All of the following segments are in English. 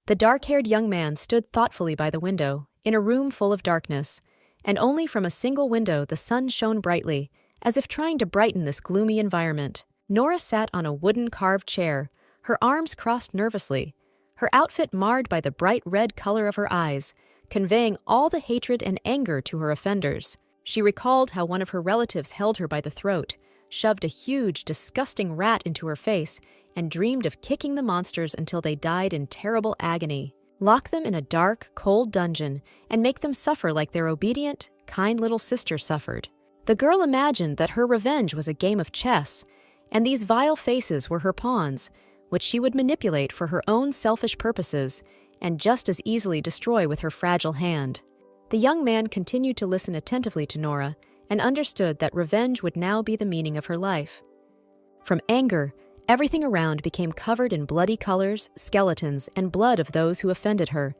The dark-haired young man stood thoughtfully by the window, in a room full of darkness, and only from a single window the sun shone brightly, as if trying to brighten this gloomy environment. Nora sat on a wooden carved chair, her arms crossed nervously, her outfit marred by the bright red color of her eyes, conveying all the hatred and anger to her offenders. She recalled how one of her relatives held her by the throat, shoved a huge, disgusting rat into her face, and dreamed of kicking the monsters until they died in terrible agony. Lock them in a dark, cold dungeon and make them suffer like their obedient, kind little sister suffered. The girl imagined that her revenge was a game of chess, and these vile faces were her pawns, which she would manipulate for her own selfish purposes and just as easily destroy with her fragile hand. The young man continued to listen attentively to Nora and understood that revenge would now be the meaning of her life. From anger, everything around became covered in bloody colors, skeletons, and blood of those who offended her,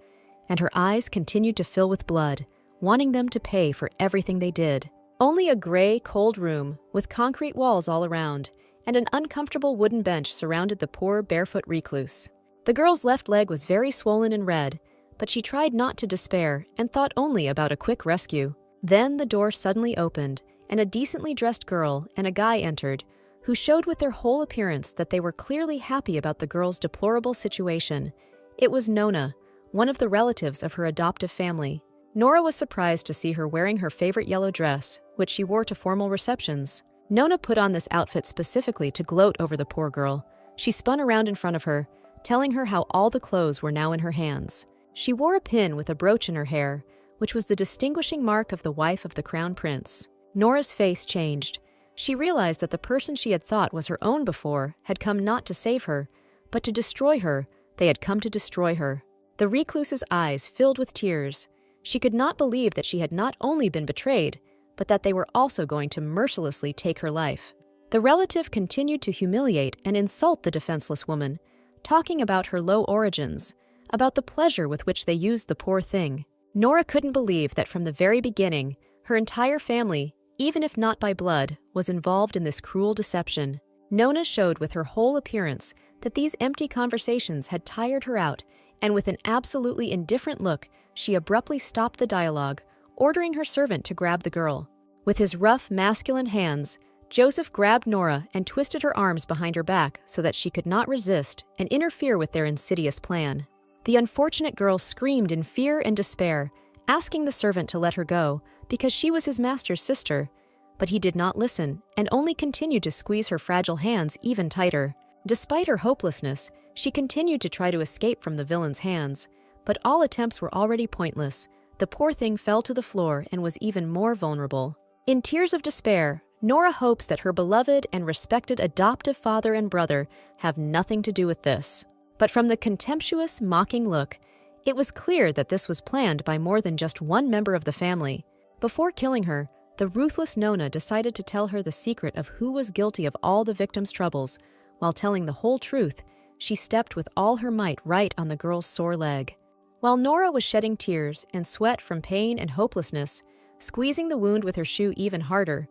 and her eyes continued to fill with blood, wanting them to pay for everything they did. Only a gray, cold room, with concrete walls all around, and an uncomfortable wooden bench surrounded the poor, barefoot recluse. The girl's left leg was very swollen and red, but she tried not to despair and thought only about a quick rescue. Then the door suddenly opened, and a decently dressed girl and a guy entered, who showed with their whole appearance that they were clearly happy about the girl's deplorable situation. It was Nona, one of the relatives of her adoptive family. Nora was surprised to see her wearing her favorite yellow dress, which she wore to formal receptions. Nona put on this outfit specifically to gloat over the poor girl. She spun around in front of her, telling her how all the clothes were now in her hands. She wore a pin with a brooch in her hair, which was the distinguishing mark of the wife of the crown prince. Nora's face changed. She realized that the person she had thought was her own before had come not to save her, but to destroy her. They had come to destroy her. The recluse's eyes filled with tears. She could not believe that she had not only been betrayed, but that they were also going to mercilessly take her life. The relative continued to humiliate and insult the defenseless woman, talking about her low origins, about the pleasure with which they used the poor thing. Nora couldn't believe that from the very beginning, her entire family, even if not by blood, was involved in this cruel deception. Nona showed with her whole appearance that these empty conversations had tired her out, and with an absolutely indifferent look, she abruptly stopped the dialogue, ordering her servant to grab the girl. With his rough, masculine hands, Joseph grabbed Nora and twisted her arms behind her back so that she could not resist and interfere with their insidious plan. The unfortunate girl screamed in fear and despair, asking the servant to let her go because she was his master's sister, but he did not listen and only continued to squeeze her fragile hands even tighter. Despite her hopelessness, she continued to try to escape from the villain's hands, but all attempts were already pointless. The poor thing fell to the floor and was even more vulnerable. In tears of despair, Nora hopes that her beloved and respected adoptive father and brother have nothing to do with this. But from the contemptuous, mocking look, it was clear that this was planned by more than just one member of the family. Before killing her, the ruthless Nona decided to tell her the secret of who was guilty of all the victim's troubles. While telling the whole truth, she stepped with all her might right on the girl's sore leg. While Nora was shedding tears and sweat from pain and hopelessness, squeezing the wound with her shoe even harder,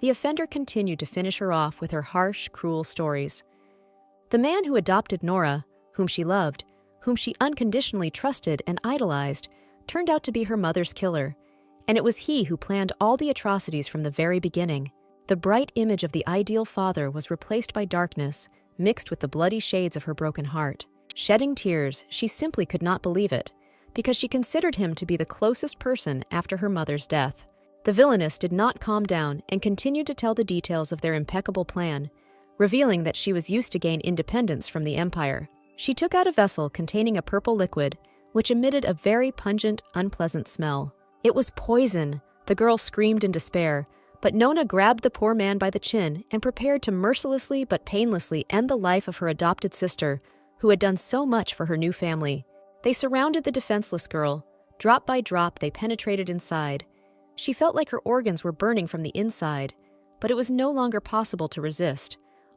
the offender continued to finish her off with her harsh, cruel stories. The man who adopted Nora, whom she loved, whom she unconditionally trusted and idolized, turned out to be her mother's killer, and it was he who planned all the atrocities from the very beginning. The bright image of the ideal father was replaced by darkness, mixed with the bloody shades of her broken heart. Shedding tears, she simply could not believe it, because she considered him to be the closest person after her mother's death. The villainess did not calm down and continued to tell the details of their impeccable plan, revealing that she was used to gain independence from the empire. She took out a vessel containing a purple liquid, which emitted a very pungent, unpleasant smell. It was poison! The girl screamed in despair, but Nona grabbed the poor man by the chin and prepared to mercilessly but painlessly end the life of her adopted sister, who had done so much for her new family. They surrounded the defenseless girl. Drop by drop, they penetrated inside. She felt like her organs were burning from the inside, but it was no longer possible to resist.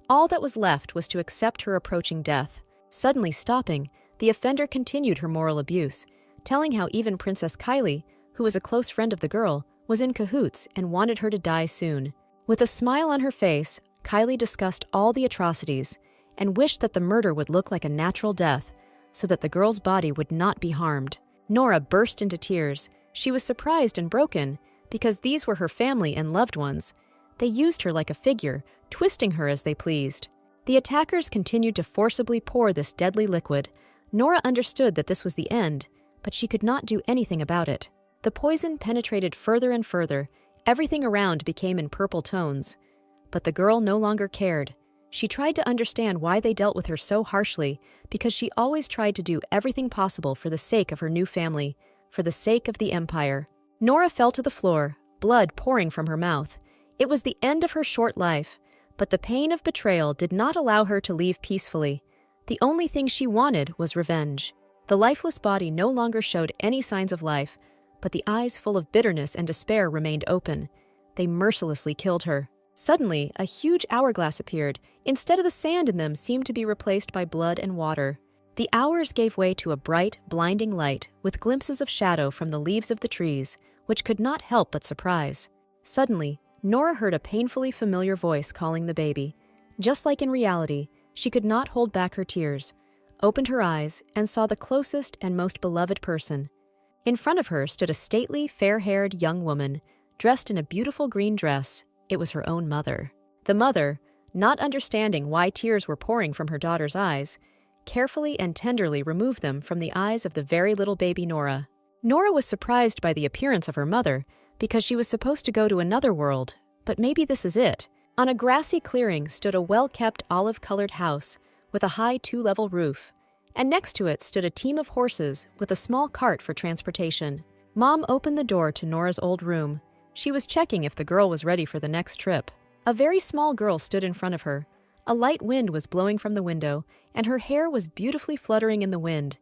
All that was left was to accept her approaching death. Suddenly stopping, the offender continued her moral abuse, telling how even Princess Kylie, who was a close friend of the girl, was in cahoots and wanted her to die soon. With a smile on her face, Kylie discussed all the atrocities and wished that the murder would look like a natural death, so that the girl's body would not be harmed. Nora burst into tears. She was surprised and broken because these were her family and loved ones. They used her like a figure, twisting her as they pleased. The attackers continued to forcibly pour this deadly liquid. Nora understood that this was the end, but she could not do anything about it. The poison penetrated further and further. Everything around became in purple tones. But the girl no longer cared. She tried to understand why they dealt with her so harshly, because she always tried to do everything possible for the sake of her new family, for the sake of the Empire. Nora fell to the floor, blood pouring from her mouth. It was the end of her short life, but the pain of betrayal did not allow her to leave peacefully. The only thing she wanted was revenge. The lifeless body no longer showed any signs of life, but the eyes full of bitterness and despair remained open. They mercilessly killed her. Suddenly, a huge hourglass appeared. Instead of the sand in them seemed to be replaced by blood and water. The hours gave way to a bright, blinding light, with glimpses of shadow from the leaves of the trees, which could not help but surprise. Suddenly, Nora heard a painfully familiar voice calling the baby. Just like in reality, she could not hold back her tears, opened her eyes, and saw the closest and most beloved person. In front of her stood a stately, fair-haired young woman, dressed in a beautiful green dress. It was her own mother. The mother, not understanding why tears were pouring from her daughter's eyes, carefully and tenderly removed them from the eyes of the very little baby Nora. Nora was surprised by the appearance of her mother, because she was supposed to go to another world, but maybe this is it. On a grassy clearing stood a well-kept olive-colored house with a high 2-level roof, and next to it stood a team of horses with a small cart for transportation. Mom opened the door to Nora's old room. She was checking if the girl was ready for the next trip. A very small girl stood in front of her. A light wind was blowing from the window, and her hair was beautifully fluttering in the wind.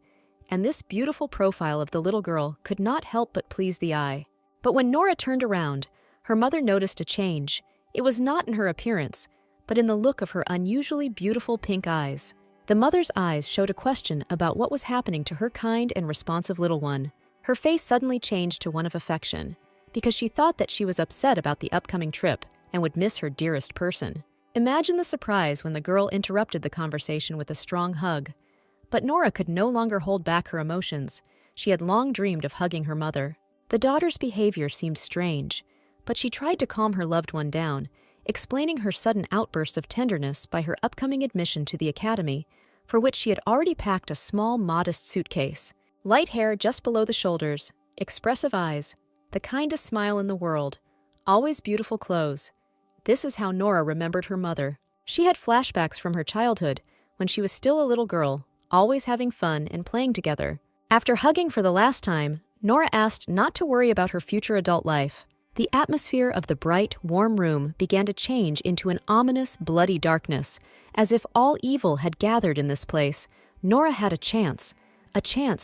And this beautiful profile of the little girl could not help but please the eye. But when Nora turned around, her mother noticed a change. It was not in her appearance, but in the look of her unusually beautiful pink eyes. The mother's eyes showed a question about what was happening to her kind and responsive little one. Her face suddenly changed to one of affection, because she thought that she was upset about the upcoming trip and would miss her dearest person. Imagine the surprise when the girl interrupted the conversation with a strong hug. But Nora could no longer hold back her emotions. She had long dreamed of hugging her mother. The daughter's behavior seemed strange, but she tried to calm her loved one down, explaining her sudden outburst of tenderness by her upcoming admission to the academy, for which she had already packed a small, modest suitcase. Light hair just below the shoulders, expressive eyes, the kindest smile in the world, always beautiful clothes. This is how Nora remembered her mother. She had flashbacks from her childhood, when she was still a little girl, always having fun and playing together. After hugging for the last time, Nora asked not to worry about her future adult life. The atmosphere of the bright, warm room began to change into an ominous, bloody darkness. As if all evil had gathered in this place, Nora had a chance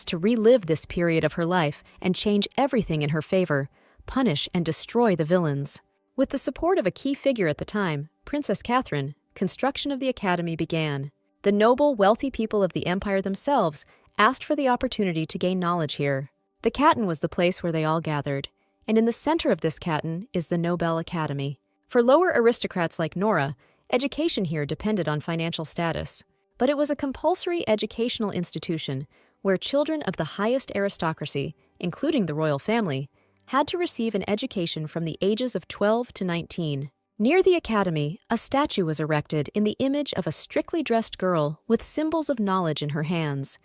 to relive this period of her life and change everything in her favor, punish and destroy the villains. With the support of a key figure at the time, Princess Catherine, construction of the academy began. The noble, wealthy people of the empire themselves asked for the opportunity to gain knowledge here. The Caton was the place where they all gathered, and in the center of this Caton is the Nobel Academy. For lower aristocrats like Nora, education here depended on financial status, but it was a compulsory educational institution where children of the highest aristocracy, including the royal family, had to receive an education from the ages of 12 to 19. Near the academy, a statue was erected in the image of a strictly dressed girl with symbols of knowledge in her hands.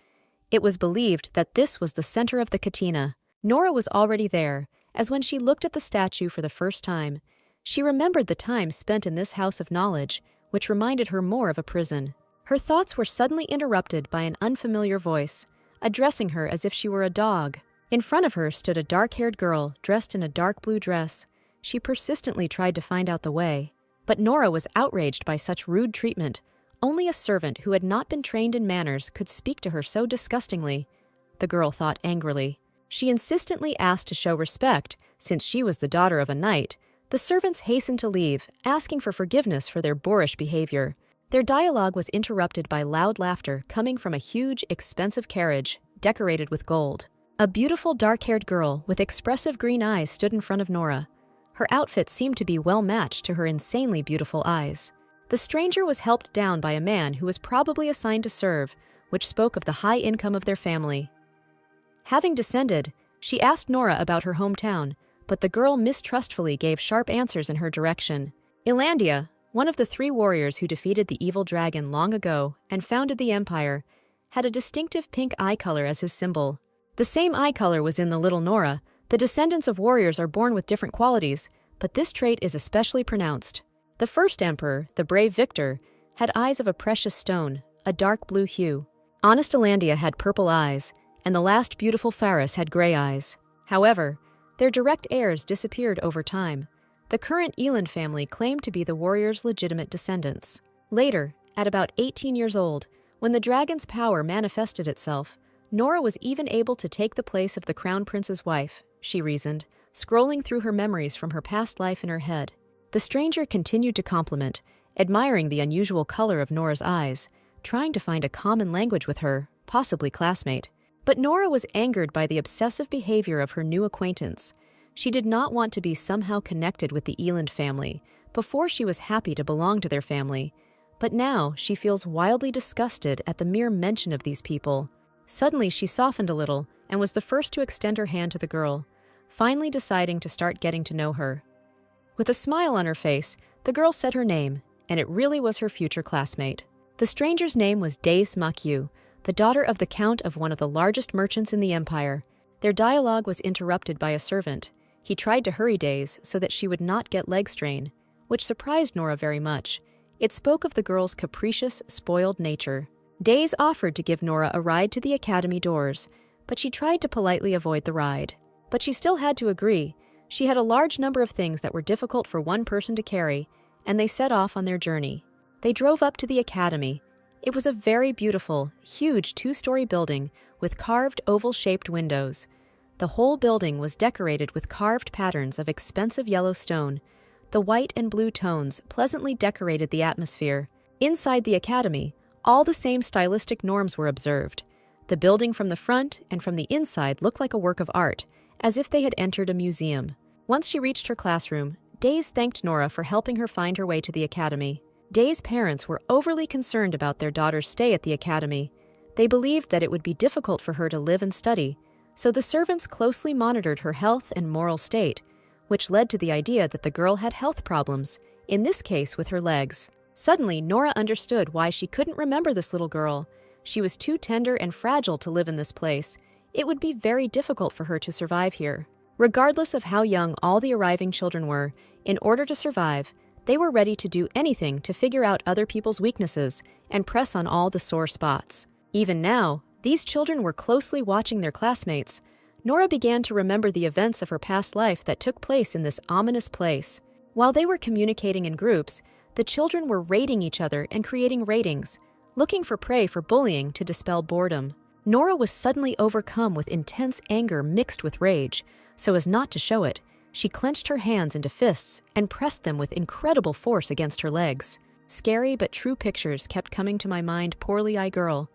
It was believed that this was the center of the Katina. Nora was already there, as when she looked at the statue for the first time, she remembered the time spent in this house of knowledge, which reminded her more of a prison. Her thoughts were suddenly interrupted by an unfamiliar voice, addressing her as if she were a dog. In front of her stood a dark-haired girl dressed in a dark blue dress. She persistently tried to find out the way, but Nora was outraged by such rude treatment. Only a servant who had not been trained in manners could speak to her so disgustingly, the girl thought angrily. She insistently asked to show respect, since she was the daughter of a knight. The servants hastened to leave, asking for forgiveness for their boorish behavior. Their dialogue was interrupted by loud laughter coming from a huge, expensive carriage, decorated with gold. A beautiful dark-haired girl with expressive green eyes stood in front of Nora. Her outfit seemed to be well matched to her insanely beautiful eyes. The stranger was helped down by a man who was probably assigned to serve, which spoke of the high income of their family. Having descended, she asked Nora about her hometown, but the girl mistrustfully gave sharp answers in her direction. Ilandia, one of the 3 warriors who defeated the evil dragon long ago and founded the empire, had a distinctive pink eye color as his symbol. The same eye color was in the little Nora. The descendants of warriors are born with different qualities, but this trait is especially pronounced. The first emperor, the brave Victor, had eyes of a precious stone, a dark blue hue. Honest Ilandia had purple eyes, and the last beautiful Faris had gray eyes. However, their direct heirs disappeared over time. The current Eland family claimed to be the warriors' legitimate descendants. Later, at about 18 years old, when the dragon's power manifested itself, Nora was even able to take the place of the crown prince's wife, she reasoned, scrolling through her memories from her past life in her head. The stranger continued to compliment, admiring the unusual color of Nora's eyes, trying to find a common language with her, possibly classmate. But Nora was angered by the obsessive behavior of her new acquaintance. She did not want to be somehow connected with the Eland family. Before, she was happy to belong to their family, but now she feels wildly disgusted at the mere mention of these people. Suddenly, she softened a little and was the first to extend her hand to the girl, finally deciding to start getting to know her. With a smile on her face, the girl said her name, and it really was her future classmate. The stranger's name was Deis Makyu, the daughter of the count of one of the largest merchants in the empire. Their dialogue was interrupted by a servant. He tried to hurry Deis so that she would not get leg strain, which surprised Nora very much. It spoke of the girl's capricious, spoiled nature. Deis offered to give Nora a ride to the academy doors, but she tried to politely avoid the ride. But she still had to agree. She had a large number of things that were difficult for one person to carry, and they set off on their journey. They drove up to the academy. It was a very beautiful, huge 2-story building with carved oval-shaped windows. The whole building was decorated with carved patterns of expensive yellow stone. The white and blue tones pleasantly decorated the atmosphere. Inside the academy, all the same stylistic norms were observed. The building from the front and from the inside looked like a work of art, as if they had entered a museum. Once she reached her classroom, Deis thanked Nora for helping her find her way to the academy. Deis' parents were overly concerned about their daughter's stay at the academy. They believed that it would be difficult for her to live and study, so the servants closely monitored her health and moral state, which led to the idea that the girl had health problems, in this case with her legs. Suddenly, Nora understood why she couldn't remember this little girl. She was too tender and fragile to live in this place. It would be very difficult for her to survive here. Regardless of how young all the arriving children were, in order to survive, they were ready to do anything to figure out other people's weaknesses and press on all the sore spots. Even now, these children were closely watching their classmates. Nora began to remember the events of her past life that took place in this ominous place. While they were communicating in groups, the children were rating each other and creating ratings, looking for prey for bullying to dispel boredom. Nora was suddenly overcome with intense anger mixed with rage. So as not to show it, she clenched her hands into fists and pressed them with incredible force against her legs. Scary but true pictures kept coming to my mind, poorly-eyed girl.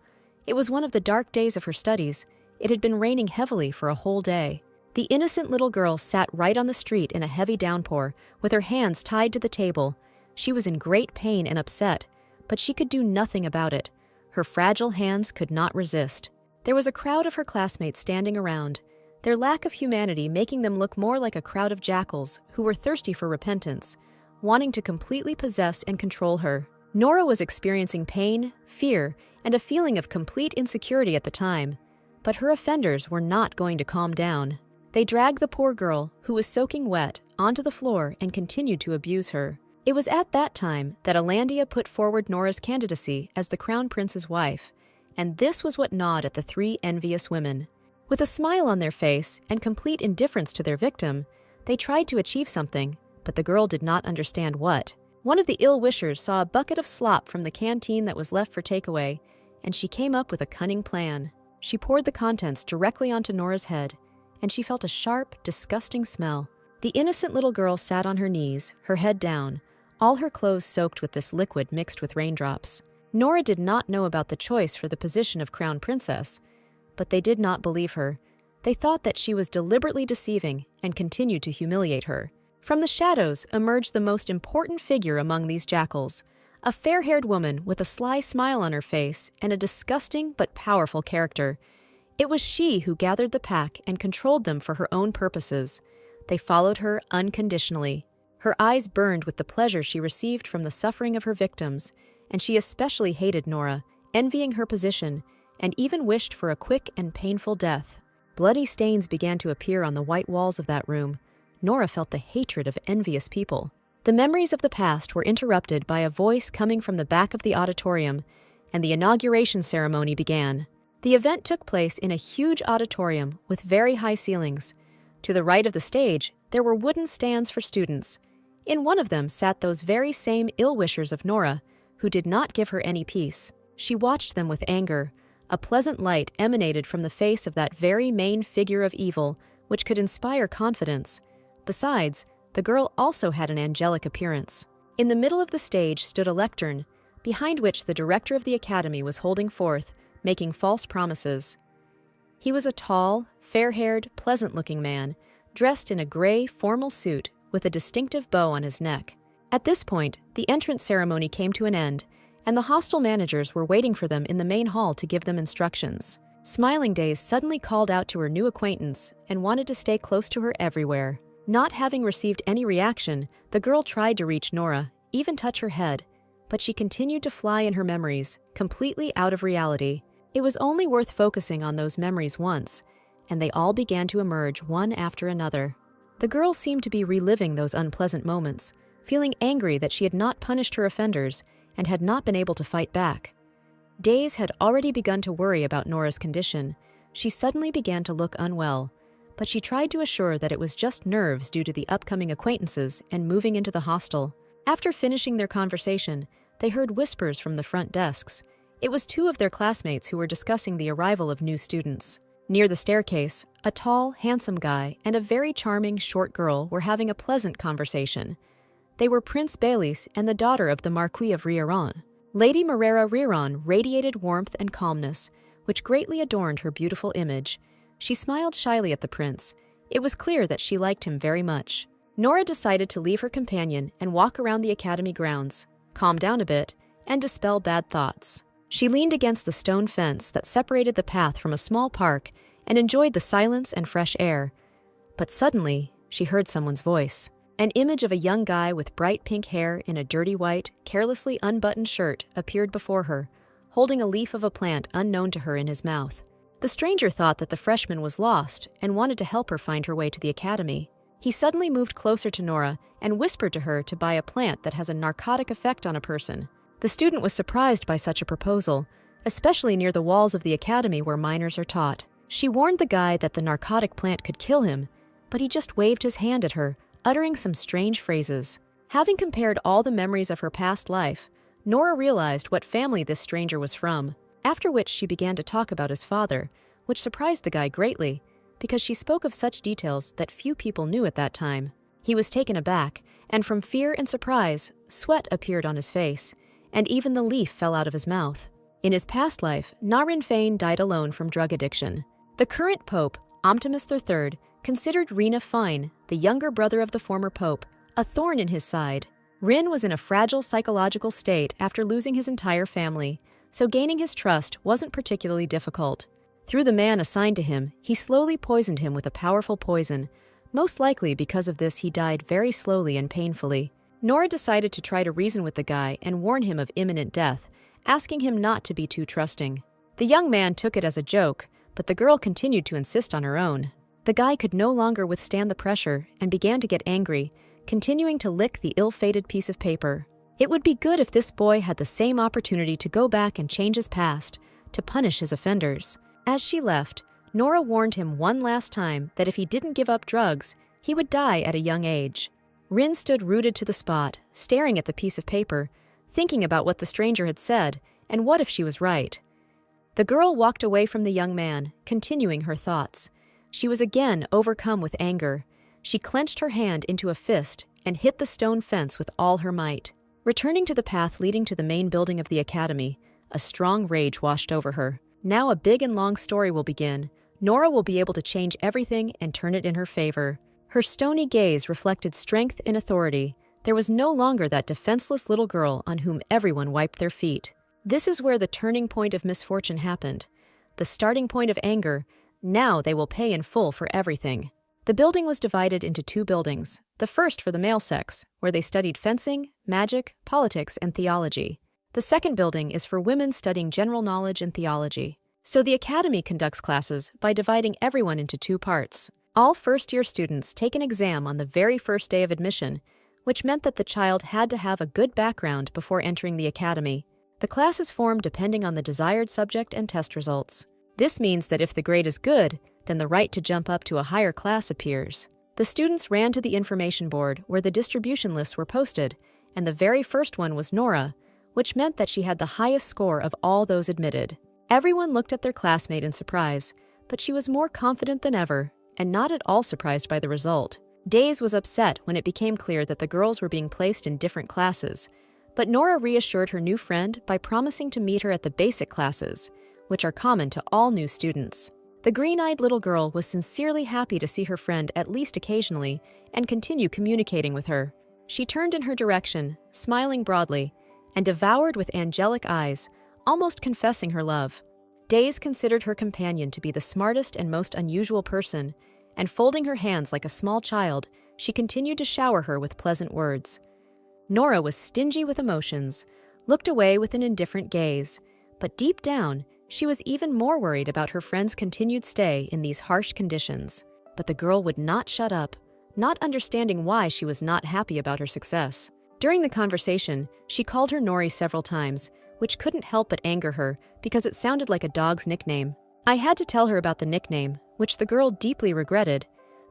It was one of the dark days of her studies. It had been raining heavily for a whole day. The innocent little girl sat right on the street in a heavy downpour, with her hands tied to the table. She was in great pain and upset, but she could do nothing about it. Her fragile hands could not resist. There was a crowd of her classmates standing around, their lack of humanity making them look more like a crowd of jackals who were thirsty for repentance, wanting to completely possess and control her. Nora was experiencing pain, fear, and a feeling of complete insecurity at the time, but her offenders were not going to calm down. They dragged the poor girl, who was soaking wet, onto the floor and continued to abuse her. It was at that time that Ilandia put forward Nora's candidacy as the crown prince's wife, and this was what gnawed at the 3 envious women. With a smile on their face and complete indifference to their victim, they tried to achieve something, but the girl did not understand what. One of the ill-wishers saw a bucket of slop from the canteen that was left for takeaway, and she came up with a cunning plan. She poured the contents directly onto Nora's head, and she felt a sharp, disgusting smell. The innocent little girl sat on her knees, her head down, all her clothes soaked with this liquid mixed with raindrops. Nora did not know about the choice for the position of crown princess, but they did not believe her. They thought that she was deliberately deceiving and continued to humiliate her. From the shadows emerged the most important figure among these jackals, A fair-haired woman with a sly smile on her face and a disgusting but powerful character. It was she who gathered the pack and controlled them for her own purposes. They followed her unconditionally. Her eyes burned with the pleasure she received from the suffering of her victims, and she especially hated Nora, envying her position, and even wished for a quick and painful death. Bloody stains began to appear on the white walls of that room. Nora felt the hatred of envious people. The memories of the past were interrupted by a voice coming from the back of the auditorium, and the inauguration ceremony began. The event took place in a huge auditorium with very high ceilings. To the right of the stage, there were wooden stands for students. In one of them sat those very same ill-wishers of Nora, who did not give her any peace. She watched them with anger. A pleasant light emanated from the face of that very main figure of evil, which could inspire confidence. Besides, the girl also had an angelic appearance. In the middle of the stage stood a lectern, behind which the director of the academy was holding forth, making false promises. He was a tall, fair-haired, pleasant-looking man, dressed in a gray, formal suit with a distinctive bow on his neck. At this point, the entrance ceremony came to an end, and the hostel managers were waiting for them in the main hall to give them instructions. Smiling Days suddenly called out to her new acquaintance and wanted to stay close to her everywhere. Not having received any reaction, the girl tried to reach Nora, even touch her head, but she continued to fly in her memories, completely out of reality. It was only worth focusing on those memories once, and they all began to emerge one after another. The girl seemed to be reliving those unpleasant moments, feeling angry that she had not punished her offenders and had not been able to fight back. Days had already begun to worry about Nora's condition. She suddenly began to look unwell, but she tried to assure that it was just nerves due to the upcoming acquaintances and moving into the hostel. After finishing their conversation, they heard whispers from the front desks. It was two of their classmates who were discussing the arrival of new students. Near the staircase, a tall, handsome guy and a very charming, short girl were having a pleasant conversation. They were Prince Baelish and the daughter of the Marquis of Riaran. Lady Marera Riaran radiated warmth and calmness, which greatly adorned her beautiful image. She smiled shyly at the prince. It was clear that she liked him very much. Nora decided to leave her companion and walk around the academy grounds, calm down a bit, and dispel bad thoughts. She leaned against the stone fence that separated the path from a small park and enjoyed the silence and fresh air. But suddenly, she heard someone's voice. An image of a young guy with bright pink hair in a dirty white, carelessly unbuttoned shirt appeared before her, holding a leaf of a plant unknown to her in his mouth. The stranger thought that the freshman was lost and wanted to help her find her way to the academy. He suddenly moved closer to Nora and whispered to her to buy a plant that has a narcotic effect on a person. The student was surprised by such a proposal, especially near the walls of the academy where minors are taught. She warned the guy that the narcotic plant could kill him, but he just waved his hand at her, uttering some strange phrases. Having compared all the memories of her past life, Nora realized what family this stranger was from, after which she began to talk about his father, which surprised the guy greatly, because she spoke of such details that few people knew at that time. He was taken aback, and from fear and surprise, sweat appeared on his face, and even the leaf fell out of his mouth. In his past life, Narin Fane died alone from drug addiction. The current pope, Optimus III, considered Rina Fine, the younger brother of the former pope, a thorn in his side. Rin was in a fragile psychological state after losing his entire family, so gaining his trust wasn't particularly difficult. Through the man assigned to him, he slowly poisoned him with a powerful poison. Most likely because of this, he died very slowly and painfully. Nora decided to try to reason with the guy and warn him of imminent death, asking him not to be too trusting. The young man took it as a joke, but the girl continued to insist on her own. The guy could no longer withstand the pressure and began to get angry, continuing to lick the ill-fated piece of paper. It would be good if this boy had the same opportunity to go back and change his past, to punish his offenders. As she left, Nora warned him one last time that if he didn't give up drugs, he would die at a young age. Rin stood rooted to the spot, staring at the piece of paper, thinking about what the stranger had said, and what if she was right. The girl walked away from the young man, continuing her thoughts. She was again overcome with anger. She clenched her hand into a fist and hit the stone fence with all her might. Returning to the path leading to the main building of the academy, a strong rage washed over her. Now a big and long story will begin. Nora will be able to change everything and turn it in her favor. Her stony gaze reflected strength and authority. There was no longer that defenseless little girl on whom everyone wiped their feet. This is where the turning point of misfortune happened. The starting point of anger. Now they will pay in full for everything. The building was divided into 2 buildings, the first for the male sex, where they studied fencing, magic, politics, and theology. The second building is for women studying general knowledge and theology. So the academy conducts classes by dividing everyone into 2 parts. All first-year students take an exam on the very first day of admission, which meant that the child had to have a good background before entering the academy. The classes form depending on the desired subject and test results. This means that if the grade is good, then the right to jump up to a higher class appears. The students ran to the information board where the distribution lists were posted, and the very first one was Nora, which meant that she had the highest score of all those admitted. Everyone looked at their classmate in surprise, but she was more confident than ever, and not at all surprised by the result. Days was upset when it became clear that the girls were being placed in different classes, but Nora reassured her new friend by promising to meet her at the basic classes, which are common to all new students. The green-eyed little girl was sincerely happy to see her friend at least occasionally and continue communicating with her. She turned in her direction, smiling broadly, and devoured with angelic eyes, almost confessing her love. Days considered her companion to be the smartest and most unusual person, and folding her hands like a small child, she continued to shower her with pleasant words. Nora was stingy with emotions, looked away with an indifferent gaze, but deep down, she was even more worried about her friend's continued stay in these harsh conditions. But the girl would not shut up, not understanding why she was not happy about her success. During the conversation, she called her Nori several times, which couldn't help but anger her because it sounded like a dog's nickname. I had to tell her about the nickname, which the girl deeply regretted.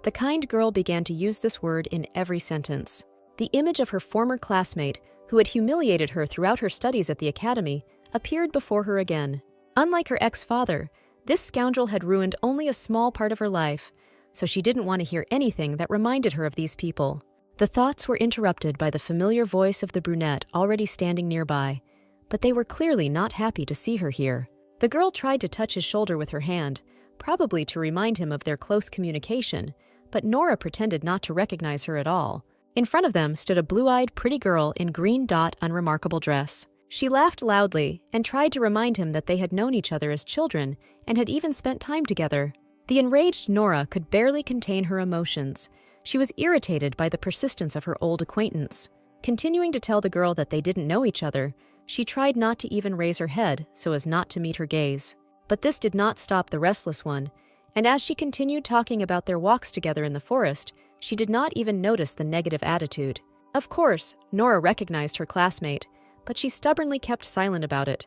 The kind girl began to use this word in every sentence. The image of her former classmate, who had humiliated her throughout her studies at the academy, appeared before her again. Unlike her ex-father, this scoundrel had ruined only a small part of her life, so she didn't want to hear anything that reminded her of these people. The thoughts were interrupted by the familiar voice of the brunette already standing nearby, but they were clearly not happy to see her here. The girl tried to touch his shoulder with her hand, probably to remind him of their close communication, but Nora pretended not to recognize her at all. In front of them stood a blue-eyed, pretty girl in green dot unremarkable dress. She laughed loudly and tried to remind him that they had known each other as children and had even spent time together. The enraged Nora could barely contain her emotions. She was irritated by the persistence of her old acquaintance. Continuing to tell the girl that they didn't know each other, she tried not to even raise her head so as not to meet her gaze. But this did not stop the restless one, and as she continued talking about their walks together in the forest, she did not even notice the negative attitude. Of course, Nora recognized her classmate, but she stubbornly kept silent about it.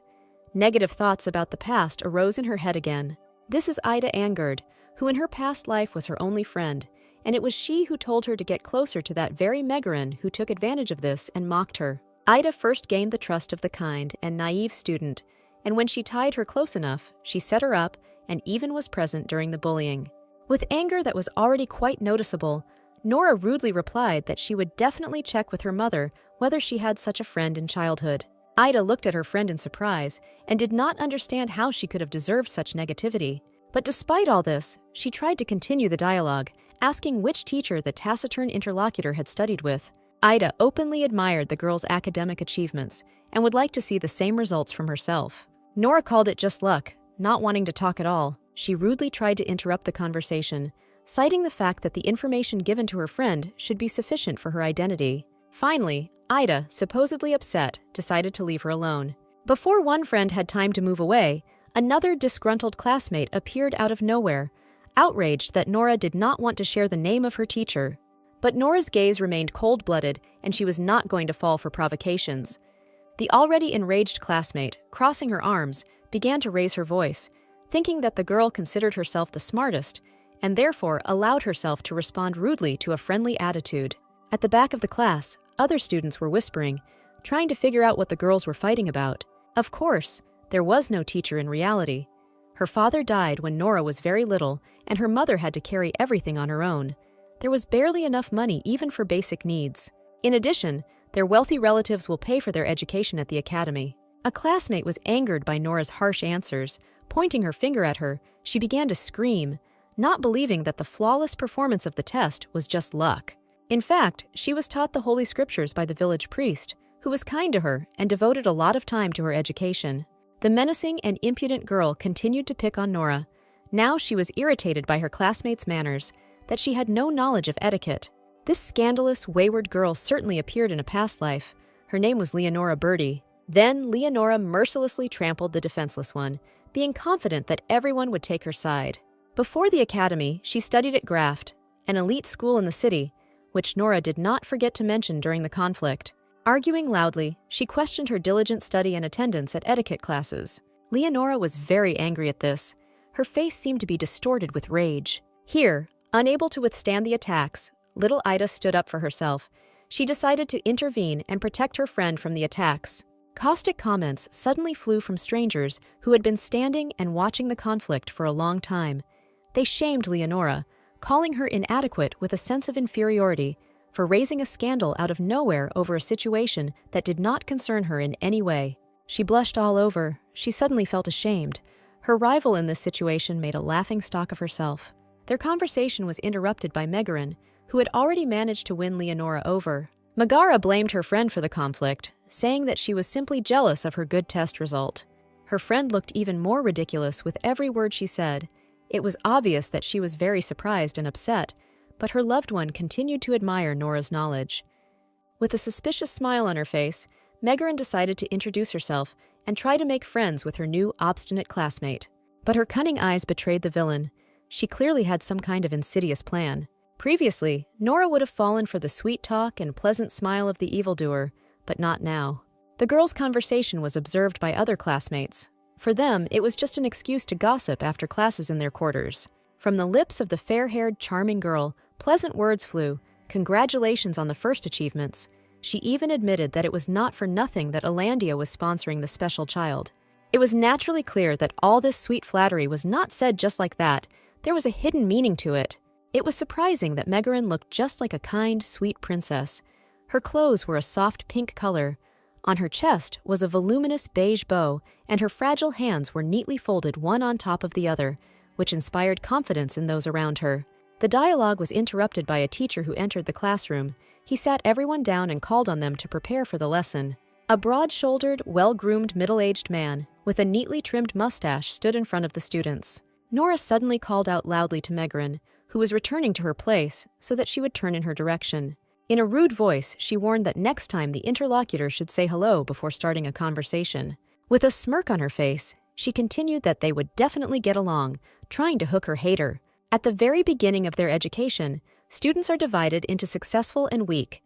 Negative thoughts about the past arose in her head again. This is Ida Angered, who in her past life was her only friend, and it was she who told her to get closer to that very Megaran who took advantage of this and mocked her. Ida first gained the trust of the kind and naive student, and when she tied her close enough, she set her up and even was present during the bullying. With anger that was already quite noticeable, Nora rudely replied that she would definitely check with her mother whether she had such a friend in childhood. Ida looked at her friend in surprise and did not understand how she could have deserved such negativity. But despite all this, she tried to continue the dialogue, asking which teacher the taciturn interlocutor had studied with. Ida openly admired the girl's academic achievements and would like to see the same results from herself. Nora called it just luck, not wanting to talk at all. She rudely tried to interrupt the conversation, citing the fact that the information given to her friend should be sufficient for her identity. Finally, Ida, supposedly upset, decided to leave her alone. Before one friend had time to move away, another disgruntled classmate appeared out of nowhere, outraged that Nora did not want to share the name of her teacher. But Nora's gaze remained cold-blooded, and she was not going to fall for provocations. The already enraged classmate, crossing her arms, began to raise her voice, thinking that the girl considered herself the smartest, and therefore allowed herself to respond rudely to a friendly attitude. At the back of the class, other students were whispering, trying to figure out what the girls were fighting about. Of course, there was no teacher in reality. Her father died when Nora was very little, and her mother had to carry everything on her own. There was barely enough money even for basic needs. In addition, their wealthy relatives will pay for their education at the academy. A classmate was angered by Nora's harsh answers. Pointing her finger at her, she began to scream, not believing that the flawless performance of the test was just luck. In fact, she was taught the Holy Scriptures by the village priest, who was kind to her and devoted a lot of time to her education. The menacing and impudent girl continued to pick on Nora. Now she was irritated by her classmates' manners, that she had no knowledge of etiquette. This scandalous, wayward girl certainly appeared in a past life. Her name was Leonora Birdie. Then Leonora mercilessly trampled the defenseless one, being confident that everyone would take her side. Before the academy, she studied at Graft, an elite school in the city, which Nora did not forget to mention during the conflict. Arguing loudly, she questioned her diligent study and attendance at etiquette classes. Leonora was very angry at this. Her face seemed to be distorted with rage. Here, unable to withstand the attacks, little Ida stood up for herself. She decided to intervene and protect her friend from the attacks. Caustic comments suddenly flew from strangers who had been standing and watching the conflict for a long time. They shamed Leonora, calling her inadequate with a sense of inferiority for raising a scandal out of nowhere over a situation that did not concern her in any way. She blushed all over. She suddenly felt ashamed. Her rival in this situation made a laughingstock of herself. Their conversation was interrupted by Megaran, who had already managed to win Leonora over. Megara blamed her friend for the conflict, saying that she was simply jealous of her good test result. Her friend looked even more ridiculous with every word she said. It was obvious that she was very surprised and upset, but her loved one continued to admire Nora's knowledge. With a suspicious smile on her face, Megaran decided to introduce herself and try to make friends with her new obstinate classmate. But her cunning eyes betrayed the villain. She clearly had some kind of insidious plan. Previously, Nora would have fallen for the sweet talk and pleasant smile of the evildoer, but not now. The girls' conversation was observed by other classmates. For them, it was just an excuse to gossip after classes in their quarters. From the lips of the fair-haired, charming girl, pleasant words flew, congratulations on the first achievements. She even admitted that it was not for nothing that Alandia was sponsoring the special child. It was naturally clear that all this sweet flattery was not said just like that. There was a hidden meaning to it. It was surprising that Megaran looked just like a kind, sweet princess. Her clothes were a soft pink color. On her chest was a voluminous beige bow, and her fragile hands were neatly folded one on top of the other, which inspired confidence in those around her. The dialogue was interrupted by a teacher who entered the classroom. He sat everyone down and called on them to prepare for the lesson. A broad-shouldered, well-groomed, middle-aged man with a neatly trimmed mustache stood in front of the students. Nora suddenly called out loudly to Megaran, who was returning to her place, so that she would turn in her direction. In a rude voice, she warned that next time the interlocutor should say hello before starting a conversation. With a smirk on her face, she continued that they would definitely get along, trying to hook her hater. At the very beginning of their education, students are divided into successful and weak.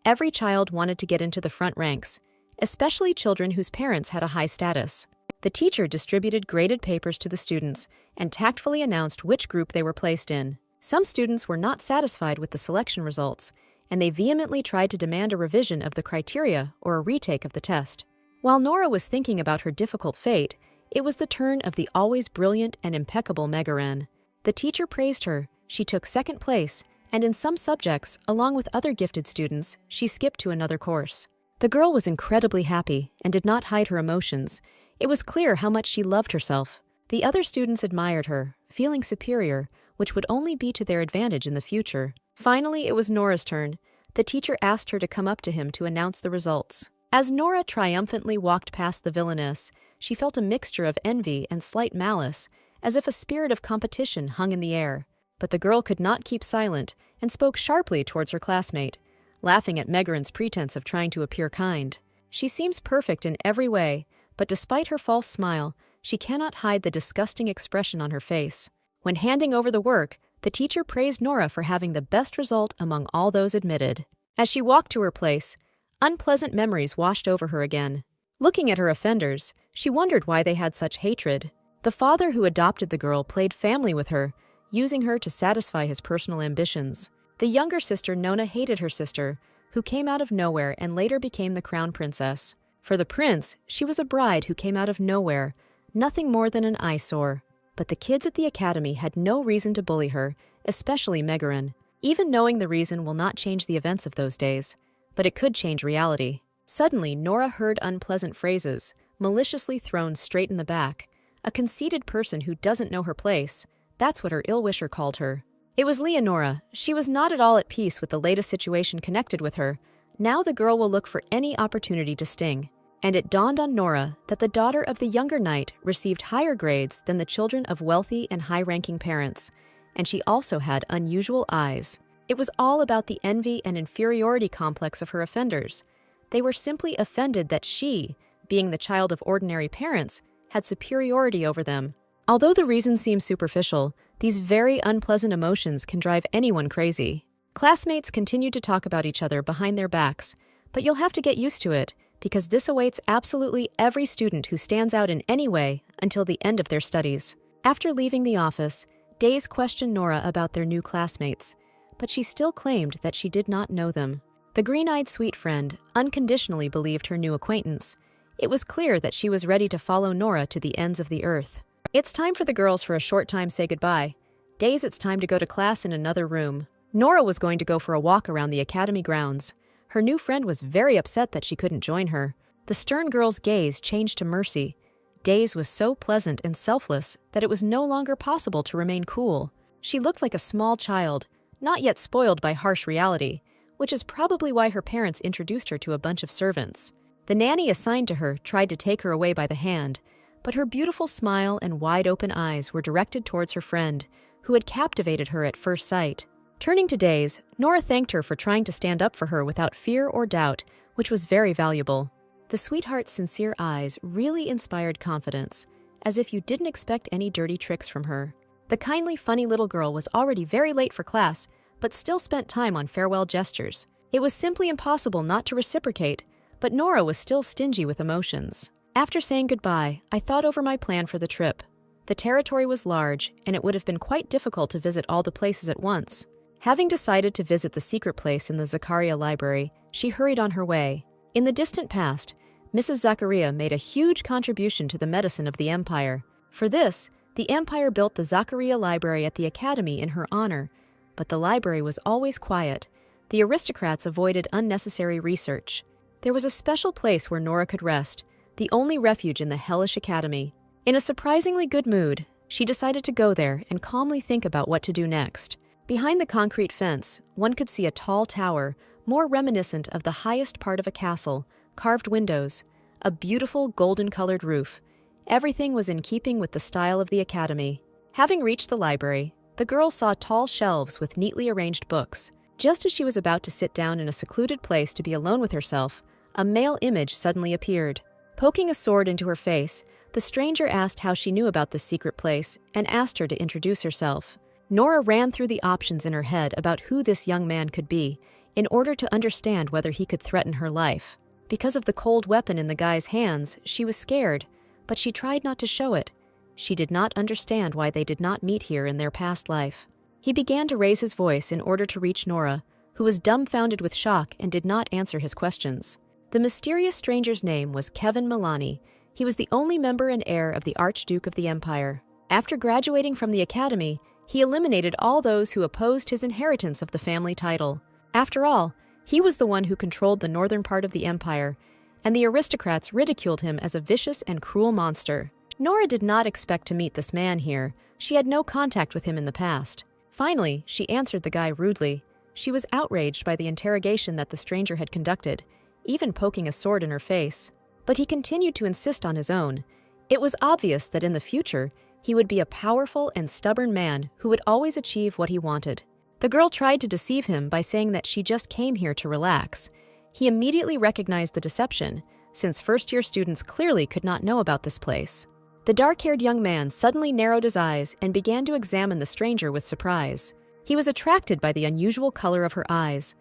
Every child wanted to get into the front ranks, especially children whose parents had a high status. The teacher distributed graded papers to the students and tactfully announced which group they were placed in. Some students were not satisfied with the selection results, and they vehemently tried to demand a revision of the criteria or a retake of the test. While Nora was thinking about her difficult fate, it was the turn of the always brilliant and impeccable Megaran. The teacher praised her. She took second place, and in some subjects, along with other gifted students, she skipped to another course. The girl was incredibly happy and did not hide her emotions. It was clear how much she loved herself. The other students admired her, feeling superior, which would only be to their advantage in the future. Finally, it was Nora's turn. The teacher asked her to come up to him to announce the results. As Nora triumphantly walked past the villainess, she felt a mixture of envy and slight malice, as if a spirit of competition hung in the air. But the girl could not keep silent and spoke sharply towards her classmate, laughing at Megaran's pretense of trying to appear kind. She seems perfect in every way, but despite her false smile, she cannot hide the disgusting expression on her face. When handing over the work, the teacher praised Nora for having the best result among all those admitted. As she walked to her place, unpleasant memories washed over her again. Looking at her offenders, she wondered why they had such hatred. The father who adopted the girl played family with her, using her to satisfy his personal ambitions. The younger sister Nona hated her sister, who came out of nowhere and later became the crown princess. For the prince, she was a bride who came out of nowhere, nothing more than an eyesore. But the kids at the academy had no reason to bully her, especially Megaran. Even knowing the reason will not change the events of those days, but it could change reality. Suddenly, Nora heard unpleasant phrases, maliciously thrown straight in the back. A conceited person who doesn't know her place, that's what her ill-wisher called her. It was Leonora. She was not at all at peace with the latest situation connected with her. Now the girl will look for any opportunity to sting. And it dawned on Nora that the daughter of the younger knight received higher grades than the children of wealthy and high-ranking parents, and she also had unusual eyes. It was all about the envy and inferiority complex of her offenders. They were simply offended that she, being the child of ordinary parents, had superiority over them. Although the reason seems superficial, these very unpleasant emotions can drive anyone crazy. Classmates continued to talk about each other behind their backs, but you'll have to get used to it, because this awaits absolutely every student who stands out in any way until the end of their studies. After leaving the office, Days questioned Nora about their new classmates, but she still claimed that she did not know them. The green-eyed sweet friend unconditionally believed her new acquaintance. It was clear that she was ready to follow Nora to the ends of the earth. It's time for the girls for a short time say goodbye. Days, it's time to go to class in another room. Nora was going to go for a walk around the academy grounds. Her new friend was very upset that she couldn't join her. The stern girl's gaze changed to mercy. Days was so pleasant and selfless that it was no longer possible to remain cool. She looked like a small child, not yet spoiled by harsh reality, which is probably why her parents introduced her to a bunch of servants. The nanny assigned to her tried to take her away by the hand, but her beautiful smile and wide-open eyes were directed towards her friend, who had captivated her at first sight. Turning to Days, Nora thanked her for trying to stand up for her without fear or doubt, which was very valuable. The sweetheart's sincere eyes really inspired confidence, as if you didn't expect any dirty tricks from her. The kindly, funny little girl was already very late for class, but still spent time on farewell gestures. It was simply impossible not to reciprocate, but Nora was still stingy with emotions. After saying goodbye, I thought over my plan for the trip. The territory was large, and it would have been quite difficult to visit all the places at once. Having decided to visit the secret place in the Zakaria library, she hurried on her way. In the distant past, Mrs. Zakaria made a huge contribution to the medicine of the empire. For this, the empire built the Zakaria library at the academy in her honor, but the library was always quiet. The aristocrats avoided unnecessary research. There was a special place where Nora could rest, the only refuge in the hellish academy. In a surprisingly good mood, she decided to go there and calmly think about what to do next. Behind the concrete fence, one could see a tall tower, more reminiscent of the highest part of a castle, carved windows, a beautiful golden-colored roof. Everything was in keeping with the style of the academy. Having reached the library, the girl saw tall shelves with neatly arranged books. Just as she was about to sit down in a secluded place to be alone with herself, a male image suddenly appeared. Poking a sword into her face, the stranger asked how she knew about this secret place and asked her to introduce herself. Nora ran through the options in her head about who this young man could be, in order to understand whether he could threaten her life. Because of the cold weapon in the guy's hands, she was scared, but she tried not to show it. She did not understand why they did not meet here in their past life. He began to raise his voice in order to reach Nora, who was dumbfounded with shock and did not answer his questions. The mysterious stranger's name was Kevin Milani. He was the only member and heir of the Archduke of the Empire. After graduating from the academy, he eliminated all those who opposed his inheritance of the family title. After all, he was the one who controlled the northern part of the empire, and the aristocrats ridiculed him as a vicious and cruel monster. Nora did not expect to meet this man here. She had no contact with him in the past. Finally, she answered the guy rudely. She was outraged by the interrogation that the stranger had conducted, even poking a sword in her face. But he continued to insist on his own. It was obvious that in the future, he would be a powerful and stubborn man who would always achieve what he wanted. The girl tried to deceive him by saying that she just came here to relax. He immediately recognized the deception, since first-year students clearly could not know about this place. The dark-haired young man suddenly narrowed his eyes and began to examine the stranger with surprise. He was attracted by the unusual color of her eyes.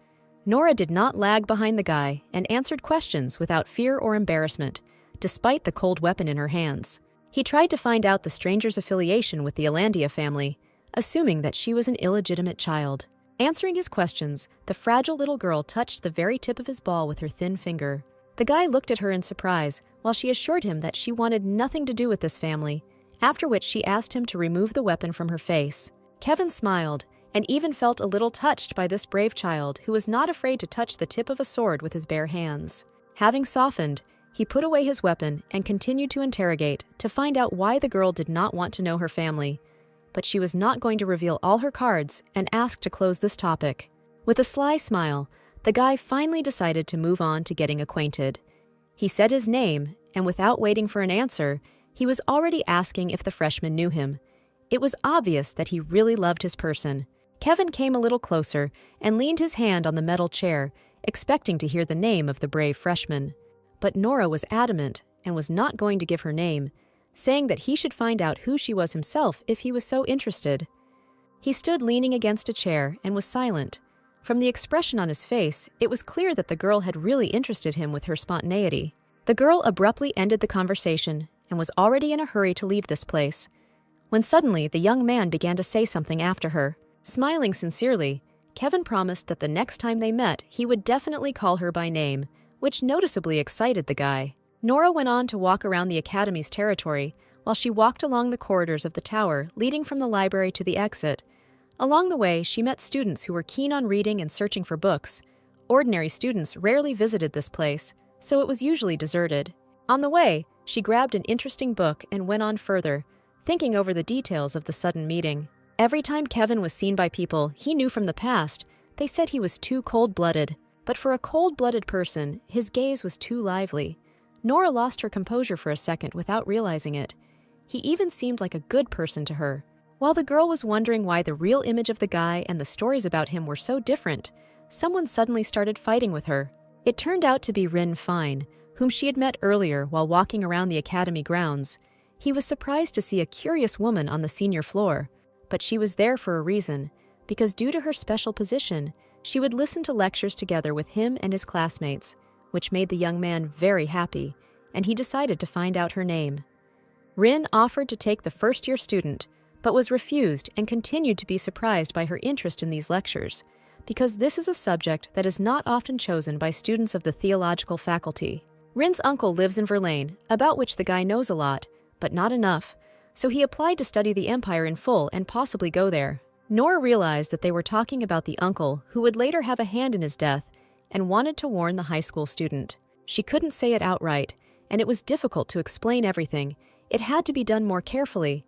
Nora did not lag behind the guy and answered questions without fear or embarrassment, despite the cold weapon in her hands. He tried to find out the stranger's affiliation with the Alandia family, assuming that she was an illegitimate child. Answering his questions, the fragile little girl touched the very tip of his ball with her thin finger. The guy looked at her in surprise, while she assured him that she wanted nothing to do with this family, after which she asked him to remove the weapon from her face. Kevin smiled, and even felt a little touched by this brave child who was not afraid to touch the tip of a sword with his bare hands. Having softened, he put away his weapon and continued to interrogate to find out why the girl did not want to know her family. but she was not going to reveal all her cards and asked to close this topic. With a sly smile, the guy finally decided to move on to getting acquainted. He said his name, and without waiting for an answer, he was already asking if the freshman knew him. It was obvious that he really loved his person. Kevin came a little closer and leaned his hand on the metal chair, expecting to hear the name of the brave freshman. But Nora was adamant and was not going to give her name, saying that he should find out who she was himself if he was so interested. He stood leaning against a chair and was silent. From the expression on his face, it was clear that the girl had really interested him with her spontaneity. The girl abruptly ended the conversation and was already in a hurry to leave this place, when suddenly the young man began to say something after her. Smiling sincerely, Kevin promised that the next time they met, he would definitely call her by name, which noticeably excited the guy. Nora went on to walk around the academy's territory while she walked along the corridors of the tower leading from the library to the exit. Along the way, she met students who were keen on reading and searching for books. Ordinary students rarely visited this place, so it was usually deserted. On the way, she grabbed an interesting book and went on further, thinking over the details of the sudden meeting. Every time Kevin was seen by people he knew from the past, they said he was too cold-blooded. But for a cold-blooded person, his gaze was too lively. Nora lost her composure for a second without realizing it. He even seemed like a good person to her. While the girl was wondering why the real image of the guy and the stories about him were so different, someone suddenly started fighting with her. It turned out to be Rin Fine, whom she had met earlier while walking around the academy grounds. He was surprised to see a curious woman on the senior floor, but she was there for a reason, because due to her special position, she would listen to lectures together with him and his classmates, which made the young man very happy, and he decided to find out her name. Rin offered to take the first-year student, but was refused and continued to be surprised by her interest in these lectures, because this is a subject that is not often chosen by students of the theological faculty. Rin's uncle lives in Verlaine, about which the guy knows a lot, but not enough, so he applied to study the Empire in full and possibly go there. Nora realized that they were talking about the uncle who would later have a hand in his death and wanted to warn the high school student. She couldn't say it outright, and it was difficult to explain everything. It had to be done more carefully.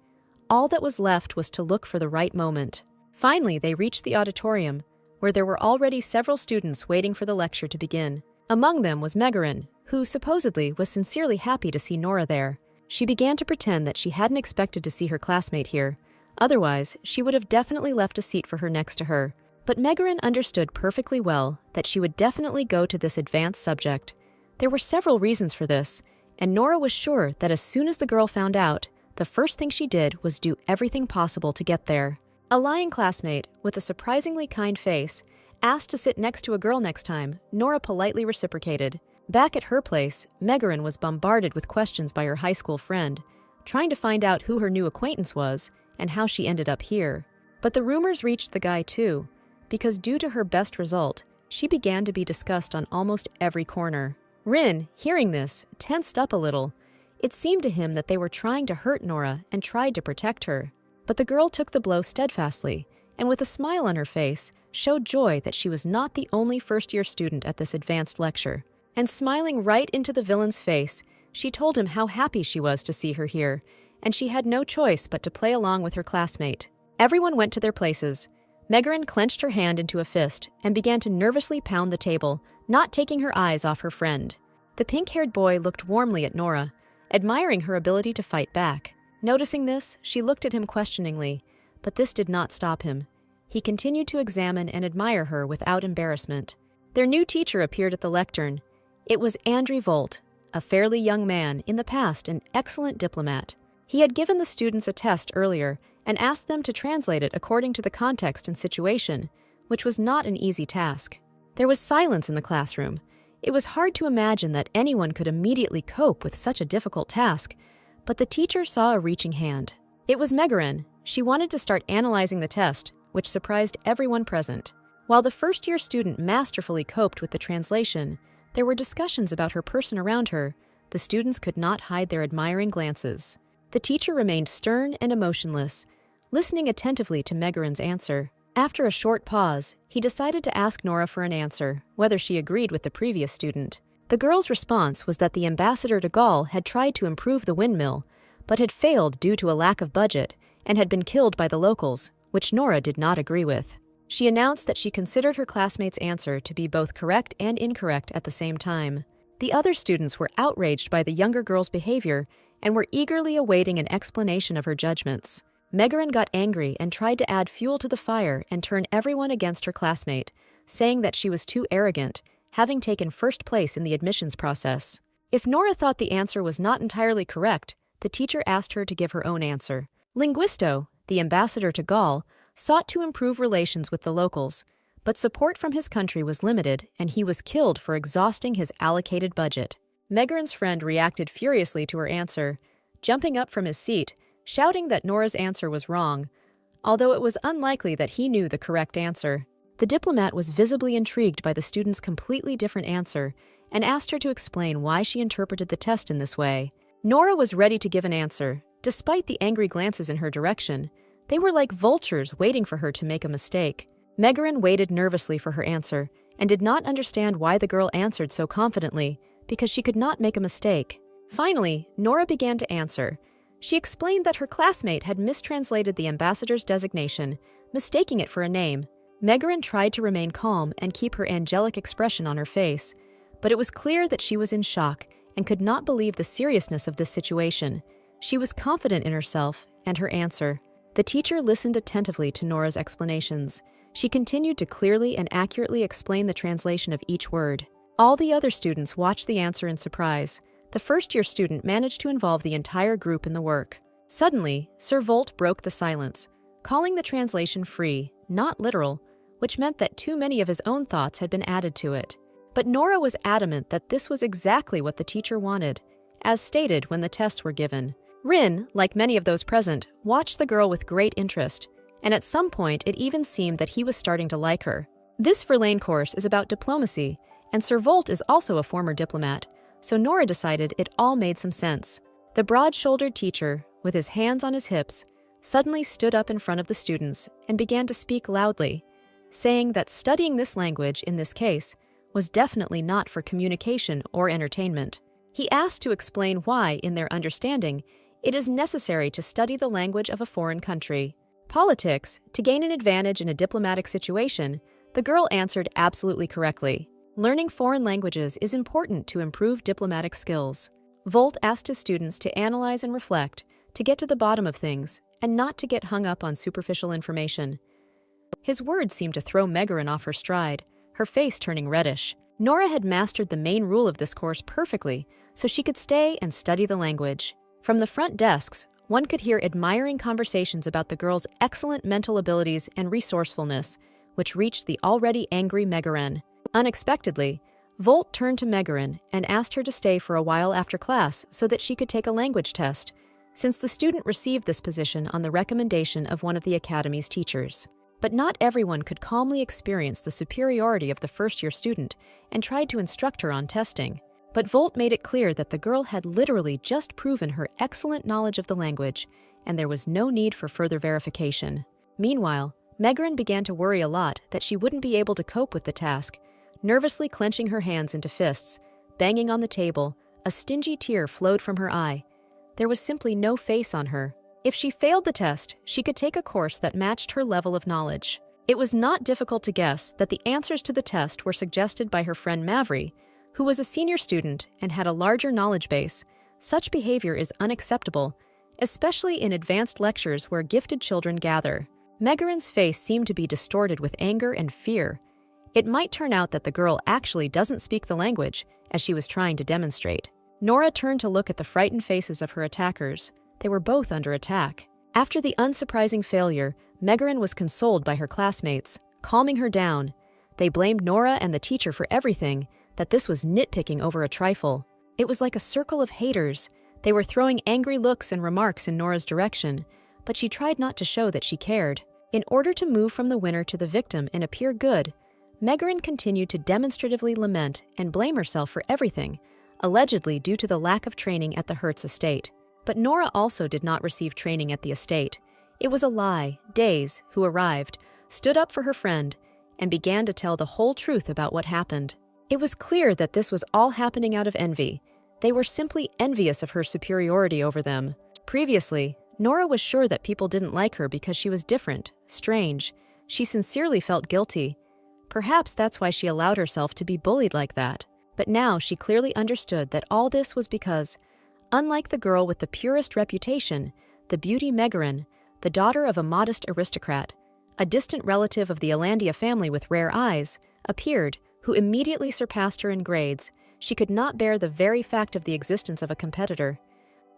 All that was left was to look for the right moment. Finally, they reached the auditorium, where there were already several students waiting for the lecture to begin. Among them was Megarin, who supposedly was sincerely happy to see Nora there. She began to pretend that she hadn't expected to see her classmate here. Otherwise, she would have definitely left a seat for her next to her. But Megarin understood perfectly well that she would definitely go to this advanced subject. There were several reasons for this, and Nora was sure that as soon as the girl found out, the first thing she did was do everything possible to get there. A lying classmate, with a surprisingly kind face, asked to sit next to a girl next time. Nora politely reciprocated. Back at her place, Megarin was bombarded with questions by her high school friend, trying to find out who her new acquaintance was and how she ended up here. But the rumors reached the guy too, because due to her best result, she began to be discussed on almost every corner. Rin, hearing this, tensed up a little. It seemed to him that they were trying to hurt Nora and tried to protect her. But the girl took the blow steadfastly, and with a smile on her face, showed joy that she was not the only first-year student at this advanced lecture. And smiling right into the villain's face, she told him how happy she was to see her here, and she had no choice but to play along with her classmate. Everyone went to their places. Megarin clenched her hand into a fist and began to nervously pound the table, not taking her eyes off her friend. The pink-haired boy looked warmly at Nora, admiring her ability to fight back. Noticing this, she looked at him questioningly, but this did not stop him. He continued to examine and admire her without embarrassment. Their new teacher appeared at the lectern. It was Andrew Volt, a fairly young man, in the past an excellent diplomat. He had given the students a test earlier and asked them to translate it according to the context and situation, which was not an easy task. There was silence in the classroom. It was hard to imagine that anyone could immediately cope with such a difficult task, but the teacher saw a reaching hand. It was Megarin. She wanted to start analyzing the test, which surprised everyone present. While the first-year student masterfully coped with the translation, there were discussions about her person around her. The students could not hide their admiring glances. The teacher remained stern and emotionless, listening attentively to Megarin's answer. After a short pause, he decided to ask Nora for an answer, whether she agreed with the previous student. The girl's response was that the ambassador to Gaul had tried to improve the windmill, but had failed due to a lack of budget, and had been killed by the locals, which Nora did not agree with. She announced that she considered her classmate's answer to be both correct and incorrect at the same time. The other students were outraged by the younger girl's behavior and were eagerly awaiting an explanation of her judgments. Megaran got angry and tried to add fuel to the fire and turn everyone against her classmate, saying that she was too arrogant, having taken first place in the admissions process. If Nora thought the answer was not entirely correct, the teacher asked her to give her own answer. Linguisto, the ambassador to Gaul, sought to improve relations with the locals, but support from his country was limited and he was killed for exhausting his allocated budget. Megaran's friend reacted furiously to her answer, jumping up from his seat, shouting that Nora's answer was wrong, although it was unlikely that he knew the correct answer. The diplomat was visibly intrigued by the student's completely different answer and asked her to explain why she interpreted the test in this way. Nora was ready to give an answer, despite the angry glances in her direction. They were like vultures waiting for her to make a mistake. Megaran waited nervously for her answer and did not understand why the girl answered so confidently, because she could not make a mistake. Finally, Nora began to answer. She explained that her classmate had mistranslated the ambassador's designation, mistaking it for a name. Megaran tried to remain calm and keep her angelic expression on her face, but it was clear that she was in shock and could not believe the seriousness of this situation. She was confident in herself and her answer. The teacher listened attentively to Nora's explanations. She continued to clearly and accurately explain the translation of each word. All the other students watched the answer in surprise. The first-year student managed to involve the entire group in the work. Suddenly, Sir Volt broke the silence, calling the translation free, not literal, which meant that too many of his own thoughts had been added to it. But Nora was adamant that this was exactly what the teacher wanted, as stated when the tests were given. Rin, like many of those present, watched the girl with great interest, and at some point it even seemed that he was starting to like her. This Verlaine course is about diplomacy, and Sir Volt is also a former diplomat, so Nora decided it all made some sense. The broad-shouldered teacher, with his hands on his hips, suddenly stood up in front of the students and began to speak loudly, saying that studying this language, in this case, was definitely not for communication or entertainment. He asked to explain why, in their understanding, it is necessary to study the language of a foreign country. Politics, to gain an advantage in a diplomatic situation, the girl answered absolutely correctly. Learning foreign languages is important to improve diplomatic skills. Volt asked his students to analyze and reflect, to get to the bottom of things, and not to get hung up on superficial information. His words seemed to throw Megaran off her stride, her face turning reddish. Nora had mastered the main rule of this course perfectly, so she could stay and study the language. From the front desks, one could hear admiring conversations about the girl's excellent mental abilities and resourcefulness, which reached the already angry Megaran. Unexpectedly, Volt turned to Megaran and asked her to stay for a while after class so that she could take a language test, since the student received this position on the recommendation of one of the academy's teachers. But not everyone could calmly experience the superiority of the first-year student and tried to instruct her on testing. But Volt made it clear that the girl had literally just proven her excellent knowledge of the language, and there was no need for further verification. Meanwhile, Megaran began to worry a lot that she wouldn't be able to cope with the task. Nervously clenching her hands into fists, banging on the table, a stingy tear flowed from her eye. There was simply no face on her. If she failed the test, she could take a course that matched her level of knowledge. It was not difficult to guess that the answers to the test were suggested by her friend Mavri, who was a senior student and had a larger knowledge base. Such behavior is unacceptable, especially in advanced lectures where gifted children gather. Megaran's face seemed to be distorted with anger and fear. It might turn out that the girl actually doesn't speak the language, as she was trying to demonstrate. Nora turned to look at the frightened faces of her attackers. They were both under attack. After the unsurprising failure, Megaran was consoled by her classmates, calming her down. They blamed Nora and the teacher for everything, that this was nitpicking over a trifle. It was like a circle of haters. They were throwing angry looks and remarks in Nora's direction, but she tried not to show that she cared. In order to move from the winner to the victim and appear good, Megaran continued to demonstratively lament and blame herself for everything, allegedly due to the lack of training at the Hertz estate. But Nora also did not receive training at the estate. It was a lie. Days, who arrived, stood up for her friend and began to tell the whole truth about what happened. It was clear that this was all happening out of envy. They were simply envious of her superiority over them. Previously, Nora was sure that people didn't like her because she was different, strange. She sincerely felt guilty. Perhaps that's why she allowed herself to be bullied like that. But now she clearly understood that all this was because, unlike the girl with the purest reputation, the beauty Megaran, the daughter of a modest aristocrat, a distant relative of the Alandia family with rare eyes, appeared, who immediately surpassed her in grades. She could not bear the very fact of the existence of a competitor.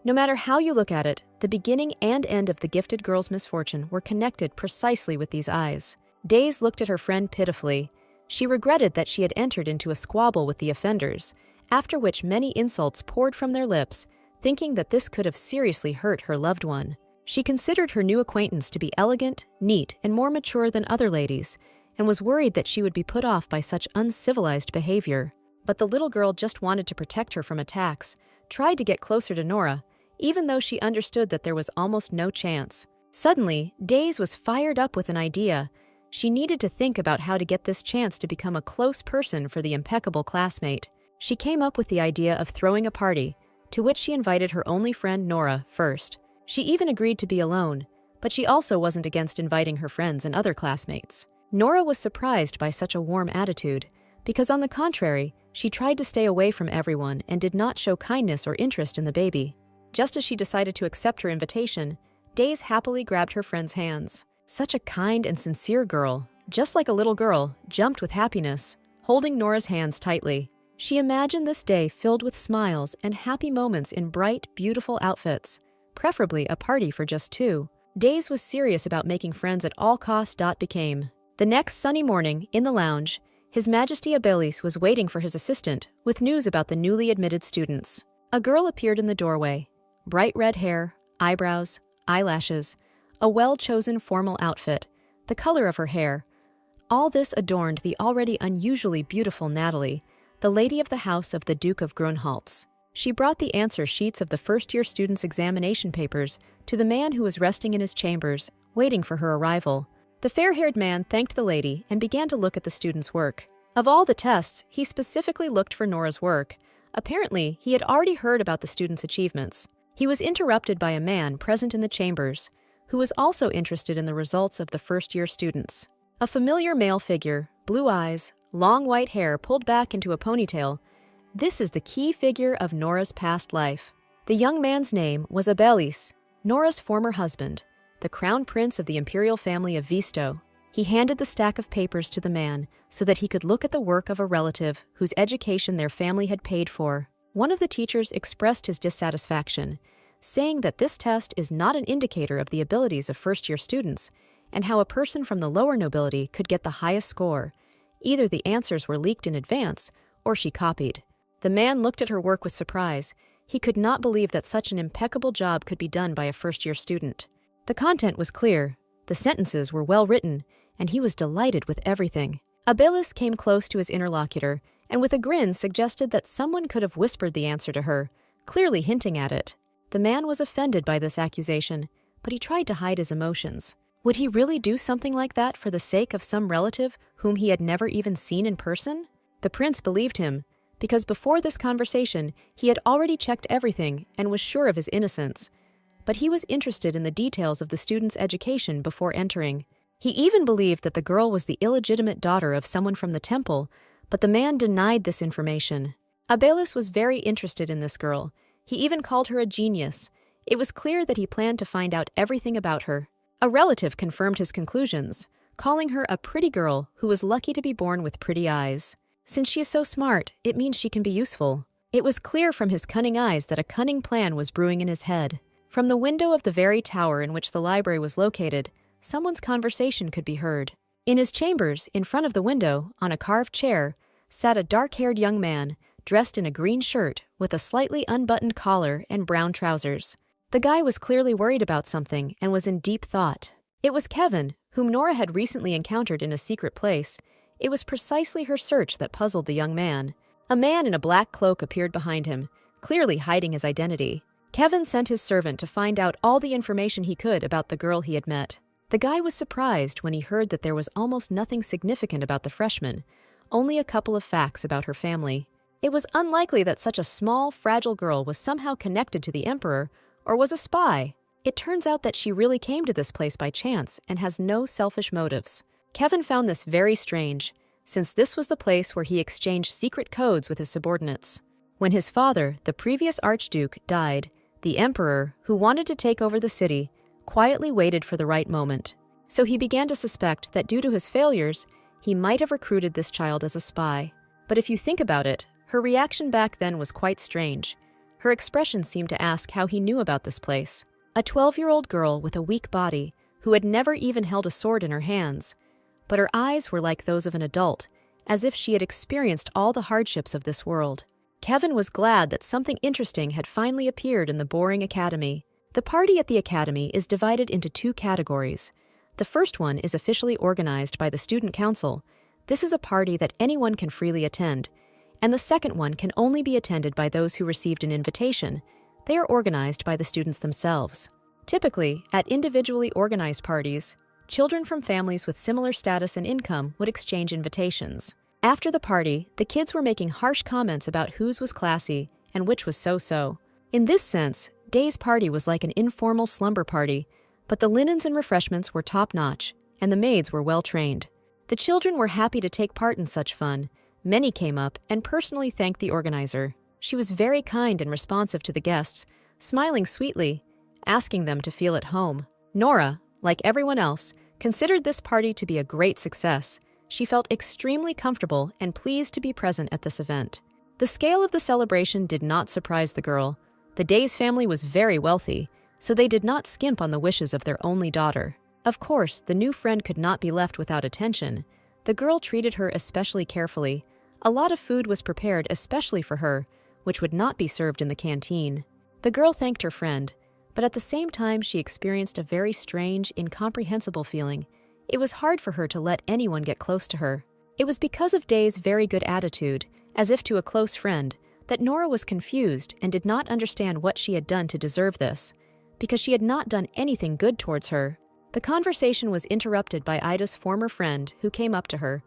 No matter how you look at it, the beginning and end of the gifted girl's misfortune were connected precisely with these eyes. Days looked at her friend pitifully. She regretted that she had entered into a squabble with the offenders, after which many insults poured from their lips, thinking that this could have seriously hurt her loved one. She considered her new acquaintance to be elegant, neat, and more mature than other ladies, and was worried that she would be put off by such uncivilized behavior. But the little girl just wanted to protect her from attacks, tried to get closer to Nora, even though she understood that there was almost no chance. Suddenly, Days was fired up with an idea. She needed to think about how to get this chance to become a close person for the impeccable classmate. She came up with the idea of throwing a party, to which she invited her only friend Nora first. She even agreed to be alone, but she also wasn't against inviting her friends and other classmates. Nora was surprised by such a warm attitude, because on the contrary, she tried to stay away from everyone and did not show kindness or interest in the baby. Just as she decided to accept her invitation, Days happily grabbed her friend's hands. Such a kind and sincere girl, just like a little girl, jumped with happiness, holding Nora's hands tightly. She imagined this day filled with smiles and happy moments in bright, beautiful outfits, preferably a party for just two. Days was serious about making friends at all costs. Became. The next sunny morning, in the lounge, His Majesty Abelis was waiting for his assistant with news about the newly admitted students. A girl appeared in the doorway. Bright red hair, eyebrows, eyelashes, a well-chosen formal outfit, the color of her hair. All this adorned the already unusually beautiful Natalie, the lady of the house of the Duke of Grunholz. She brought the answer sheets of the first-year students' examination papers to the man who was resting in his chambers, waiting for her arrival. The fair-haired man thanked the lady and began to look at the students' work. Of all the tests, he specifically looked for Nora's work. Apparently, he had already heard about the students' achievements. He was interrupted by a man present in the chambers, who was also interested in the results of the first-year students. A familiar male figure, blue eyes, long white hair pulled back into a ponytail. This is the key figure of Nora's past life. The young man's name was Abelis, Nora's former husband, the crown prince of the imperial family of Visto. He handed the stack of papers to the man so that he could look at the work of a relative whose education their family had paid for. One of the teachers expressed his dissatisfaction, saying that this test is not an indicator of the abilities of first-year students and how a person from the lower nobility could get the highest score. Either the answers were leaked in advance or she copied. The man looked at her work with surprise. He could not believe that such an impeccable job could be done by a first-year student. The content was clear, the sentences were well written, and he was delighted with everything. Abelis came close to his interlocutor and with a grin suggested that someone could have whispered the answer to her, clearly hinting at it. The man was offended by this accusation, but he tried to hide his emotions. Would he really do something like that for the sake of some relative whom he had never even seen in person? The prince believed him, because before this conversation, he had already checked everything and was sure of his innocence. But he was interested in the details of the student's education before entering. He even believed that the girl was the illegitimate daughter of someone from the temple, but the man denied this information. Abelis was very interested in this girl. He even called her a genius. It was clear that he planned to find out everything about her. A relative confirmed his conclusions, calling her a pretty girl who was lucky to be born with pretty eyes. Since she is so smart, it means she can be useful. It was clear from his cunning eyes that a cunning plan was brewing in his head. From the window of the very tower in which the library was located, someone's conversation could be heard. In his chambers, in front of the window, on a carved chair, sat a dark-haired young man, dressed in a green shirt with a slightly unbuttoned collar and brown trousers. The guy was clearly worried about something and was in deep thought. It was Kevin, whom Nora had recently encountered in a secret place. It was precisely her search that puzzled the young man. A man in a black cloak appeared behind him, clearly hiding his identity. Kevin sent his servant to find out all the information he could about the girl he had met. The guy was surprised when he heard that there was almost nothing significant about the freshman, only a couple of facts about her family. It was unlikely that such a small, fragile girl was somehow connected to the emperor or was a spy. It turns out that she really came to this place by chance and has no selfish motives. Kevin found this very strange, since this was the place where he exchanged secret codes with his subordinates. When his father, the previous Archduke, died, the Emperor, who wanted to take over the city, quietly waited for the right moment. So he began to suspect that due to his failures, he might have recruited this child as a spy. But if you think about it, her reaction back then was quite strange. Her expression seemed to ask how he knew about this place. A 12-year-old girl with a weak body, who had never even held a sword in her hands. But her eyes were like those of an adult, as if she had experienced all the hardships of this world. Kevin was glad that something interesting had finally appeared in the boring academy. The party at the academy is divided into two categories. The first one is officially organized by the student council. This is a party that anyone can freely attend. And the second one can only be attended by those who received an invitation. They are organized by the students themselves. Typically, at individually organized parties, children from families with similar status and income would exchange invitations. After the party, the kids were making harsh comments about whose was classy and which was so-so. In this sense, Day's party was like an informal slumber party, but the linens and refreshments were top-notch, and the maids were well-trained. The children were happy to take part in such fun. Many came up and personally thanked the organizer. She was very kind and responsive to the guests, smiling sweetly, asking them to feel at home. Nora, like everyone else, considered this party to be a great success. She felt extremely comfortable and pleased to be present at this event. The scale of the celebration did not surprise the girl. The Day's family was very wealthy, so they did not skimp on the wishes of their only daughter. Of course, the new friend could not be left without attention. The girl treated her especially carefully. A lot of food was prepared especially for her, which would not be served in the canteen. The girl thanked her friend, but at the same time she experienced a very strange, incomprehensible feeling. It was hard for her to let anyone get close to her. It was because of Day's very good attitude, as if to a close friend, that Nora was confused and did not understand what she had done to deserve this, because she had not done anything good towards her. The conversation was interrupted by Ida's former friend, who came up to her.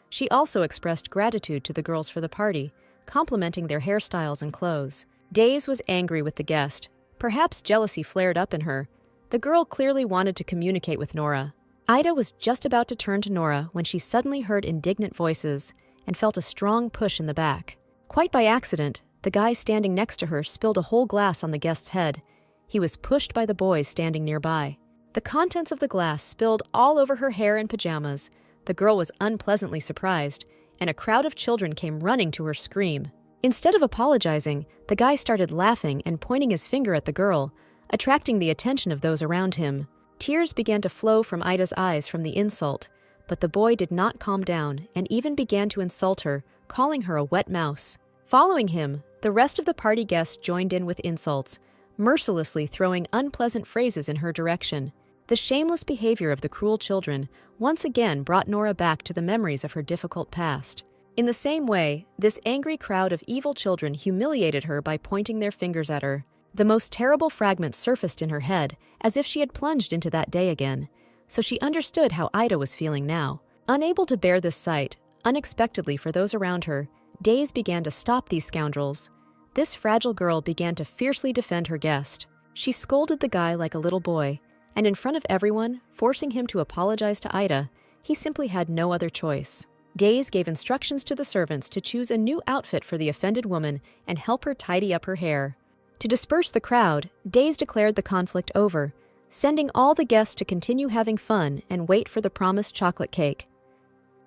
She also expressed gratitude to the girls for the party, complimenting their hairstyles and clothes. Days was angry with the guest. Perhaps jealousy flared up in her. The girl clearly wanted to communicate with Nora. Ida was just about to turn to Nora when she suddenly heard indignant voices and felt a strong push in the back. Quite by accident, the guy standing next to her spilled a whole glass on the guest's head. He was pushed by the boys standing nearby. The contents of the glass spilled all over her hair and pajamas. The girl was unpleasantly surprised, and a crowd of children came running to her scream. Instead of apologizing, the guy started laughing and pointing his finger at the girl, attracting the attention of those around him. Tears began to flow from Ida's eyes from the insult, but the boy did not calm down and even began to insult her, calling her a wet mouse. Following him, the rest of the party guests joined in with insults, mercilessly throwing unpleasant phrases in her direction. The shameless behavior of the cruel children once again brought Nora back to the memories of her difficult past. In the same way, this angry crowd of evil children humiliated her by pointing their fingers at her. The most terrible fragments surfaced in her head, as if she had plunged into that day again, so she understood how Ida was feeling now. Unable to bear this sight, unexpectedly for those around her, Days began to stop these scoundrels. This fragile girl began to fiercely defend her guest. She scolded the guy like a little boy, and in front of everyone, forcing him to apologize to Ida, he simply had no other choice. Days gave instructions to the servants to choose a new outfit for the offended woman and help her tidy up her hair. To disperse the crowd, Days declared the conflict over, sending all the guests to continue having fun and wait for the promised chocolate cake.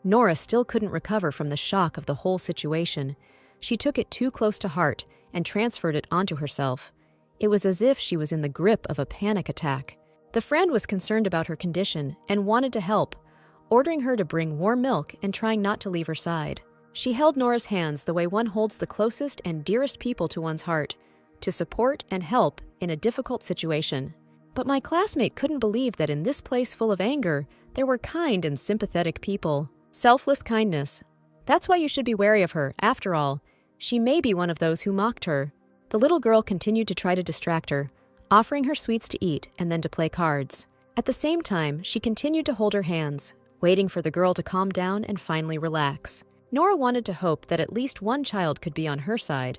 Nora still couldn't recover from the shock of the whole situation. She took it too close to heart and transferred it onto herself. It was as if she was in the grip of a panic attack. The friend was concerned about her condition and wanted to help, ordering her to bring warm milk and trying not to leave her side. She held Nora's hands the way one holds the closest and dearest people to one's heart, to support and help in a difficult situation. But my classmate couldn't believe that in this place full of anger, there were kind and sympathetic people. Selfless kindness. That's why you should be wary of her. After all, she may be one of those who mocked her. The little girl continued to try to distract her, offering her sweets to eat and then to play cards. At the same time, she continued to hold her hands, waiting for the girl to calm down and finally relax. Nora wanted to hope that at least one child could be on her side.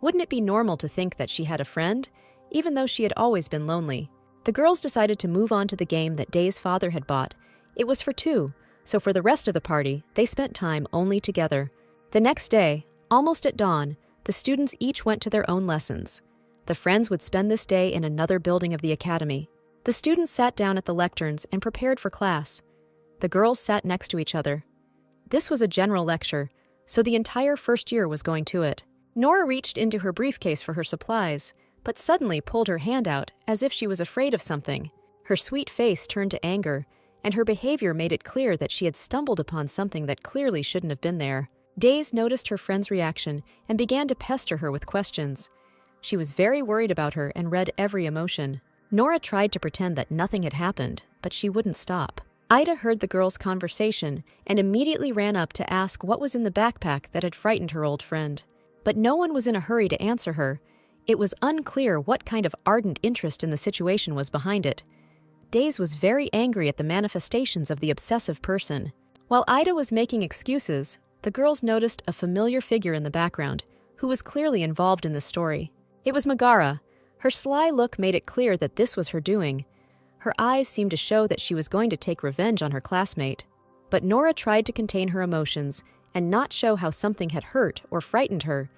Wouldn't it be normal to think that she had a friend, even though she had always been lonely? The girls decided to move on to the game that Day's father had bought. It was for two, so for the rest of the party, they spent time only together. The next day, almost at dawn, the students each went to their own lessons. The friends would spend this day in another building of the academy. The students sat down at the lecterns and prepared for class. The girls sat next to each other. This was a general lecture, so the entire first year was going to it. Nora reached into her briefcase for her supplies, but suddenly pulled her hand out as if she was afraid of something. Her sweet face turned to anger, and her behavior made it clear that she had stumbled upon something that clearly shouldn't have been there. Days noticed her friend's reaction and began to pester her with questions. She was very worried about her and read every emotion. Nora tried to pretend that nothing had happened, but she wouldn't stop. Ida heard the girls' conversation and immediately ran up to ask what was in the backpack that had frightened her old friend. But no one was in a hurry to answer her. It was unclear what kind of ardent interest in the situation was behind it. Days was very angry at the manifestations of the obsessive person. While Ida was making excuses, the girls noticed a familiar figure in the background, who was clearly involved in the story. It was Megara. Her sly look made it clear that this was her doing. Her eyes seemed to show that she was going to take revenge on her classmate. But Nora tried to contain her emotions and not show how something had hurt or frightened her,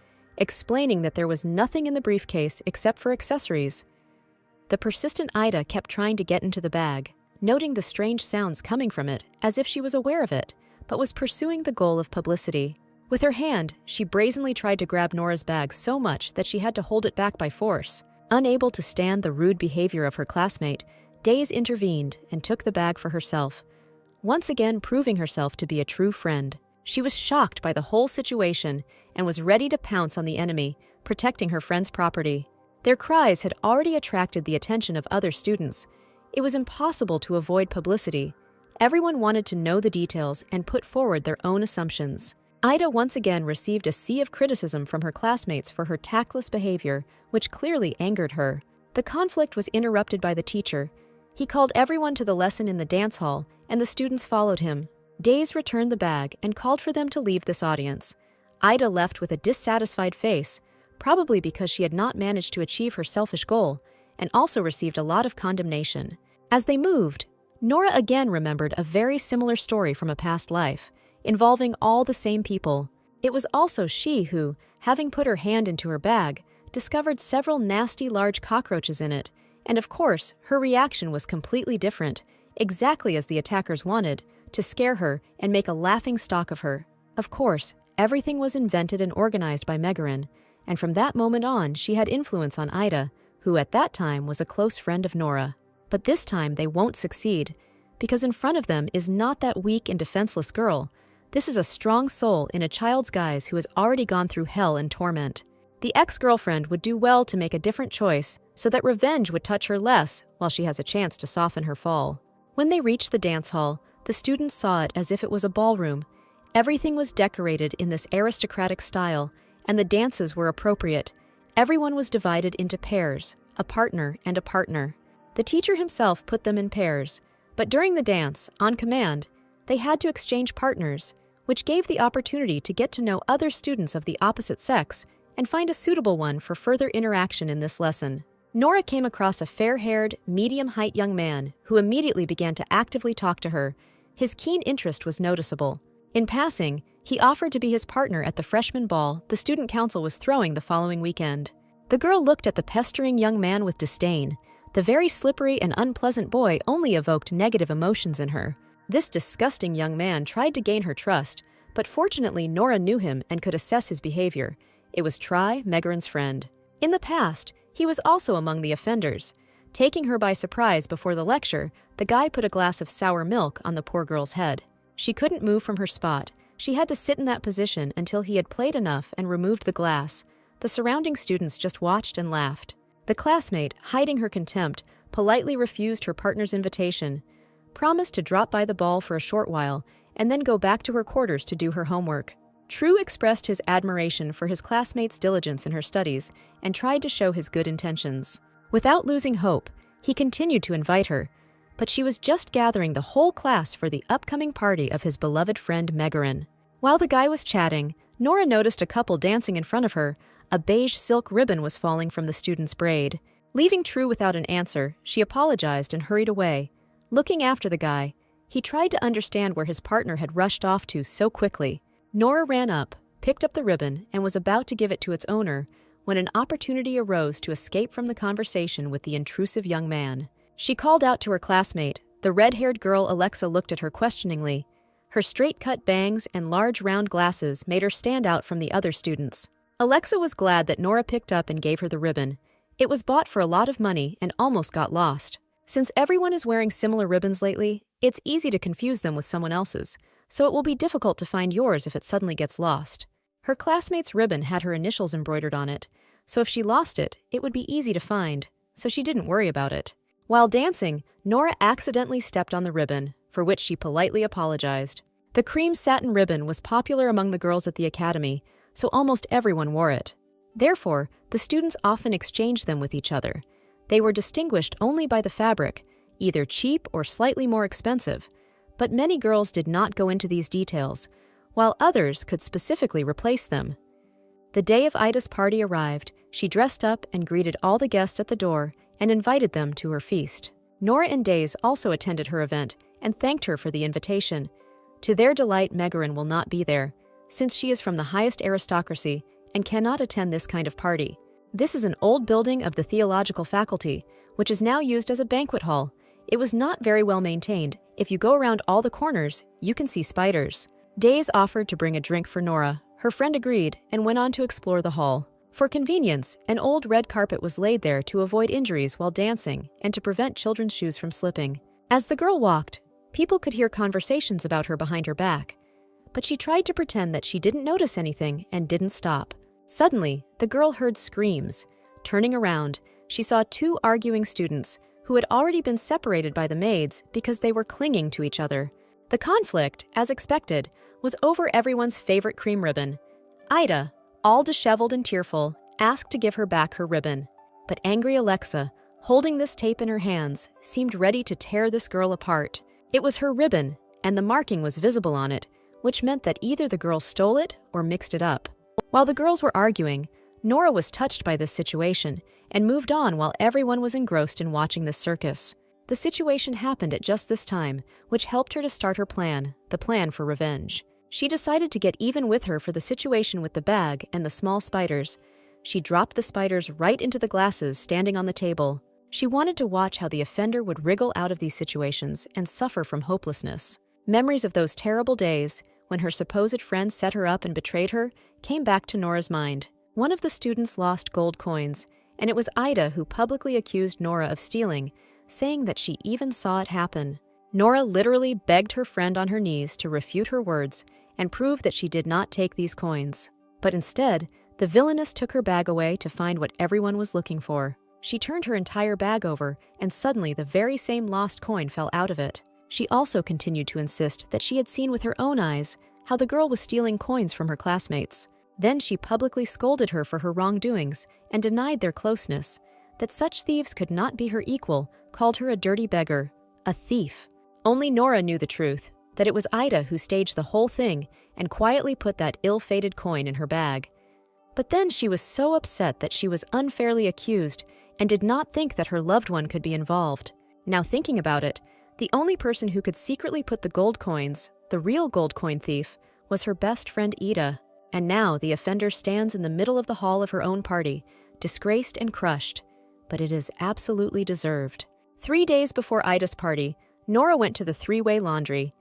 explaining that there was nothing in the briefcase except for accessories. The persistent Ida kept trying to get into the bag, noting the strange sounds coming from it as if she was aware of it, but was pursuing the goal of publicity. With her hand, she brazenly tried to grab Nora's bag so much that she had to hold it back by force. Unable to stand the rude behavior of her classmate, Days intervened and took the bag for herself, once again proving herself to be a true friend. She was shocked by the whole situation and was ready to pounce on the enemy, protecting her friend's property. Their cries had already attracted the attention of other students. It was impossible to avoid publicity. Everyone wanted to know the details and put forward their own assumptions. Ida once again received a sea of criticism from her classmates for her tactless behavior, which clearly angered her. The conflict was interrupted by the teacher. He called everyone to the lesson in the dance hall, and the students followed him. Days returned the bag and called for them to leave this audience. Ida left with a dissatisfied face, probably because she had not managed to achieve her selfish goal, and also received a lot of condemnation. As they moved, Nora again remembered a very similar story from a past life, involving all the same people. It was also she who, having put her hand into her bag, discovered several nasty large cockroaches in it, and of course, her reaction was completely different, exactly as the attackers wanted, to scare her and make a laughing stock of her. Of course, everything was invented and organized by Megaran, and from that moment on, she had influence on Ida, who at that time was a close friend of Nora. But this time they won't succeed, because in front of them is not that weak and defenseless girl. This is a strong soul in a child's guise who has already gone through hell and torment. The ex-girlfriend would do well to make a different choice so that revenge would touch her less while she has a chance to soften her fall. When they reached the dance hall, the students saw it as if it was a ballroom. Everything was decorated in this aristocratic style, and the dances were appropriate. Everyone was divided into pairs, a partner and a partner. The teacher himself put them in pairs, but during the dance, on command, they had to exchange partners, which gave the opportunity to get to know other students of the opposite sex and find a suitable one for further interaction in this lesson. Nora came across a fair-haired, medium-height young man who immediately began to actively talk to her. His keen interest was noticeable. In passing, he offered to be his partner at the freshman ball the student council was throwing the following weekend. The girl looked at the pestering young man with disdain. The very slippery and unpleasant boy only evoked negative emotions in her. This disgusting young man tried to gain her trust, but fortunately Nora knew him and could assess his behavior. It was Megaran's friend. In the past, he was also among the offenders. Taking her by surprise before the lecture, the guy put a glass of sour milk on the poor girl's head. She couldn't move from her spot. She had to sit in that position until he had played enough and removed the glass. The surrounding students just watched and laughed. The classmate, hiding her contempt, politely refused her partner's invitation, promised to drop by the ball for a short while, and then go back to her quarters to do her homework. True expressed his admiration for his classmate's diligence in her studies and tried to show his good intentions. Without losing hope, he continued to invite her, but she was just gathering the whole class for the upcoming party of his beloved friend Megaran. While the guy was chatting, Nora noticed a couple dancing in front of her. A beige silk ribbon was falling from the student's braid. Leaving True without an answer, she apologized and hurried away. Looking after the guy, he tried to understand where his partner had rushed off to so quickly. Nora ran up, picked up the ribbon, and was about to give it to its owner when an opportunity arose to escape from the conversation with the intrusive young man. She called out to her classmate. The red-haired girl Alexa looked at her questioningly. Her straight-cut bangs and large round glasses made her stand out from the other students. Alexa was glad that Nora picked up and gave her the ribbon. It was bought for a lot of money and almost got lost. Since everyone is wearing similar ribbons lately, it's easy to confuse them with someone else's, so it will be difficult to find yours if it suddenly gets lost. Her classmate's ribbon had her initials embroidered on it, so if she lost it, it would be easy to find, so she didn't worry about it. While dancing, Nora accidentally stepped on the ribbon, for which she politely apologized. The cream satin ribbon was popular among the girls at the academy, so almost everyone wore it. Therefore, the students often exchanged them with each other. They were distinguished only by the fabric, either cheap or slightly more expensive, but many girls did not go into these details, while others could specifically replace them. The day of Ida's party arrived. She dressed up and greeted all the guests at the door and invited them to her feast. Nora and Days also attended her event and thanked her for the invitation. To their delight, Megaran will not be there, since she is from the highest aristocracy and cannot attend this kind of party. This is an old building of the theological faculty, which is now used as a banquet hall. It was not very well maintained. If you go around all the corners, you can see spiders. Days offered to bring a drink for Nora. Her friend agreed and went on to explore the hall. For convenience, an old red carpet was laid there to avoid injuries while dancing and to prevent children's shoes from slipping. As the girl walked, people could hear conversations about her behind her back, but she tried to pretend that she didn't notice anything and didn't stop. Suddenly, the girl heard screams. Turning around, she saw two arguing students who had already been separated by the maids because they were clinging to each other. The conflict, as expected, was over everyone's favorite cream ribbon. Ida, all disheveled and tearful, asked to give her back her ribbon. But angry Alexa, holding this tape in her hands, seemed ready to tear this girl apart. It was her ribbon, and the marking was visible on it, which meant that either the girl stole it or mixed it up. While the girls were arguing, Nora was touched by this situation and moved on while everyone was engrossed in watching this circus. The situation happened at just this time, which helped her to start her plan, the plan for revenge. She decided to get even with her for the situation with the bag and the small spiders. She dropped the spiders right into the glasses standing on the table. She wanted to watch how the offender would wriggle out of these situations and suffer from hopelessness. Memories of those terrible days, when her supposed friend set her up and betrayed her, came back to Nora's mind. One of the students lost gold coins, and it was Ida who publicly accused Nora of stealing, saying that she even saw it happen. Nora literally begged her friend on her knees to refute her words and prove that she did not take these coins. But instead, the villainess took her bag away to find what everyone was looking for. She turned her entire bag over, and suddenly the very same lost coin fell out of it. She also continued to insist that she had seen with her own eyes how the girl was stealing coins from her classmates. Then she publicly scolded her for her wrongdoings and denied their closeness, that such thieves could not be her equal, called her a dirty beggar, a thief. Only Nora knew the truth, that it was Ida who staged the whole thing and quietly put that ill-fated coin in her bag. But then she was so upset that she was unfairly accused and did not think that her loved one could be involved. Now thinking about it, the only person who could secretly put the gold coins, the real gold coin thief, was her best friend Ida. And now the offender stands in the middle of the hall of her own party, disgraced and crushed. But it is absolutely deserved. 3 days before Ida's party, Nora went to the three-way laundry.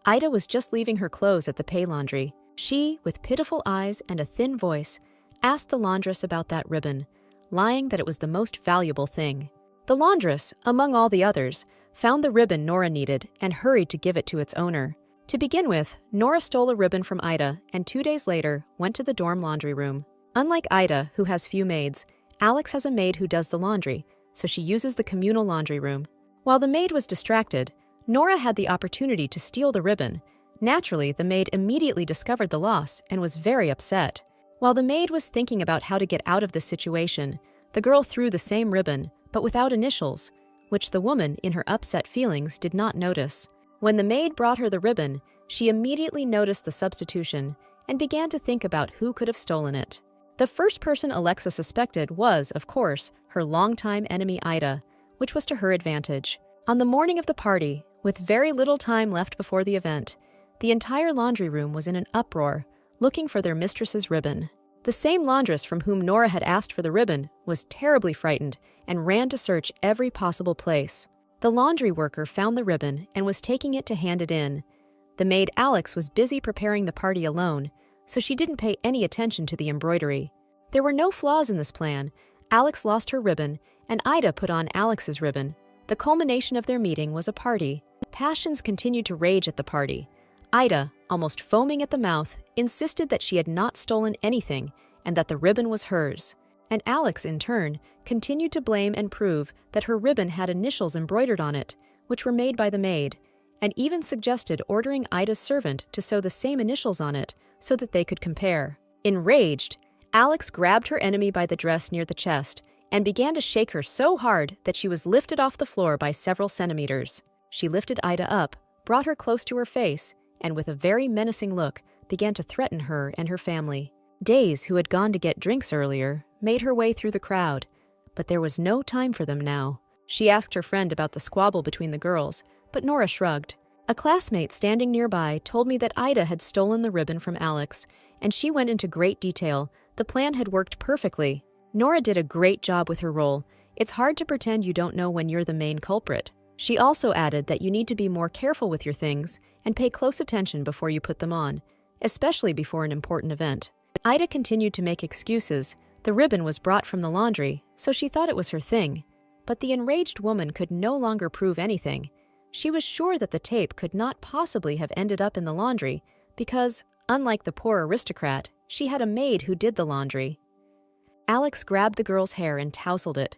Ida was just leaving her clothes at the pay laundry. She, with pitiful eyes and a thin voice, asked the laundress about that ribbon, lying that it was the most valuable thing. The laundress, among all the others, found the ribbon Nora needed and hurried to give it to its owner. To begin with, Nora stole a ribbon from Ida and 2 days later went to the dorm laundry room. Unlike Ida, who has few maids, Alex has a maid who does the laundry, so she uses the communal laundry room. While the maid was distracted, Nora had the opportunity to steal the ribbon. Naturally, the maid immediately discovered the loss and was very upset. While the maid was thinking about how to get out of this situation, the girl threw the same ribbon, but without initials, which the woman, in her upset feelings, did not notice. When the maid brought her the ribbon, she immediately noticed the substitution and began to think about who could have stolen it. The first person Alexa suspected was, of course, her longtime enemy Ida, which was to her advantage. On the morning of the party, with very little time left before the event, the entire laundry room was in an uproar, looking for their mistress's ribbon. The same laundress from whom Nora had asked for the ribbon was terribly frightened and ran to search every possible place. The laundry worker found the ribbon and was taking it to hand it in. The maid Alex was busy preparing the party alone, so she didn't pay any attention to the embroidery. There were no flaws in this plan. Alex lost her ribbon, and Ida put on Alex's ribbon. The culmination of their meeting was a party. Passions continued to rage at the party. Ida, almost foaming at the mouth, insisted that she had not stolen anything and that the ribbon was hers. And Alex, in turn, continued to blame and prove that her ribbon had initials embroidered on it, which were made by the maid, and even suggested ordering Ida's servant to sew the same initials on it so that they could compare. Enraged, Alex grabbed her enemy by the dress near the chest and began to shake her so hard that she was lifted off the floor by several centimeters. She lifted Ida up, brought her close to her face, and with a very menacing look, began to threaten her and her family. Days, who had gone to get drinks earlier, made her way through the crowd, but there was no time for them now. She asked her friend about the squabble between the girls, but Nora shrugged. A classmate standing nearby told me that Ida had stolen the ribbon from Alex, and she went into great detail. The plan had worked perfectly. Nora did a great job with her role. It's hard to pretend you don't know when you're the main culprit. She also added that you need to be more careful with your things and pay close attention before you put them on, especially before an important event. Ida continued to make excuses. The ribbon was brought from the laundry, so she thought it was her thing. But the enraged woman could no longer prove anything. She was sure that the tape could not possibly have ended up in the laundry because, unlike the poor aristocrat, she had a maid who did the laundry. Alex grabbed the girl's hair and tousled it,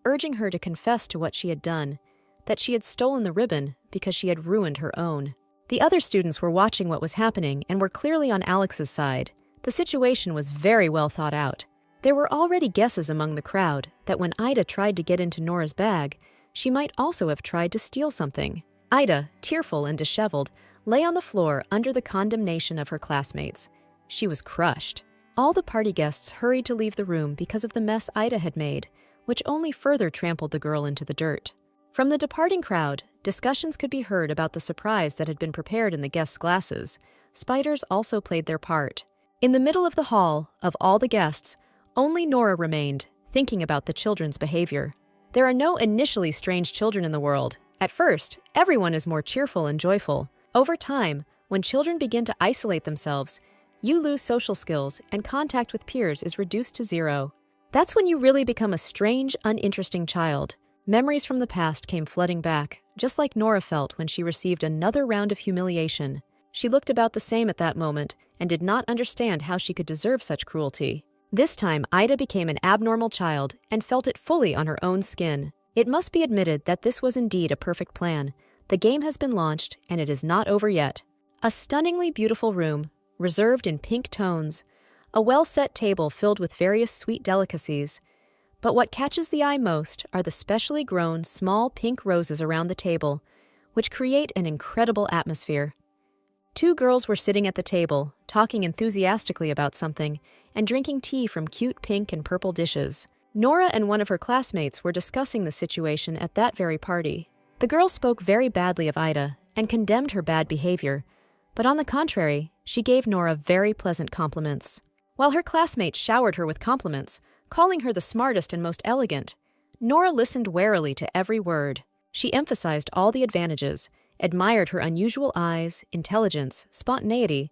urging her to confess to what she had done, that she had stolen the ribbon because she had ruined her own. The other students were watching what was happening and were clearly on Alex's side. The situation was very well thought out. There were already guesses among the crowd that when Ida tried to get into Nora's bag, she might also have tried to steal something. Ida, tearful and disheveled, lay on the floor under the condemnation of her classmates. She was crushed. All the party guests hurried to leave the room because of the mess Ida had made, which only further trampled the girl into the dirt. From the departing crowd, discussions could be heard about the surprise that had been prepared in the guests' glasses. Spiders also played their part. In the middle of the hall, of all the guests, only Nora remained, thinking about the children's behavior. There are no initially strange children in the world. At first, everyone is more cheerful and joyful. Over time, when children begin to isolate themselves, you lose social skills and contact with peers is reduced to zero. That's when you really become a strange, uninteresting child. Memories from the past came flooding back, just like Nora felt when she received another round of humiliation. She looked about the same at that moment and did not understand how she could deserve such cruelty. This time, Ida became an abnormal child and felt it fully on her own skin. It must be admitted that this was indeed a perfect plan. The game has been launched, and it is not over yet. A stunningly beautiful room, reserved in pink tones, a well-set table filled with various sweet delicacies. But what catches the eye most are the specially grown small pink roses around the table, which create an incredible atmosphere. Two girls were sitting at the table, talking enthusiastically about something, and drinking tea from cute pink and purple dishes. Nora and one of her classmates were discussing the situation at that very party. The girl spoke very badly of Ida and condemned her bad behavior, but on the contrary, she gave Nora very pleasant compliments. While her classmates showered her with compliments, calling her the smartest and most elegant, Nora listened warily to every word. She emphasized all the advantages, admired her unusual eyes, intelligence, spontaneity.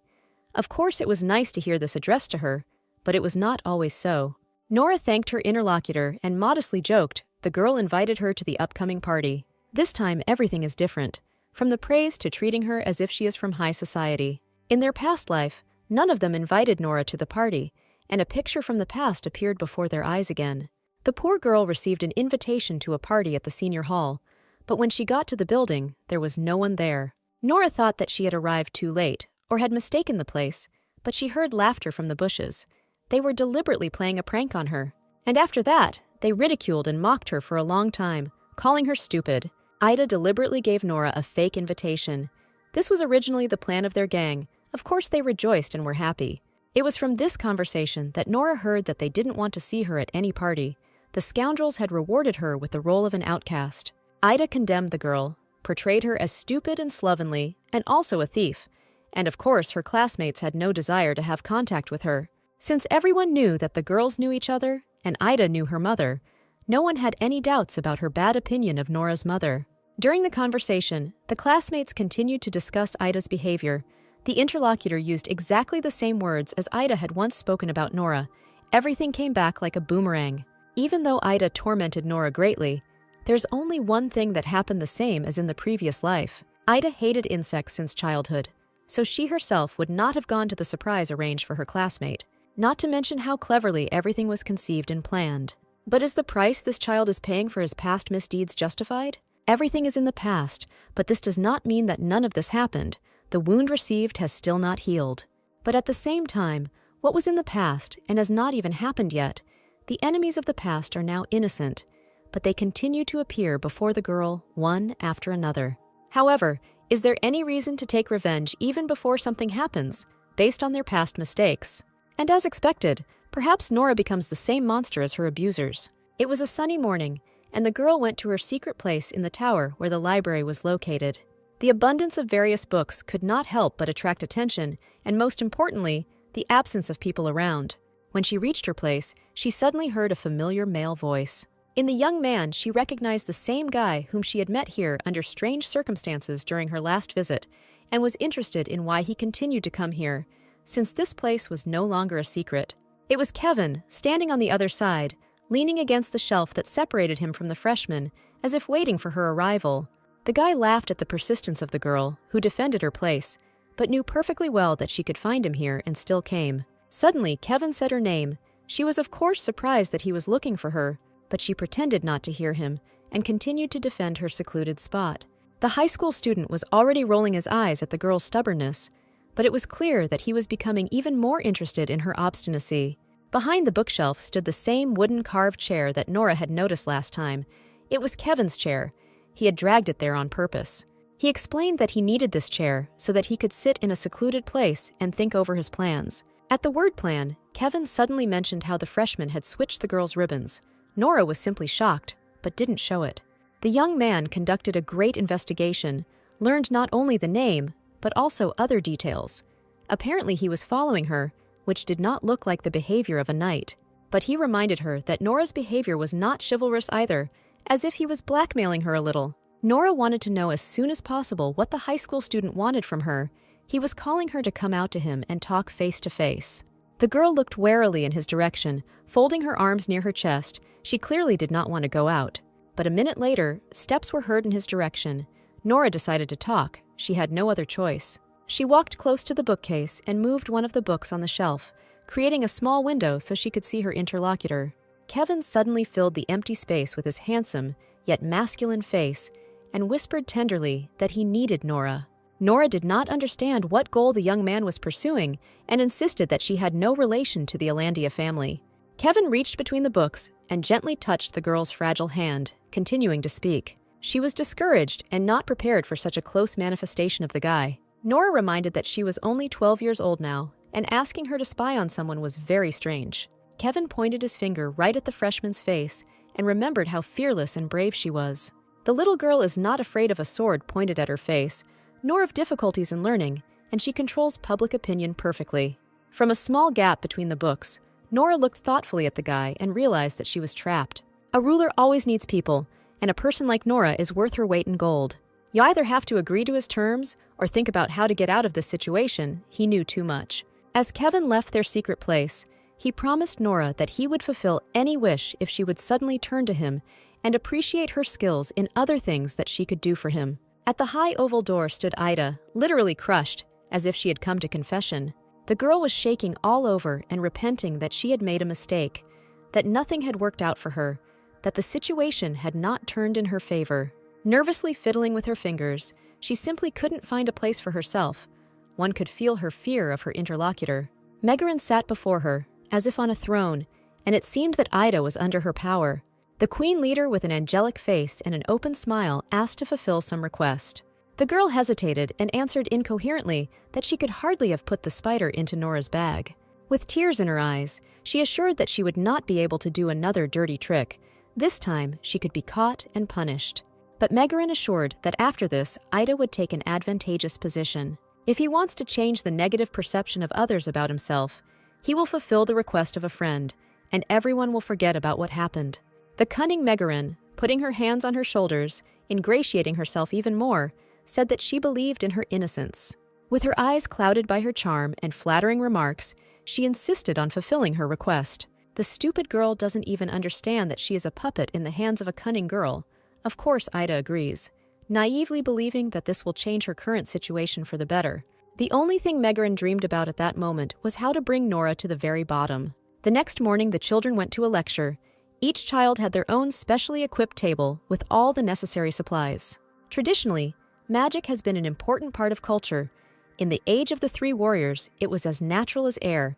Of course, it was nice to hear this addressed to her, but it was not always so. Nora thanked her interlocutor and modestly joked the girl invited her to the upcoming party. This time, everything is different, from the praise to treating her as if she is from high society. In their past life, none of them invited Nora to the party, and a picture from the past appeared before their eyes again. The poor girl received an invitation to a party at the senior hall, but when she got to the building, there was no one there. Nora thought that she had arrived too late, or had mistaken the place, but she heard laughter from the bushes. They were deliberately playing a prank on her. And after that, they ridiculed and mocked her for a long time, calling her stupid. Ida deliberately gave Nora a fake invitation. This was originally the plan of their gang. Of course they rejoiced and were happy. It was from this conversation that Nora heard that they didn't want to see her at any party. The scoundrels had rewarded her with the role of an outcast. Ida condemned the girl, portrayed her as stupid and slovenly, and also a thief. And of course, her classmates had no desire to have contact with her. Since everyone knew that the girls knew each other, and Ida knew her mother, no one had any doubts about her bad opinion of Nora's mother. During the conversation, the classmates continued to discuss Ida's behavior. The interlocutor used exactly the same words as Ida had once spoken about Nora. Everything came back like a boomerang. Even though Ida tormented Nora greatly, there's only one thing that happened the same as in the previous life. Ida hated insects since childhood, so she herself would not have gone to the surprise arranged for her classmate, not to mention how cleverly everything was conceived and planned. But is the price this child is paying for his past misdeeds justified? Everything is in the past, but this does not mean that none of this happened. The wound received has still not healed. But at the same time, what was in the past and has not even happened yet, the enemies of the past are now innocent, but they continue to appear before the girl one after another. However, is there any reason to take revenge even before something happens, based on their past mistakes? And as expected, perhaps Nora becomes the same monster as her abusers. It was a sunny morning, and the girl went to her secret place in the tower where the library was located. The abundance of various books could not help but attract attention, and most importantly, the absence of people around. When she reached her place, she suddenly heard a familiar male voice. In the young man, she recognized the same guy whom she had met here under strange circumstances during her last visit, and was interested in why he continued to come here, since this place was no longer a secret. It was Kevin, standing on the other side, leaning against the shelf that separated him from the freshman, as if waiting for her arrival. The guy laughed at the persistence of the girl, who defended her place, but knew perfectly well that she could find him here and still came. Suddenly, Kevin said her name. She was of course surprised that he was looking for her, but she pretended not to hear him and continued to defend her secluded spot. The high school student was already rolling his eyes at the girl's stubbornness, but it was clear that he was becoming even more interested in her obstinacy. Behind the bookshelf stood the same wooden carved chair that Nora had noticed last time. It was Kevin's chair. He had dragged it there on purpose. He explained that he needed this chair so that he could sit in a secluded place and think over his plans. At the word plan, Kevin suddenly mentioned how the freshman had switched the girl's ribbons. Nora was simply shocked, but didn't show it. The young man conducted a great investigation, learned not only the name, but also other details. Apparently he was following her, which did not look like the behavior of a knight. But he reminded her that Nora's behavior was not chivalrous either, as if he was blackmailing her a little. Nora wanted to know as soon as possible what the high school student wanted from her. He was calling her to come out to him and talk face to face. The girl looked warily in his direction, folding her arms near her chest. She clearly did not want to go out. But a minute later, steps were heard in his direction. Nora decided to talk. She had no other choice. She walked close to the bookcase and moved one of the books on the shelf, creating a small window so she could see her interlocutor. Kevin suddenly filled the empty space with his handsome, yet masculine face, and whispered tenderly that he needed Nora. Nora did not understand what goal the young man was pursuing and insisted that she had no relation to the Alandia family. Kevin reached between the books and gently touched the girl's fragile hand, continuing to speak. She was discouraged and not prepared for such a close manifestation of the guy. Nora reminded that she was only 12 years old now, and asking her to spy on someone was very strange. Kevin pointed his finger right at the freshman's face and remembered how fearless and brave she was. The little girl is not afraid of a sword pointed at her face, nor of difficulties in learning, and she controls public opinion perfectly. From a small gap between the books, Nora looked thoughtfully at the guy and realized that she was trapped. A ruler always needs people, and a person like Nora is worth her weight in gold. You either have to agree to his terms or think about how to get out of this situation. He knew too much. As Kevin left their secret place, he promised Nora that he would fulfill any wish if she would suddenly turn to him and appreciate her skills in other things that she could do for him. At the high oval door stood Ida, literally crushed, as if she had come to confession. The girl was shaking all over and repenting that she had made a mistake, that nothing had worked out for her, that the situation had not turned in her favor. Nervously fiddling with her fingers, she simply couldn't find a place for herself. One could feel her fear of her interlocutor. Megaran sat before her, as if on a throne, and it seemed that Ida was under her power. The queen leader, with an angelic face and an open smile, asked to fulfill some request. The girl hesitated and answered incoherently that she could hardly have put the spider into Nora's bag. With tears in her eyes, she assured that she would not be able to do another dirty trick. This time, she could be caught and punished. But Megarin assured that after this, Ida would take an advantageous position. If he wants to change the negative perception of others about himself, he will fulfill the request of a friend, and everyone will forget about what happened. The cunning Megarin, putting her hands on her shoulders, ingratiating herself even more, said that she believed in her innocence. With her eyes clouded by her charm and flattering remarks, she insisted on fulfilling her request. The stupid girl doesn't even understand that she is a puppet in the hands of a cunning girl. Of course, Ida agrees, naively believing that this will change her current situation for the better. The only thing Megarin dreamed about at that moment was how to bring Nora to the very bottom. The next morning, the children went to a lecture. Each child had their own specially equipped table with all the necessary supplies. Traditionally, magic has been an important part of culture. In the age of the three warriors, it was as natural as air,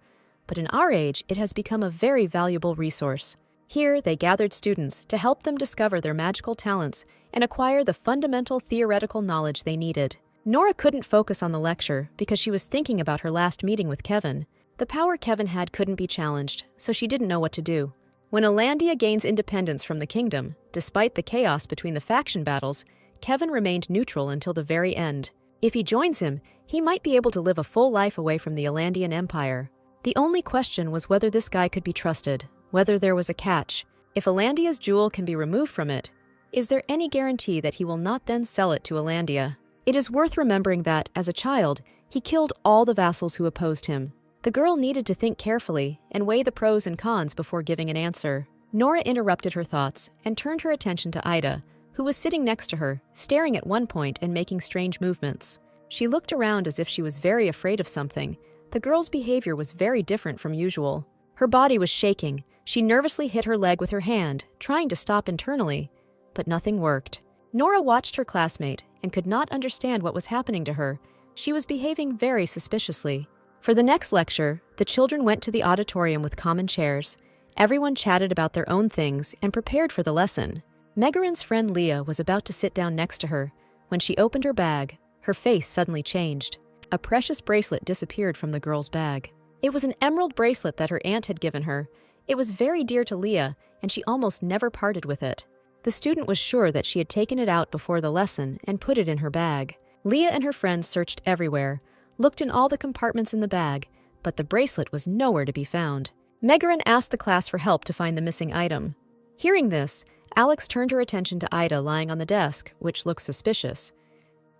but in our age, it has become a very valuable resource. Here, they gathered students to help them discover their magical talents and acquire the fundamental theoretical knowledge they needed. Nora couldn't focus on the lecture because she was thinking about her last meeting with Kevin. The power Kevin had couldn't be challenged, so she didn't know what to do. When Alandia gains independence from the kingdom, despite the chaos between the faction battles, Kevin remained neutral until the very end. If he joins him, he might be able to live a full life away from the Alandian Empire. The only question was whether this guy could be trusted, whether there was a catch. If Alandia's jewel can be removed from it, is there any guarantee that he will not then sell it to Alandia? It is worth remembering that, as a child, he killed all the vassals who opposed him. The girl needed to think carefully and weigh the pros and cons before giving an answer. Nora interrupted her thoughts and turned her attention to Ida, who was sitting next to her, staring at one point and making strange movements. She looked around as if she was very afraid of something. The girl's behavior was very different from usual. Her body was shaking. She nervously hit her leg with her hand, trying to stop internally, but nothing worked. Nora watched her classmate and could not understand what was happening to her. She was behaving very suspiciously. For the next lecture, the children went to the auditorium with common chairs. Everyone chatted about their own things and prepared for the lesson. Megarin's friend Leah was about to sit down next to her. When she opened her bag, her face suddenly changed. A precious bracelet disappeared from the girl's bag. It was an emerald bracelet that her aunt had given her. It was very dear to Leah, and she almost never parted with it. The student was sure that she had taken it out before the lesson and put it in her bag. Leah and her friends searched everywhere, looked in all the compartments in the bag, but the bracelet was nowhere to be found. Megarin asked the class for help to find the missing item. Hearing this, Alex turned her attention to Ida lying on the desk, which looked suspicious.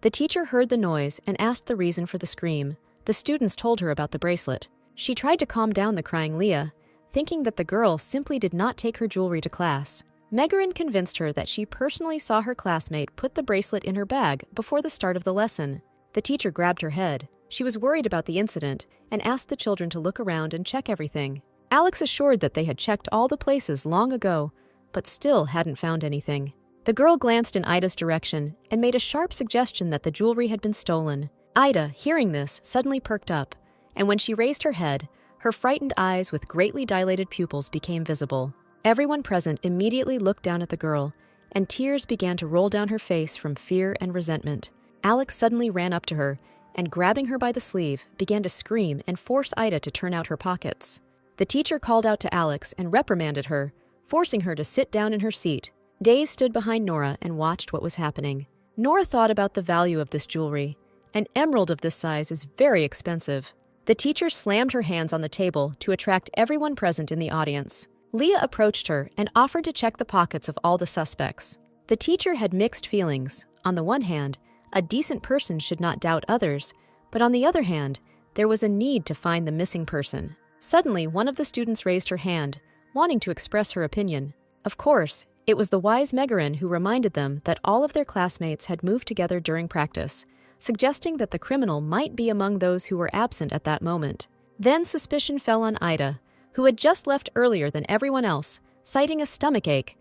The teacher heard the noise and asked the reason for the scream. The students told her about the bracelet. She tried to calm down the crying Leah, thinking that the girl simply did not take her jewelry to class. Megarin convinced her that she personally saw her classmate put the bracelet in her bag before the start of the lesson. The teacher grabbed her head. She was worried about the incident and asked the children to look around and check everything. Alex assured that they had checked all the places long ago, but still hadn't found anything. The girl glanced in Ida's direction and made a sharp suggestion that the jewelry had been stolen. Ida, hearing this, suddenly perked up, and when she raised her head, her frightened eyes with greatly dilated pupils became visible. Everyone present immediately looked down at the girl, and tears began to roll down her face from fear and resentment. Alex suddenly ran up to her, and grabbing her by the sleeve, began to scream and force Ida to turn out her pockets. The teacher called out to Alex and reprimanded her, forcing her to sit down in her seat. Days stood behind Nora and watched what was happening. Nora thought about the value of this jewelry. An emerald of this size is very expensive. The teacher slammed her hands on the table to attract everyone present in the audience. Leah approached her and offered to check the pockets of all the suspects. The teacher had mixed feelings. On the one hand, a decent person should not doubt others, but on the other hand, there was a need to find the missing person. Suddenly, one of the students raised her hand, wanting to express her opinion. Of course, it was the wise Megarin who reminded them that all of their classmates had moved together during practice, suggesting that the criminal might be among those who were absent at that moment. Then suspicion fell on Ida, who had just left earlier than everyone else, citing a stomachache.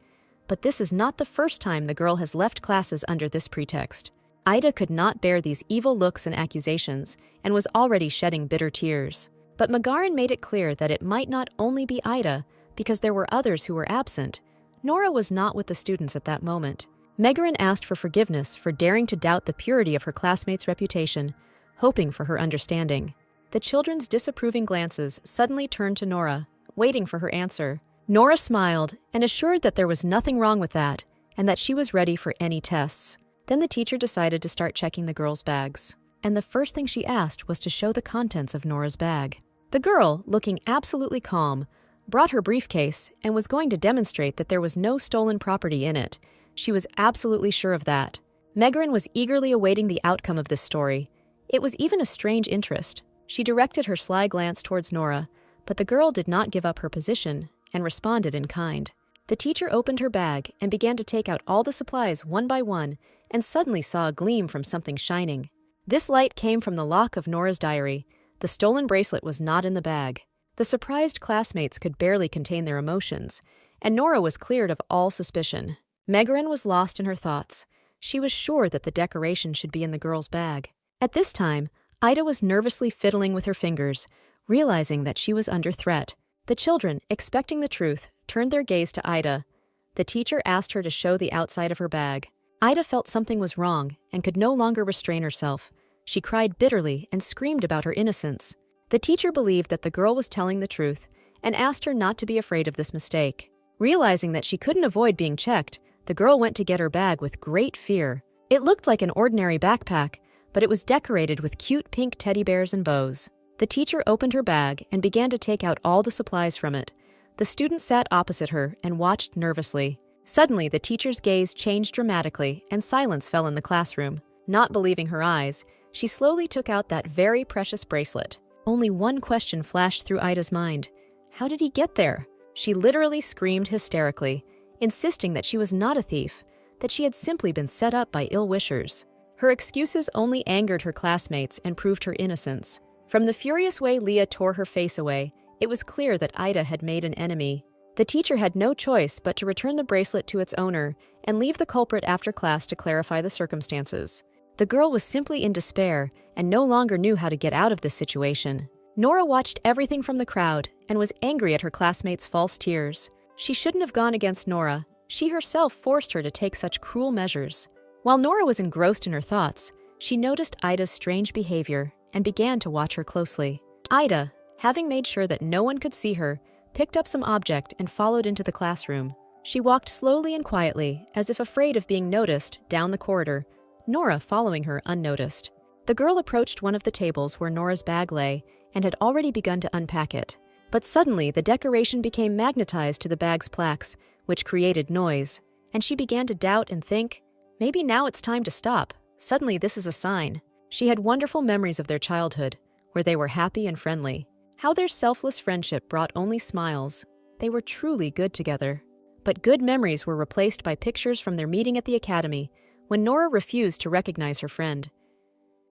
But this is not the first time the girl has left classes under this pretext. Ida could not bear these evil looks and accusations, and was already shedding bitter tears. But Megarin made it clear that it might not only be Ida, because there were others who were absent. Nora was not with the students at that moment. Megarin asked for forgiveness for daring to doubt the purity of her classmates' reputation, hoping for her understanding. The children's disapproving glances suddenly turned to Nora, waiting for her answer. Nora smiled and assured that there was nothing wrong with that and that she was ready for any tests. Then the teacher decided to start checking the girls' bags. And the first thing she asked was to show the contents of Nora's bag. The girl, looking absolutely calm, brought her briefcase and was going to demonstrate that there was no stolen property in it. She was absolutely sure of that. Megarin was eagerly awaiting the outcome of this story. It was even a strange interest. She directed her sly glance towards Nora, but the girl did not give up her position and responded in kind. The teacher opened her bag and began to take out all the supplies one by one and suddenly saw a gleam from something shining. This light came from the lock of Nora's diary. The stolen bracelet was not in the bag. The surprised classmates could barely contain their emotions, and Nora was cleared of all suspicion. Megarin was lost in her thoughts. She was sure that the decoration should be in the girl's bag. At this time, Ida was nervously fiddling with her fingers, realizing that she was under threat. The children, expecting the truth, turned their gaze to Ida. The teacher asked her to show the outside of her bag. Ida felt something was wrong and could no longer restrain herself. She cried bitterly and screamed about her innocence. The teacher believed that the girl was telling the truth and asked her not to be afraid of this mistake. Realizing that she couldn't avoid being checked, the girl went to get her bag with great fear. It looked like an ordinary backpack, but it was decorated with cute pink teddy bears and bows. The teacher opened her bag and began to take out all the supplies from it. The student sat opposite her and watched nervously. Suddenly, the teacher's gaze changed dramatically and silence fell in the classroom. Not believing her eyes, she slowly took out that very precious bracelet. Only one question flashed through Ida's mind. How did he get there? She literally screamed hysterically, insisting that she was not a thief, that she had simply been set up by ill-wishers. Her excuses only angered her classmates and proved her innocence. From the furious way Leah tore her face away, it was clear that Ida had made an enemy. The teacher had no choice but to return the bracelet to its owner and leave the culprit after class to clarify the circumstances. The girl was simply in despair and no longer knew how to get out of this situation. Nora watched everything from the crowd and was angry at her classmates' false tears. She shouldn't have gone against Nora. She herself forced her to take such cruel measures. While Nora was engrossed in her thoughts, she noticed Ida's strange behavior and began to watch her closely. Ida, having made sure that no one could see her, picked up some object and followed into the classroom. She walked slowly and quietly, as if afraid of being noticed, down the corridor, Nora following her unnoticed. The girl approached one of the tables where Nora's bag lay and had already begun to unpack it. But suddenly, the decoration became magnetized to the bag's plaques, which created noise, and she began to doubt and think, maybe now it's time to stop. Suddenly, this is a sign. She had wonderful memories of their childhood, where they were happy and friendly. How their selfless friendship brought only smiles. They were truly good together. But good memories were replaced by pictures from their meeting at the academy, when Nora refused to recognize her friend.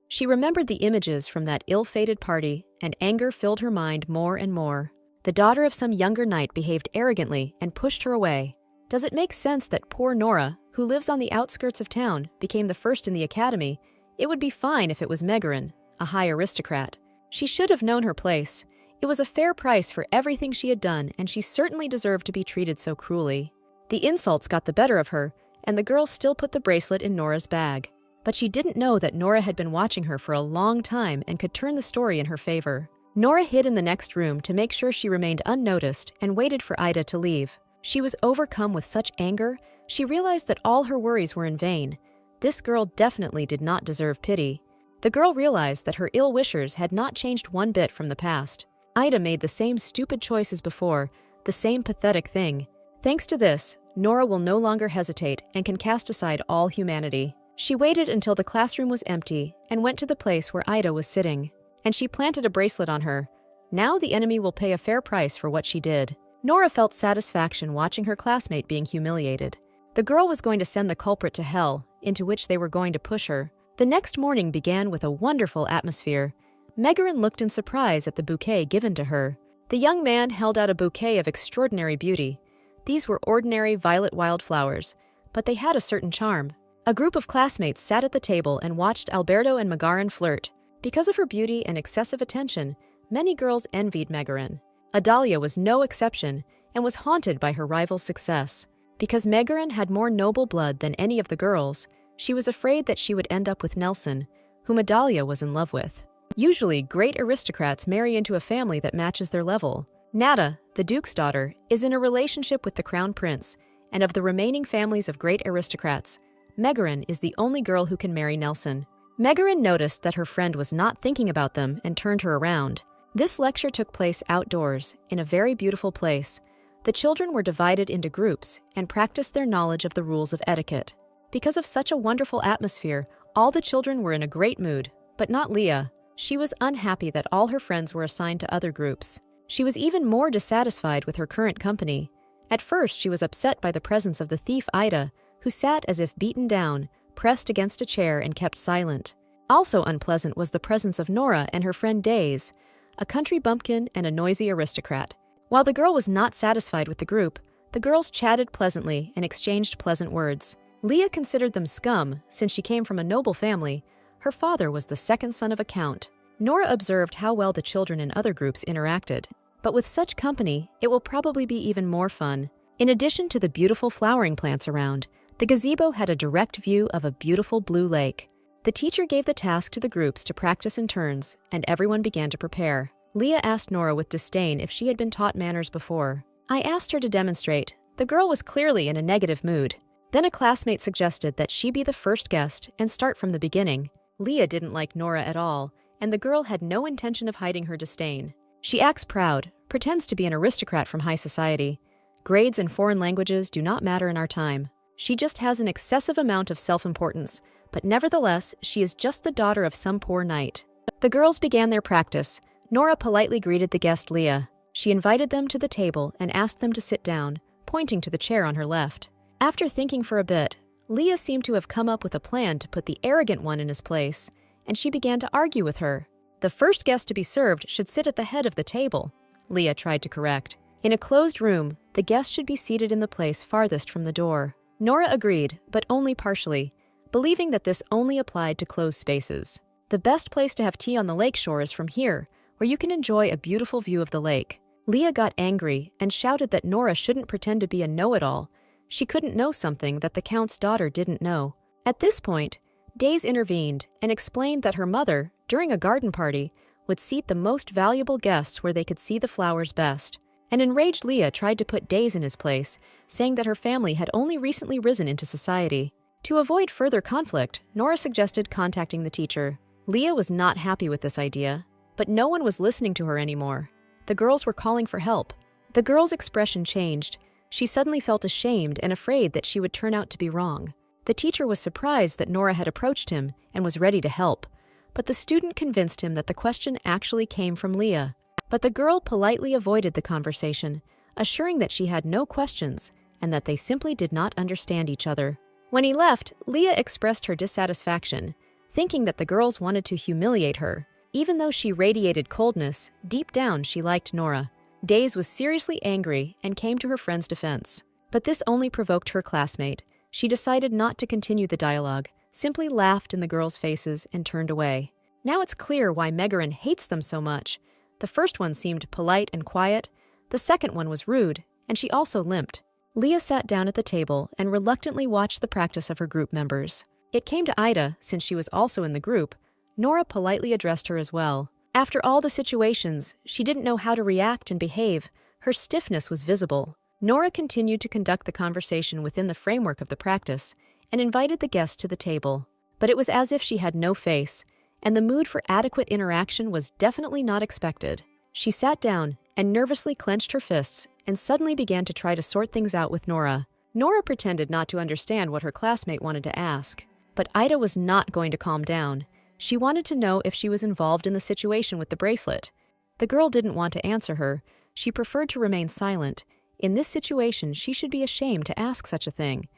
She remembered the images from that ill-fated party, and anger filled her mind more and more. The daughter of some younger knight behaved arrogantly and pushed her away. Does it make sense that poor Nora, who lives on the outskirts of town, became the first in the academy? It would be fine if it was Megarin, a high aristocrat. She should have known her place. It was a fair price for everything she had done, and she certainly deserved to be treated so cruelly. The insults got the better of her, and the girl still put the bracelet in Nora's bag. But she didn't know that Nora had been watching her for a long time and could turn the story in her favor. Nora hid in the next room to make sure she remained unnoticed and waited for Ida to leave. She was overcome with such anger, she realized that all her worries were in vain. This girl definitely did not deserve pity. The girl realized that her ill-wishers had not changed one bit from the past. Ida made the same stupid choice as before, the same pathetic thing. Thanks to this, Nora will no longer hesitate and can cast aside all humanity. She waited until the classroom was empty and went to the place where Ida was sitting. And she planted a bracelet on her. Now the enemy will pay a fair price for what she did. Nora felt satisfaction watching her classmate being humiliated. The girl was going to send the culprit to hell, into which they were going to push her. The next morning began with a wonderful atmosphere. Megarin looked in surprise at the bouquet given to her. The young man held out a bouquet of extraordinary beauty. These were ordinary violet wildflowers, but they had a certain charm. A group of classmates sat at the table and watched Alberto and Megarin flirt. Because of her beauty and excessive attention, many girls envied Megarin. Adalia was no exception and was haunted by her rival's success. Because Megarin had more noble blood than any of the girls, she was afraid that she would end up with Nelson, whom Adalia was in love with. Usually, great aristocrats marry into a family that matches their level. Nada, the duke's daughter, is in a relationship with the crown prince, and of the remaining families of great aristocrats, Megarin is the only girl who can marry Nelson. Megarin noticed that her friend was not thinking about them and turned her around. This lecture took place outdoors, in a very beautiful place. The children were divided into groups and practiced their knowledge of the rules of etiquette. Because of such a wonderful atmosphere, all the children were in a great mood, but not Leah. She was unhappy that all her friends were assigned to other groups. She was even more dissatisfied with her current company. At first, she was upset by the presence of the thief Ida, who sat as if beaten down, pressed against a chair and kept silent. Also unpleasant was the presence of Nora and her friend Days, a country bumpkin and a noisy aristocrat. While the girl was not satisfied with the group, the girls chatted pleasantly and exchanged pleasant words. Leah considered them scum, since she came from a noble family. Her father was the second son of a count. Nora observed how well the children in other groups interacted. But with such company, it will probably be even more fun. In addition to the beautiful flowering plants around, the gazebo had a direct view of a beautiful blue lake. The teacher gave the task to the groups to practice in turns, and everyone began to prepare. Leah asked Nora with disdain if she had been taught manners before. I asked her to demonstrate. The girl was clearly in a negative mood. Then a classmate suggested that she be the first guest and start from the beginning. Leah didn't like Nora at all, and the girl had no intention of hiding her disdain. She acts proud, pretends to be an aristocrat from high society. Grades and foreign languages do not matter in our time. She just has an excessive amount of self-importance, but nevertheless, she is just the daughter of some poor knight. The girls began their practice. Nora politely greeted the guest Leah. She invited them to the table and asked them to sit down, pointing to the chair on her left. After thinking for a bit, Leah seemed to have come up with a plan to put the arrogant one in his place, and she began to argue with her. The first guest to be served should sit at the head of the table, Leah tried to correct. In a closed room, the guest should be seated in the place farthest from the door. Nora agreed, but only partially, believing that this only applied to closed spaces. The best place to have tea on the lakeshore is from here, where you can enjoy a beautiful view of the lake. Leah got angry and shouted that Nora shouldn't pretend to be a know-it-all. She couldn't know something that the count's daughter didn't know. At this point, Days intervened and explained that her mother, during a garden party, would seat the most valuable guests where they could see the flowers best. An enraged Leah tried to put Days in his place, saying that her family had only recently risen into society. To avoid further conflict, Nora suggested contacting the teacher. Leah was not happy with this idea, but no one was listening to her anymore. The girls were calling for help. The girl's expression changed. She suddenly felt ashamed and afraid that she would turn out to be wrong. The teacher was surprised that Nora had approached him and was ready to help, but the student convinced him that the question actually came from Leah. But the girl politely avoided the conversation, assuring that she had no questions and that they simply did not understand each other. When he left, Leah expressed her dissatisfaction, thinking that the girls wanted to humiliate her. Even though she radiated coldness, deep down she liked Nora. Days was seriously angry and came to her friend's defense. But this only provoked her classmate. She decided not to continue the dialogue, simply laughed in the girls' faces and turned away. Now it's clear why Megarin hates them so much. The first one seemed polite and quiet, the second one was rude, and she also limped. Leah sat down at the table and reluctantly watched the practice of her group members. It came to Ida, since she was also in the group. Nora politely addressed her as well. After all the situations, she didn't know how to react and behave. Her stiffness was visible. Nora continued to conduct the conversation within the framework of the practice and invited the guest to the table. But it was as if she had no face, and the mood for adequate interaction was definitely not expected. She sat down and nervously clenched her fists and suddenly began to try to sort things out with Nora. Nora pretended not to understand what her classmate wanted to ask. But Ida was not going to calm down. She wanted to know if she was involved in the situation with the bracelet. The girl didn't want to answer her. She preferred to remain silent. In this situation, she should be ashamed to ask such a thing.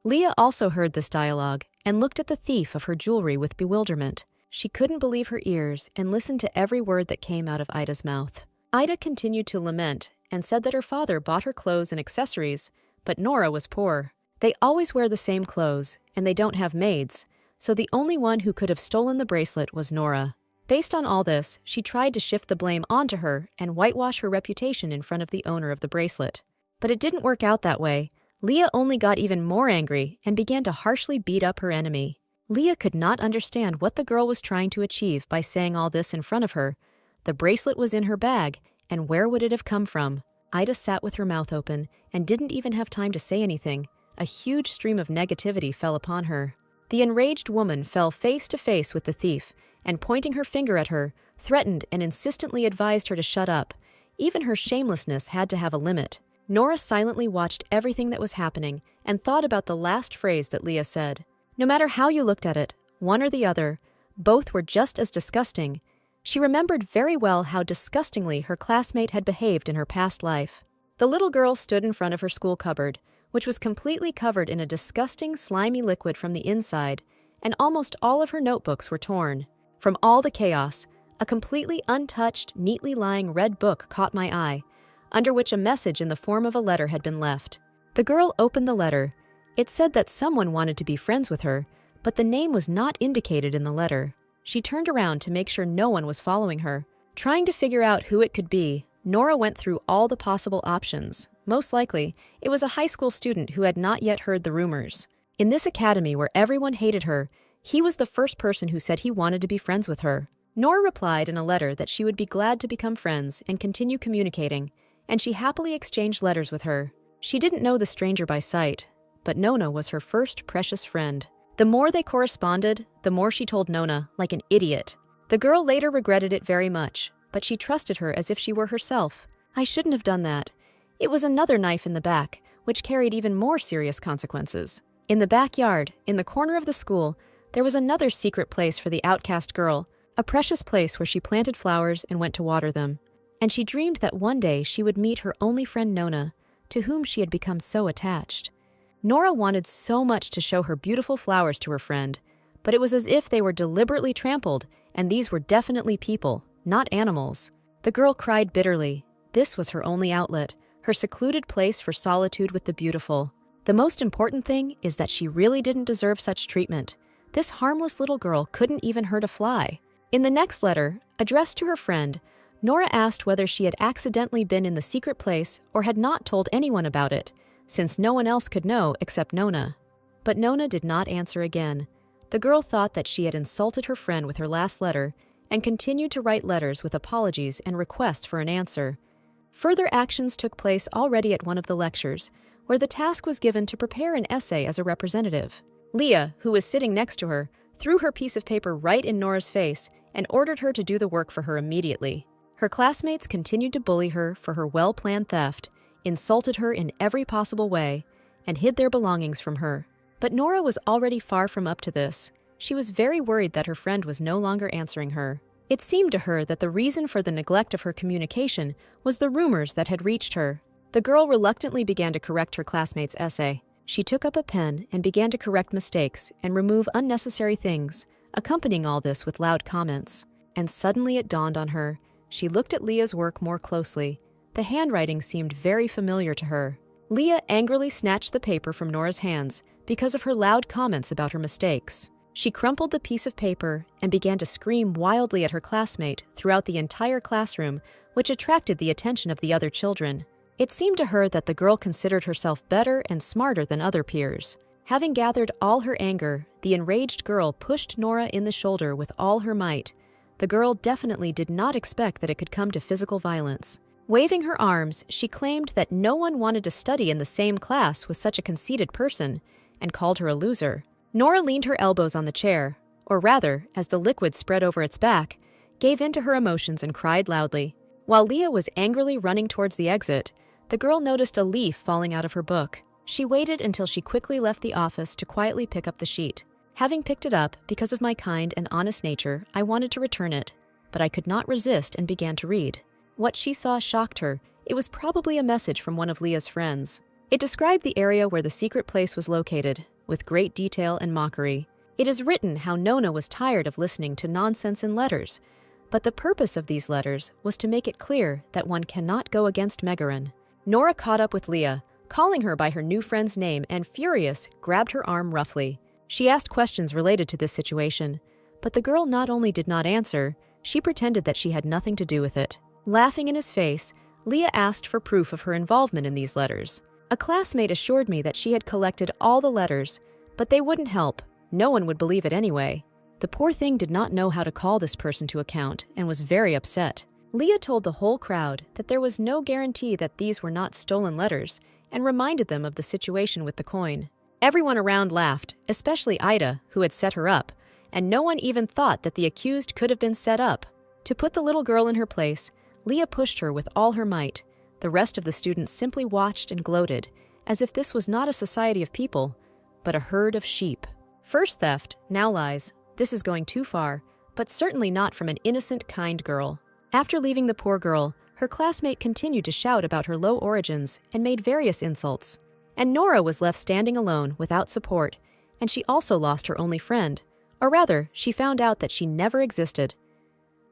Leah also heard this dialogue and looked at the thief of her jewelry with bewilderment. She couldn't believe her ears and listened to every word that came out of Ida's mouth. Ida continued to lament and said that her father bought her clothes and accessories, but Nora was poor. They always wear the same clothes, and they don't have maids, so the only one who could have stolen the bracelet was Nora. Based on all this, she tried to shift the blame onto her and whitewash her reputation in front of the owner of the bracelet. But it didn't work out that way. Leah only got even more angry and began to harshly beat up her enemy. Leah could not understand what the girl was trying to achieve by saying all this in front of her. The bracelet was in her bag, and where would it have come from? Ida sat with her mouth open and didn't even have time to say anything. A huge stream of negativity fell upon her. The enraged woman fell face to face with the thief, and pointing her finger at her, threatened and insistently advised her to shut up. Even her shamelessness had to have a limit. Nora silently watched everything that was happening and thought about the last phrase that Leah said. No matter how you looked at it, one or the other, both were just as disgusting. She remembered very well how disgustingly her classmate had behaved in her past life. The little girl stood in front of her school cupboard, which was completely covered in a disgusting, slimy liquid from the inside, and almost all of her notebooks were torn. From all the chaos, a completely untouched, neatly lying red book caught my eye, under which a message in the form of a letter had been left. The girl opened the letter. It said that someone wanted to be friends with her, but the name was not indicated in the letter. She turned around to make sure no one was following her. Trying to figure out who it could be, Nora went through all the possible options. Most likely, it was a high school student who had not yet heard the rumors. In this academy where everyone hated her, he was the first person who said he wanted to be friends with her. Nora replied in a letter that she would be glad to become friends and continue communicating, and she happily exchanged letters with her. She didn't know the stranger by sight, but Nona was her first precious friend. The more they corresponded, the more she told Nona, like an idiot. The girl later regretted it very much, but she trusted her as if she were herself. I shouldn't have done that. It was another knife in the back, which carried even more serious consequences. In the backyard, in the corner of the school, there was another secret place for the outcast girl, a precious place where she planted flowers and went to water them. And she dreamed that one day she would meet her only friend Nona, to whom she had become so attached. Nora wanted so much to show her beautiful flowers to her friend, but it was as if they were deliberately trampled, and these were definitely people, not animals. The girl cried bitterly. This was her only outlet, her secluded place for solitude with the beautiful. The most important thing is that she really didn't deserve such treatment. This harmless little girl couldn't even hurt a fly. In the next letter, addressed to her friend, Nora asked whether she had accidentally been in the secret place or had not told anyone about it, since no one else could know except Nona. But Nona did not answer again. The girl thought that she had insulted her friend with her last letter and continued to write letters with apologies and requests for an answer. Further actions took place already at one of the lectures, where the task was given to prepare an essay as a representative. Leah, who was sitting next to her, threw her piece of paper right in Nora's face and ordered her to do the work for her immediately. Her classmates continued to bully her for her well-planned theft, insulted her in every possible way, and hid their belongings from her. But Nora was already far from up to this. She was very worried that her friend was no longer answering her. It seemed to her that the reason for the neglect of her communication was the rumors that had reached her. The girl reluctantly began to correct her classmate's essay. She took up a pen and began to correct mistakes and remove unnecessary things, accompanying all this with loud comments. And suddenly it dawned on her. She looked at Leah's work more closely. The handwriting seemed very familiar to her. Leah angrily snatched the paper from Nora's hands because of her loud comments about her mistakes. She crumpled the piece of paper and began to scream wildly at her classmate throughout the entire classroom, which attracted the attention of the other children. It seemed to her that the girl considered herself better and smarter than other peers. Having gathered all her anger, the enraged girl pushed Nora in the shoulder with all her might. The girl definitely did not expect that it could come to physical violence. Waving her arms, she claimed that no one wanted to study in the same class with such a conceited person, and called her a loser. Nora leaned her elbows on the chair, or rather, as the liquid spread over its back, gave in to her emotions and cried loudly. While Leah was angrily running towards the exit, the girl noticed a leaf falling out of her book. She waited until she quickly left the office to quietly pick up the sheet. Having picked it up, because of my kind and honest nature, I wanted to return it, but I could not resist and began to read. What she saw shocked her. It was probably a message from one of Leah's friends. It described the area where the secret place was located, with great detail and mockery. It is written how Nona was tired of listening to nonsense in letters, but the purpose of these letters was to make it clear that one cannot go against Megaran. Nora caught up with Leah, calling her by her new friend's name, and furious, grabbed her arm roughly. She asked questions related to this situation, but the girl not only did not answer, she pretended that she had nothing to do with it. Laughing in his face, Leah asked for proof of her involvement in these letters. A classmate assured me that she had collected all the letters, but they wouldn't help. No one would believe it anyway. The poor thing did not know how to call this person to account and was very upset. Leah told the whole crowd that there was no guarantee that these were not stolen letters and reminded them of the situation with the coin. Everyone around laughed, especially Ida, who had set her up, and no one even thought that the accused could have been set up. To put the little girl in her place, Leah pushed her with all her might. The rest of the students simply watched and gloated, as if this was not a society of people, but a herd of sheep. First theft, now lies. This is going too far, but certainly not from an innocent, kind girl. After leaving the poor girl, her classmate continued to shout about her low origins and made various insults. And Nora was left standing alone without support, and she also lost her only friend. Or rather, she found out that she never existed.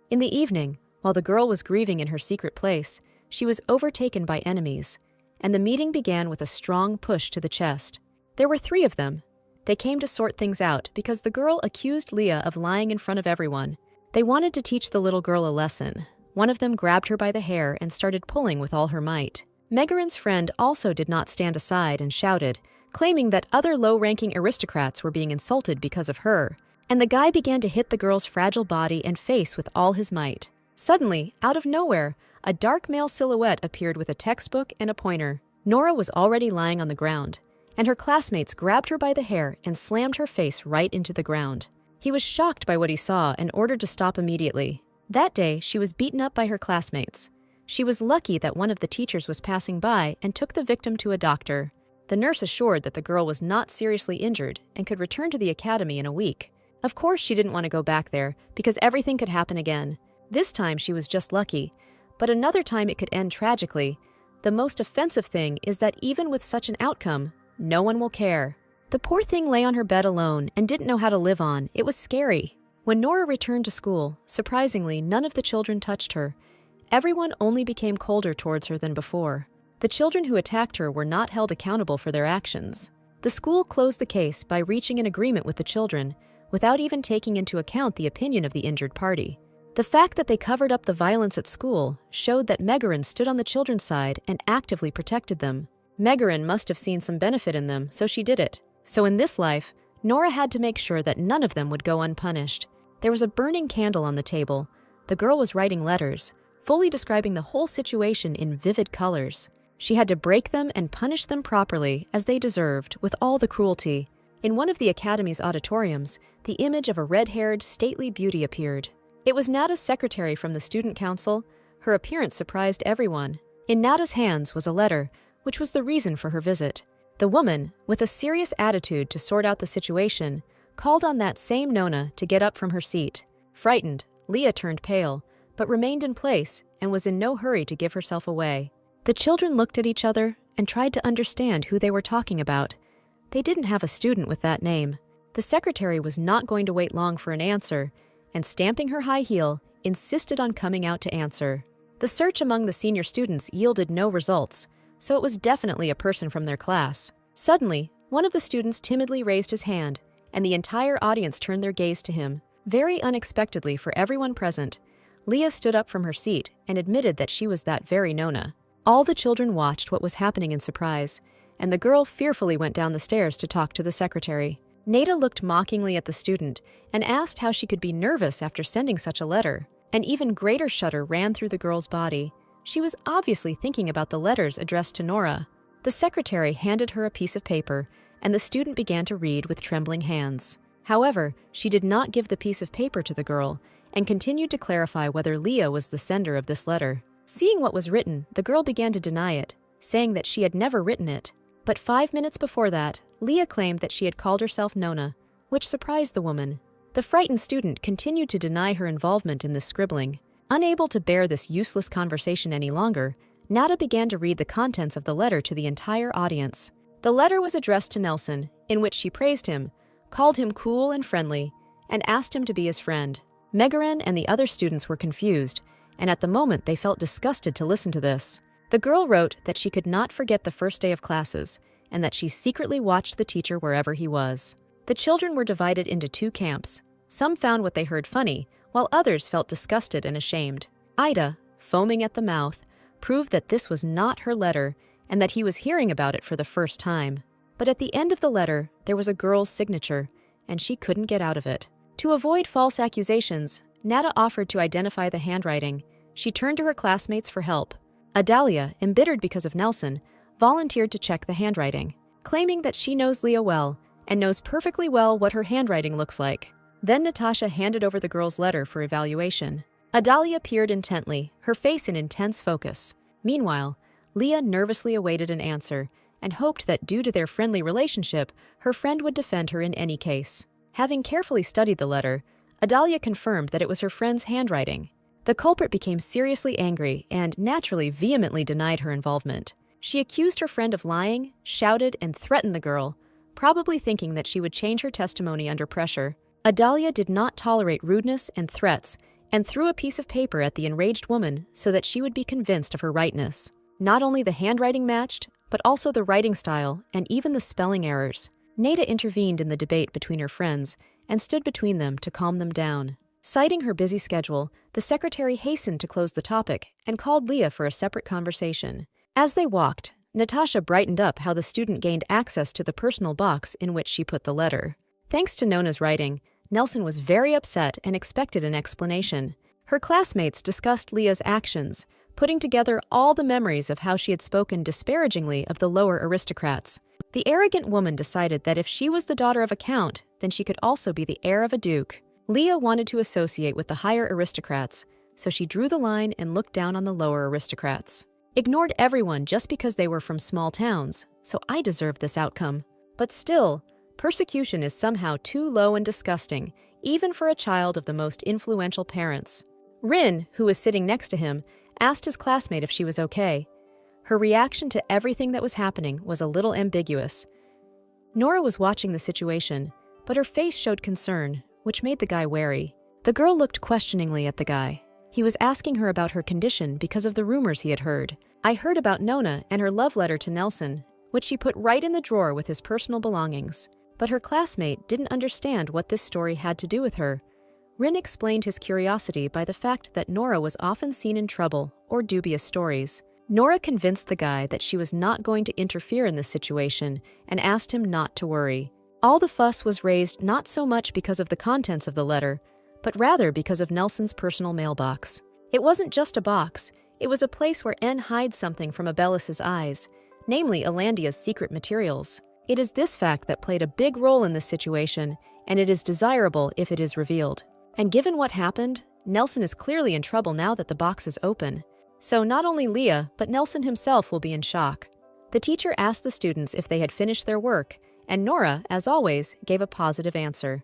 In the evening, while the girl was grieving in her secret place, she was overtaken by enemies, and the meeting began with a strong push to the chest. There were 3 of them. They came to sort things out because the girl accused Leah of lying in front of everyone. They wanted to teach the little girl a lesson. One of them grabbed her by the hair and started pulling with all her might. Megaran's friend also did not stand aside and shouted, claiming that other low-ranking aristocrats were being insulted because of her. And the guy began to hit the girl's fragile body and face with all his might. Suddenly, out of nowhere, a dark male silhouette appeared with a textbook and a pointer. Nora was already lying on the ground, and her classmates grabbed her by the hair and slammed her face right into the ground. He was shocked by what he saw and ordered to stop immediately. That day, she was beaten up by her classmates. She was lucky that one of the teachers was passing by and took the victim to a doctor. The nurse assured that the girl was not seriously injured and could return to the academy in a week. Of course, she didn't want to go back there because everything could happen again. This time, she was just lucky, but another time it could end tragically. The most offensive thing is that even with such an outcome, no one will care. The poor thing lay on her bed alone and didn't know how to live on. It was scary. When Nora returned to school, surprisingly, none of the children touched her. Everyone only became colder towards her than before. The children who attacked her were not held accountable for their actions. The school closed the case by reaching an agreement with the children, without even taking into account the opinion of the injured party. The fact that they covered up the violence at school showed that Megaran stood on the children's side and actively protected them. Megaran must have seen some benefit in them, so she did it. So in this life, Nora had to make sure that none of them would go unpunished. There was a burning candle on the table. The girl was writing letters, fully describing the whole situation in vivid colors. She had to break them and punish them properly, as they deserved, with all the cruelty. In one of the academy's auditoriums, the image of a red-haired, stately beauty appeared. It was Nada's secretary from the student council. Her appearance surprised everyone. In Nada's hands was a letter, which was the reason for her visit. The woman, with a serious attitude to sort out the situation, called on that same Nona to get up from her seat. Frightened, Leah turned pale, but remained in place and was in no hurry to give herself away. The children looked at each other and tried to understand who they were talking about. They didn't have a student with that name. The secretary was not going to wait long for an answer, and stamping her high heel, insisted on coming out to answer. The search among the senior students yielded no results, so it was definitely a person from their class. Suddenly, one of the students timidly raised his hand, and the entire audience turned their gaze to him. Very unexpectedly for everyone present, Leah stood up from her seat and admitted that she was that very Nona. All the children watched what was happening in surprise, and the girl fearfully went down the stairs to talk to the secretary. Nada looked mockingly at the student and asked how she could be nervous after sending such a letter. An even greater shudder ran through the girl's body. She was obviously thinking about the letters addressed to Nora. The secretary handed her a piece of paper, and the student began to read with trembling hands. However, she did not give the piece of paper to the girl and continued to clarify whether Leah was the sender of this letter. Seeing what was written, the girl began to deny it, saying that she had never written it. But 5 minutes before that, Leah claimed that she had called herself Nona, which surprised the woman. The frightened student continued to deny her involvement in this scribbling. Unable to bear this useless conversation any longer, Nada began to read the contents of the letter to the entire audience. The letter was addressed to Nelson, in which she praised him, called him cool and friendly, and asked him to be his friend. Megaran and the other students were confused, and at the moment they felt disgusted to listen to this. The girl wrote that she could not forget the first day of classes, and that she secretly watched the teacher wherever he was. The children were divided into 2 camps. Some found what they heard funny, while others felt disgusted and ashamed. Ida, foaming at the mouth, proved that this was not her letter and that he was hearing about it for the first time. But at the end of the letter, there was a girl's signature, and she couldn't get out of it. To avoid false accusations, Nada offered to identify the handwriting. She turned to her classmates for help. Adalia, embittered because of Nelson, volunteered to check the handwriting, claiming that she knows Leah well and knows perfectly well what her handwriting looks like. Then Natasha handed over the girl's letter for evaluation. Adalia peered intently, her face in intense focus. Meanwhile, Leah nervously awaited an answer and hoped that due to their friendly relationship, her friend would defend her in any case. Having carefully studied the letter, Adalia confirmed that it was her friend's handwriting. The culprit became seriously angry and, naturally, vehemently denied her involvement. She accused her friend of lying, shouted, and threatened the girl, probably thinking that she would change her testimony under pressure. Adalia did not tolerate rudeness and threats and threw a piece of paper at the enraged woman so that she would be convinced of her rightness. Not only the handwriting matched, but also the writing style and even the spelling errors. Nada intervened in the debate between her friends and stood between them to calm them down. Citing her busy schedule, the secretary hastened to close the topic and called Leah for a separate conversation. As they walked, Natasha brightened up how the student gained access to the personal box in which she put the letter. Thanks to Nona's writing, Nelson was very upset and expected an explanation. Her classmates discussed Leah's actions, putting together all the memories of how she had spoken disparagingly of the lower aristocrats. The arrogant woman decided that if she was the daughter of a count, then she could also be the heir of a duke. Leah wanted to associate with the higher aristocrats, so she drew the line and looked down on the lower aristocrats. Ignored everyone just because they were from small towns, so I deserved this outcome. But still, persecution is somehow too low and disgusting, even for a child of the most influential parents. Rin, who was sitting next to him, asked his classmate if she was okay. Her reaction to everything that was happening was a little ambiguous. Nora was watching the situation, but her face showed concern, which made the guy wary. The girl looked questioningly at the guy. He was asking her about her condition because of the rumors he had heard. I heard about Nona and her love letter to Nelson, which she put right in the drawer with his personal belongings. But her classmate didn't understand what this story had to do with her. Rin explained his curiosity by the fact that Nora was often seen in trouble or dubious stories. Nora convinced the guy that she was not going to interfere in this situation and asked him not to worry. All the fuss was raised not so much because of the contents of the letter, but rather because of Nelson's personal mailbox. It wasn't just a box, it was a place where N hides something from Abelis's eyes, namely Alandia's secret materials. It is this fact that played a big role in this situation, and it is desirable if it is revealed. And given what happened, Nelson is clearly in trouble now that the box is open. So not only Leah, but Nelson himself will be in shock. The teacher asked the students if they had finished their work, and Nora, as always, gave a positive answer.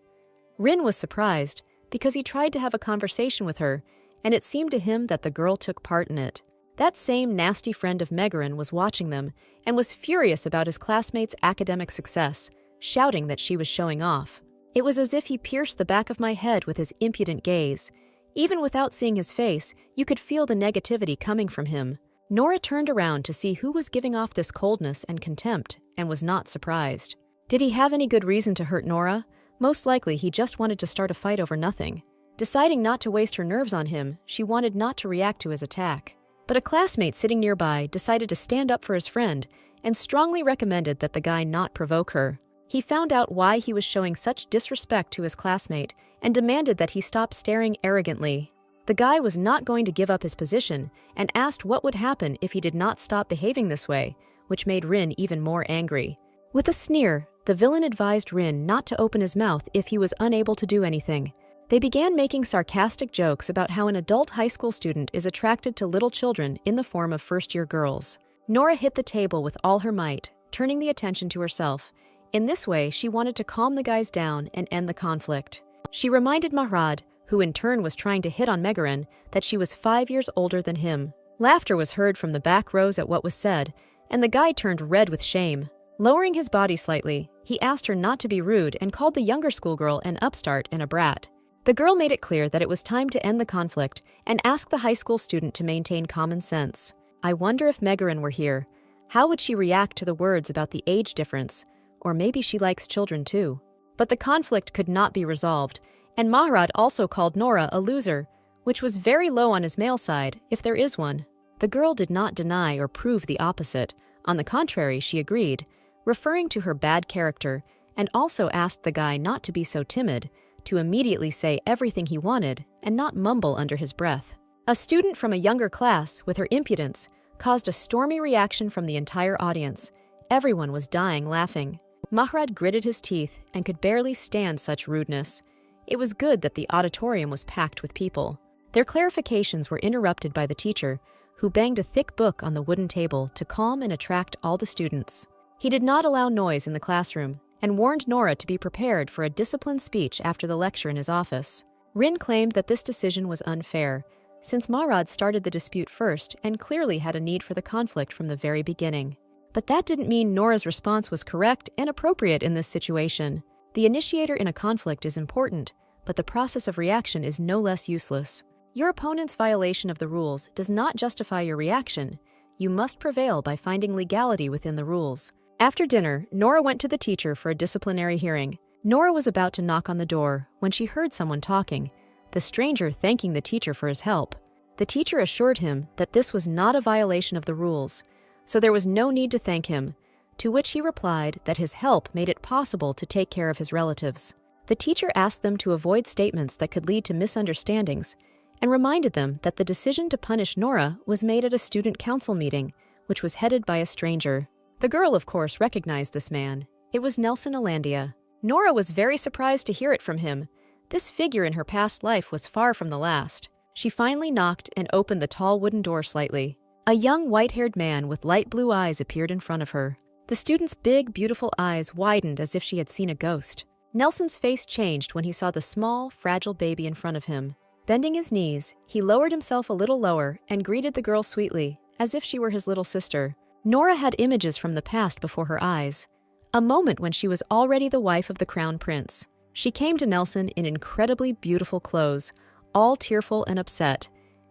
Rin was surprised, because he tried to have a conversation with her, and it seemed to him that the girl took part in it. That same nasty friend of Megarin was watching them, and was furious about his classmate's academic success, shouting that she was showing off. It was as if he pierced the back of my head with his impudent gaze. Even without seeing his face, you could feel the negativity coming from him. Nora turned around to see who was giving off this coldness and contempt, and was not surprised. Did he have any good reason to hurt Nora? Most likely he just wanted to start a fight over nothing. Deciding not to waste her nerves on him, she wanted not to react to his attack. But a classmate sitting nearby decided to stand up for his friend and strongly recommended that the guy not provoke her. He found out why he was showing such disrespect to his classmate and demanded that he stop staring arrogantly. The guy was not going to give up his position and asked what would happen if he did not stop behaving this way, which made Rin even more angry. With a sneer, the villain advised Rin not to open his mouth if he was unable to do anything. They began making sarcastic jokes about how an adult high school student is attracted to little children in the form of first-year girls. Nora hit the table with all her might, turning the attention to herself. In this way, she wanted to calm the guys down and end the conflict. She reminded Mahrad, who in turn was trying to hit on Megarin, that she was 5 years older than him. Laughter was heard from the back rows at what was said, and the guy turned red with shame. Lowering his body slightly, he asked her not to be rude and called the younger schoolgirl an upstart and a brat. The girl made it clear that it was time to end the conflict and asked the high school student to maintain common sense. I wonder if Megarin were here. How would she react to the words about the age difference? Or maybe she likes children too. But the conflict could not be resolved, and Mahrad also called Nora a loser, which was very low on his male side, if there is one. The girl did not deny or prove the opposite. On the contrary, she agreed, referring to her bad character and also asked the guy not to be so timid, to immediately say everything he wanted and not mumble under his breath. A student from a younger class, with her impudence, caused a stormy reaction from the entire audience. Everyone was dying laughing. Mahrad gritted his teeth and could barely stand such rudeness. It was good that the auditorium was packed with people. Their clarifications were interrupted by the teacher, who banged a thick book on the wooden table to calm and attract all the students. He did not allow noise in the classroom and warned Nora to be prepared for a disciplined speech after the lecture in his office. Rin claimed that this decision was unfair, since Mahrad started the dispute first and clearly had a need for the conflict from the very beginning. But that didn't mean Nora's response was correct and appropriate in this situation. The initiator in a conflict is important, but the process of reaction is no less useless. Your opponent's violation of the rules does not justify your reaction. You must prevail by finding legality within the rules. After dinner, Nora went to the teacher for a disciplinary hearing. Nora was about to knock on the door when she heard someone talking, the stranger thanking the teacher for his help. The teacher assured him that this was not a violation of the rules, so there was no need to thank him, to which he replied that his help made it possible to take care of his relatives. The teacher asked them to avoid statements that could lead to misunderstandings and reminded them that the decision to punish Nora was made at a student council meeting, which was headed by a stranger. The girl, of course, recognized this man. It was Nelson Alandia. Nora was very surprised to hear it from him. This figure in her past life was far from the last. She finally knocked and opened the tall wooden door slightly. A young white-haired man with light blue eyes appeared in front of her. The student's big, beautiful eyes widened as if she had seen a ghost. Nelson's face changed when he saw the small, fragile baby in front of him. Bending his knees, he lowered himself a little lower and greeted the girl sweetly, as if she were his little sister. Nora had images from the past before her eyes, a moment when she was already the wife of the crown prince. She came to Nelson in incredibly beautiful clothes, all tearful and upset,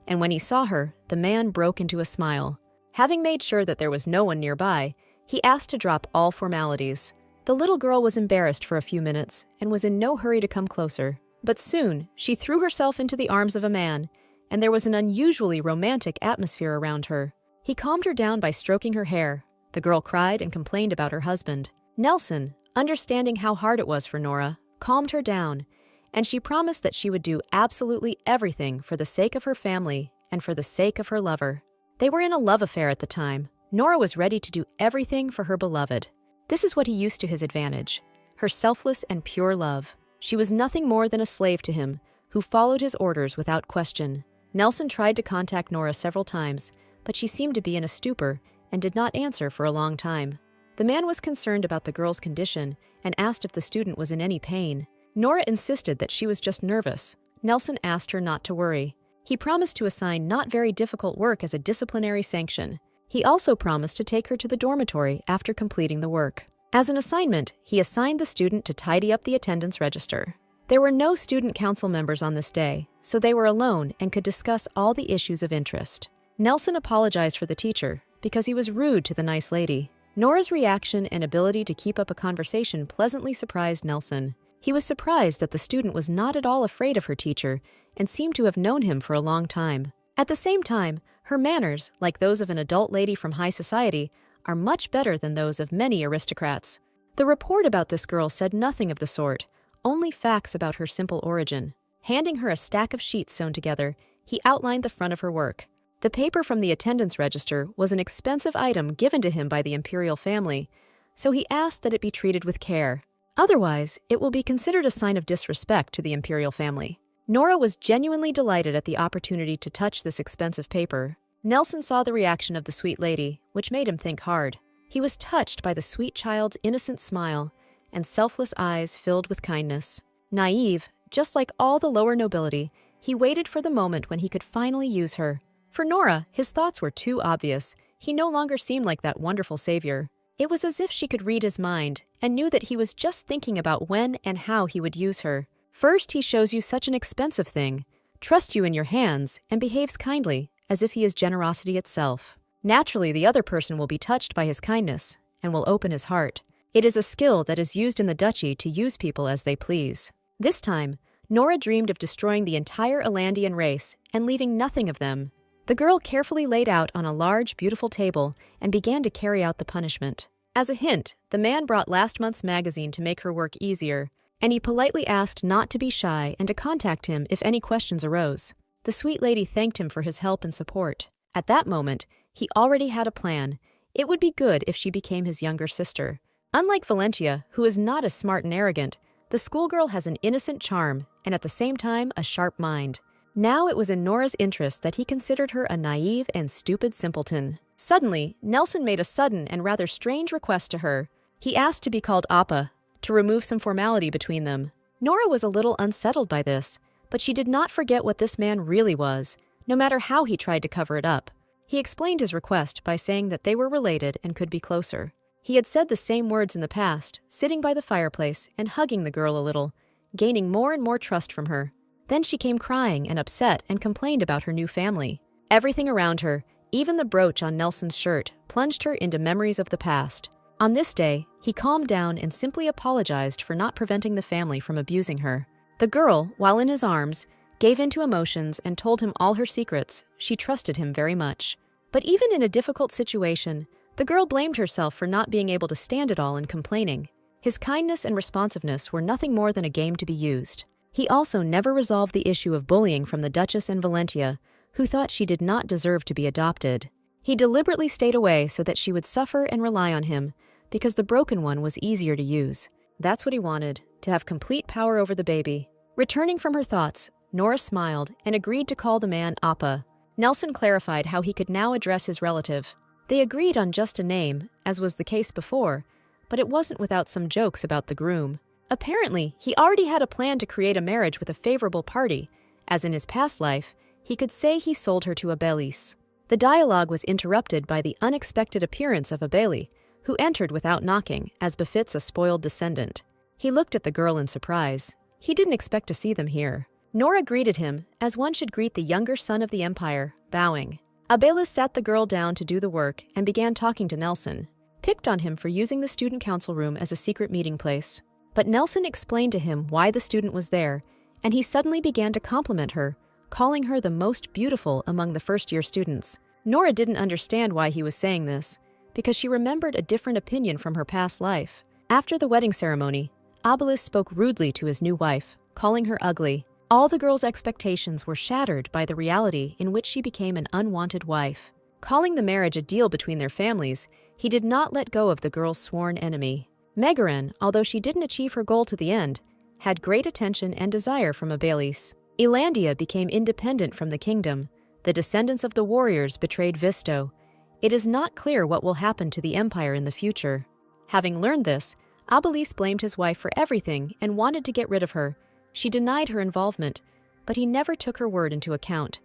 and when he saw her, the man broke into a smile. Having made sure that there was no one nearby, he asked to drop all formalities. The little girl was embarrassed for a few minutes and was in no hurry to come closer. But soon, she threw herself into the arms of a man, and there was an unusually romantic atmosphere around her. He calmed her down by stroking her hair. The girl cried and complained about her husband. Nelson, understanding how hard it was for Nora, calmed her down, and she promised that she would do absolutely everything for the sake of her family and for the sake of her lover. They were in a love affair at the time. Nora was ready to do everything for her beloved. This is what he used to his advantage, her selfless and pure love. She was nothing more than a slave to him, who followed his orders without question. Nelson tried to contact Nora several times, but she seemed to be in a stupor and did not answer for a long time. The man was concerned about the girl's condition and asked if the student was in any pain. Nora insisted that she was just nervous. Nelson asked her not to worry. He promised to assign not very difficult work as a disciplinary sanction. He also promised to take her to the dormitory after completing the work. As an assignment, he assigned the student to tidy up the attendance register. There were no student council members on this day, so they were alone and could discuss all the issues of interest. Nelson apologized for the teacher because he was rude to the nice lady. Nora's reaction and ability to keep up a conversation pleasantly surprised Nelson. He was surprised that the student was not at all afraid of her teacher and seemed to have known him for a long time. At the same time, her manners, like those of an adult lady from high society, are much better than those of many aristocrats. The report about this girl said nothing of the sort, only facts about her simple origin. Handing her a stack of sheets sewn together, he outlined the front of her work. The paper from the attendance register was an expensive item given to him by the imperial family, so he asked that it be treated with care. Otherwise, it will be considered a sign of disrespect to the imperial family. Nora was genuinely delighted at the opportunity to touch this expensive paper. Nelson saw the reaction of the sweet lady, which made him think hard. He was touched by the sweet child's innocent smile and selfless eyes filled with kindness. Naive, just like all the lower nobility, he waited for the moment when he could finally use her. For Nora, his thoughts were too obvious. He no longer seemed like that wonderful savior. It was as if she could read his mind and knew that he was just thinking about when and how he would use her. First, he shows you such an expensive thing, trusts you in your hands, and behaves kindly, as if he is generosity itself. Naturally, the other person will be touched by his kindness and will open his heart. It is a skill that is used in the duchy to use people as they please. This time, Nora dreamed of destroying the entire Alandian race and leaving nothing of them. The girl carefully laid out on a large, beautiful table and began to carry out the punishment. As a hint, the man brought last month's magazine to make her work easier, and he politely asked not to be shy and to contact him if any questions arose. The sweet lady thanked him for his help and support. At that moment, he already had a plan. It would be good if she became his younger sister. Unlike Valentia, who is not as smart and arrogant, the schoolgirl has an innocent charm and at the same time a sharp mind. Now it was in Nora's interest that he considered her a naive and stupid simpleton. Suddenly, Nelson made a sudden and rather strange request to her. He asked to be called Appa, to remove some formality between them. Nora was a little unsettled by this, but she did not forget what this man really was, no matter how he tried to cover it up. He explained his request by saying that they were related and could be closer. He had said the same words in the past, sitting by the fireplace and hugging the girl a little, gaining more and more trust from her. Then she came crying and upset and complained about her new family. Everything around her, even the brooch on Nelson's shirt, plunged her into memories of the past. On this day, he calmed down and simply apologized for not preventing the family from abusing her. The girl, while in his arms, gave in to emotions and told him all her secrets. She trusted him very much. But even in a difficult situation, the girl blamed herself for not being able to stand it all and complaining. His kindness and responsiveness were nothing more than a game to be used. He also never resolved the issue of bullying from the Duchess and Valentia, who thought she did not deserve to be adopted. He deliberately stayed away so that she would suffer and rely on him, because the broken one was easier to use. That's what he wanted, to have complete power over the baby. Returning from her thoughts, Nora smiled and agreed to call the man Appa. Nelson clarified how he could now address his relative. They agreed on just a name, as was the case before, but it wasn't without some jokes about the groom. Apparently, he already had a plan to create a marriage with a favorable party, as in his past life, he could say he sold her to Abelis. The dialogue was interrupted by the unexpected appearance of Abeli, who entered without knocking, as befits a spoiled descendant. He looked at the girl in surprise. He didn't expect to see them here. Nora greeted him, as one should greet the younger son of the empire, bowing. Abelis sat the girl down to do the work and began talking to Nelson, picked on him for using the student council room as a secret meeting place. But Nelson explained to him why the student was there, and he suddenly began to compliment her, calling her the most beautiful among the first-year students. Nora didn't understand why he was saying this, because she remembered a different opinion from her past life. After the wedding ceremony, Abelis spoke rudely to his new wife, calling her ugly. All the girl's expectations were shattered by the reality in which she became an unwanted wife. Calling the marriage a deal between their families, he did not let go of the girl's sworn enemy. Megaran, although she didn't achieve her goal to the end, had great attention and desire from Abelis. Elandia became independent from the kingdom. The descendants of the warriors betrayed Visto. It is not clear what will happen to the empire in the future. Having learned this, Abelis blamed his wife for everything and wanted to get rid of her. She denied her involvement, but he never took her word into account.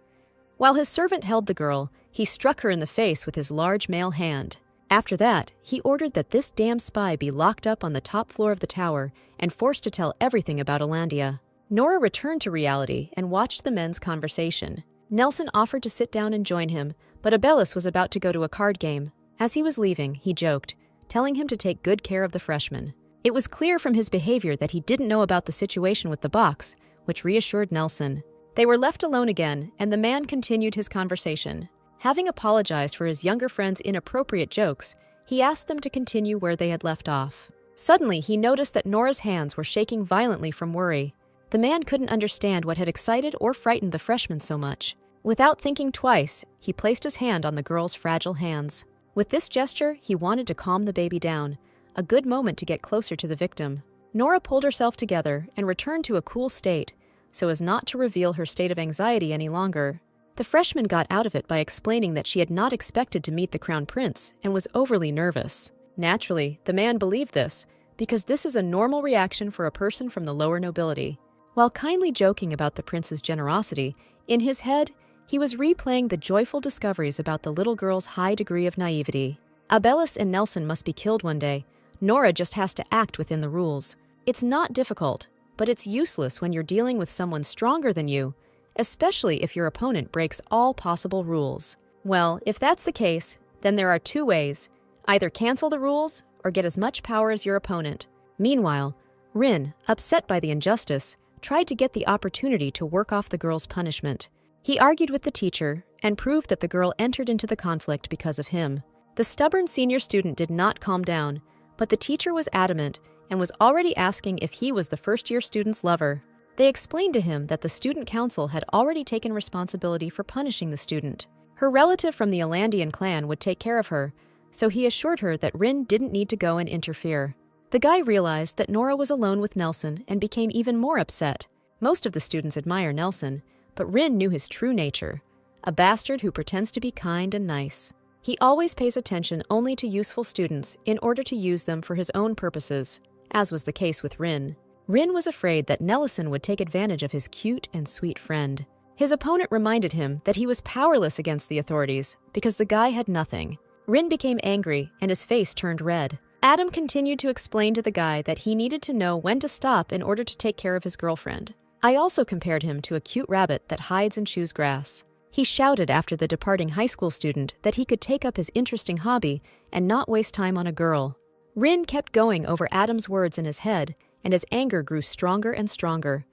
While his servant held the girl, he struck her in the face with his large male hand. After that, he ordered that this damn spy be locked up on the top floor of the tower and forced to tell everything about Elandia. Nora returned to reality and watched the men's conversation. Nelson offered to sit down and join him, but Abelis was about to go to a card game. As he was leaving, he joked, telling him to take good care of the freshman. It was clear from his behavior that he didn't know about the situation with the box, which reassured Nelson. They were left alone again, and the man continued his conversation. Having apologized for his younger friend's inappropriate jokes, he asked them to continue where they had left off. Suddenly, he noticed that Nora's hands were shaking violently from worry. The man couldn't understand what had excited or frightened the freshman so much. Without thinking twice, he placed his hand on the girl's fragile hands. With this gesture, he wanted to calm the baby down, a good moment to get closer to the victim. Nora pulled herself together and returned to a cool state, so as not to reveal her state of anxiety any longer. The freshman got out of it by explaining that she had not expected to meet the crown prince and was overly nervous. Naturally, the man believed this, because this is a normal reaction for a person from the lower nobility. While kindly joking about the prince's generosity, in his head, he was replaying the joyful discoveries about the little girl's high degree of naivety. Abelis and Nelson must be killed one day. Nora just has to act within the rules. It's not difficult, but it's useless when you're dealing with someone stronger than you, especially if your opponent breaks all possible rules. Well, if that's the case, then there are two ways. Either cancel the rules or get as much power as your opponent. Meanwhile, Rin, upset by the injustice, tried to get the opportunity to work off the girl's punishment. He argued with the teacher and proved that the girl entered into the conflict because of him. The stubborn senior student did not calm down, but the teacher was adamant and was already asking if he was the first-year student's lover. They explained to him that the student council had already taken responsibility for punishing the student. Her relative from the Alandian clan would take care of her, so he assured her that Rin didn't need to go and interfere. The guy realized that Nora was alone with Nelson and became even more upset. Most of the students admire Nelson, but Rin knew his true nature, a bastard who pretends to be kind and nice. He always pays attention only to useful students in order to use them for his own purposes, as was the case with Rin. Rin was afraid that Nelson would take advantage of his cute and sweet friend. His opponent reminded him that he was powerless against the authorities because the guy had nothing. Rin became angry and his face turned red. Adam continued to explain to the guy that he needed to know when to stop in order to take care of his girlfriend. I also compared him to a cute rabbit that hides and chews grass. He shouted after the departing high school student that he could take up his interesting hobby and not waste time on a girl. Rin kept going over Adam's words in his head, and his anger grew stronger and stronger.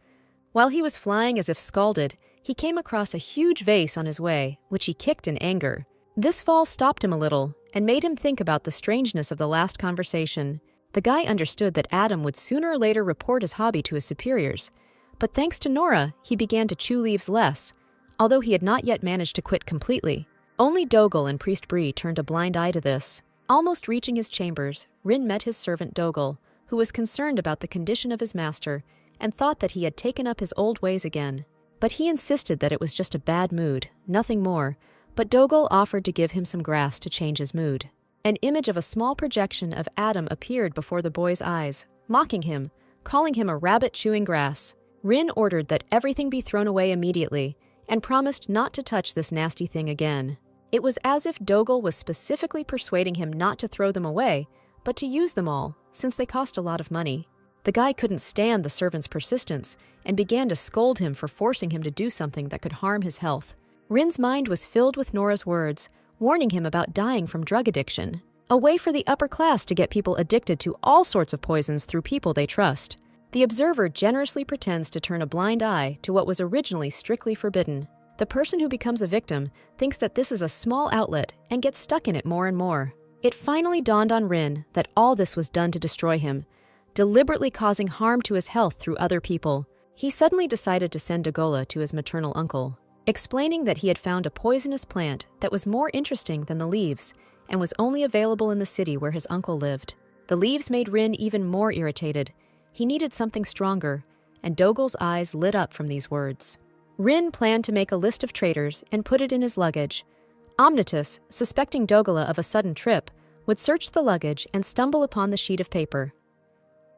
While he was flying as if scalded, he came across a huge vase on his way, which he kicked in anger. This fall stopped him a little and made him think about the strangeness of the last conversation. The guy understood that Adam would sooner or later report his hobby to his superiors, but thanks to Nora, he began to chew leaves less, although he had not yet managed to quit completely. Only Dougal and Priest Bree turned a blind eye to this. Almost reaching his chambers, Rin met his servant Dougal, who was concerned about the condition of his master and thought that he had taken up his old ways again. But he insisted that it was just a bad mood, nothing more, but Dougal offered to give him some grass to change his mood. An image of a small projection of Adam appeared before the boy's eyes, mocking him, calling him a rabbit chewing grass. Rin ordered that everything be thrown away immediately and promised not to touch this nasty thing again. It was as if Dougal was specifically persuading him not to throw them away, but to use them all, since they cost a lot of money. The guy couldn't stand the servant's persistence and began to scold him for forcing him to do something that could harm his health. Rin's mind was filled with Nora's words, warning him about dying from drug addiction, a way for the upper class to get people addicted to all sorts of poisons through people they trust. The observer generously pretends to turn a blind eye to what was originally strictly forbidden. The person who becomes a victim thinks that this is a small outlet and gets stuck in it more and more. It finally dawned on Rin that all this was done to destroy him, deliberately causing harm to his health through other people. He suddenly decided to send Dougal to his maternal uncle, explaining that he had found a poisonous plant that was more interesting than the leaves and was only available in the city where his uncle lived. The leaves made Rin even more irritated. He needed something stronger, and Dougal's eyes lit up from these words. Rin planned to make a list of traitors and put it in his luggage. Omnitus, suspecting Dougal of a sudden trip, would search the luggage and stumble upon the sheet of paper.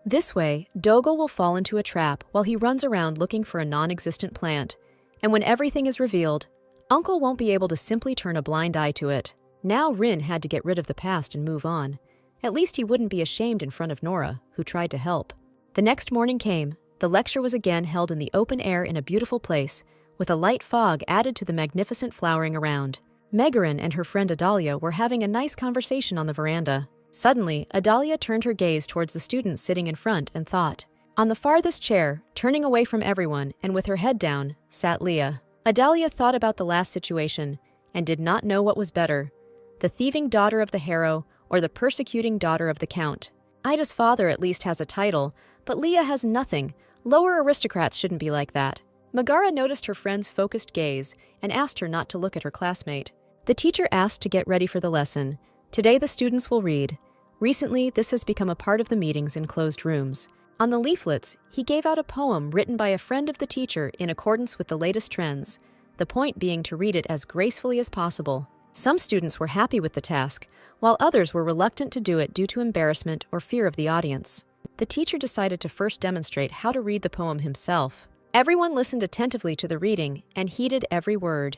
This way, Dougal will fall into a trap while he runs around looking for a non-existent plant, and when everything is revealed, Uncle won't be able to simply turn a blind eye to it. Now Rin had to get rid of the past and move on. At least he wouldn't be ashamed in front of Nora, who tried to help. The next morning came. The lecture was again held in the open air in a beautiful place, with a light fog added to the magnificent flowering around. Megarin and her friend Adalia were having a nice conversation on the veranda. Suddenly, Adalia turned her gaze towards the students sitting in front and thought. On the farthest chair, turning away from everyone and with her head down, sat Leah. Adalia thought about the last situation and did not know what was better, the thieving daughter of the Harrow or the persecuting daughter of the Count. Ida's father at least has a title, but Leah has nothing. Lower aristocrats shouldn't be like that. Megara noticed her friend's focused gaze and asked her not to look at her classmate. The teacher asked to get ready for the lesson. Today the students will read. Recently, this has become a part of the meetings in closed rooms. On the leaflets, he gave out a poem written by a friend of the teacher in accordance with the latest trends, the point being to read it as gracefully as possible. Some students were happy with the task, while others were reluctant to do it due to embarrassment or fear of the audience. The teacher decided to first demonstrate how to read the poem himself. Everyone listened attentively to the reading and heeded every word.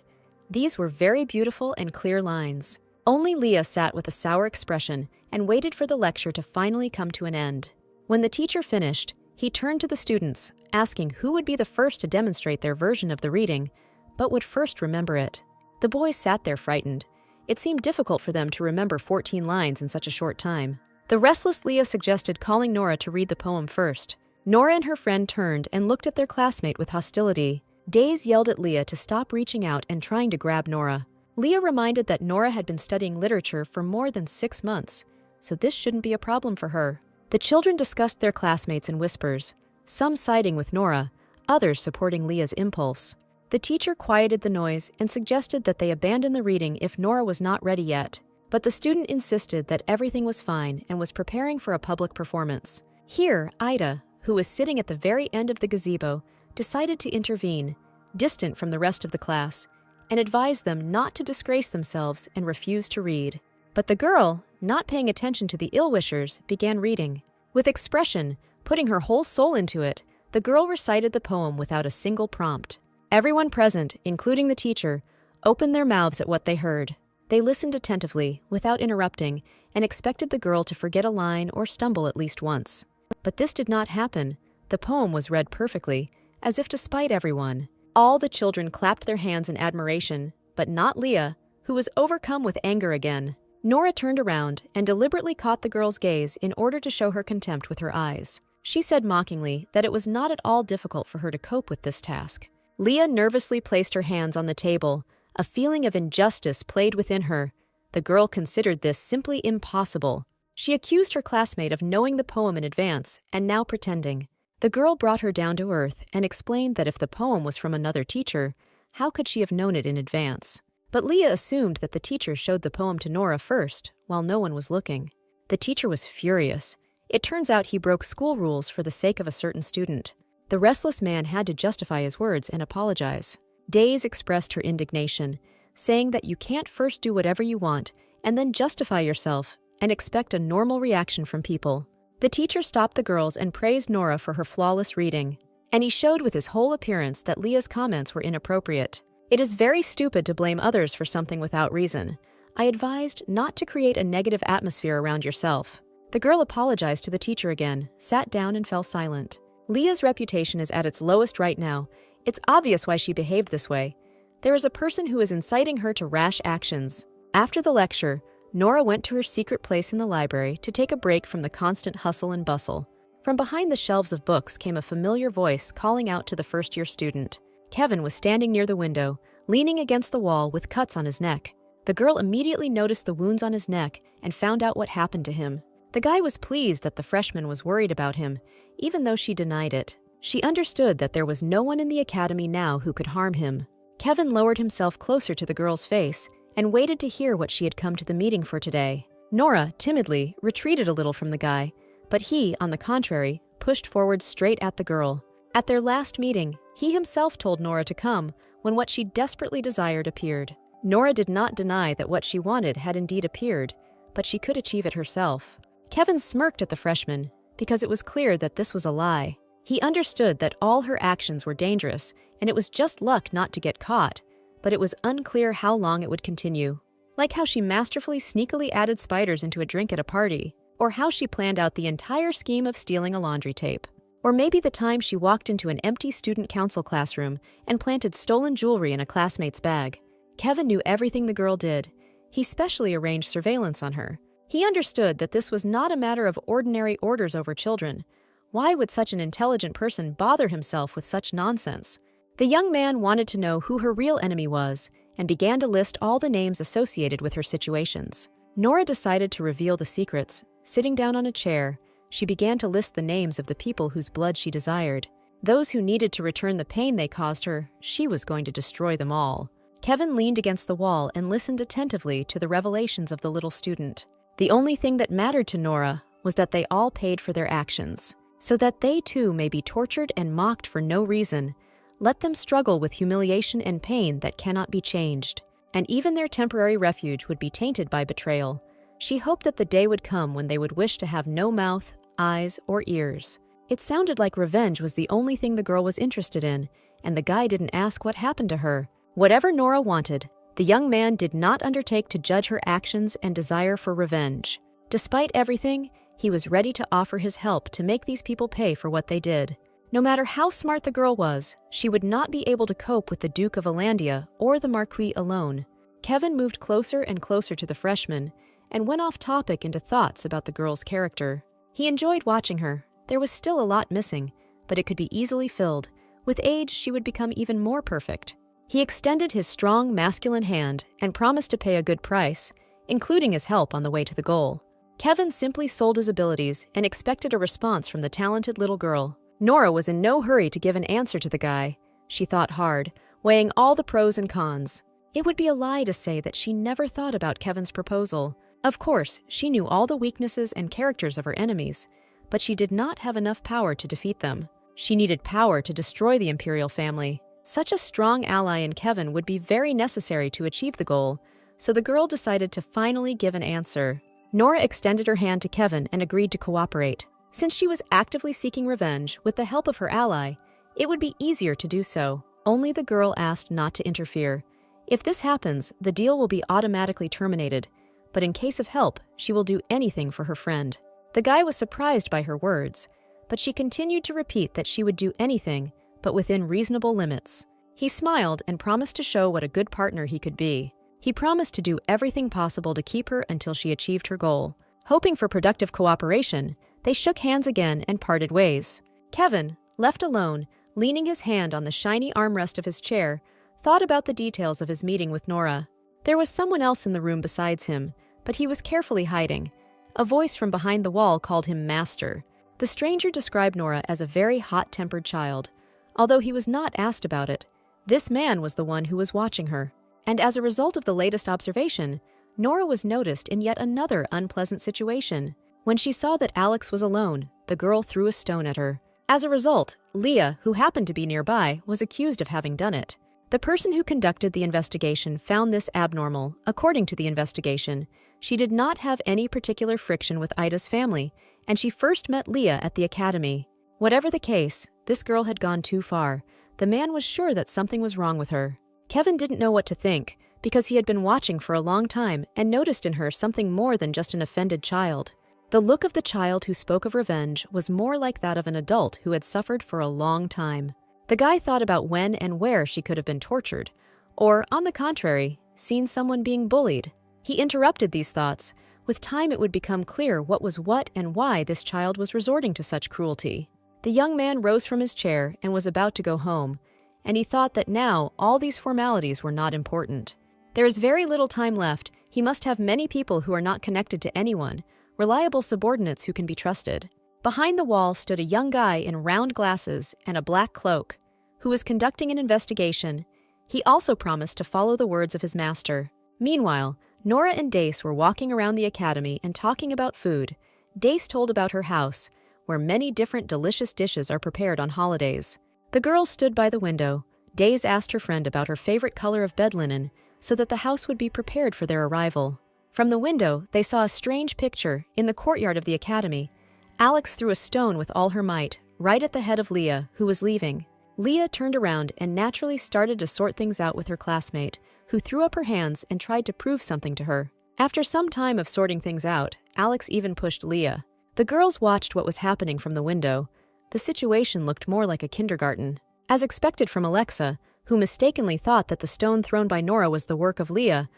These were very beautiful and clear lines. Only Leah sat with a sour expression and waited for the lecture to finally come to an end. When the teacher finished, he turned to the students, asking who would be the first to demonstrate their version of the reading, but would first remember it. The boys sat there frightened. It seemed difficult for them to remember 14 lines in such a short time. The restless Leah suggested calling Nora to read the poem first. Nora and her friend turned and looked at their classmate with hostility. Days yelled at Leah to stop reaching out and trying to grab Nora. Leah reminded that Nora had been studying literature for more than 6 months, so this shouldn't be a problem for her. The children discussed their classmates in whispers, some siding with Nora, others supporting Leah's impulse. The teacher quieted the noise and suggested that they abandon the reading if Nora was not ready yet, but the student insisted that everything was fine and was preparing for a public performance. Here, Ida, who was sitting at the very end of the gazebo, decided to intervene, distant from the rest of the class, and advised them not to disgrace themselves and refuse to read. But the girl, not paying attention to the ill-wishers, began reading. With expression, putting her whole soul into it, the girl recited the poem without a single prompt. Everyone present, including the teacher, opened their mouths at what they heard. They listened attentively, without interrupting, and expected the girl to forget a line or stumble at least once. But this did not happen. The poem was read perfectly, as if to spite everyone. All the children clapped their hands in admiration, but not Leah, who was overcome with anger again. Nora turned around and deliberately caught the girl's gaze in order to show her contempt with her eyes. She said mockingly that it was not at all difficult for her to cope with this task. Leah nervously placed her hands on the table. A feeling of injustice played within her. The girl considered this simply impossible. She accused her classmate of knowing the poem in advance and now pretending. The girl brought her down to earth and explained that if the poem was from another teacher, how could she have known it in advance? But Leah assumed that the teacher showed the poem to Nora first, while no one was looking. The teacher was furious. It turns out he broke school rules for the sake of a certain student. The restless man had to justify his words and apologize. Days expressed her indignation, saying that you can't first do whatever you want and then justify yourself and expect a normal reaction from people. The teacher stopped the girls and praised Nora for her flawless reading, and he showed with his whole appearance that Leah's comments were inappropriate. It is very stupid to blame others for something without reason. I advised not to create a negative atmosphere around yourself. The girl apologized to the teacher again, sat down and fell silent. Leah's reputation is at its lowest right now. It's obvious why she behaved this way. There is a person who is inciting her to rash actions. After the lecture, Nora went to her secret place in the library to take a break from the constant hustle and bustle. From behind the shelves of books came a familiar voice calling out to the first-year student. Kevin was standing near the window, leaning against the wall with cuts on his neck. The girl immediately noticed the wounds on his neck and found out what happened to him. The guy was pleased that the freshman was worried about him, even though she denied it. She understood that there was no one in the academy now who could harm him. Kevin lowered himself closer to the girl's face and waited to hear what she had come to the meeting for today. Nora, timidly, retreated a little from the guy, but he, on the contrary, pushed forward straight at the girl. At their last meeting, he himself told Nora to come when what she desperately desired appeared. Nora did not deny that what she wanted had indeed appeared, but she could achieve it herself. Kevin smirked at the freshman because it was clear that this was a lie. He understood that all her actions were dangerous, and it was just luck not to get caught, but it was unclear how long it would continue. Like how she masterfully sneakily added spiders into a drink at a party, or how she planned out the entire scheme of stealing a laundry tape. Or maybe the time she walked into an empty student council classroom and planted stolen jewelry in a classmate's bag. Kevin knew everything the girl did. He specially arranged surveillance on her. He understood that this was not a matter of ordinary orders over children. Why would such an intelligent person bother himself with such nonsense? The young man wanted to know who her real enemy was and began to list all the names associated with her situations. Nora decided to reveal the secrets. Sitting down on a chair, she began to list the names of the people whose blood she desired. Those who needed to return the pain they caused her, she was going to destroy them all. Kevin leaned against the wall and listened attentively to the revelations of the little student. The only thing that mattered to Nora was that they all paid for their actions, so that they too may be tortured and mocked for no reason. Let them struggle with humiliation and pain that cannot be changed, and even their temporary refuge would be tainted by betrayal. She hoped that the day would come when they would wish to have no mouth, eyes, or ears. It sounded like revenge was the only thing the girl was interested in, and the guy didn't ask what happened to her. Whatever Nora wanted, the young man did not undertake to judge her actions and desire for revenge. Despite everything, he was ready to offer his help to make these people pay for what they did. No matter how smart the girl was, she would not be able to cope with the Duke of Alandia or the Marquis alone. Kevin moved closer and closer to the freshman and went off topic into thoughts about the girl's character. He enjoyed watching her. There was still a lot missing, but it could be easily filled. With age, she would become even more perfect. He extended his strong, masculine hand and promised to pay a good price, including his help on the way to the goal. Kevin simply sold his abilities and expected a response from the talented little girl. Nora was in no hurry to give an answer to the guy. She thought hard, weighing all the pros and cons. It would be a lie to say that she never thought about Kevin's proposal. Of course, she knew all the weaknesses and characters of her enemies, but she did not have enough power to defeat them. She needed power to destroy the imperial family. Such a strong ally in Kevin would be very necessary to achieve the goal, so the girl decided to finally give an answer. Nora extended her hand to Kevin and agreed to cooperate. Since she was actively seeking revenge with the help of her ally, it would be easier to do so. Only the girl asked not to interfere. If this happens, the deal will be automatically terminated, but in case of help, she will do anything for her friend. The guy was surprised by her words, but she continued to repeat that she would do anything, but within reasonable limits. He smiled and promised to show what a good partner he could be. He promised to do everything possible to keep her until she achieved her goal. Hoping for productive cooperation, they shook hands again and parted ways. Kevin, left alone, leaning his hand on the shiny armrest of his chair, thought about the details of his meeting with Nora. There was someone else in the room besides him, but he was carefully hiding. A voice from behind the wall called him Master. The stranger described Nora as a very hot-tempered child. Although he was not asked about it, this man was the one who was watching her. And as a result of the latest observation, Nora was noticed in yet another unpleasant situation. When she saw that Alex was alone, the girl threw a stone at her. As a result, Leah, who happened to be nearby, was accused of having done it. The person who conducted the investigation found this abnormal. According to the investigation, she did not have any particular friction with Ida's family, and she first met Leah at the academy. Whatever the case, this girl had gone too far. The man was sure that something was wrong with her. Kevin didn't know what to think, because he had been watching for a long time and noticed in her something more than just an offended child. The look of the child who spoke of revenge was more like that of an adult who had suffered for a long time. The guy thought about when and where she could have been tortured, or, on the contrary, seen someone being bullied. He interrupted these thoughts. With time it would become clear what was what and why this child was resorting to such cruelty. The young man rose from his chair and was about to go home, and he thought that now all these formalities were not important. There is very little time left. He must have many people who are not connected to anyone, reliable subordinates who can be trusted. Behind the wall stood a young guy in round glasses and a black cloak, who was conducting an investigation. He also promised to follow the words of his master. Meanwhile, Nora and Dace were walking around the academy and talking about food. Dace told about her house, where many different delicious dishes are prepared on holidays. The girls stood by the window. Dace asked her friend about her favorite color of bed linen, so that the house would be prepared for their arrival. From the window, they saw a strange picture. In the courtyard of the academy, Alex threw a stone with all her might, right at the head of Leah, who was leaving. Leah turned around and naturally started to sort things out with her classmate, who threw up her hands and tried to prove something to her. After some time of sorting things out, Alex even pushed Leah. The girls watched what was happening from the window. The situation looked more like a kindergarten. As expected from Alexa, who mistakenly thought that the stone thrown by Nora was the work of Leah,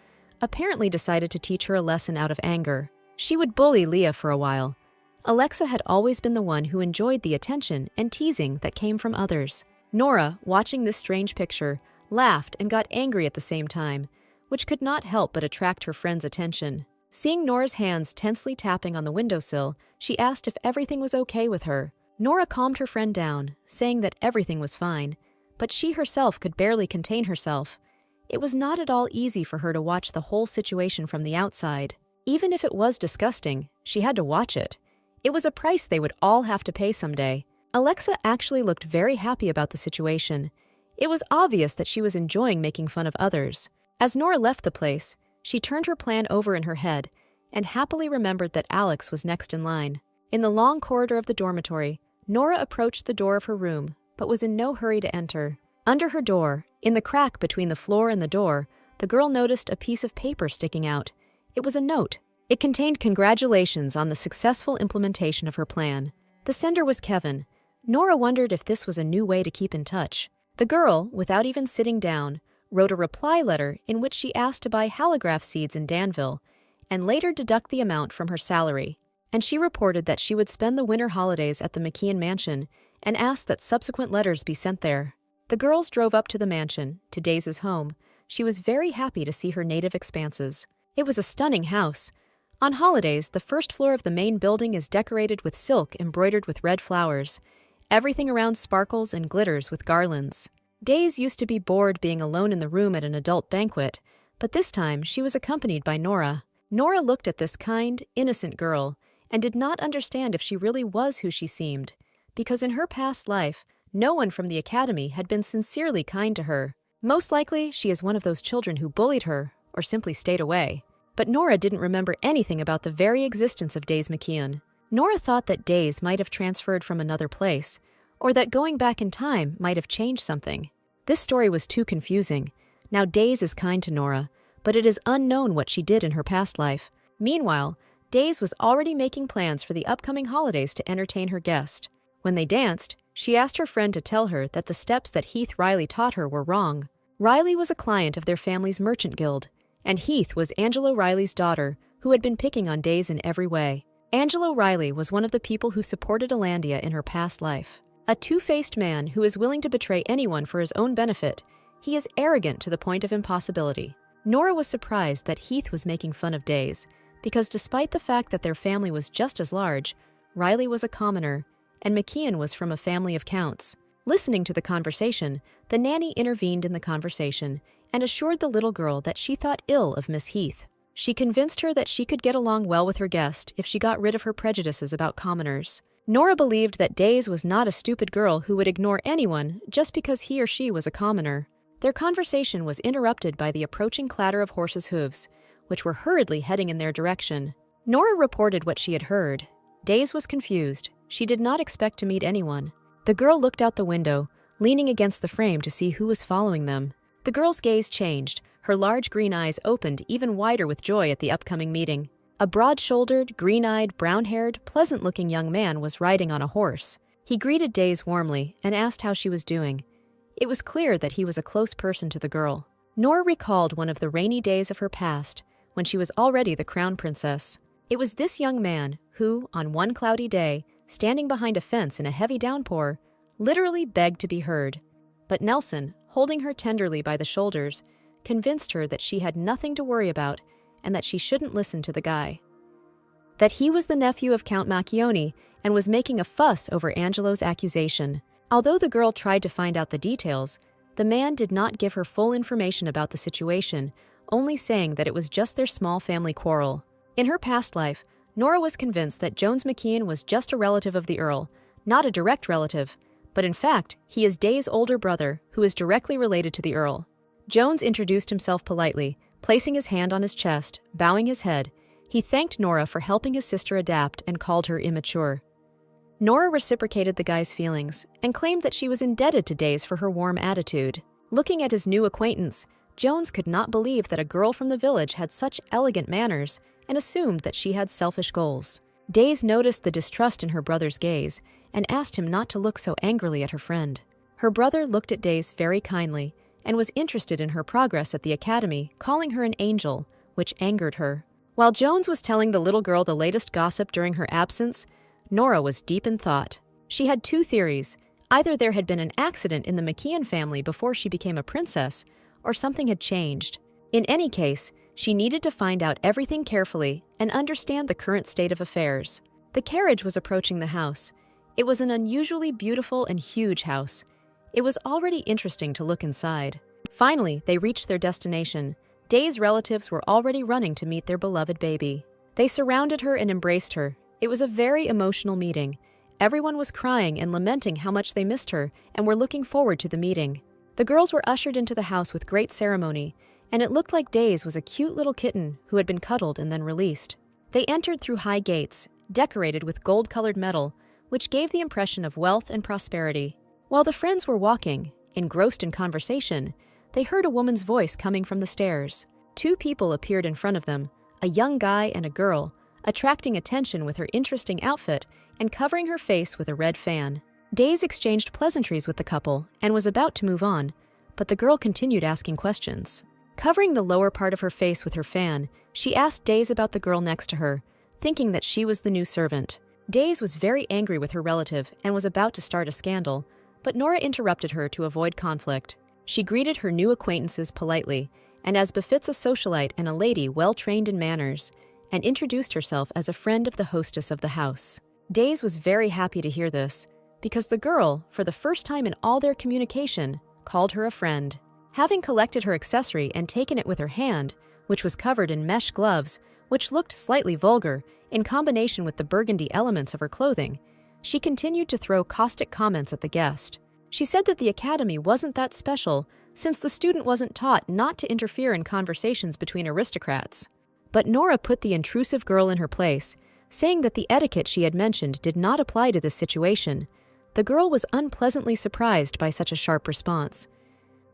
apparently decided to teach her a lesson out of anger. She would bully Leah for a while. Alexa had always been the one who enjoyed the attention and teasing that came from others. Nora, watching this strange picture, laughed and got angry at the same time, which could not help but attract her friend's attention. Seeing Nora's hands tensely tapping on the windowsill, she asked if everything was okay with her. Nora calmed her friend down, saying that everything was fine, but she herself could barely contain herself. It was not at all easy for her to watch the whole situation from the outside. Even if it was disgusting, she had to watch it. It was a price they would all have to pay someday. Alexa actually looked very happy about the situation. It was obvious that she was enjoying making fun of others. As Nora left the place, she turned her plan over in her head and happily remembered that Alex was next in line. In the long corridor of the dormitory, Nora approached the door of her room, but was in no hurry to enter. Under her door, in the crack between the floor and the door, the girl noticed a piece of paper sticking out. It was a note. It contained congratulations on the successful implementation of her plan. The sender was Kevin. Nora wondered if this was a new way to keep in touch. The girl, without even sitting down, wrote a reply letter in which she asked to buy halograph seeds in Danville and later deduct the amount from her salary. And she reported that she would spend the winter holidays at the McKeon mansion and asked that subsequent letters be sent there. The girls drove up to the mansion, to Days' home. She was very happy to see her native expanses. It was a stunning house. On holidays, the first floor of the main building is decorated with silk embroidered with red flowers. Everything around sparkles and glitters with garlands. Days used to be bored being alone in the room at an adult banquet, but this time she was accompanied by Nora. Nora looked at this kind, innocent girl and did not understand if she really was who she seemed, because in her past life, no one from the academy had been sincerely kind to her. Most likely, she is one of those children who bullied her or simply stayed away. But Nora didn't remember anything about the very existence of Days McKeon. Nora thought that Days might have transferred from another place, or that going back in time might have changed something. This story was too confusing. Now Days is kind to Nora, but it is unknown what she did in her past life. Meanwhile, Days was already making plans for the upcoming holidays to entertain her guest. When they danced, she asked her friend to tell her that the steps that Heath Riley taught her were wrong. Riley was a client of their family's merchant guild, and Heath was Angelo Riley's daughter, who had been picking on Days in every way. Angelo Riley was one of the people who supported Alandia in her past life. A two-faced man who is willing to betray anyone for his own benefit. He is arrogant to the point of impossibility. Nora was surprised that Heath was making fun of Days, because despite the fact that their family was just as large, Riley was a commoner, and McKeon was from a family of counts. Listening to the conversation, the nanny intervened in the conversation and assured the little girl that she thought ill of Miss Heath. She convinced her that she could get along well with her guest if she got rid of her prejudices about commoners. Nora believed that Days was not a stupid girl who would ignore anyone just because he or she was a commoner. Their conversation was interrupted by the approaching clatter of horses' hooves, which were hurriedly heading in their direction. Nora reported what she had heard. Days was confused. She did not expect to meet anyone. The girl looked out the window, leaning against the frame to see who was following them. The girl's gaze changed. Her large green eyes opened even wider with joy at the upcoming meeting. A broad-shouldered, green-eyed, brown-haired, pleasant-looking young man was riding on a horse. He greeted Days warmly and asked how she was doing. It was clear that he was a close person to the girl. Nora recalled one of the rainy days of her past, when she was already the crown princess. It was this young man who, on one cloudy day, standing behind a fence in a heavy downpour, literally begged to be heard. But Nelson, holding her tenderly by the shoulders, convinced her that she had nothing to worry about and that she shouldn't listen to the guy. That he was the nephew of Count Macchioni and was making a fuss over Angelo's accusation. Although the girl tried to find out the details, the man did not give her full information about the situation, only saying that it was just their small family quarrel. In her past life, Nora was convinced that Jones McKeon was just a relative of the Earl, not a direct relative, but in fact, he is Days' older brother, who is directly related to the Earl. Jones introduced himself politely, placing his hand on his chest, bowing his head. He thanked Nora for helping his sister adapt and called her immature. Nora reciprocated the guy's feelings and claimed that she was indebted to Days for her warm attitude. Looking at his new acquaintance, Jones could not believe that a girl from the village had such elegant manners and assumed that she had selfish goals. Days noticed the distrust in her brother's gaze and asked him not to look so angrily at her friend. Her brother looked at Days very kindly and was interested in her progress at the academy, calling her an angel, which angered her. While Jones was telling the little girl the latest gossip during her absence, Nora was deep in thought. She had two theories. Either there had been an accident in the McKeon family before she became a princess, or something had changed. In any case, she needed to find out everything carefully and understand the current state of affairs. The carriage was approaching the house. It was an unusually beautiful and huge house. It was already interesting to look inside. Finally, they reached their destination. Days' relatives were already running to meet their beloved baby. They surrounded her and embraced her. It was a very emotional meeting. Everyone was crying and lamenting how much they missed her and were looking forward to the meeting. The girls were ushered into the house with great ceremony, and it looked like Days was a cute little kitten who had been cuddled and then released. They entered through high gates, decorated with gold-colored metal, which gave the impression of wealth and prosperity. While the friends were walking, engrossed in conversation, they heard a woman's voice coming from the stairs. Two people appeared in front of them, a young guy and a girl, attracting attention with her interesting outfit and covering her face with a red fan. Days exchanged pleasantries with the couple and was about to move on, but the girl continued asking questions. Covering the lower part of her face with her fan, she asked Days about the girl next to her, thinking that she was the new servant. Days was very angry with her relative and was about to start a scandal, but Nora interrupted her to avoid conflict. She greeted her new acquaintances politely, and as befits a socialite and a lady well-trained in manners, and introduced herself as a friend of the hostess of the house. Days was very happy to hear this, because the girl, for the first time in all their communication, called her a friend. Having collected her accessory and taken it with her hand, which was covered in mesh gloves, which looked slightly vulgar in combination with the burgundy elements of her clothing, she continued to throw caustic comments at the guest. She said that the academy wasn't that special since the student wasn't taught not to interfere in conversations between aristocrats. But Nora put the intrusive girl in her place, saying that the etiquette she had mentioned did not apply to this situation. The girl was unpleasantly surprised by such a sharp response.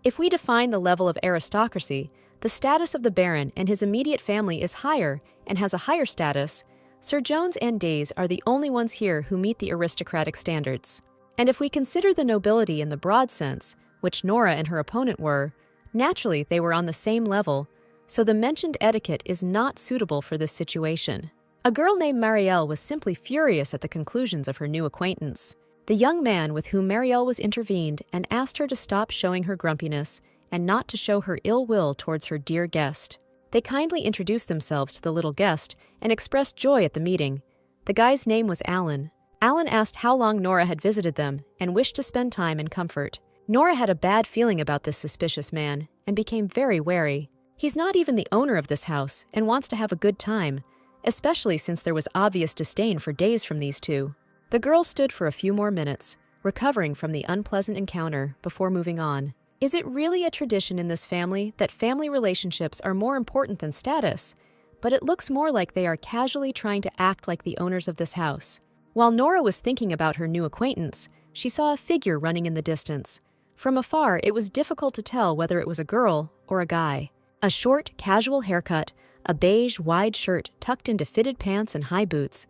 If we define the level of aristocracy, the status of the Baron and his immediate family is higher and has a higher status. Sir Jones and Days are the only ones here who meet the aristocratic standards. And if we consider the nobility in the broad sense, which Nora and her opponent were, naturally they were on the same level, so the mentioned etiquette is not suitable for this situation. A girl named Marielle was simply furious at the conclusions of her new acquaintance. The young man with whom Marielle was intervened and asked her to stop showing her grumpiness and not to show her ill will towards her dear guest. They kindly introduced themselves to the little guest and expressed joy at the meeting. The guy's name was Alan. Alan asked how long Nora had visited them and wished to spend time in comfort. Nora had a bad feeling about this suspicious man and became very wary. He's not even the owner of this house and wants to have a good time, especially since there was obvious disdain for Days from these two. The girl stood for a few more minutes, recovering from the unpleasant encounter before moving on. Is it really a tradition in this family that family relationships are more important than status? But it looks more like they are casually trying to act like the owners of this house. While Nora was thinking about her new acquaintance, she saw a figure running in the distance. From afar, it was difficult to tell whether it was a girl or a guy. A short, casual haircut, a beige, wide shirt tucked into fitted pants and high boots.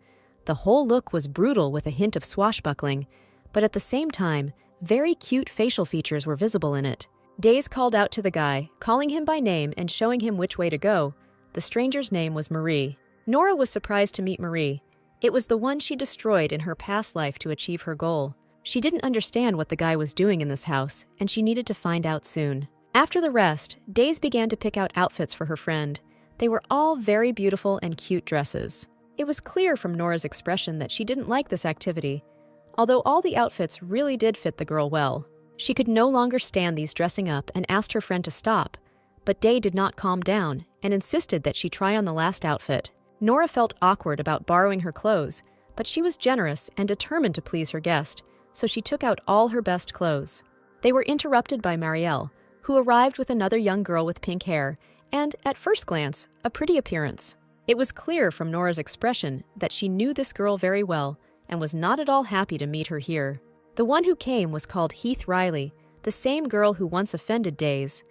The whole look was brutal with a hint of swashbuckling, but at the same time, very cute facial features were visible in it. Days called out to the guy, calling him by name and showing him which way to go. The stranger's name was Marie. Nora was surprised to meet Marie. It was the one she destroyed in her past life to achieve her goal. She didn't understand what the guy was doing in this house, and she needed to find out soon. After the rest, Days began to pick out outfits for her friend. They were all very beautiful and cute dresses. It was clear from Nora's expression that she didn't like this activity, although all the outfits really did fit the girl well. She could no longer stand these dressing up and asked her friend to stop, but Day did not calm down and insisted that she try on the last outfit. Nora felt awkward about borrowing her clothes, but she was generous and determined to please her guest, so she took out all her best clothes. They were interrupted by Marielle, who arrived with another young girl with pink hair and, at first glance, a pretty appearance. It was clear from Nora's expression that she knew this girl very well and was not at all happy to meet her here. The one who came was called Heath Riley, the same girl who once offended Days.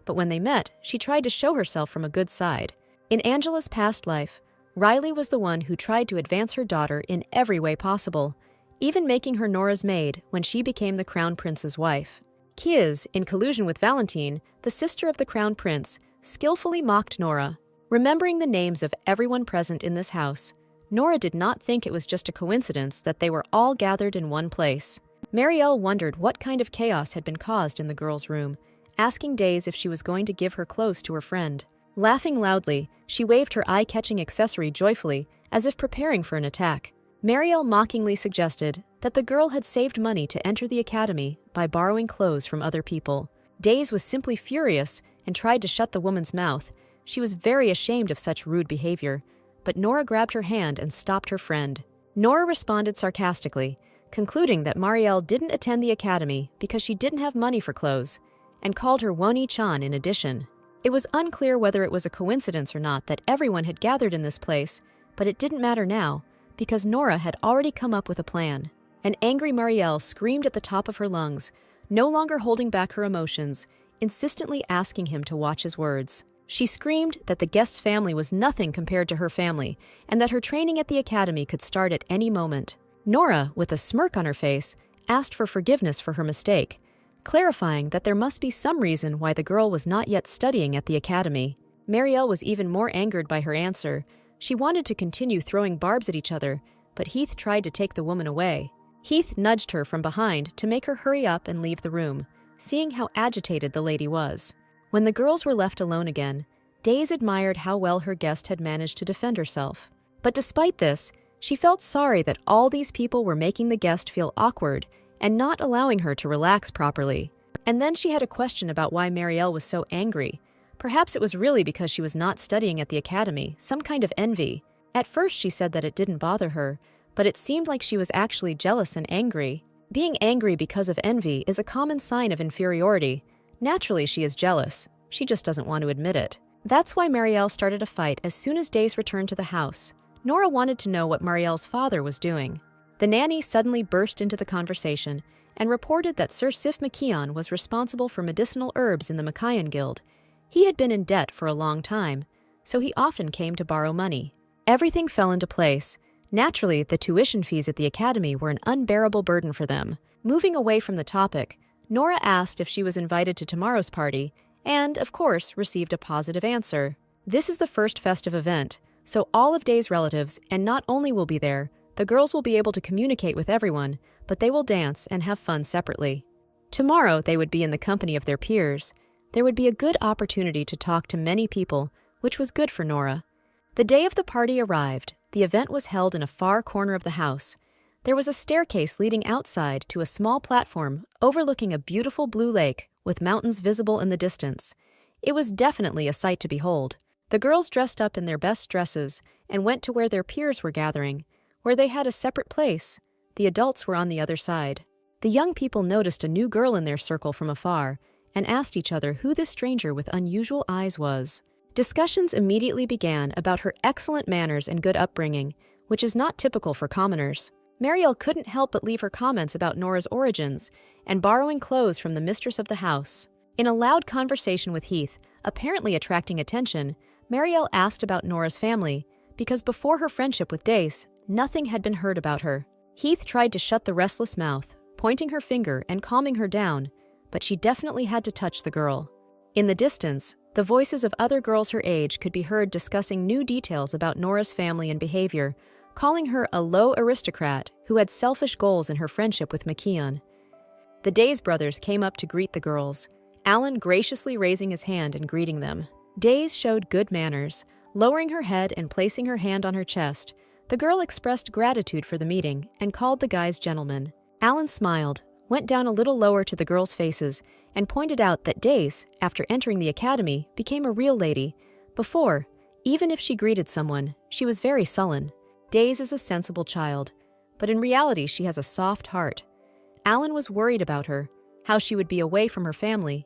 But when they met, she tried to show herself from a good side. In Angela's past life, Riley was the one who tried to advance her daughter in every way possible, even making her Nora's maid when she became the Crown Prince's wife. Kiz, in collusion with Valentine, the sister of the Crown Prince, skillfully mocked Nora. Remembering the names of everyone present in this house, Nora did not think it was just a coincidence that they were all gathered in one place. Marielle wondered what kind of chaos had been caused in the girl's room, asking Days if she was going to give her clothes to her friend. Laughing loudly, she waved her eye-catching accessory joyfully, as if preparing for an attack. Marielle mockingly suggested that the girl had saved money to enter the academy by borrowing clothes from other people. Days was simply furious and tried to shut the woman's mouth. She was very ashamed of such rude behavior, but Nora grabbed her hand and stopped her friend. Nora responded sarcastically, concluding that Marielle didn't attend the academy because she didn't have money for clothes, and called her Woni-chan in addition. It was unclear whether it was a coincidence or not that everyone had gathered in this place, but it didn't matter now, because Nora had already come up with a plan. An angry Marielle screamed at the top of her lungs, no longer holding back her emotions, insistently asking him to watch his words. She screamed that the guest's family was nothing compared to her family, and that her training at the academy could start at any moment. Nora, with a smirk on her face, asked for forgiveness for her mistake, clarifying that there must be some reason why the girl was not yet studying at the academy. Marielle was even more angered by her answer. She wanted to continue throwing barbs at each other, but Heath tried to take the woman away. Heath nudged her from behind to make her hurry up and leave the room, seeing how agitated the lady was. When the girls were left alone again, Days admired how well her guest had managed to defend herself. But despite this, she felt sorry that all these people were making the guest feel awkward and not allowing her to relax properly. And then she had a question about why Marielle was so angry. Perhaps it was really because she was not studying at the academy, some kind of envy. At first she said that it didn't bother her, but it seemed like she was actually jealous and angry. Being angry because of envy is a common sign of inferiority. Naturally, she is jealous. She just doesn't want to admit it. That's why Marielle started a fight as soon as Days returned to the house. Nora wanted to know what Marielle's father was doing. The nanny suddenly burst into the conversation and reported that Sir Sif McKeon was responsible for medicinal herbs in the Macayan Guild. He had been in debt for a long time, so he often came to borrow money. Everything fell into place. Naturally, the tuition fees at the academy were an unbearable burden for them. Moving away from the topic, Nora asked if she was invited to tomorrow's party and, of course, received a positive answer. This is the first festive event, so all of Day's relatives and not only will be there, the girls will be able to communicate with everyone, but they will dance and have fun separately. Tomorrow, they would be in the company of their peers. There would be a good opportunity to talk to many people, which was good for Nora. The day of the party arrived. The event was held in a far corner of the house. There was a staircase leading outside to a small platform overlooking a beautiful blue lake with mountains visible in the distance. It was definitely a sight to behold. The girls dressed up in their best dresses and went to where their peers were gathering, where they had a separate place. The adults were on the other side. The young people noticed a new girl in their circle from afar and asked each other who this stranger with unusual eyes was. Discussions immediately began about her excellent manners and good upbringing, which is not typical for commoners. Marielle couldn't help but leave her comments about Nora's origins and borrowing clothes from the mistress of the house. In a loud conversation with Heath, apparently attracting attention, Marielle asked about Nora's family, because before her friendship with Dace, nothing had been heard about her. Heath tried to shut the restless mouth, pointing her finger and calming her down, but she definitely had to touch the girl. In the distance, the voices of other girls her age could be heard discussing new details about Nora's family and behavior, calling her a low aristocrat who had selfish goals in her friendship with McKeon. The Days brothers came up to greet the girls, Alan graciously raising his hand and greeting them. Days showed good manners. Lowering her head and placing her hand on her chest, the girl expressed gratitude for the meeting and called the guys gentlemen. Alan smiled, went down a little lower to the girls' faces, and pointed out that Days, after entering the academy, became a real lady. Before, even if she greeted someone, she was very sullen. Days is a sensible child, but in reality she has a soft heart. Alan was worried about her, how she would be away from her family,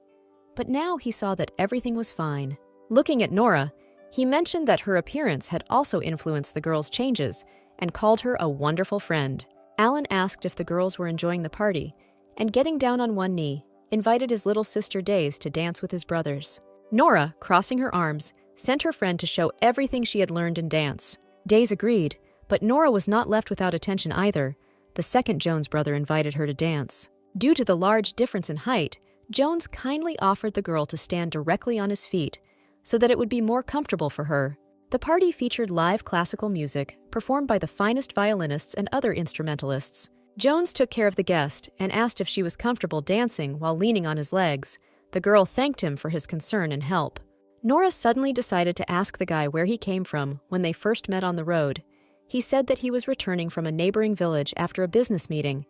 but now he saw that everything was fine. Looking at Nora, he mentioned that her appearance had also influenced the girls' changes and called her a wonderful friend. Alan asked if the girls were enjoying the party, and getting down on one knee, invited his little sister Days to dance with his brothers. Nora, crossing her arms, sent her friend to show everything she had learned in dance. Days agreed, but Nora was not left without attention either. The second Jones brother invited her to dance. Due to the large difference in height, Jones kindly offered the girl to stand directly on his feet so that it would be more comfortable for her. The party featured live classical music performed by the finest violinists and other instrumentalists. Jones took care of the guest and asked if she was comfortable dancing while leaning on his legs. The girl thanked him for his concern and help. Nora suddenly decided to ask the guy where he came from when they first met on the road. He said that he was returning from a neighboring village after a business meeting.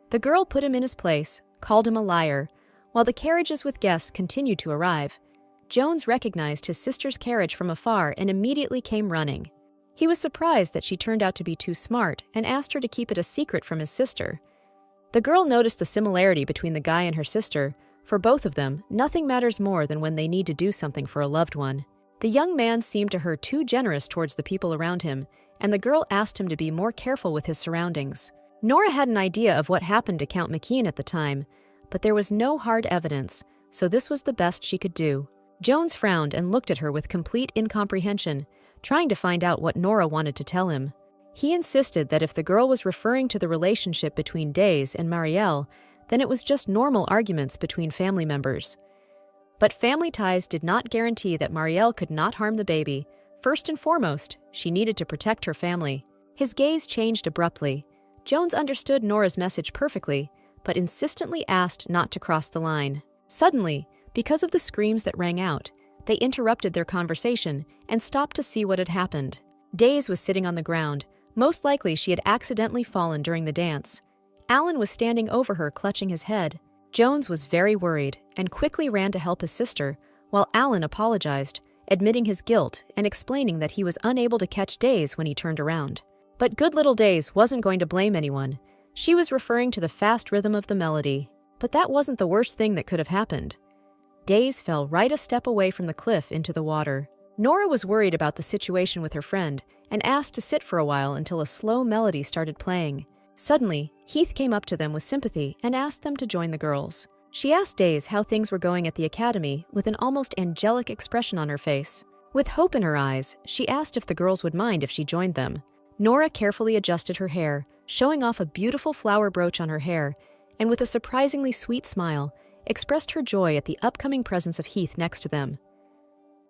The girl put him in his place, called him a liar. While the carriages with guests continued to arrive, Jones recognized his sister's carriage from afar and immediately came running. He was surprised that she turned out to be too smart and asked her to keep it a secret from his sister. The girl noticed the similarity between the guy and her sister. For both of them, nothing matters more than when they need to do something for a loved one. The young man seemed to her too generous towards the people around him, and the girl asked him to be more careful with his surroundings. Nora had an idea of what happened to Count McKeon at the time, but there was no hard evidence, so this was the best she could do. Jones frowned and looked at her with complete incomprehension, trying to find out what Nora wanted to tell him. He insisted that if the girl was referring to the relationship between Days and Marielle, then it was just normal arguments between family members. But family ties did not guarantee that Marielle could not harm the baby. First and foremost, she needed to protect her family. His gaze changed abruptly. Jones understood Nora's message perfectly, but insistently asked not to cross the line. Suddenly, because of the screams that rang out, they interrupted their conversation and stopped to see what had happened. Days was sitting on the ground. Most likely she had accidentally fallen during the dance. Alan was standing over her, clutching his head. Jones was very worried and quickly ran to help his sister, while Alan apologized, admitting his guilt and explaining that he was unable to catch Days when he turned around. But good little Days wasn't going to blame anyone. She was referring to the fast rhythm of the melody. But that wasn't the worst thing that could have happened. Days fell right a step away from the cliff into the water. Nora was worried about the situation with her friend and asked to sit for a while until a slow melody started playing. Suddenly, Heath came up to them with sympathy and asked them to join the girls. She asked Days how things were going at the academy with an almost angelic expression on her face. With hope in her eyes, she asked if the girls would mind if she joined them. Nora carefully adjusted her hair, showing off a beautiful flower brooch on her hair, and with a surprisingly sweet smile, expressed her joy at the upcoming presence of Heath next to them.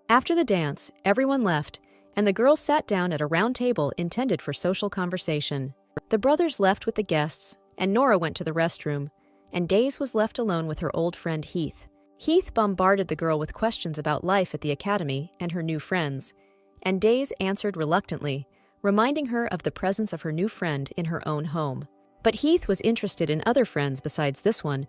After the dance, everyone left, and the girls sat down at a round table intended for social conversation. The brothers left with the guests, and Nora went to the restroom, and Days was left alone with her old friend Heath. Heath bombarded the girl with questions about life at the academy and her new friends, and Days answered reluctantly, reminding her of the presence of her new friend in her own home. But Heath was interested in other friends besides this one.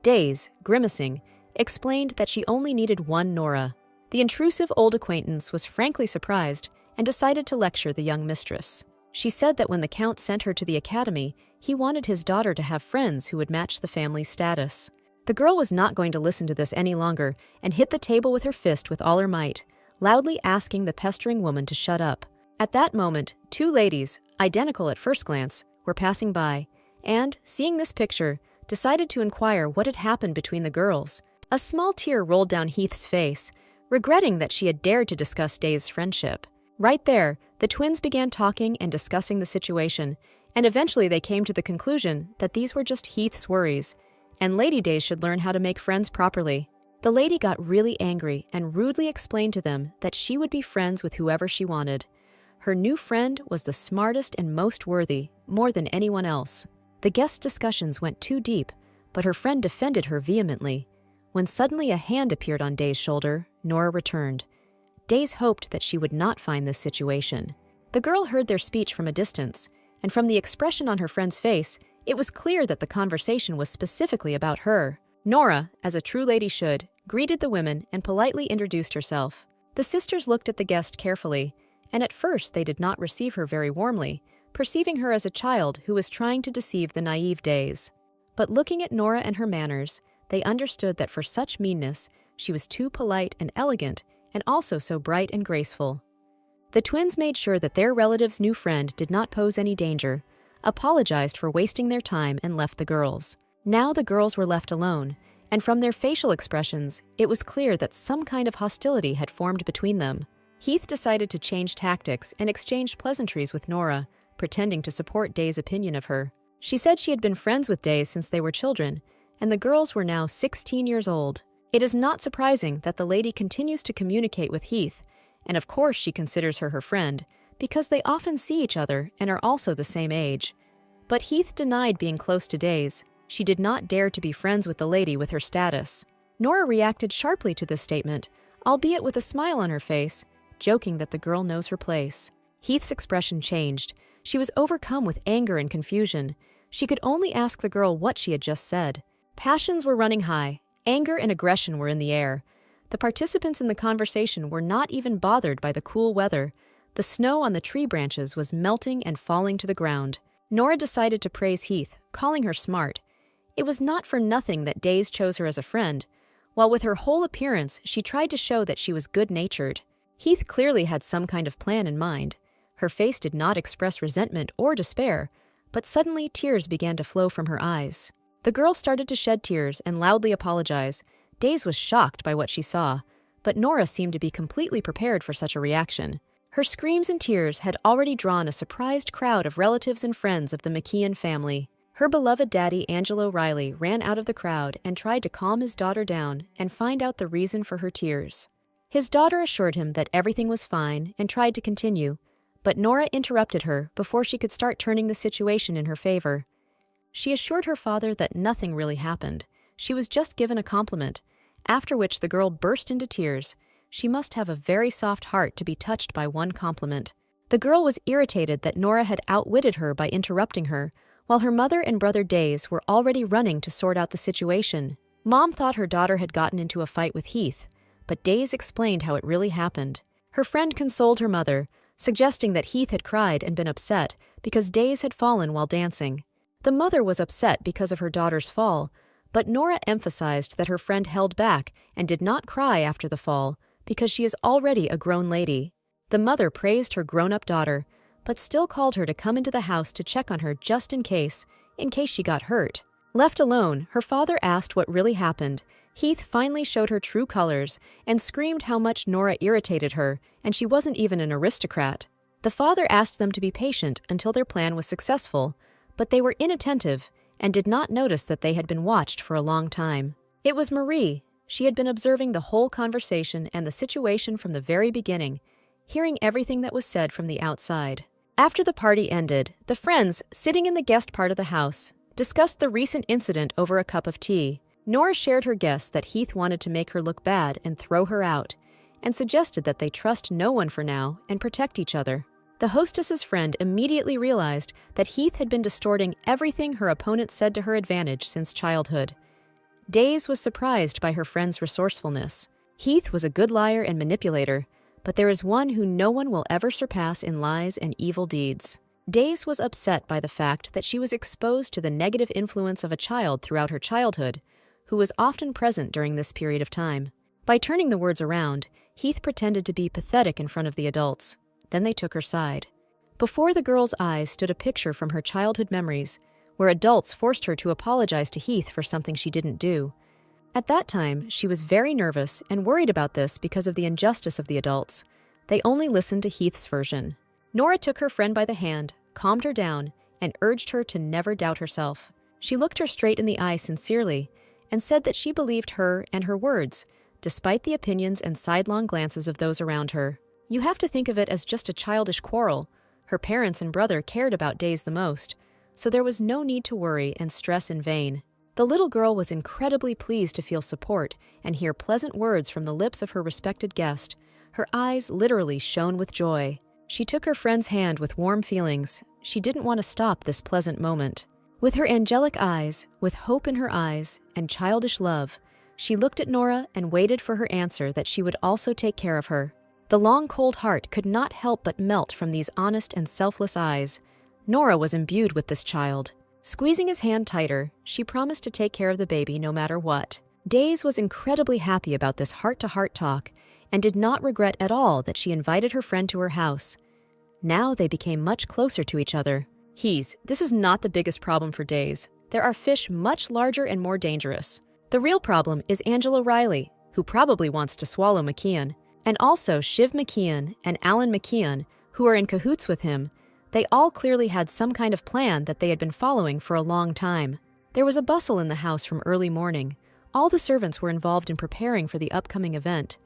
Days, grimacing, explained that she only needed one Nora. The intrusive old acquaintance was frankly surprised and decided to lecture the young mistress. She said that when the Count sent her to the academy, he wanted his daughter to have friends who would match the family's status. The girl was not going to listen to this any longer and hit the table with her fist with all her might, loudly asking the pestering woman to shut up. At that moment, two ladies, identical at first glance, were passing by, and, seeing this picture, decided to inquire what had happened between the girls. A small tear rolled down Heath's face, regretting that she had dared to discuss Days' friendship. Right there, the twins began talking and discussing the situation, and eventually they came to the conclusion that these were just Heath's worries, and Lady Days should learn how to make friends properly. The lady got really angry and rudely explained to them that she would be friends with whoever she wanted. Her new friend was the smartest and most worthy, more than anyone else. The guest discussions went too deep, but her friend defended her vehemently. When suddenly a hand appeared on Days' shoulder, Nora returned. Days hoped that she would not find this situation. The girl heard their speech from a distance, and from the expression on her friend's face, it was clear that the conversation was specifically about her. Nora, as a true lady should, greeted the women and politely introduced herself. The sisters looked at the guest carefully, and at first they did not receive her very warmly, perceiving her as a child who was trying to deceive the naive Days. But looking at Nora and her manners, they understood that for such meanness, she was too polite and elegant, and also so bright and graceful. The twins made sure that their relative's new friend did not pose any danger, apologized for wasting their time, and left the girls. Now the girls were left alone, and from their facial expressions, it was clear that some kind of hostility had formed between them. Heath decided to change tactics and exchanged pleasantries with Nora, pretending to support Days' opinion of her. She said she had been friends with Days since they were children, and the girls were now 16 years old. It is not surprising that the lady continues to communicate with Heath, and of course she considers her friend, because they often see each other and are also the same age. But Heath denied being close to Days. She did not dare to be friends with the lady with her status. Nora reacted sharply to this statement, albeit with a smile on her face, joking that the girl knows her place. Heath's expression changed. She was overcome with anger and confusion. She could only ask the girl what she had just said. Passions were running high. Anger and aggression were in the air. The participants in the conversation were not even bothered by the cool weather. The snow on the tree branches was melting and falling to the ground. Nora decided to praise Heath, calling her smart. It was not for nothing that Days chose her as a friend, while with her whole appearance she tried to show that she was good-natured. Heath clearly had some kind of plan in mind. Her face did not express resentment or despair, but suddenly tears began to flow from her eyes. The girl started to shed tears and loudly apologize. Days was shocked by what she saw, but Nora seemed to be completely prepared for such a reaction. Her screams and tears had already drawn a surprised crowd of relatives and friends of the McKeon family. Her beloved daddy, Angelo Riley, ran out of the crowd and tried to calm his daughter down and find out the reason for her tears. His daughter assured him that everything was fine and tried to continue, but Nora interrupted her before she could start turning the situation in her favor. She assured her father that nothing really happened. She was just given a compliment, after which the girl burst into tears. She must have a very soft heart to be touched by one compliment. The girl was irritated that Nora had outwitted her by interrupting her, while her mother and brother Days were already running to sort out the situation. Mom thought her daughter had gotten into a fight with Heath, but Days explained how it really happened. Her friend consoled her mother, suggesting that Heath had cried and been upset because Days had fallen while dancing. The mother was upset because of her daughter's fall, but Nora emphasized that her friend held back and did not cry after the fall because she is already a grown lady. The mother praised her grown-up daughter, but still called her to come into the house to check on her just in case she got hurt. Left alone, her father asked what really happened. Heath finally showed her true colors and screamed how much Nora irritated her, and she wasn't even an aristocrat. The father asked them to be patient until their plan was successful, but they were inattentive and did not notice that they had been watched for a long time. It was Marie. She had been observing the whole conversation and the situation from the very beginning, hearing everything that was said from the outside. After the party ended, the friends, sitting in the guest part of the house, discussed the recent incident over a cup of tea. Nora shared her guess that Heath wanted to make her look bad and throw her out, and suggested that they trust no one for now and protect each other. The hostess's friend immediately realized that Heath had been distorting everything her opponent said to her advantage since childhood. Days was surprised by her friend's resourcefulness. Heath was a good liar and manipulator, but there is one who no one will ever surpass in lies and evil deeds. Days was upset by the fact that she was exposed to the negative influence of a child throughout her childhood, who was often present during this period of time. By turning the words around, Heath pretended to be pathetic in front of the adults. Then they took her side. Before the girl's eyes stood a picture from her childhood memories, where adults forced her to apologize to Heath for something she didn't do. At that time, she was very nervous and worried about this because of the injustice of the adults. They only listened to Heath's version. Nora took her friend by the hand, calmed her down, and urged her to never doubt herself. She looked her straight in the eye sincerely and said that she believed her and her words, despite the opinions and sidelong glances of those around her. You have to think of it as just a childish quarrel. Her parents and brother cared about Days the most, so there was no need to worry and stress in vain. The little girl was incredibly pleased to feel support and hear pleasant words from the lips of her respected guest. Her eyes literally shone with joy. She took her friend's hand with warm feelings. She didn't want to stop this pleasant moment. With her angelic eyes, with hope in her eyes, and childish love, she looked at Nora and waited for her answer that she would also take care of her. The long, cold heart could not help but melt from these honest and selfless eyes. Nora was imbued with this child. Squeezing his hand tighter, she promised to take care of the baby no matter what. Days was incredibly happy about this heart-to-heart talk and did not regret at all that she invited her friend to her house. Now they became much closer to each other. This is not the biggest problem for Days. There are fish much larger and more dangerous. The real problem is Angela Riley, who probably wants to swallow McKeon, and also Shiv McKeon and Alan McKeon, who are in cahoots with him. They all clearly had some kind of plan that they had been following for a long time. There was a bustle in the house from early morning. All the servants were involved in preparing for the upcoming event.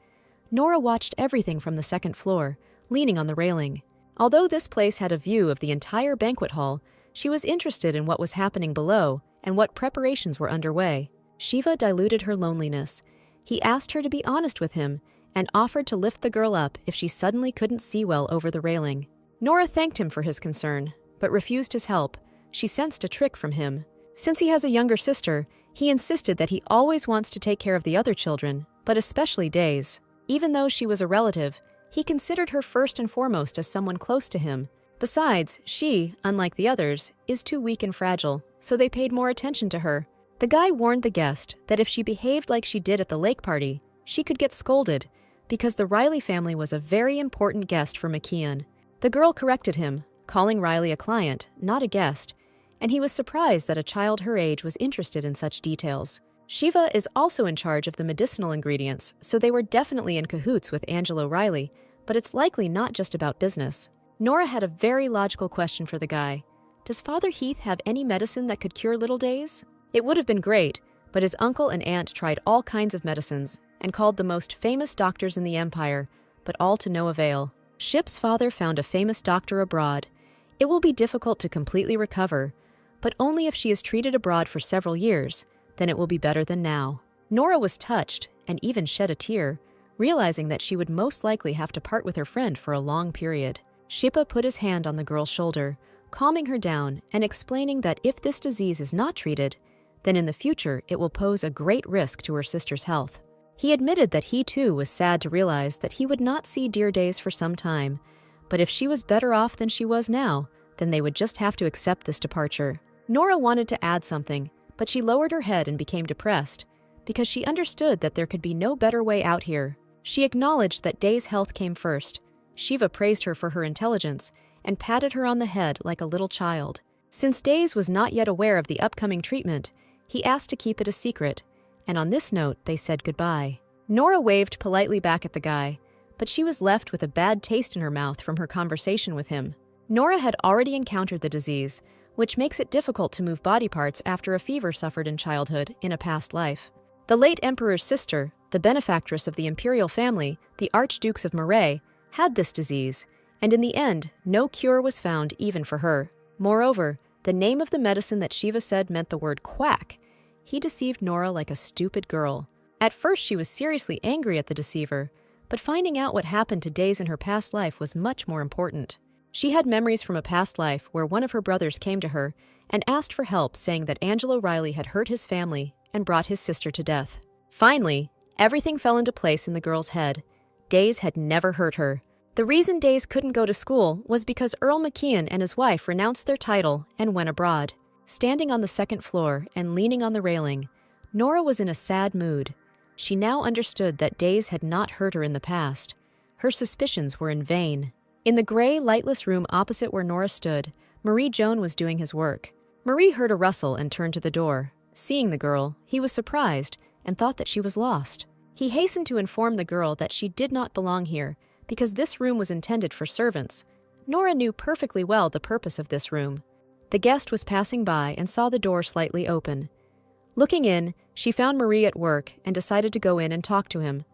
Nora watched everything from the second floor, leaning on the railing. Although this place had a view of the entire banquet hall, she was interested in what was happening below and what preparations were underway. Shiva diluted her loneliness. He asked her to be honest with him and offered to lift the girl up if she suddenly couldn't see well over the railing. Nora thanked him for his concern, but refused his help. She sensed a trick from him. Since he has a younger sister, he insisted that he always wants to take care of the other children, but especially Days. Even though she was a relative, he considered her first and foremost as someone close to him. Besides, she, unlike the others, is too weak and fragile, so they paid more attention to her. The guy warned the guest that if she behaved like she did at the lake party, she could get scolded, because the Riley family was a very important guest for McKeon. The girl corrected him, calling Riley a client, not a guest, and he was surprised that a child her age was interested in such details. Shiva is also in charge of the medicinal ingredients, so they were definitely in cahoots with Angelo Riley, but it's likely not just about business. Nora had a very logical question for the guy. Does Father Heath have any medicine that could cure little Days? It would have been great, but his uncle and aunt tried all kinds of medicines and called the most famous doctors in the empire, but all to no avail. Ship's father found a famous doctor abroad. It will be difficult to completely recover, but only if she is treated abroad for several years, then it will be better than now. Nora was touched and even shed a tear, realizing that she would most likely have to part with her friend for a long period. Shippa put his hand on the girl's shoulder, calming her down and explaining that if this disease is not treated, then in the future it will pose a great risk to her sister's health. He admitted that he too was sad to realize that he would not see dear Days for some time, but if she was better off than she was now, then they would just have to accept this departure. Nora wanted to add something, but she lowered her head and became depressed, because she understood that there could be no better way out here. She acknowledged that Day's health came first. Shiva praised her for her intelligence and patted her on the head like a little child. Since Days was not yet aware of the upcoming treatment, he asked to keep it a secret, and on this note they said goodbye. Nora waved politely back at the guy, but she was left with a bad taste in her mouth from her conversation with him. Nora had already encountered the disease, which makes it difficult to move body parts after a fever suffered in childhood in a past life. The late emperor's sister, the benefactress of the imperial family, the Archdukes of Moray, had this disease, and in the end, no cure was found even for her. Moreover, the name of the medicine that Shiva said meant the word quack. He deceived Nora like a stupid girl. At first, she was seriously angry at the deceiver, but finding out what happened to Days in her past life was much more important. She had memories from a past life where one of her brothers came to her and asked for help, saying that Angelo Riley had hurt his family and brought his sister to death. Finally, everything fell into place in the girl's head. Days had never hurt her. The reason Days couldn't go to school was because Earl McKeon and his wife renounced their title and went abroad. Standing on the second floor and leaning on the railing, Nora was in a sad mood. She now understood that Days had not hurt her in the past. Her suspicions were in vain. In the gray, lightless room opposite where Nora stood, Marie Joan was doing his work. Marie heard a rustle and turned to the door. Seeing the girl, he was surprised and thought that she was lost. He hastened to inform the girl that she did not belong here, because this room was intended for servants. Nora knew perfectly well the purpose of this room. The guest was passing by and saw the door slightly open. Looking in, she found Marie at work and decided to go in and talk to him.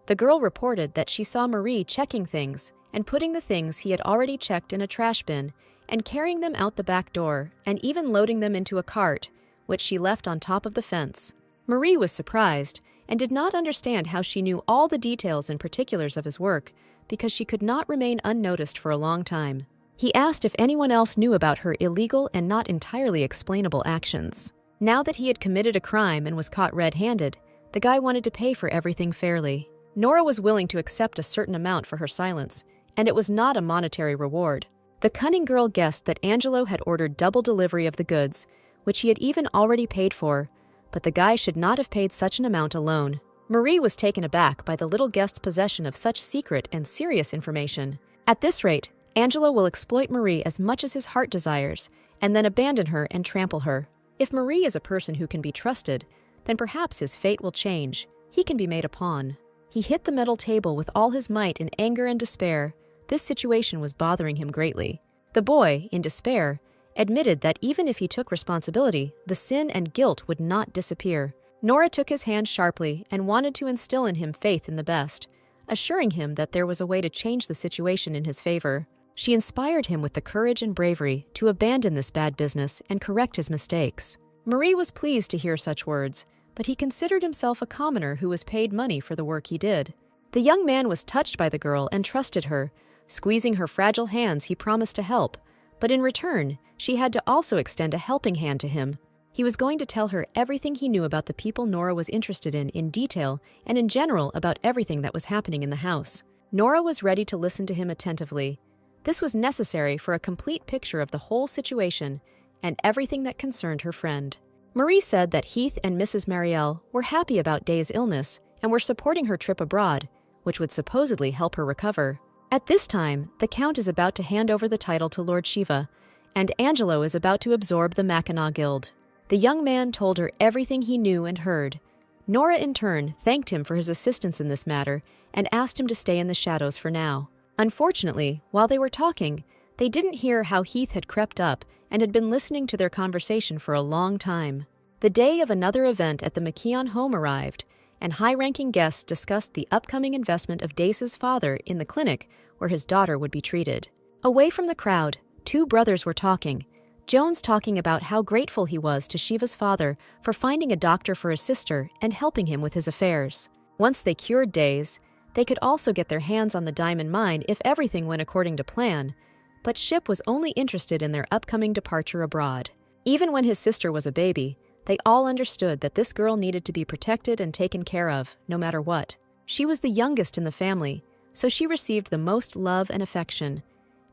The girl reported that she saw Marie checking things and putting the things he had already checked in a trash bin and carrying them out the back door and even loading them into a cart, which she left on top of the fence. Marie was surprised and did not understand how she knew all the details and particulars of his work, because she could not remain unnoticed for a long time. He asked if anyone else knew about her illegal and not entirely explainable actions. Now that he had committed a crime and was caught red-handed, the guy wanted to pay for everything fairly. Nora was willing to accept a certain amount for her silence, and it was not a monetary reward. The cunning girl guessed that Angelo had ordered double delivery of the goods, which he had even already paid for, but the guy should not have paid such an amount alone. Marie was taken aback by the little guest's possession of such secret and serious information. At this rate, Angelo will exploit Marie as much as his heart desires, and then abandon her and trample her. If Marie is a person who can be trusted, then perhaps his fate will change. He can be made a pawn. He hit the metal table with all his might in anger and despair. This situation was bothering him greatly. The boy, in despair, admitted that even if he took responsibility, the sin and guilt would not disappear. Nora took his hand sharply and wanted to instill in him faith in the best, assuring him that there was a way to change the situation in his favor. She inspired him with the courage and bravery to abandon this bad business and correct his mistakes. Marie was pleased to hear such words, but he considered himself a commoner who was paid money for the work he did. The young man was touched by the girl and trusted her. Squeezing her fragile hands, he promised to help, but in return, she had to also extend a helping hand to him. He was going to tell her everything he knew about the people Nora was interested in detail, and in general about everything that was happening in the house. Nora was ready to listen to him attentively. This was necessary for a complete picture of the whole situation and everything that concerned her friend. Marie said that Heath and Mrs. Marielle were happy about Day's illness and were supporting her trip abroad, which would supposedly help her recover. At this time, the Count is about to hand over the title to Lord Shiva, and Angelo is about to absorb the Mackinaw Guild. The young man told her everything he knew and heard. Nora, in turn, thanked him for his assistance in this matter and asked him to stay in the shadows for now. Unfortunately, while they were talking, they didn't hear how Heath had crept up and had been listening to their conversation for a long time. The day of another event at the McKeon home arrived, and high-ranking guests discussed the upcoming investment of Dace's father in the clinic where his daughter would be treated. Away from the crowd, two brothers were talking. Jones talking about how grateful he was to Shiva's father for finding a doctor for his sister and helping him with his affairs. Once they cured Dace, they could also get their hands on the diamond mine if everything went according to plan, but Ship was only interested in their upcoming departure abroad. Even when his sister was a baby, they all understood that this girl needed to be protected and taken care of, no matter what. She was the youngest in the family, so she received the most love and affection.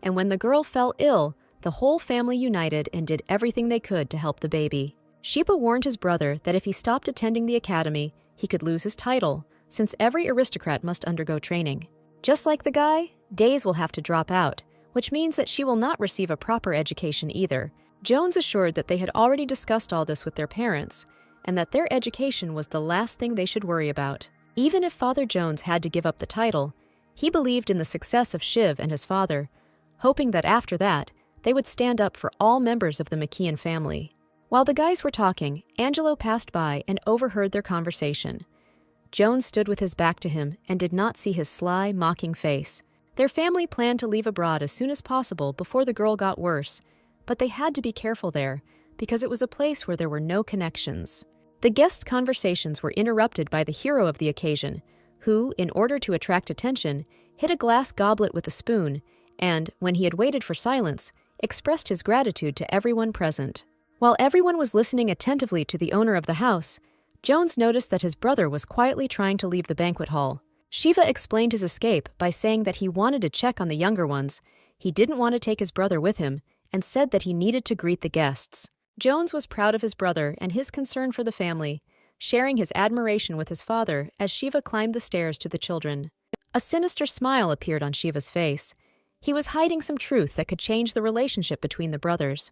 And when the girl fell ill, the whole family united and did everything they could to help the baby. Shiba warned his brother that if he stopped attending the academy, he could lose his title, since every aristocrat must undergo training. Just like the guy, Dace will have to drop out, which means that she will not receive a proper education either. Jones assured that they had already discussed all this with their parents, and that their education was the last thing they should worry about. Even if Father Jones had to give up the title, he believed in the success of Shiv and his father, hoping that after that, they would stand up for all members of the McKeon family. While the guys were talking, Angelo passed by and overheard their conversation. Jones stood with his back to him and did not see his sly, mocking face. Their family planned to leave abroad as soon as possible before the girl got worse, but they had to be careful there because it was a place where there were no connections. The guests' conversations were interrupted by the hero of the occasion, who, in order to attract attention, hit a glass goblet with a spoon and, when he had waited for silence, expressed his gratitude to everyone present. While everyone was listening attentively to the owner of the house, Jones noticed that his brother was quietly trying to leave the banquet hall. Shiva explained his escape by saying that he wanted to check on the younger ones, he didn't want to take his brother with him, and said that he needed to greet the guests. Jones was proud of his brother and his concern for the family, sharing his admiration with his father as Shiva climbed the stairs to the children. A sinister smile appeared on Shiva's face. He was hiding some truth that could change the relationship between the brothers.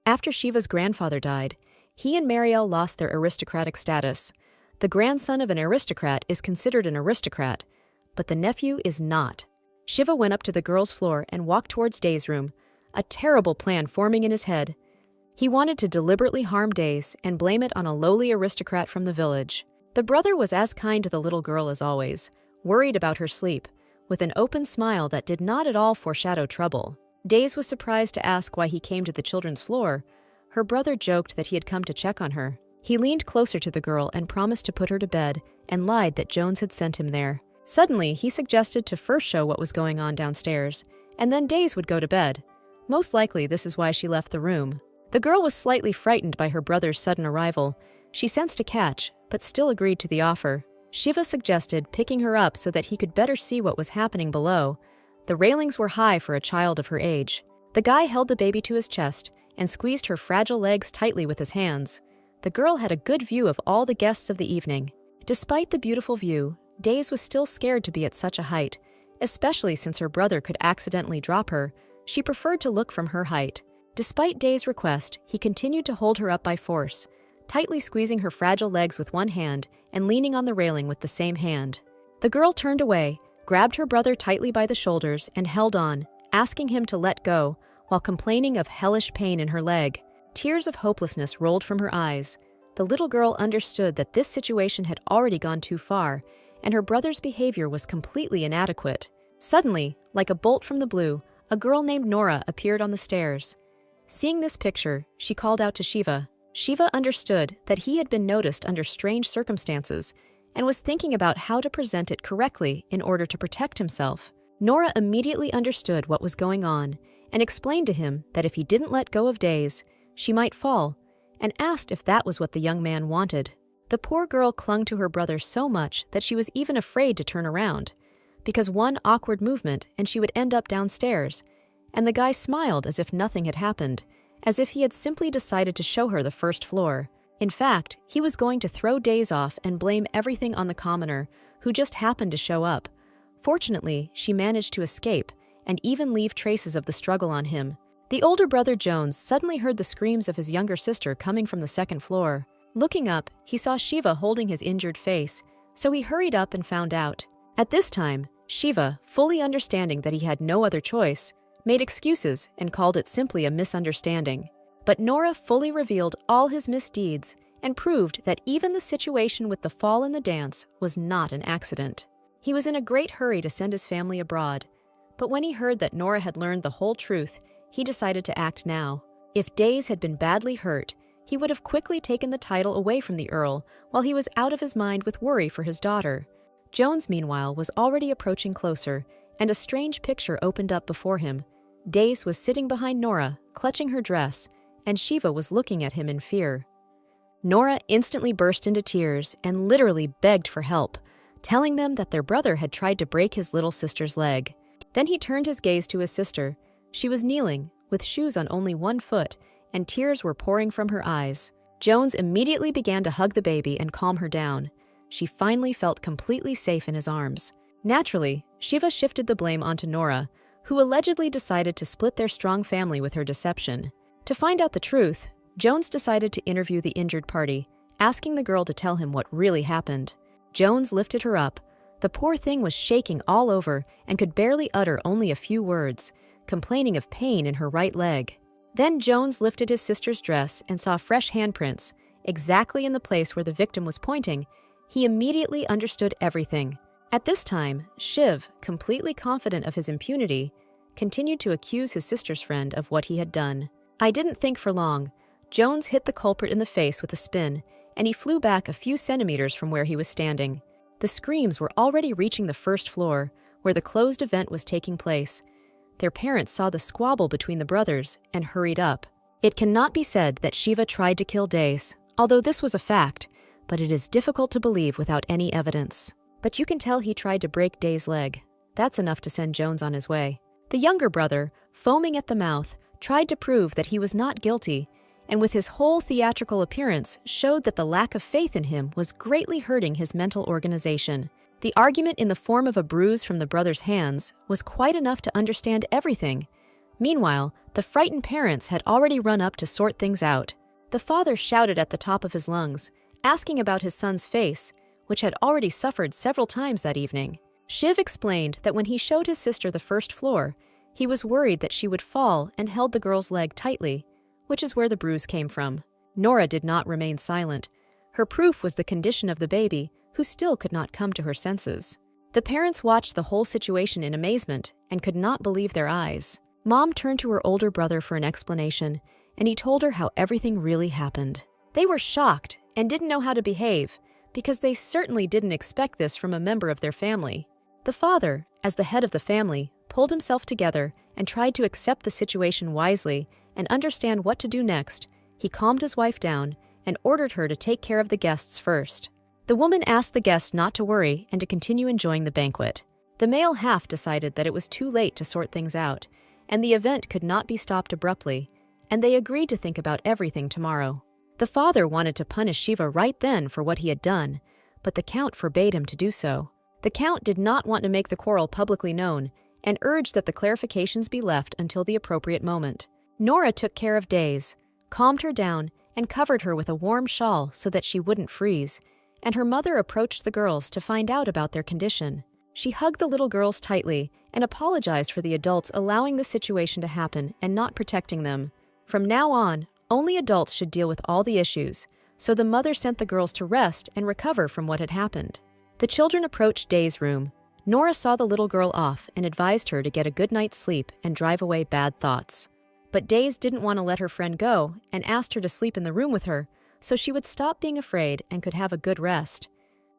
After Shiva's grandfather died, he and Marielle lost their aristocratic status. The grandson of an aristocrat is considered an aristocrat, but the nephew is not. Shiva went up to the girls' floor and walked towards Dace's room, a terrible plan forming in his head. He wanted to deliberately harm Dace and blame it on a lowly aristocrat from the village. The brother was as kind to the little girl as always, worried about her sleep, with an open smile that did not at all foreshadow trouble. Dace was surprised to ask why he came to the children's floor. Her brother joked that he had come to check on her. He leaned closer to the girl and promised to put her to bed, and lied that Jones had sent him there. Suddenly, he suggested to first show what was going on downstairs, and then Dace would go to bed. Most likely, this is why she left the room. The girl was slightly frightened by her brother's sudden arrival. She sensed a catch, but still agreed to the offer. Shiva suggested picking her up so that he could better see what was happening below. The railings were high for a child of her age. The guy held the baby to his chest and squeezed her fragile legs tightly with his hands. The girl had a good view of all the guests of the evening. Despite the beautiful view, Dace was still scared to be at such a height, especially since her brother could accidentally drop her. She preferred to look from her height. Despite Dace's request, he continued to hold her up by force, tightly squeezing her fragile legs with one hand and leaning on the railing with the same hand. The girl turned away, grabbed her brother tightly by the shoulders, and held on, asking him to let go, while complaining of hellish pain in her leg. Tears of hopelessness rolled from her eyes. The little girl understood that this situation had already gone too far, and her brother's behavior was completely inadequate. Suddenly, like a bolt from the blue, a girl named Nora appeared on the stairs. Seeing this picture, she called out to Shiva. Shiva understood that he had been noticed under strange circumstances and was thinking about how to present it correctly in order to protect himself. Nora immediately understood what was going on and explained to him that if he didn't let go of Dace, she might fall, and asked if that was what the young man wanted. The poor girl clung to her brother so much that she was even afraid to turn around, because one awkward movement and she would end up downstairs, and the guy smiled as if nothing had happened, as if he had simply decided to show her the first floor. In fact, he was going to throw Dace off and blame everything on the commoner, who just happened to show up. Fortunately, she managed to escape, and even leave traces of the struggle on him. The older brother Jones suddenly heard the screams of his younger sister coming from the second floor. Looking up, he saw Shiva holding his injured face, so he hurried up and found out. At this time, Shiva, fully understanding that he had no other choice, made excuses and called it simply a misunderstanding. But Nora fully revealed all his misdeeds and proved that even the situation with the fall in the dance was not an accident. He was in a great hurry to send his family abroad, but when he heard that Nora had learned the whole truth, he decided to act now. If Days had been badly hurt, he would have quickly taken the title away from the Earl while he was out of his mind with worry for his daughter. Jones, meanwhile, was already approaching closer, and a strange picture opened up before him. Days was sitting behind Nora, clutching her dress, and Shiva was looking at him in fear. Nora instantly burst into tears and literally begged for help, telling them that their brother had tried to break his little sister's leg. Then he turned his gaze to his sister. She was kneeling, with shoes on only one foot, and tears were pouring from her eyes. Jones immediately began to hug the baby and calm her down. She finally felt completely safe in his arms. Naturally, Shiva shifted the blame onto Nora, who allegedly decided to split their strong family with her deception. To find out the truth, Jones decided to interview the injured party, asking the girl to tell him what really happened. Jones lifted her up. The poor thing was shaking all over and could barely utter only a few words, complaining of pain in her right leg. Then Jones lifted his sister's dress and saw fresh handprints, exactly in the place where the victim was pointing. He immediately understood everything. At this time, Shiv, completely confident of his impunity, continued to accuse his sister's friend of what he had done. I didn't think for long. Jones hit the culprit in the face with a spin, and he flew back a few centimeters from where he was standing. The screams were already reaching the first floor, where the closed event was taking place. Their parents saw the squabble between the brothers and hurried up. It cannot be said that Shiva tried to kill Days, although this was a fact, but it is difficult to believe without any evidence. But you can tell he tried to break Days' leg. That's enough to send Jones on his way. The younger brother, foaming at the mouth, tried to prove that he was not guilty, and with his whole theatrical appearance showed that the lack of faith in him was greatly hurting his mental organization. The argument in the form of a bruise from the brother's hands was quite enough to understand everything. Meanwhile, the frightened parents had already run up to sort things out. The father shouted at the top of his lungs, asking about his son's face, which had already suffered several times that evening. Shiv explained that when he showed his sister the first floor, he was worried that she would fall and held the girl's leg tightly, which is where the bruise came from. Nora did not remain silent. Her proof was the condition of the baby, who still could not come to her senses. The parents watched the whole situation in amazement and could not believe their eyes. Mom turned to her older brother for an explanation, and he told her how everything really happened. They were shocked and didn't know how to behave, because they certainly didn't expect this from a member of their family. The father, as the head of the family, pulled himself together and tried to accept the situation wisely and understand what to do next. He calmed his wife down and ordered her to take care of the guests first. The woman asked the guests not to worry and to continue enjoying the banquet. The male half decided that it was too late to sort things out, and the event could not be stopped abruptly, and they agreed to think about everything tomorrow. The father wanted to punish Shiva right then for what he had done, but the count forbade him to do so. The count did not want to make the quarrel publicly known and urged that the clarifications be left until the appropriate moment. Nora took care of Days, calmed her down, and covered her with a warm shawl so that she wouldn't freeze, and her mother approached the girls to find out about their condition. She hugged the little girls tightly and apologized for the adults allowing the situation to happen and not protecting them. From now on, only adults should deal with all the issues, so the mother sent the girls to rest and recover from what had happened. The children approached Days' room. Nora saw the little girl off and advised her to get a good night's sleep and drive away bad thoughts. But Days didn't want to let her friend go and asked her to sleep in the room with her, so she would stop being afraid and could have a good rest.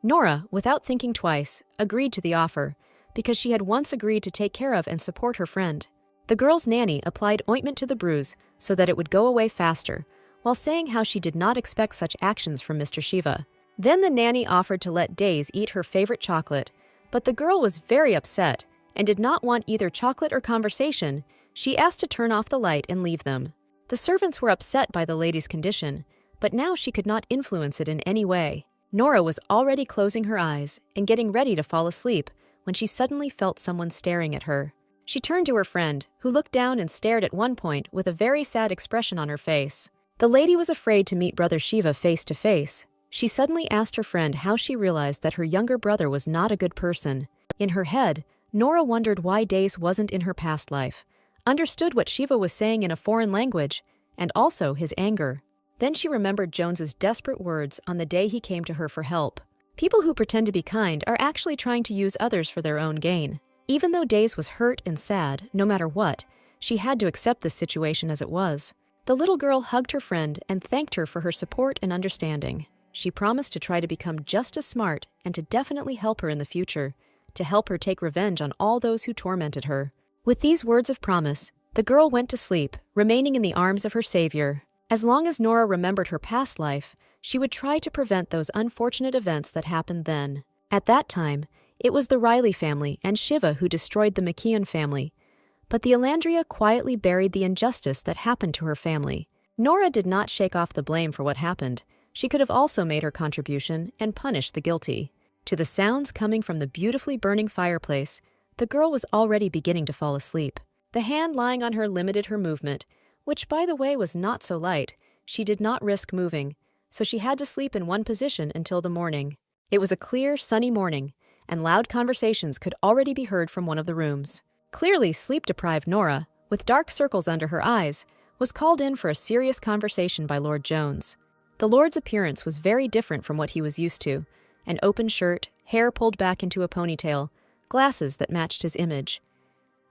Nora, without thinking twice, agreed to the offer, because she had once agreed to take care of and support her friend. The girl's nanny applied ointment to the bruise so that it would go away faster, while saying how she did not expect such actions from Mr. Shiva. Then the nanny offered to let Days eat her favorite chocolate, but the girl was very upset and did not want either chocolate or conversation. She asked to turn off the light and leave them. The servants were upset by the lady's condition, but now she could not influence it in any way. Nora was already closing her eyes and getting ready to fall asleep when she suddenly felt someone staring at her. She turned to her friend, who looked down and stared at one point with a very sad expression on her face. The lady was afraid to meet Brother Shiva face to face. She suddenly asked her friend how she realized that her younger brother was not a good person. In her head, Nora wondered why Days wasn't in her past life, understood what Shiva was saying in a foreign language, and also his anger. Then she remembered Jones's desperate words on the day he came to her for help. People who pretend to be kind are actually trying to use others for their own gain. Even though Days was hurt and sad, no matter what, she had to accept this situation as it was. The little girl hugged her friend and thanked her for her support and understanding. She promised to try to become just as smart and to definitely help her in the future, to help her take revenge on all those who tormented her. With these words of promise, the girl went to sleep, remaining in the arms of her savior. As long as Nora remembered her past life, she would try to prevent those unfortunate events that happened then. At that time, it was the Riley family and Shiva who destroyed the McKeon family. But the Elandria quietly buried the injustice that happened to her family. Nora did not shake off the blame for what happened. She could have also made her contribution and punished the guilty. To the sounds coming from the beautifully burning fireplace, the girl was already beginning to fall asleep. The hand lying on her limited her movement, which by the way was not so light. She did not risk moving, so she had to sleep in one position until the morning. It was a clear, sunny morning, and loud conversations could already be heard from one of the rooms. Clearly sleep-deprived Nora, with dark circles under her eyes, was called in for a serious conversation by Lord Jones. The Lord's appearance was very different from what he was used to. An open shirt, hair pulled back into a ponytail, glasses that matched his image.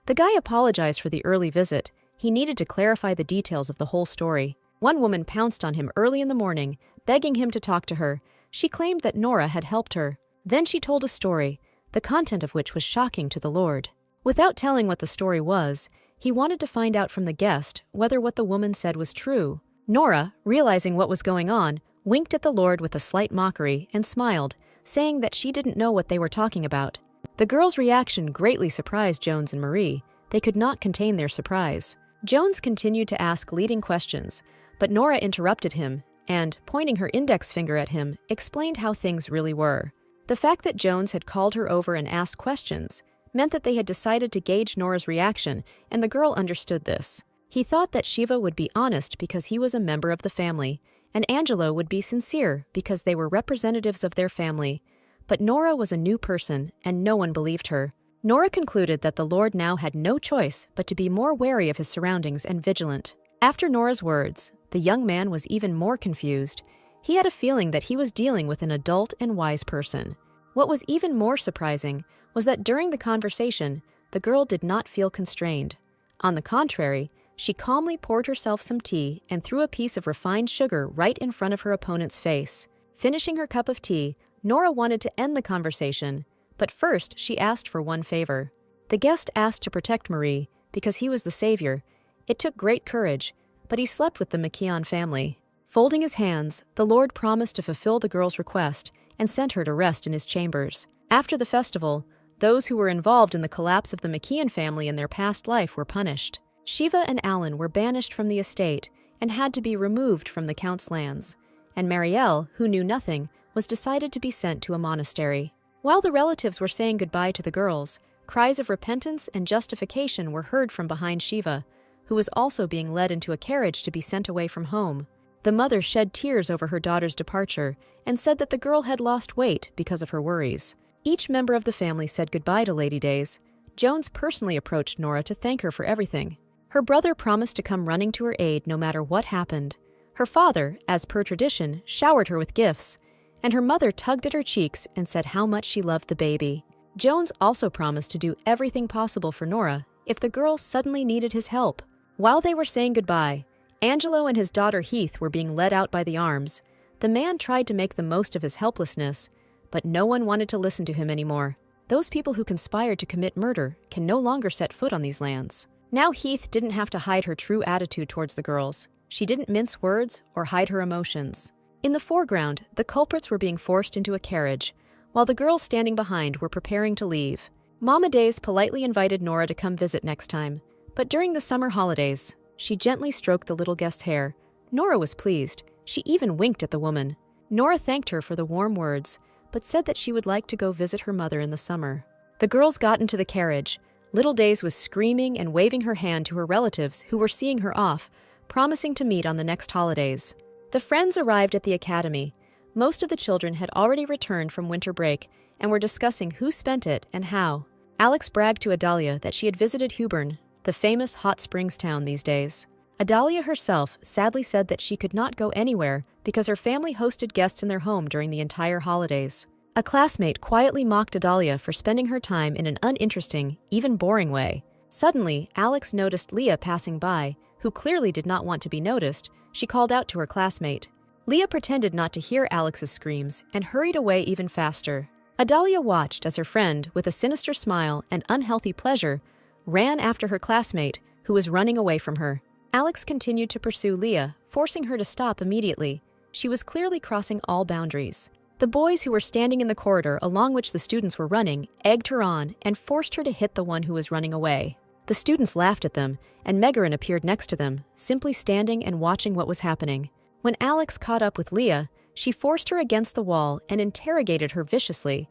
The guy apologized for the early visit. He needed to clarify the details of the whole story. One woman pounced on him early in the morning, begging him to talk to her. She claimed that Nora had helped her. Then she told a story, the content of which was shocking to the Lord. Without telling what the story was, he wanted to find out from the guest whether what the woman said was true. Nora, realizing what was going on, winked at the Lord with a slight mockery and smiled, saying that she didn't know what they were talking about. The girls' reaction greatly surprised Jones and Marie. They could not contain their surprise. Jones continued to ask leading questions, but Nora interrupted him and, pointing her index finger at him, explained how things really were. The fact that Jones had called her over and asked questions meant that they had decided to gauge Nora's reaction, and the girl understood this. He thought that Shiva would be honest because he was a member of the family, and Angelo would be sincere because they were representatives of their family. But Nora was a new person, and no one believed her. Nora concluded that the Lord now had no choice but to be more wary of his surroundings and vigilant. After Nora's words, the young man was even more confused. He had a feeling that he was dealing with an adult and wise person. What was even more surprising was that during the conversation, the girl did not feel constrained. On the contrary, she calmly poured herself some tea and threw a piece of refined sugar right in front of her opponent's face. Finishing her cup of tea, Nora wanted to end the conversation, but first she asked for one favor. The guest asked to protect Marie because he was the savior. It took great courage, but he slept with the McKeon family. Folding his hands, the Lord promised to fulfill the girl's request and sent her to rest in his chambers. After the festival, those who were involved in the collapse of the McKeon family in their past life were punished. Shiva and Alan were banished from the estate and had to be removed from the Count's lands, and Marielle, who knew nothing, was decided to be sent to a monastery. While the relatives were saying goodbye to the girls, cries of repentance and justification were heard from behind Shiva, who was also being led into a carriage to be sent away from home. The mother shed tears over her daughter's departure and said that the girl had lost weight because of her worries. Each member of the family said goodbye to Lady Days. Jones personally approached Nora to thank her for everything. Her brother promised to come running to her aid no matter what happened. Her father, as per tradition, showered her with gifts, and her mother tugged at her cheeks and said how much she loved the baby. Jones also promised to do everything possible for Nora if the girl suddenly needed his help. While they were saying goodbye, Angelo and his daughter Heath were being led out by the arms. The man tried to make the most of his helplessness, but no one wanted to listen to him anymore. Those people who conspired to commit murder can no longer set foot on these lands. Now Heath didn't have to hide her true attitude towards the girls. She didn't mince words or hide her emotions. In the foreground, the culprits were being forced into a carriage, while the girls standing behind were preparing to leave. Mama Days politely invited Nora to come visit next time, but during the summer holidays, she gently stroked the little guest's hair. Nora was pleased. She even winked at the woman. Nora thanked her for the warm words, but said that she would like to go visit her mother in the summer. The girls got into the carriage. Little Days was screaming and waving her hand to her relatives who were seeing her off, promising to meet on the next holidays. The friends arrived at the academy. Most of the children had already returned from winter break and were discussing who spent it and how. Alex bragged to Adalia that she had visited Huburn, the famous hot springs town these days. Adalia herself sadly said that she could not go anywhere because her family hosted guests in their home during the entire holidays. A classmate quietly mocked Adalia for spending her time in an uninteresting, even boring way. Suddenly, Alex noticed Leah passing by, who clearly did not want to be noticed. She called out to her classmate. Leah pretended not to hear Alex's screams and hurried away even faster. Adalia watched as her friend, with a sinister smile and unhealthy pleasure, ran after her classmate, who was running away from her. Alex continued to pursue Leah, forcing her to stop immediately. She was clearly crossing all boundaries. The boys who were standing in the corridor along which the students were running egged her on and forced her to hit the one who was running away. The students laughed at them, and Megarin appeared next to them, simply standing and watching what was happening. When Alex caught up with Leah, she forced her against the wall and interrogated her viciously,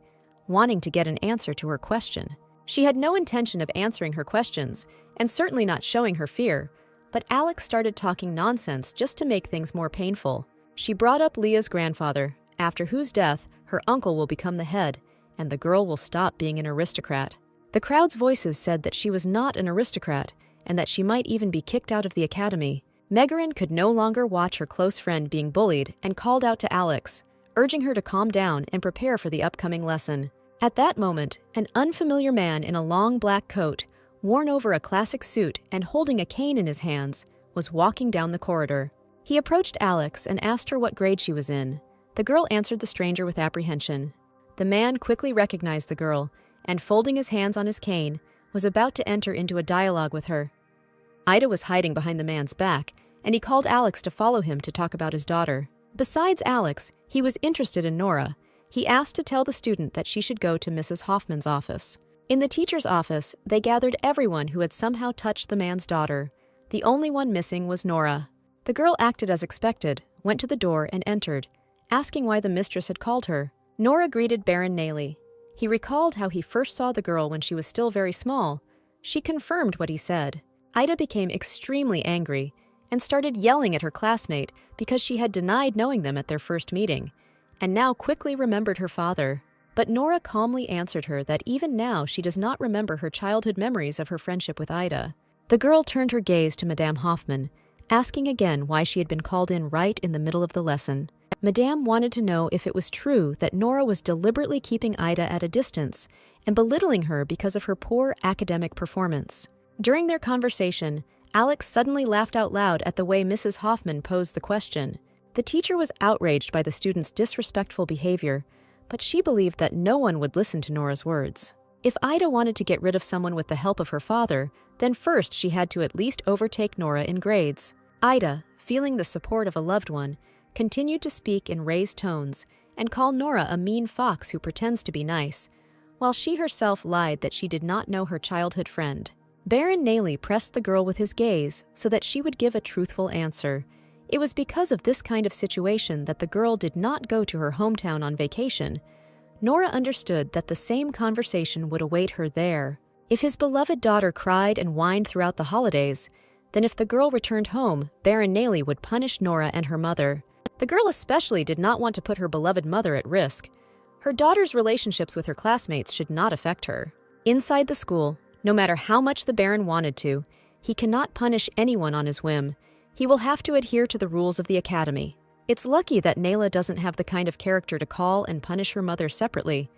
wanting to get an answer to her question. She had no intention of answering her questions, and certainly not showing her fear, but Alex started talking nonsense just to make things more painful. She brought up Leah's grandfather, after whose death her uncle will become the head, and the girl will stop being an aristocrat. The crowd's voices said that she was not an aristocrat, and that she might even be kicked out of the academy. Megarin could no longer watch her close friend being bullied and called out to Alex, urging her to calm down and prepare for the upcoming lesson. At that moment, an unfamiliar man in a long black coat, worn over a classic suit and holding a cane in his hands, was walking down the corridor. He approached Alex and asked her what grade she was in. The girl answered the stranger with apprehension. The man quickly recognized the girl and, folding his hands on his cane, was about to enter into a dialogue with her. Ida was hiding behind the man's back, and he called Alex to follow him to talk about his daughter. Besides Alex, he was interested in Nora. He asked to tell the student that she should go to Mrs. Hoffman's office. In the teacher's office, they gathered everyone who had somehow touched the man's daughter. The only one missing was Nora. The girl acted as expected, went to the door and entered, asking why the mistress had called her. Nora greeted Baron Naley. He recalled how he first saw the girl when she was still very small. She confirmed what he said. Ida became extremely angry and started yelling at her classmate because she had denied knowing them at their first meeting, and now quickly remembered her father. But Nora calmly answered her that even now she does not remember her childhood memories of her friendship with Ida. The girl turned her gaze to Madame Hoffman, asking again why she had been called in right in the middle of the lesson. Madame wanted to know if it was true that Nora was deliberately keeping Ida at a distance and belittling her because of her poor academic performance. During their conversation, Alex suddenly laughed out loud at the way Mrs. Hoffman posed the question. The teacher was outraged by the student's disrespectful behavior, but she believed that no one would listen to Nora's words. If Ida wanted to get rid of someone with the help of her father, then first she had to at least overtake Nora in grades. Ida, feeling the support of a loved one, continued to speak in raised tones and call Nora a mean fox who pretends to be nice, while she herself lied that she did not know her childhood friend. Baron Naley pressed the girl with his gaze so that she would give a truthful answer. It was because of this kind of situation that the girl did not go to her hometown on vacation. Nora understood that the same conversation would await her there. If his beloved daughter cried and whined throughout the holidays, then if the girl returned home, Baron Naley would punish Nora and her mother. The girl especially did not want to put her beloved mother at risk. Her daughter's relationships with her classmates should not affect her. Inside the school, no matter how much the Baron wanted to, he cannot punish anyone on his whim. He will have to adhere to the rules of the academy. It's lucky that Nayla doesn't have the kind of character to call and punish her mother separately.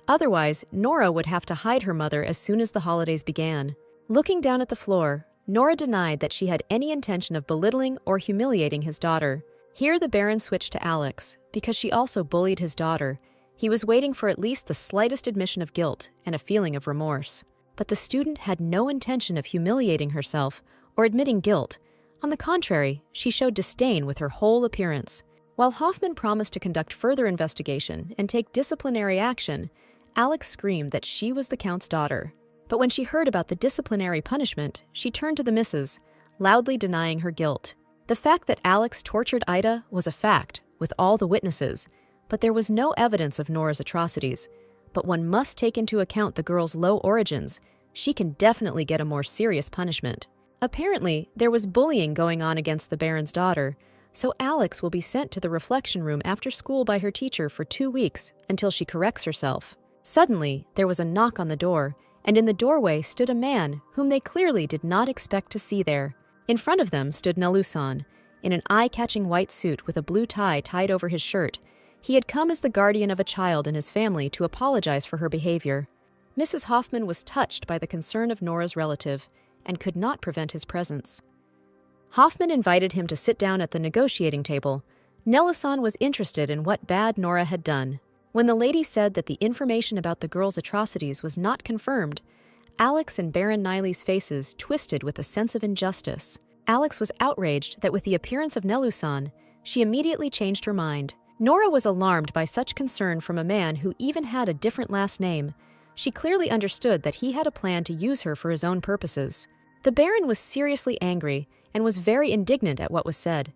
Otherwise, Nora would have to hide her mother as soon as the holidays began. Looking down at the floor, Nora denied that she had any intention of belittling or humiliating his daughter. Here the Baron switched to Alex, because she also bullied his daughter. He was waiting for at least the slightest admission of guilt and a feeling of remorse. But the student had no intention of humiliating herself or admitting guilt. On the contrary, she showed disdain with her whole appearance. While Hoffman promised to conduct further investigation and take disciplinary action, Alex screamed that she was the Count's daughter. But when she heard about the disciplinary punishment, she turned to the missus, loudly denying her guilt. The fact that Alex tortured Ida was a fact, with all the witnesses, but there was no evidence of Nora's atrocities. But one must take into account the girl's low origins. She can definitely get a more serious punishment. Apparently, there was bullying going on against the Baron's daughter, so Alex will be sent to the reflection room after school by her teacher for 2 weeks until she corrects herself. Suddenly, there was a knock on the door, and in the doorway stood a man whom they clearly did not expect to see there. In front of them stood Nelusan, in an eye-catching white suit with a blue tie tied over his shirt. He had come as the guardian of a child in his family to apologize for her behavior. Mrs. Hoffman was touched by the concern of Nora's relative and could not prevent his presence. Hoffman invited him to sit down at the negotiating table. Nelusan was interested in what bad Nora had done. When the lady said that the information about the girl's atrocities was not confirmed, Alex and Baron Niley's faces twisted with a sense of injustice. Alex was outraged that with the appearance of Nelusan, she immediately changed her mind. Nora was alarmed by such concern from a man who even had a different last name. She clearly understood that he had a plan to use her for his own purposes. The Baron was seriously angry and was very indignant at what was said,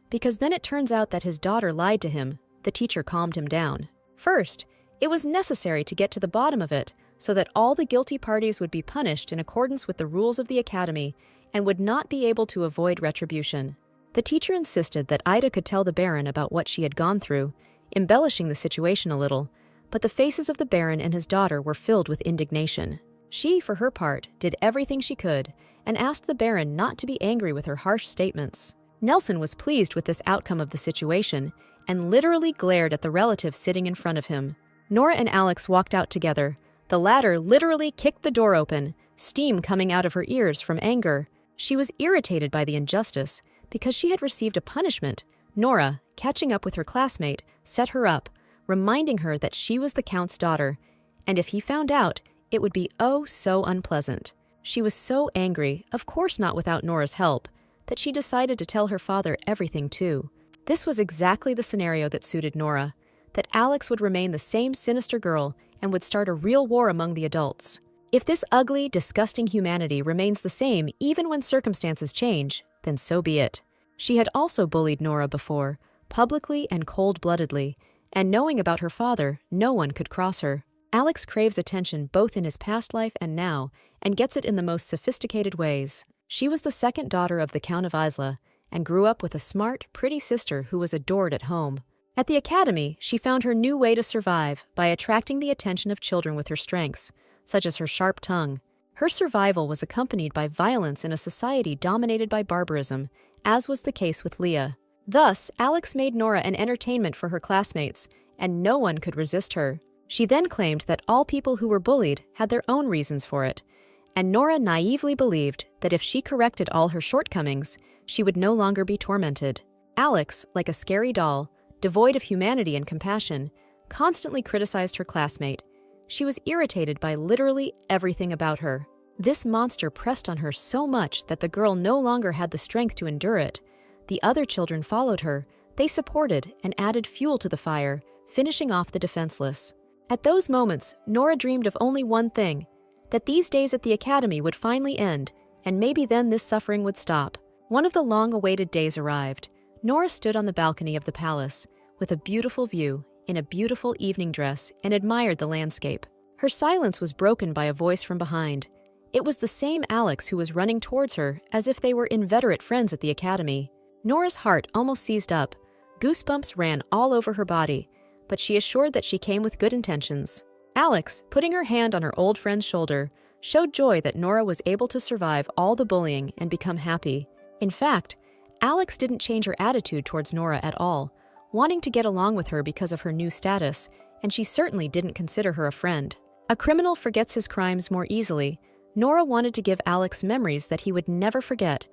because then it turns out that his daughter lied to him. The teacher calmed him down. First, it was necessary to get to the bottom of it so that all the guilty parties would be punished in accordance with the rules of the academy and would not be able to avoid retribution. The teacher insisted that Ida could tell the Baron about what she had gone through, embellishing the situation a little, but the faces of the Baron and his daughter were filled with indignation. She, for her part, did everything she could and asked the Baron not to be angry with her harsh statements. Nelson was pleased with this outcome of the situation and literally glared at the relative sitting in front of him. Nora and Alex walked out together. The latter literally kicked the door open, steam coming out of her ears from anger. She was irritated by the injustice because she had received a punishment. Nora, catching up with her classmate, set her up, reminding her that she was the Count's daughter, and if he found out, it would be oh so unpleasant. She was so angry, of course not without Nora's help, that she decided to tell her father everything too. This was exactly the scenario that suited Nora, that Alex would remain the same sinister girl and would start a real war among the adults. If this ugly, disgusting humanity remains the same even when circumstances change, then so be it. She had also bullied Nora before, publicly and cold-bloodedly, and knowing about her father, no one could cross her. Alex craves attention both in his past life and now, and gets it in the most sophisticated ways. She was the second daughter of the Count of Isla, and grew up with a smart, pretty sister who was adored at home. At the academy, she found her new way to survive by attracting the attention of children with her strengths, such as her sharp tongue. Her survival was accompanied by violence in a society dominated by barbarism, as was the case with Leah. Thus, Alex made Nora an entertainment for her classmates, and no one could resist her. She then claimed that all people who were bullied had their own reasons for it, and Nora naively believed that if she corrected all her shortcomings, she would no longer be tormented. Alex, like a scary doll, devoid of humanity and compassion, constantly criticized her classmate. She was irritated by literally everything about her. This monster pressed on her so much that the girl no longer had the strength to endure it. The other children followed her. They supported and added fuel to the fire, finishing off the defenseless. At those moments, Nora dreamed of only one thing, that these days at the academy would finally end, and maybe then this suffering would stop. One of the long-awaited days arrived. Nora stood on the balcony of the palace, with a beautiful view, in a beautiful evening dress, and admired the landscape. Her silence was broken by a voice from behind. It was the same Alex who was running towards her, as if they were inveterate friends at the academy. Nora's heart almost seized up. Goosebumps ran all over her body, but she assured that she came with good intentions. Alex, putting her hand on her old friend's shoulder, showed joy that Nora was able to survive all the bullying and become happy. In fact, Alex didn't change her attitude towards Nora at all, wanting to get along with her because of her new status, and she certainly didn't consider her a friend. A criminal forgets his crimes more easily. Nora wanted to give Alex memories that he would never forget,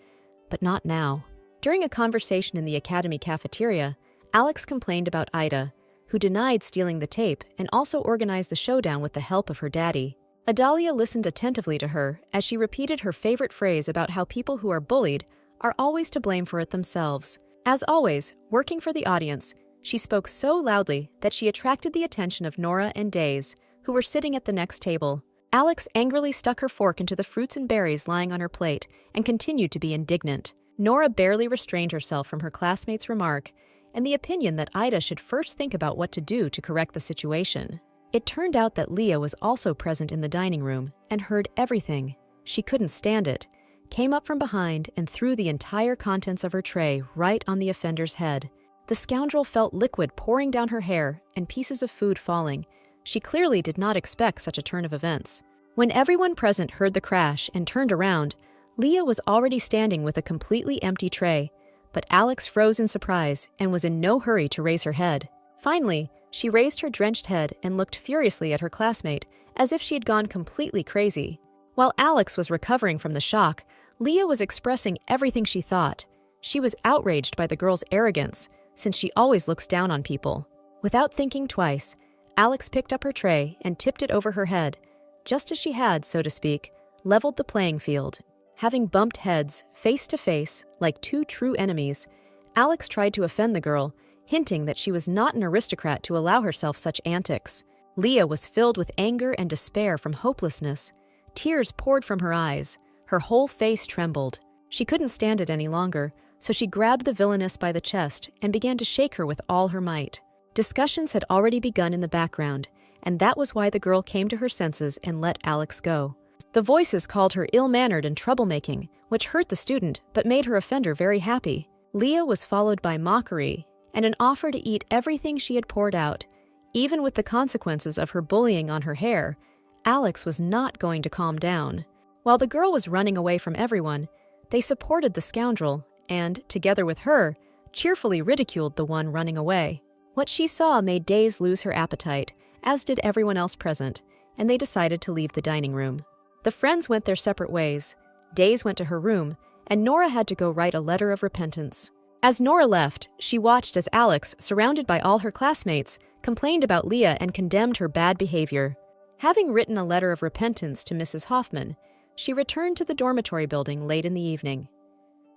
but not now. During a conversation in the academy cafeteria, Alex complained about Ida, who denied stealing the tape and also organized the showdown with the help of her daddy. Adalia listened attentively to her as she repeated her favorite phrase about how people who are bullied are always to blame for it themselves. As always, working for the audience, she spoke so loudly that she attracted the attention of Nora and Days, who were sitting at the next table. Alex angrily stuck her fork into the fruits and berries lying on her plate and continued to be indignant. Nora barely restrained herself from her classmate's remark and the opinion that Ida should first think about what to do to correct the situation. It turned out that Leah was also present in the dining room and heard everything. She couldn't stand it, came up from behind and threw the entire contents of her tray right on the offender's head. The scoundrel felt liquid pouring down her hair and pieces of food falling. She clearly did not expect such a turn of events. When everyone present heard the crash and turned around, Leah was already standing with a completely empty tray, but Alex froze in surprise and was in no hurry to raise her head. Finally, she raised her drenched head and looked furiously at her classmate, as if she had gone completely crazy. While Alex was recovering from the shock, Leah was expressing everything she thought. She was outraged by the girl's arrogance, since she always looks down on people. Without thinking twice, Alex picked up her tray and tipped it over her head, just as she had, so to speak, leveled the playing field. Having bumped heads, face to face, like two true enemies, Alex tried to offend the girl, hinting that she was not an aristocrat to allow herself such antics. Leah was filled with anger and despair from hopelessness. Tears poured from her eyes. Her whole face trembled. She couldn't stand it any longer, so she grabbed the villainess by the chest and began to shake her with all her might. Discussions had already begun in the background, and that was why the girl came to her senses and let Alex go. The voices called her ill-mannered and troublemaking, which hurt the student but made her offender very happy. Leah was followed by mockery and an offer to eat everything she had poured out. Even with the consequences of her bullying on her hair, Alex was not going to calm down. While the girl was running away from everyone, they supported the scoundrel and, together with her, cheerfully ridiculed the one running away. What she saw made Days lose her appetite, as did everyone else present, and they decided to leave the dining room. The friends went their separate ways. Days went to her room, and Nora had to go write a letter of repentance. As Nora left, she watched as Alex, surrounded by all her classmates, complained about Leah and condemned her bad behavior. Having written a letter of repentance to Mrs. Hoffman, she returned to the dormitory building late in the evening.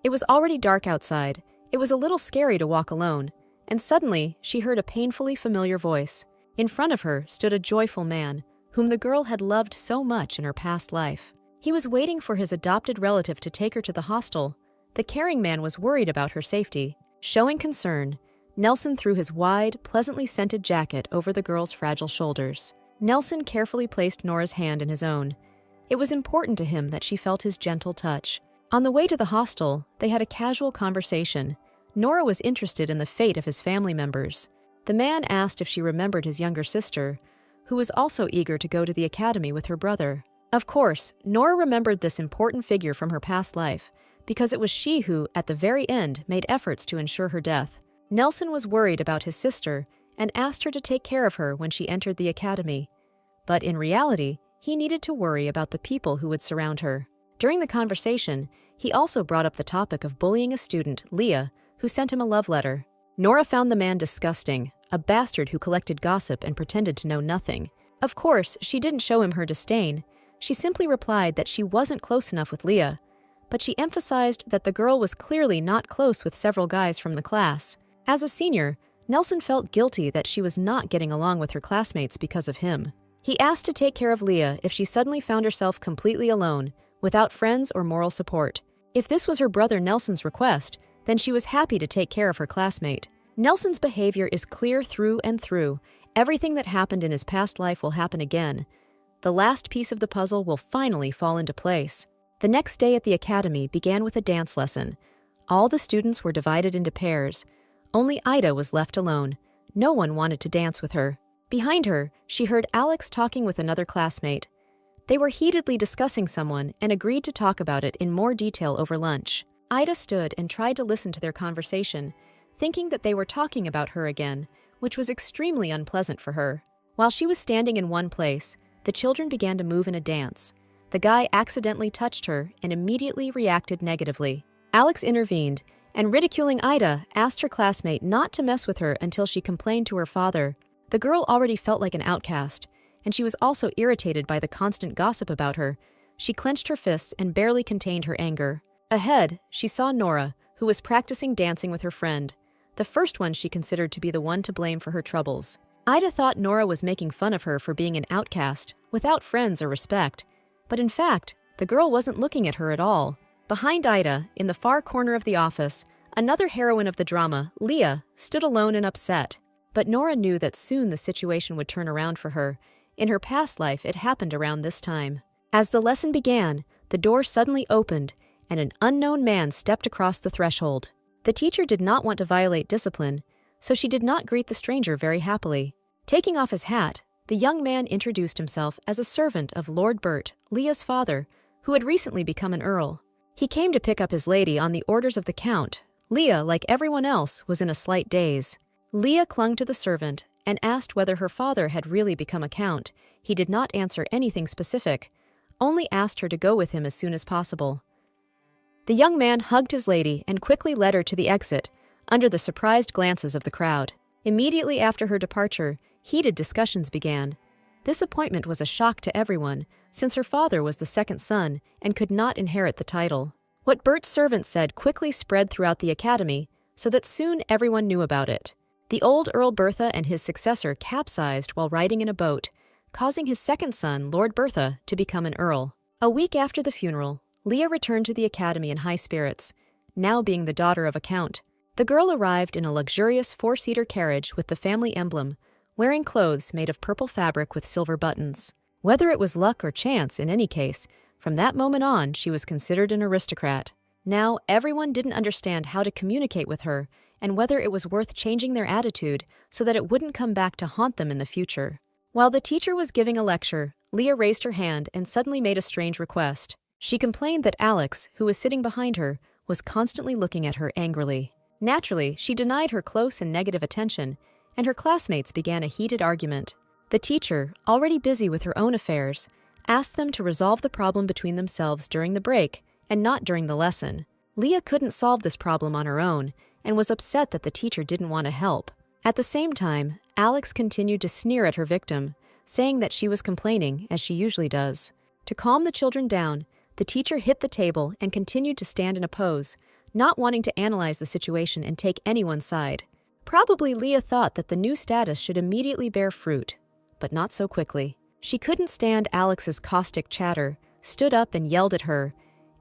It was already dark outside. It was a little scary to walk alone, and suddenly she heard a painfully familiar voice. In front of her stood a joyful man, whom the girl had loved so much in her past life. He was waiting for his adopted relative to take her to the hostel. The caring man was worried about her safety. Showing concern, Nelson threw his wide, pleasantly scented jacket over the girl's fragile shoulders. Nelson carefully placed Nora's hand in his own. It was important to him that she felt his gentle touch. On the way to the hostel, they had a casual conversation. Nora was interested in the fate of his family members. The man asked if she remembered his younger sister, who was also eager to go to the academy with her brother. Of course, Nora remembered this important figure from her past life, because it was she who, at the very end, made efforts to ensure her death. Nelson was worried about his sister and asked her to take care of her when she entered the academy. But in reality, he needed to worry about the people who would surround her. During the conversation, he also brought up the topic of bullying a student, Leah, who sent him a love letter. Nora found the man disgusting, a bastard who collected gossip and pretended to know nothing. Of course, she didn't show him her disdain. She simply replied that she wasn't close enough with Leah, but she emphasized that the girl was clearly not close with several guys from the class. As a senior, Nelson felt guilty that she was not getting along with her classmates because of him. He asked to take care of Leah if she suddenly found herself completely alone, without friends or moral support. If this was her brother Nelson's request, then she was happy to take care of her classmate. Nelson's behavior is clear through and through. Everything that happened in his past life will happen again. The last piece of the puzzle will finally fall into place. The next day at the academy began with a dance lesson. All the students were divided into pairs. Only Ida was left alone. No one wanted to dance with her. Behind her, she heard Alex talking with another classmate. They were heatedly discussing someone and agreed to talk about it in more detail over lunch. Ida stood and tried to listen to their conversation, thinking that they were talking about her again, which was extremely unpleasant for her. While she was standing in one place, the children began to move in a dance. The guy accidentally touched her and immediately reacted negatively. Alex intervened, and ridiculing Ida, asked her classmate not to mess with her until she complained to her father. The girl already felt like an outcast, and she was also irritated by the constant gossip about her. She clenched her fists and barely contained her anger. Ahead, she saw Nora, who was practicing dancing with her friend, the first one she considered to be the one to blame for her troubles. Ida thought Nora was making fun of her for being an outcast, without friends or respect. But in fact, the girl wasn't looking at her at all. Behind Ida, in the far corner of the office, another heroine of the drama, Leah, stood alone and upset. But Nora knew that soon the situation would turn around for her. In her past life, it happened around this time. As the lesson began, the door suddenly opened, and an unknown man stepped across the threshold. The teacher did not want to violate discipline, so she did not greet the stranger very happily. Taking off his hat, the young man introduced himself as a servant of Lord Burt, Leah's father, who had recently become an earl. He came to pick up his lady on the orders of the Count. Leah, like everyone else, was in a slight daze. Leah clung to the servant and asked whether her father had really become a count. He did not answer anything specific, only asked her to go with him as soon as possible. The young man hugged his lady and quickly led her to the exit, under the surprised glances of the crowd. Immediately after her departure, heated discussions began. This appointment was a shock to everyone, since her father was the second son and could not inherit the title. What Bert's servant said quickly spread throughout the academy, so that soon everyone knew about it. The old Earl Bertha and his successor capsized while riding in a boat, causing his second son, Lord Bertha, to become an earl. A week after the funeral, Leah returned to the academy in high spirits, now being the daughter of a count. The girl arrived in a luxurious four-seater carriage with the family emblem, wearing clothes made of purple fabric with silver buttons. Whether it was luck or chance, in any case, from that moment on she was considered an aristocrat. Now everyone didn't understand how to communicate with her and whether it was worth changing their attitude so that it wouldn't come back to haunt them in the future. While the teacher was giving a lecture, Leah raised her hand and suddenly made a strange request. She complained that Alex, who was sitting behind her, was constantly looking at her angrily. Naturally, she denied her close and negative attention, and her classmates began a heated argument. The teacher, already busy with her own affairs, asked them to resolve the problem between themselves during the break and not during the lesson. Leah couldn't solve this problem on her own and was upset that the teacher didn't want to help. At the same time, Alex continued to sneer at her victim, saying that she was complaining, as she usually does. To calm the children down, the teacher hit the table and continued to stand in a pose, not wanting to analyze the situation and take anyone's side. Probably Leah thought that the new status should immediately bear fruit, but not so quickly. She couldn't stand Alex's caustic chatter, stood up and yelled at her.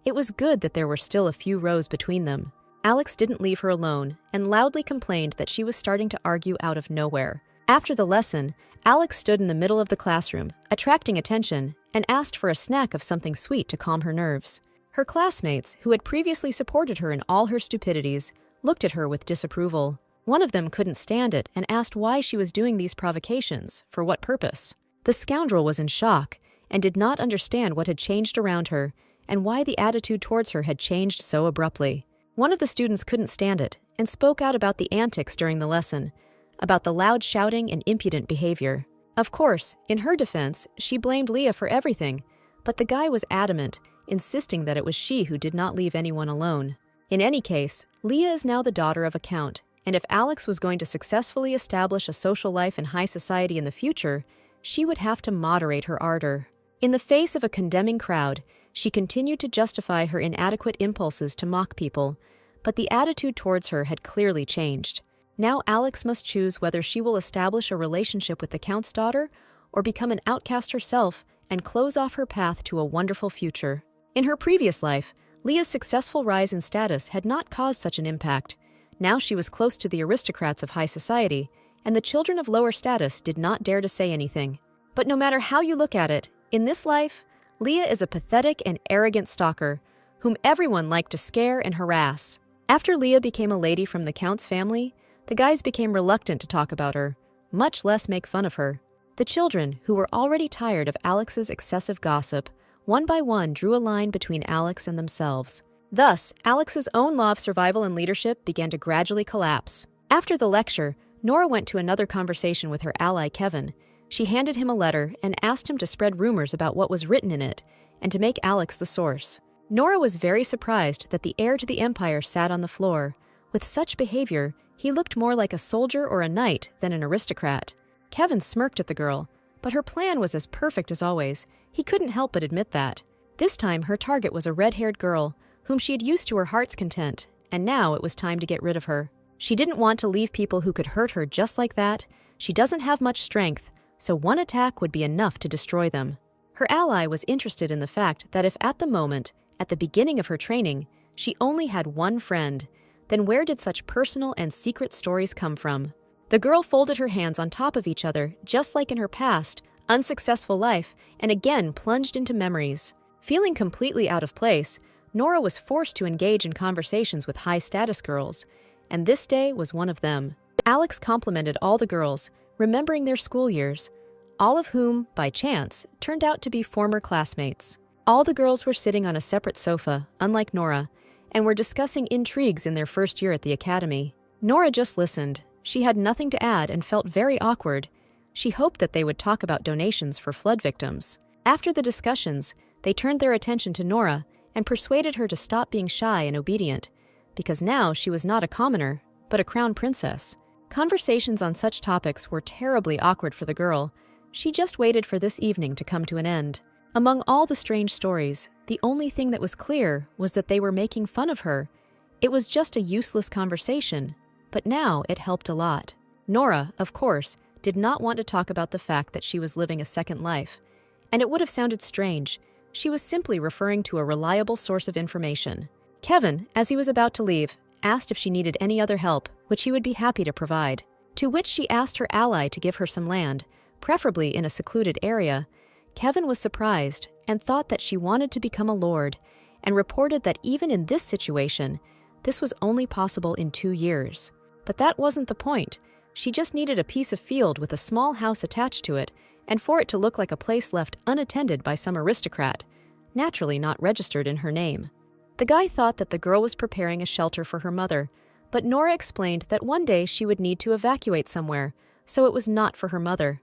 It was good that there were still a few rows between them. Alex didn't leave her alone and loudly complained that she was starting to argue out of nowhere. After the lesson, Alex stood in the middle of the classroom, attracting attention, and asked for a snack of something sweet to calm her nerves. Her classmates, who had previously supported her in all her stupidities, looked at her with disapproval. One of them couldn't stand it and asked why she was doing these provocations, for what purpose. The scoundrel was in shock and did not understand what had changed around her and why the attitude towards her had changed so abruptly. One of the students couldn't stand it and spoke out about the antics during the lesson, about the loud shouting and impudent behavior. Of course, in her defense, she blamed Leah for everything, but the guy was adamant, insisting that it was she who did not leave anyone alone. In any case, Leah is now the daughter of a count, and if Alex was going to successfully establish a social life in high society in the future, she would have to moderate her ardor. In the face of a condemning crowd, she continued to justify her inadequate impulses to mock people, but the attitude towards her had clearly changed. Now Alex must choose whether she will establish a relationship with the Count's daughter or become an outcast herself and close off her path to a wonderful future. In her previous life, Leah's successful rise in status had not caused such an impact. Now she was close to the aristocrats of high society, and the children of lower status did not dare to say anything. But no matter how you look at it, in this life, Leah is a pathetic and arrogant stalker, whom everyone liked to scare and harass. After Leah became a lady from the Count's family, the guys became reluctant to talk about her, much less make fun of her. The children, who were already tired of Alex's excessive gossip, one by one drew a line between Alex and themselves. Thus, Alex's own law of survival and leadership began to gradually collapse. After the lecture, Nora went to another conversation with her ally Kevin. She handed him a letter and asked him to spread rumors about what was written in it, and to make Alex the source. Nora was very surprised that the heir to the empire sat on the floor. With such behavior, he looked more like a soldier or a knight than an aristocrat. Kevin smirked at the girl, but her plan was as perfect as always. He couldn't help but admit that. This time, her target was a red-haired girl, whom she had used to her heart's content, and now it was time to get rid of her. She didn't want to leave people who could hurt her just like that. She doesn't have much strength, so one attack would be enough to destroy them. Her ally was interested in the fact that if at the moment, at the beginning of her training, she only had one friend, then where did such personal and secret stories come from? The girl folded her hands on top of each other, just like in her past, unsuccessful life, and again plunged into memories. Feeling completely out of place, Nora was forced to engage in conversations with high-status girls, and this day was one of them. Alex complimented all the girls, remembering their school years, all of whom, by chance, turned out to be former classmates. All the girls were sitting on a separate sofa, unlike Nora, and were discussing intrigues in their first year at the academy. Nora just listened. She had nothing to add and felt very awkward. She hoped that they would talk about donations for flood victims. After the discussions, they turned their attention to Nora and persuaded her to stop being shy and obedient, because now she was not a commoner, but a crown princess. Conversations on such topics were terribly awkward for the girl. She just waited for this evening to come to an end. Among all the strange stories, the only thing that was clear was that they were making fun of her. It was just a useless conversation, but now it helped a lot. Nora, of course, did not want to talk about the fact that she was living a second life, and it would have sounded strange. She was simply referring to a reliable source of information. Kevin, as he was about to leave, asked if she needed any other help, which he would be happy to provide. To which she asked her ally to give her some land, preferably in a secluded area. Kevin was surprised and thought that she wanted to become a lord, and reported that even in this situation, this was only possible in 2 years. But that wasn't the point. She just needed a piece of field with a small house attached to it, and for it to look like a place left unattended by some aristocrat, naturally not registered in her name. The guy thought that the girl was preparing a shelter for her mother, but Nora explained that one day she would need to evacuate somewhere, so it was not for her mother.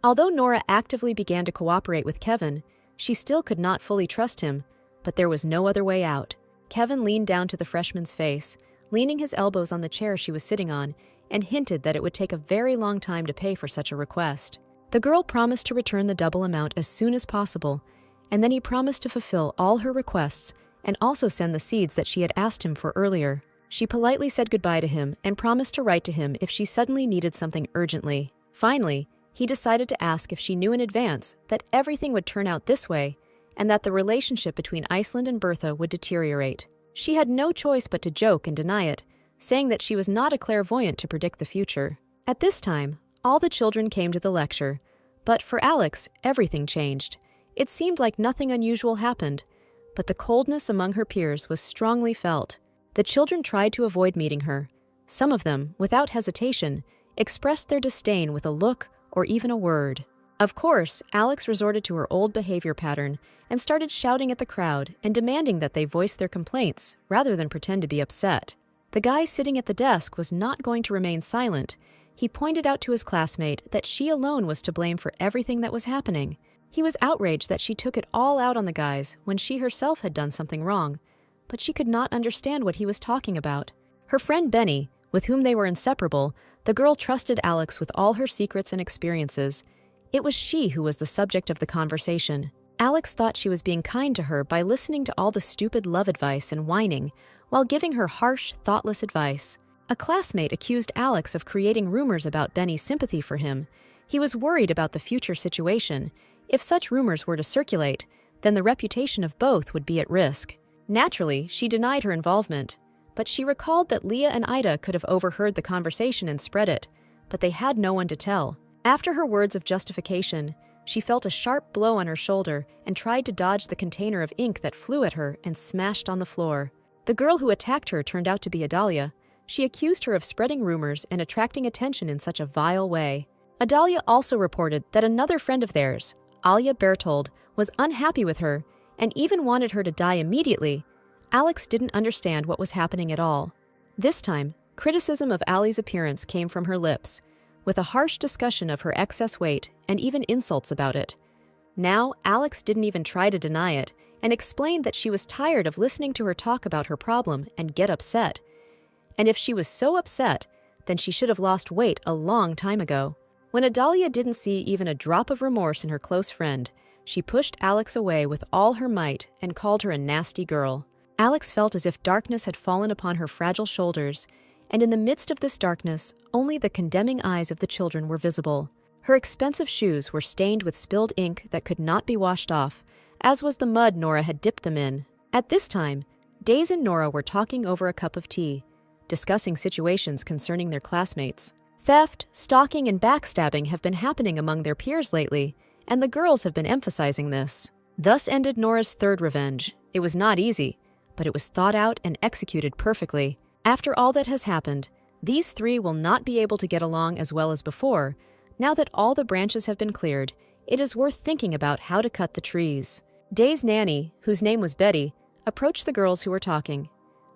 Although Nora actively began to cooperate with Kevin, she still could not fully trust him, but there was no other way out. Kevin leaned down to the freshman's face, leaning his elbows on the chair she was sitting on, and hinted that it would take a very long time to pay for such a request. The girl promised to return the double amount as soon as possible, and then he promised to fulfill all her requests and also send the seeds that she had asked him for earlier. She politely said goodbye to him and promised to write to him if she suddenly needed something urgently. Finally, he decided to ask if she knew in advance that everything would turn out this way and that the relationship between Iceland and Bertha would deteriorate. She had no choice but to joke and deny it, saying that she was not a clairvoyant to predict the future. At this time, all the children came to the lecture, but for Alex, everything changed. It seemed like nothing unusual happened, but the coldness among her peers was strongly felt. The children tried to avoid meeting her. Some of them, without hesitation, expressed their disdain with a look or even a word. Of course, Alex resorted to her old behavior pattern and started shouting at the crowd and demanding that they voice their complaints rather than pretend to be upset. The guy sitting at the desk was not going to remain silent. He pointed out to his classmate that she alone was to blame for everything that was happening. He was outraged that she took it all out on the guys when she herself had done something wrong, but she could not understand what he was talking about. Her friend Benny, with whom they were inseparable, the girl trusted Alex with all her secrets and experiences. It was she who was the subject of the conversation. Alex thought she was being kind to her by listening to all the stupid love advice and whining, while giving her harsh, thoughtless advice. A classmate accused Alex of creating rumors about Benny's sympathy for him. He was worried about the future situation. If such rumors were to circulate, then the reputation of both would be at risk. Naturally, she denied her involvement, but she recalled that Leah and Ida could have overheard the conversation and spread it, but they had no one to tell. After her words of justification, she felt a sharp blow on her shoulder and tried to dodge the container of ink that flew at her and smashed on the floor. The girl who attacked her turned out to be Adalia. She accused her of spreading rumors and attracting attention in such a vile way. Adalia also reported that another friend of theirs, Alia Berthold, was unhappy with her and even wanted her to die immediately. Alex didn't understand what was happening at all. This time, criticism of Ali's appearance came from her lips, with a harsh discussion of her excess weight and even insults about it. Now, Alex didn't even try to deny it and explained that she was tired of listening to her talk about her problem and get upset. And if she was so upset, then she should have lost weight a long time ago. When Adalia didn't see even a drop of remorse in her close friend, she pushed Alex away with all her might and called her a nasty girl. Alex felt as if darkness had fallen upon her fragile shoulders, and in the midst of this darkness, only the condemning eyes of the children were visible. Her expensive shoes were stained with spilled ink that could not be washed off, as was the mud Nora had dipped them in. At this time, Days and Nora were talking over a cup of tea, discussing situations concerning their classmates. Theft, stalking, and backstabbing have been happening among their peers lately, and the girls have been emphasizing this. Thus ended Nora's third revenge. It was not easy, but it was thought out and executed perfectly. After all that has happened, these three will not be able to get along as well as before. Now that all the branches have been cleared, it is worth thinking about how to cut the trees. Day's nanny, whose name was Betty, approached the girls who were talking.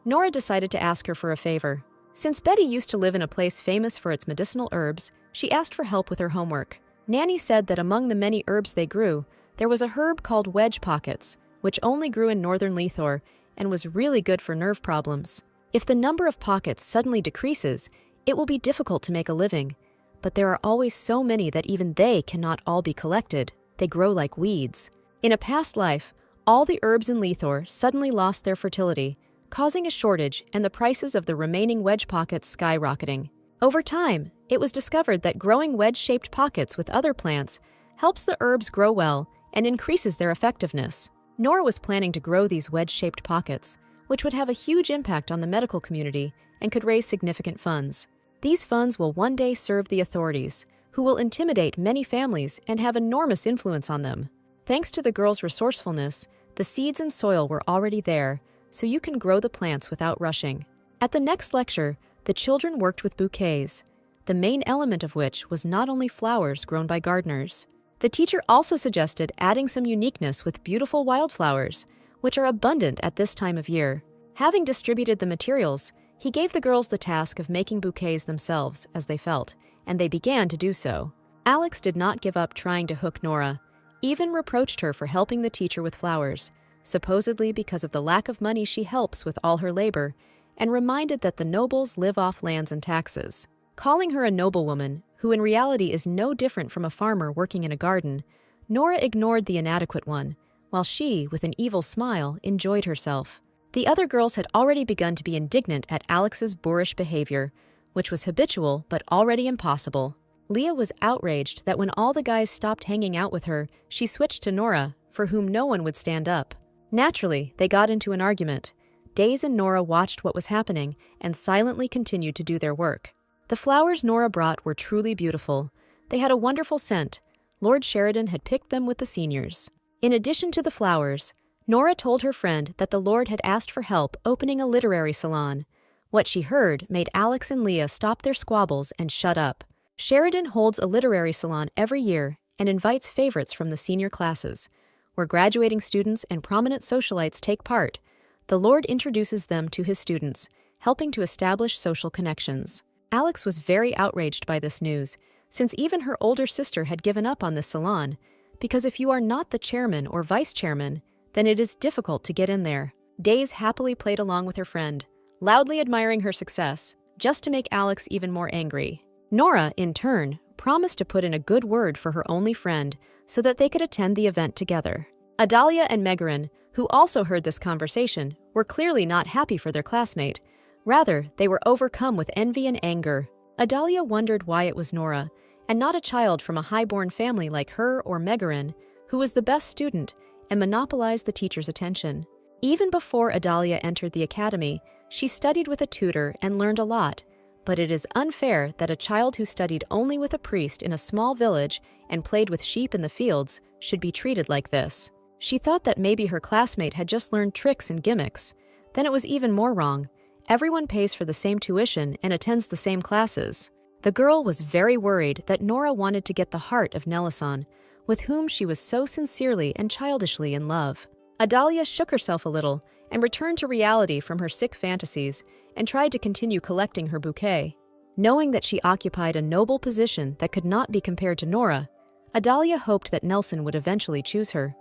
Nora decided to ask her for a favor. Since Betty used to live in a place famous for its medicinal herbs, she asked for help with her homework. Nanny said that among the many herbs they grew, there was a herb called wedge pockets, which only grew in northern Lethor and was really good for nerve problems. If the number of pockets suddenly decreases, it will be difficult to make a living. But there are always so many that even they cannot all be collected. They grow like weeds. In a past life, all the herbs in Lethor suddenly lost their fertility, causing a shortage and the prices of the remaining wedge pockets skyrocketing. Over time, it was discovered that growing wedge-shaped pockets with other plants helps the herbs grow well and increases their effectiveness. Nora was planning to grow these wedge-shaped pockets, which would have a huge impact on the medical community and could raise significant funds. These funds will one day serve the authorities, who will intimidate many families and have enormous influence on them. Thanks to the girls' resourcefulness, the seeds and soil were already there, so you can grow the plants without rushing. At the next lecture, the children worked with bouquets, the main element of which was not only flowers grown by gardeners. The teacher also suggested adding some uniqueness with beautiful wildflowers, which are abundant at this time of year. Having distributed the materials, he gave the girls the task of making bouquets themselves, as they felt, and they began to do so. Alex did not give up trying to hook Nora, even reproached her for helping the teacher with flowers, supposedly because of the lack of money she helps with all her labor, and reminded that the nobles live off lands and taxes. Calling her a noblewoman, who in reality is no different from a farmer working in a garden, Nora ignored the inadequate one, while she, with an evil smile, enjoyed herself. The other girls had already begun to be indignant at Alex's boorish behavior, which was habitual but already impossible. Leah was outraged that when all the guys stopped hanging out with her, she switched to Nora, for whom no one would stand up. Naturally, they got into an argument. Days and Nora watched what was happening and silently continued to do their work. The flowers Nora brought were truly beautiful. They had a wonderful scent. Lord Sheridan had picked them with the seniors. In addition to the flowers, Nora told her friend that the Lord had asked for help opening a literary salon. What she heard made Alex and Leah stop their squabbles and shut up. Sheridan holds a literary salon every year and invites favorites from the senior classes, where graduating students and prominent socialites take part. The Lord introduces them to his students, helping to establish social connections. Alex was very outraged by this news, since even her older sister had given up on this salon, because if you are not the chairman or vice chairman, then it is difficult to get in there. Days happily played along with her friend, loudly admiring her success, just to make Alex even more angry. Nora, in turn, promised to put in a good word for her only friend so that they could attend the event together. Adalia and Megarin, who also heard this conversation, were clearly not happy for their classmate. Rather, they were overcome with envy and anger. Adalia wondered why it was Nora, and not a child from a high-born family like her or Megarin, who was the best student and monopolized the teacher's attention. Even before Adalia entered the academy, she studied with a tutor and learned a lot, but it is unfair that a child who studied only with a priest in a small village and played with sheep in the fields should be treated like this. She thought that maybe her classmate had just learned tricks and gimmicks. Then it was even more wrong. Everyone pays for the same tuition and attends the same classes. The girl was very worried that Nora wanted to get the heart of Nelison, with whom she was so sincerely and childishly in love. Adalia shook herself a little and returned to reality from her sick fantasies and tried to continue collecting her bouquet. Knowing that she occupied a noble position that could not be compared to Nora, Adalia hoped that Nelson would eventually choose her.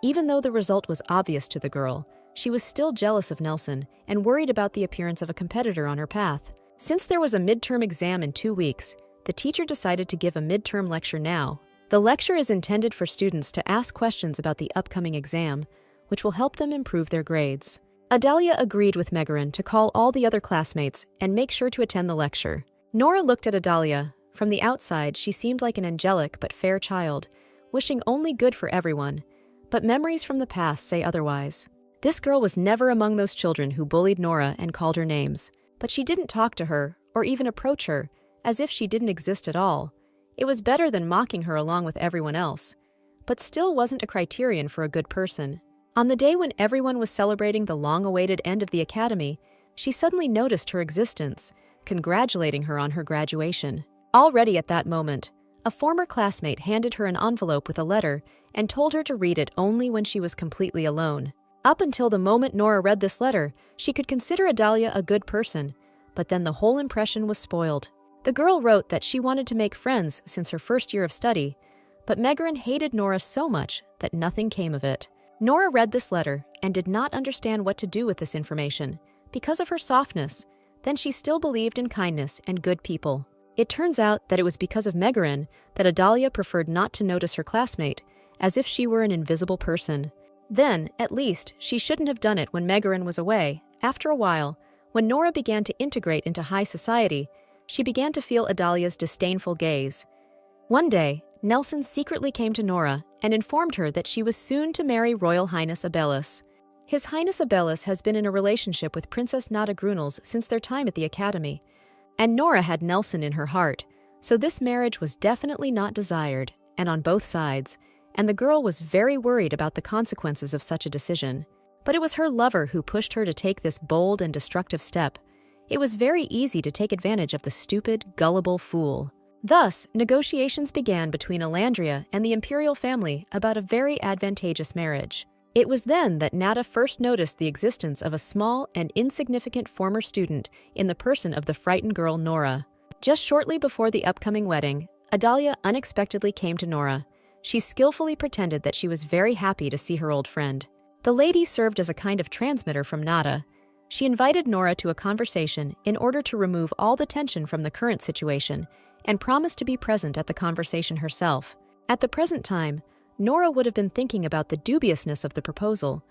Even though the result was obvious to the girl, she was still jealous of Nelson and worried about the appearance of a competitor on her path. Since there was a midterm exam in 2 weeks, the teacher decided to give a midterm lecture now. The lecture is intended for students to ask questions about the upcoming exam, which will help them improve their grades. Adalia agreed with Megarin to call all the other classmates and make sure to attend the lecture. Nora looked at Adalia. From the outside, she seemed like an angelic but fair child, wishing only good for everyone, but memories from the past say otherwise. This girl was never among those children who bullied Nora and called her names, but she didn't talk to her or even approach her, as if she didn't exist at all. It was better than mocking her along with everyone else, but still wasn't a criterion for a good person. On the day when everyone was celebrating the long-awaited end of the academy, she suddenly noticed her existence, congratulating her on her graduation. Already at that moment, A former classmate handed her an envelope with a letter and told her to read it only when she was completely alone. Up until the moment Nora read this letter, she could consider Adalia a good person, but then the whole impression was spoiled. The girl wrote that she wanted to make friends since her first year of study, but Megaran hated Nora so much that nothing came of it. Nora read this letter and did not understand what to do with this information. Because of her softness, then she still believed in kindness and good people. It turns out that it was because of Megaran that Adalia preferred not to notice her classmate, as if she were an invisible person. Then, at least, she shouldn't have done it when Megaran was away. After a while, when Nora began to integrate into high society, she began to feel Adalia's disdainful gaze. One day, Nelson secretly came to Nora and informed her that she was soon to marry Royal Highness Abelis. His Highness Abelis has been in a relationship with Princess Nada Grunels since their time at the academy, and Nora had Nelson in her heart, so this marriage was definitely not desired, and on both sides, and the girl was very worried about the consequences of such a decision. But it was her lover who pushed her to take this bold and destructive step. It was very easy to take advantage of the stupid, gullible fool. Thus, negotiations began between Elandria and the imperial family about a very advantageous marriage. It was then that Nada first noticed the existence of a small and insignificant former student in the person of the frightened girl Nora. Just shortly before the upcoming wedding, Adalia unexpectedly came to Nora. She skillfully pretended that she was very happy to see her old friend. The lady served as a kind of transmitter from Nada. She invited Nora to a conversation in order to remove all the tension from the current situation and promised to be present at the conversation herself. At the present time, Nora would have been thinking about the dubiousness of the proposal,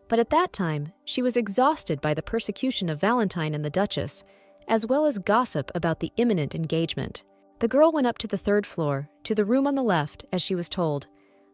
but at that time, she was exhausted by the persecution of Valentine and the Duchess, as well as gossip about the imminent engagement. The girl went up to the third floor, to the room on the left, as she was told,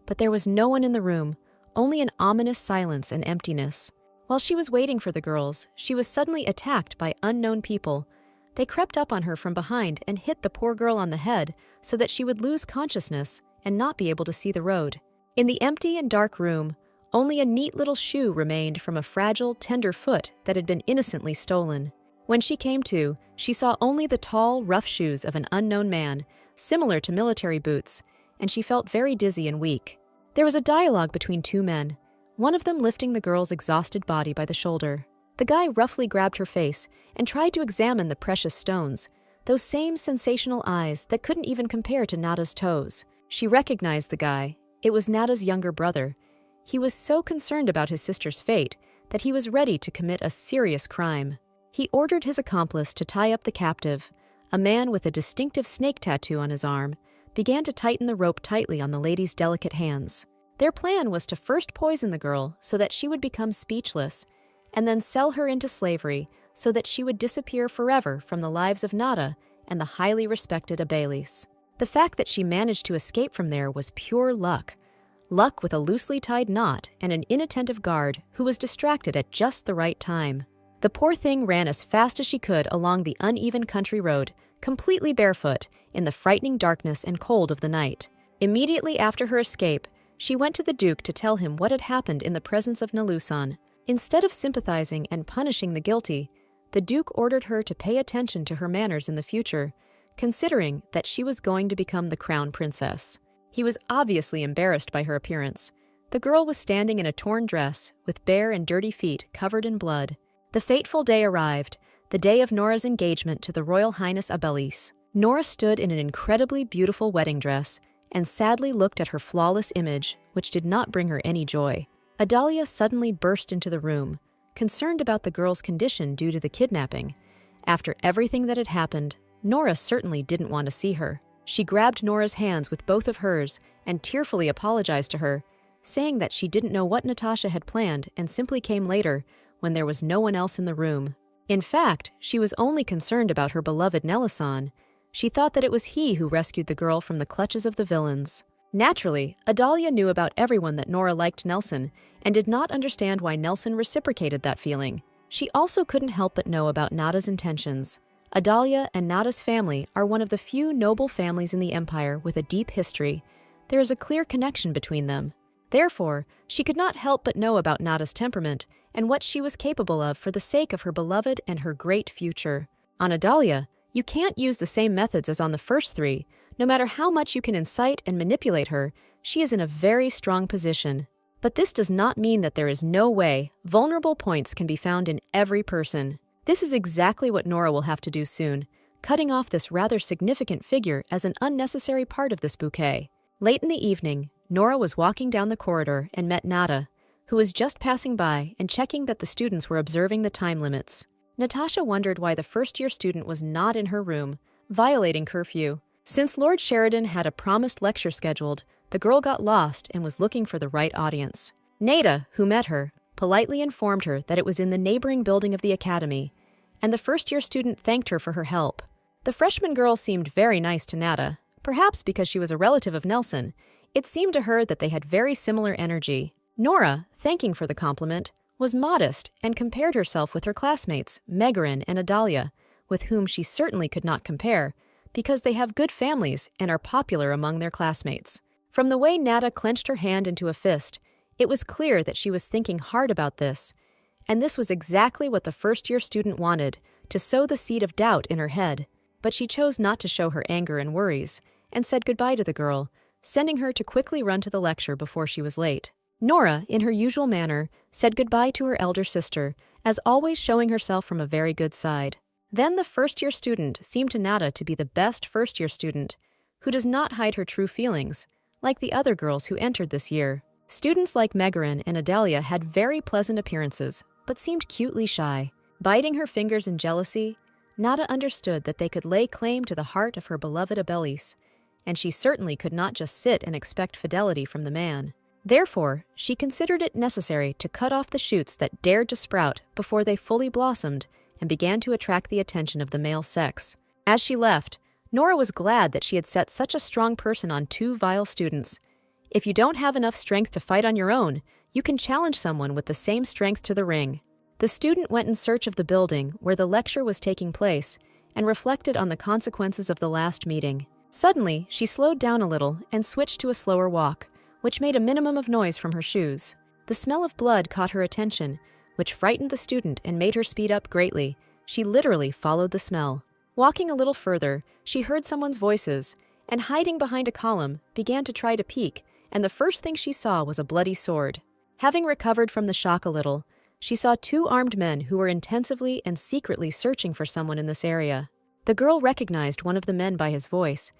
but there was no one in the room, only an ominous silence and emptiness. While she was waiting for the girls, she was suddenly attacked by unknown people. They crept up on her from behind and hit the poor girl on the head so that she would lose consciousness and not be able to see the road. In the empty and dark room, only a neat little shoe remained from a fragile, tender foot that had been innocently stolen. When she came to, she saw only the tall, rough shoes of an unknown man, similar to military boots, and she felt very dizzy and weak. There was a dialogue between two men, one of them lifting the girl's exhausted body by the shoulder. The guy roughly grabbed her face and tried to examine the precious stones, those same sensational eyes that couldn't even compare to Nada's toes. She recognized the guy. It was Nada's younger brother. He was so concerned about his sister's fate that he was ready to commit a serious crime. He ordered his accomplice to tie up the captive. A man with a distinctive snake tattoo on his arm began to tighten the rope tightly on the lady's delicate hands. Their plan was to first poison the girl so that she would become speechless, and then sell her into slavery so that she would disappear forever from the lives of Nada and the highly respected Abelis. The fact that she managed to escape from there was pure luck. Luck with a loosely tied knot and an inattentive guard who was distracted at just the right time. The poor thing ran as fast as she could along the uneven country road, completely barefoot, in the frightening darkness and cold of the night. Immediately after her escape, she went to the Duke to tell him what had happened in the presence of Nalusan. Instead of sympathizing and punishing the guilty, the Duke ordered her to pay attention to her manners in the future, considering that she was going to become the crown princess. He was obviously embarrassed by her appearance. The girl was standing in a torn dress, with bare and dirty feet covered in blood. The fateful day arrived, the day of Nora's engagement to the Royal Highness Abelis. Nora stood in an incredibly beautiful wedding dress and sadly looked at her flawless image, which did not bring her any joy. Adalia suddenly burst into the room, concerned about the girl's condition due to the kidnapping. After everything that had happened, Nora certainly didn't want to see her. She grabbed Nora's hands with both of hers and tearfully apologized to her, saying that she didn't know what Natasha had planned and simply came later when there was no one else in the room. In fact, she was only concerned about her beloved Nelisan. She thought that it was he who rescued the girl from the clutches of the villains. Naturally, Adalia knew about everyone that Nora liked Nelson and did not understand why Nelson reciprocated that feeling. She also couldn't help but know about Nada's intentions. Adalia and Nada's family are one of the few noble families in the Empire with a deep history. There is a clear connection between them. Therefore, she could not help but know about Nada's temperament and what she was capable of for the sake of her beloved and her great future. On Adalia, you can't use the same methods as on the first three. No matter how much you can incite and manipulate her, she is in a very strong position. But this does not mean that there is no way vulnerable points can be found in every person. This is exactly what Nora will have to do soon, cutting off this rather significant figure as an unnecessary part of this bouquet. Late in the evening, Nora was walking down the corridor and met Nada, who was just passing by and checking that the students were observing the time limits. Natasha wondered why the first-year student was not in her room, violating curfew. Since Lord Sheridan had a promised lecture scheduled, the girl got lost and was looking for the right audience. Nada, who met her, politely informed her that it was in the neighboring building of the academy, and the first-year student thanked her for her help. The freshman girl seemed very nice to Nada, perhaps because she was a relative of Nelson. It seemed to her that they had very similar energy. Nora, thanking for the compliment, was modest and compared herself with her classmates, Megarin and Adalia, with whom she certainly could not compare, because they have good families and are popular among their classmates. From the way Nada clenched her hand into a fist, it was clear that she was thinking hard about this, and this was exactly what the first-year student wanted, to sow the seed of doubt in her head. But she chose not to show her anger and worries, and said goodbye to the girl, sending her to quickly run to the lecture before she was late. Nora, in her usual manner, said goodbye to her elder sister, as always showing herself from a very good side. Then the first-year student seemed to Nada to be the best first-year student, who does not hide her true feelings, like the other girls who entered this year. Students like Megarin and Adalia had very pleasant appearances, but seemed cutely shy. Biting her fingers in jealousy, Nada understood that they could lay claim to the heart of her beloved Abelis, and she certainly could not just sit and expect fidelity from the man. Therefore, she considered it necessary to cut off the shoots that dared to sprout before they fully blossomed and began to attract the attention of the male sex. As she left, Nora was glad that she had set such a strong person on two vile students. If you don't have enough strength to fight on your own, you can challenge someone with the same strength to the ring. The student went in search of the building where the lecture was taking place and reflected on the consequences of the last meeting. Suddenly, she slowed down a little and switched to a slower walk, which made a minimum of noise from her shoes. The smell of blood caught her attention, which frightened the student and made her speed up greatly. She literally followed the smell. Walking a little further, she heard someone's voices, and hiding behind a column, began to try to peek, and the first thing she saw was a bloody sword. Having recovered from the shock a little, she saw two armed men who were intensively and secretly searching for someone in this area. The girl recognized one of the men by his voice.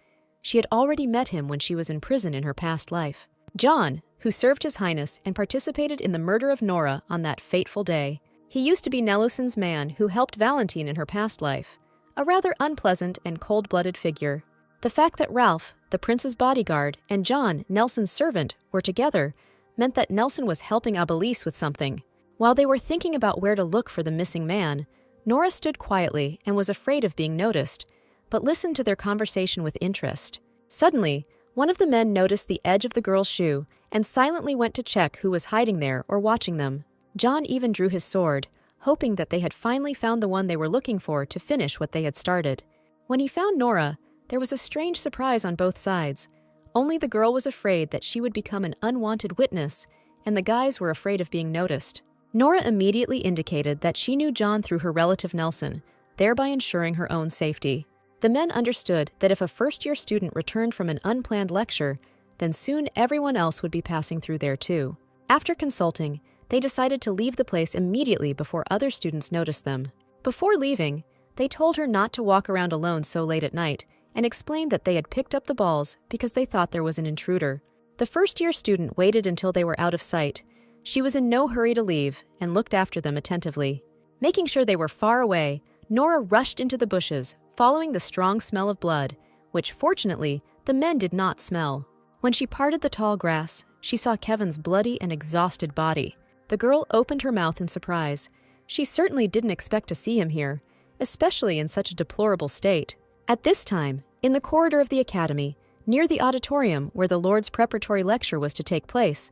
She had already met him when she was in prison in her past life. John, who served His Highness and participated in the murder of Nora on that fateful day. He used to be Nelusin's man who helped Valentine in her past life, a rather unpleasant and cold-blooded figure. The fact that Ralph, the prince's bodyguard, and John, Nelson's servant, were together meant that Nelson was helping Abelis with something. While they were thinking about where to look for the missing man, Nora stood quietly and was afraid of being noticed, but listened to their conversation with interest. Suddenly, one of the men noticed the edge of the girl's shoe and silently went to check who was hiding there or watching them. John even drew his sword, hoping that they had finally found the one they were looking for to finish what they had started. When he found Nora, there was a strange surprise on both sides. Only the girl was afraid that she would become an unwanted witness, and the guys were afraid of being noticed. Nora immediately indicated that she knew John through her relative Nelson, thereby ensuring her own safety. The men understood that if a first-year student returned from an unplanned lecture, then soon everyone else would be passing through there too. After consulting, they decided to leave the place immediately before other students noticed them. Before leaving, they told her not to walk around alone so late at night and explained that they had picked up the balls because they thought there was an intruder. The first-year student waited until they were out of sight. She was in no hurry to leave and looked after them attentively. Making sure they were far away, Nora rushed into the bushes, following the strong smell of blood, which fortunately the men did not smell. When she parted the tall grass, she saw Kevin's bloody and exhausted body. The girl opened her mouth in surprise. She certainly didn't expect to see him here, especially in such a deplorable state. At this time, in the corridor of the academy, near the auditorium where the Lord's preparatory lecture was to take place,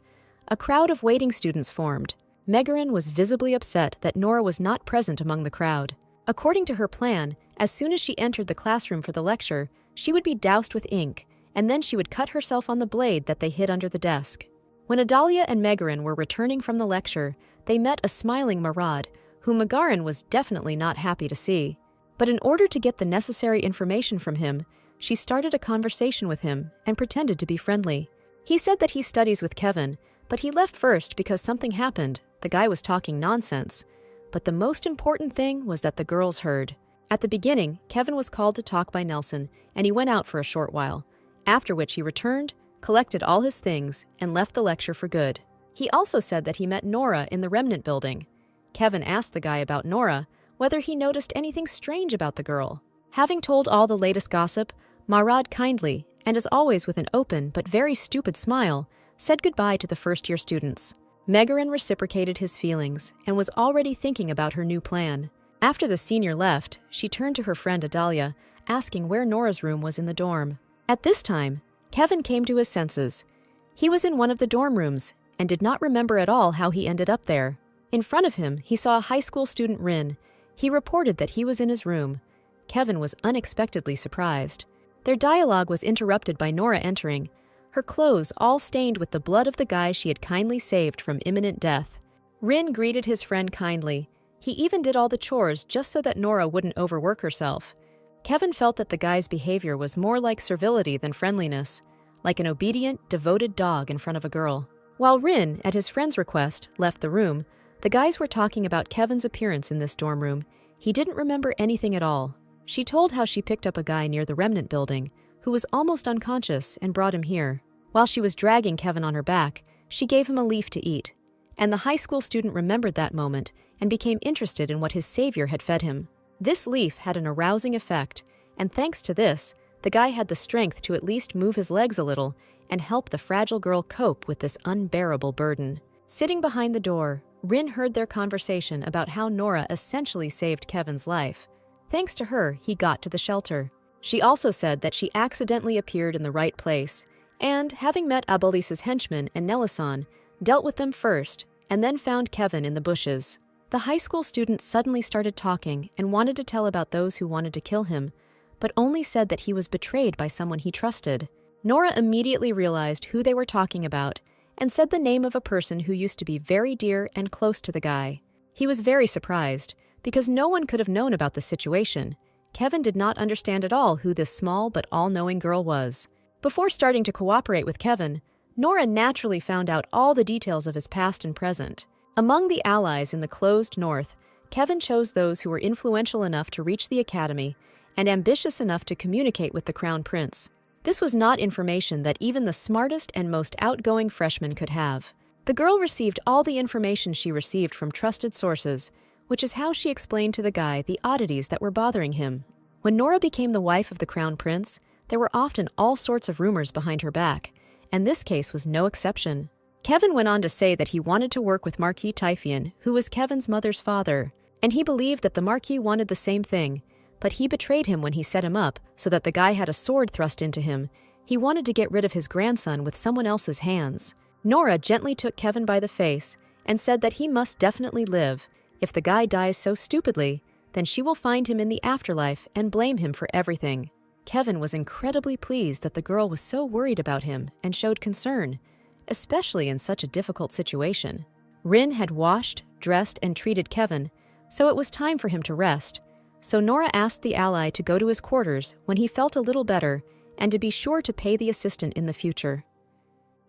a crowd of waiting students formed. Megarin was visibly upset that Nora was not present among the crowd. According to her plan, as soon as she entered the classroom for the lecture, she would be doused with ink, and then she would cut herself on the blade that they hid under the desk. When Adalia and Megarin were returning from the lecture, they met a smiling Marad, whom Megarin was definitely not happy to see. But in order to get the necessary information from him, she started a conversation with him and pretended to be friendly. He said that he studies with Kevin, but he left first because something happened. The guy was talking nonsense. But the most important thing was that the girls heard. At the beginning, Kevin was called to talk by Nelson, and he went out for a short while, after which he returned, collected all his things, and left the lecture for good. He also said that he met Nora in the Remnant building. Kevin asked the guy about Nora whether he noticed anything strange about the girl. Having told all the latest gossip, Marad kindly, and as always with an open but very stupid smile, said goodbye to the first-year students. Megaran reciprocated his feelings and was already thinking about her new plan. After the senior left, she turned to her friend Adalia, asking where Nora's room was in the dorm. At this time, Kevin came to his senses. He was in one of the dorm rooms and did not remember at all how he ended up there. In front of him, he saw a high school student, Rin. He reported that he was in his room. Kevin was unexpectedly surprised. Their dialogue was interrupted by Nora entering, her clothes all stained with the blood of the guy she had kindly saved from imminent death. Rin greeted his friend kindly. He even did all the chores just so that Nora wouldn't overwork herself. Kevin felt that the guy's behavior was more like servility than friendliness, like an obedient, devoted dog in front of a girl. While Rin, at his friend's request, left the room, the guys were talking about Kevin's appearance in this dorm room. He didn't remember anything at all. She told how she picked up a guy near the Remnant building who was almost unconscious and brought him here. While she was dragging Kevin on her back, she gave him a leaf to eat. And the high school student remembered that moment and became interested in what his savior had fed him. This leaf had an arousing effect, and thanks to this, the guy had the strength to at least move his legs a little and help the fragile girl cope with this unbearable burden. Sitting behind the door, Rin heard their conversation about how Nora essentially saved Kevin's life. Thanks to her, he got to the shelter. She also said that she accidentally appeared in the right place, and, having met Abolisa's henchmen and Nelison, dealt with them first, and then found Kevin in the bushes. The high school student suddenly started talking and wanted to tell about those who wanted to kill him, but only said that he was betrayed by someone he trusted. Nora immediately realized who they were talking about and said the name of a person who used to be very dear and close to the guy. He was very surprised, because no one could have known about the situation. Kevin did not understand at all who this small but all-knowing girl was. Before starting to cooperate with Kevin, Nora naturally found out all the details of his past and present. Among the allies in the closed North, Kevin chose those who were influential enough to reach the academy and ambitious enough to communicate with the Crown Prince. This was not information that even the smartest and most outgoing freshman could have. The girl received all the information she received from trusted sources, which is how she explained to the guy the oddities that were bothering him. When Nora became the wife of the Crown Prince, there were often all sorts of rumors behind her back, and this case was no exception. Kevin went on to say that he wanted to work with Marquis Typhian, who was Kevin's mother's father, and he believed that the Marquis wanted the same thing, but he betrayed him when he set him up so that the guy had a sword thrust into him. He wanted to get rid of his grandson with someone else's hands. Nora gently took Kevin by the face and said that he must definitely live. If the guy dies so stupidly, then she will find him in the afterlife and blame him for everything. Kevin was incredibly pleased that the girl was so worried about him and showed concern, especially in such a difficult situation. Rin had washed, dressed, and treated Kevin, so it was time for him to rest. So Nora asked the ally to go to his quarters when he felt a little better and to be sure to pay the assistant in the future.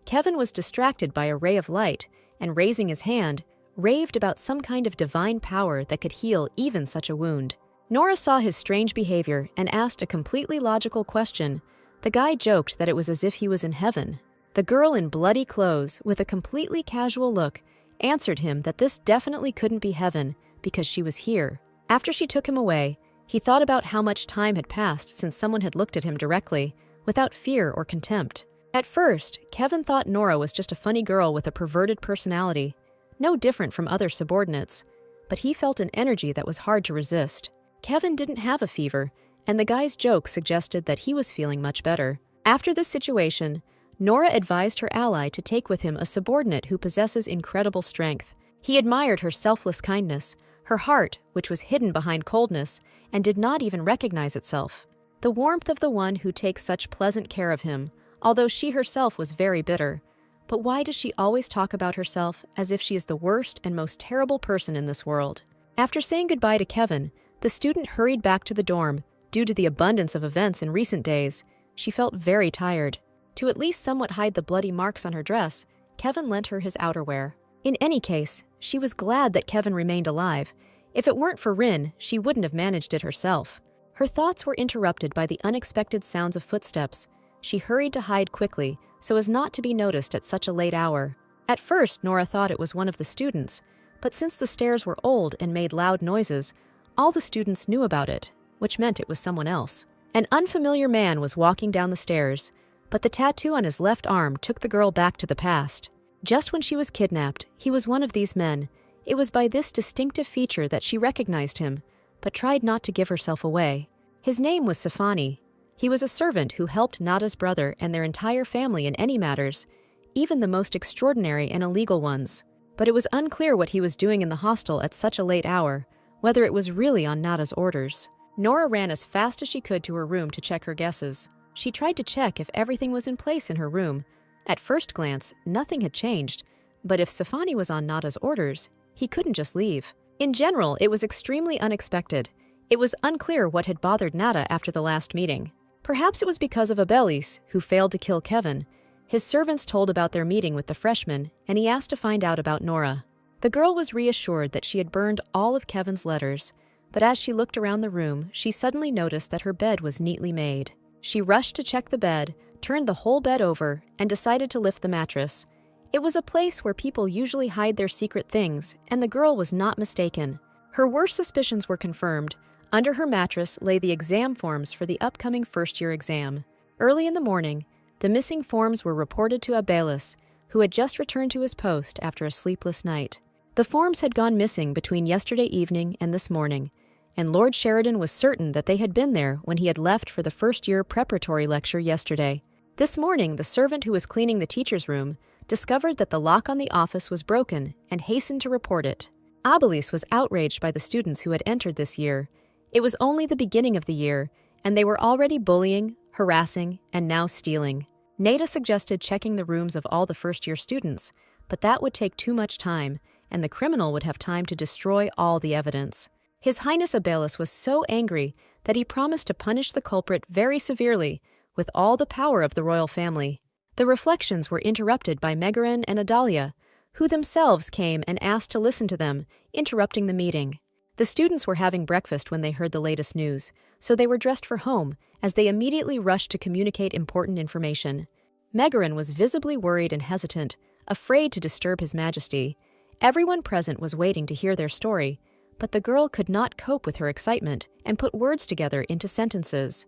Kevin was distracted by a ray of light and, raising his hand, raved about some kind of divine power that could heal even such a wound. Nora saw his strange behavior and asked a completely logical question. The guy joked that it was as if he was in heaven. The girl in bloody clothes, with a completely casual look, answered him that this definitely couldn't be heaven because she was here. After she took him away, he thought about how much time had passed since someone had looked at him directly, without fear or contempt. At first, Kevin thought Nora was just a funny girl with a perverted personality, no different from other subordinates, but he felt an energy that was hard to resist. Kevin didn't have a fever, and the guy's joke suggested that he was feeling much better. After this situation, Nora advised her ally to take with him a subordinate who possesses incredible strength. He admired her selfless kindness, her heart, which was hidden behind coldness and did not even recognize itself. The warmth of the one who takes such pleasant care of him, although she herself was very bitter. But why does she always talk about herself as if she is the worst and most terrible person in this world? After saying goodbye to Kevin, the student hurried back to the dorm, Due to the abundance of events in recent days, she felt very tired. To at least somewhat hide the bloody marks on her dress, Kevin lent her his outerwear. In any case, she was glad that Kevin remained alive. If it weren't for Rin, she wouldn't have managed it herself. Her thoughts were interrupted by the unexpected sounds of footsteps. She hurried to hide quickly, so as not to be noticed at such a late hour. At first, Nora thought it was one of the students, but since the stairs were old and made loud noises, all the students knew about it, which meant it was someone else. An unfamiliar man was walking down the stairs, but the tattoo on his left arm took the girl back to the past. Just when she was kidnapped, he was one of these men. It was by this distinctive feature that she recognized him, but tried not to give herself away. His name was Safani. He was a servant who helped Nada's brother and their entire family in any matters, even the most extraordinary and illegal ones. But it was unclear what he was doing in the hostel at such a late hour, whether it was really on Nada's orders. Nora ran as fast as she could to her room to check her guesses. She tried to check if everything was in place in her room. At first glance, nothing had changed, but if Safani was on Nada's orders, he couldn't just leave. In general, it was extremely unexpected. It was unclear what had bothered Nada after the last meeting. Perhaps it was because of Abelis, who failed to kill Kevin. His servants told about their meeting with the freshman, and he asked to find out about Nora. The girl was reassured that she had burned all of Kevin's letters, but as she looked around the room, she suddenly noticed that her bed was neatly made. She rushed to check the bed, turned the whole bed over, and decided to lift the mattress. It was a place where people usually hide their secret things, and the girl was not mistaken. Her worst suspicions were confirmed. Under her mattress lay the exam forms for the upcoming first-year exam. Early in the morning, the missing forms were reported to Abelis, who had just returned to his post after a sleepless night. The forms had gone missing between yesterday evening and this morning, and Lord Sheridan was certain that they had been there when he had left for the first-year preparatory lecture yesterday. This morning, the servant who was cleaning the teacher's room discovered that the lock on the office was broken and hastened to report it. Abelis was outraged by the students who had entered this year. It was only the beginning of the year, and they were already bullying, harassing, and now stealing. Nada suggested checking the rooms of all the first-year students, but that would take too much time, and the criminal would have time to destroy all the evidence. His Highness Abelis was so angry that he promised to punish the culprit very severely, with all the power of the royal family. The reflections were interrupted by Megaran and Adalia, who themselves came and asked to listen to them, interrupting the meeting. The students were having breakfast when they heard the latest news, so they were dressed for home, as they immediately rushed to communicate important information. Megaran was visibly worried and hesitant, afraid to disturb His Majesty. Everyone present was waiting to hear their story, but the girl could not cope with her excitement and put words together into sentences.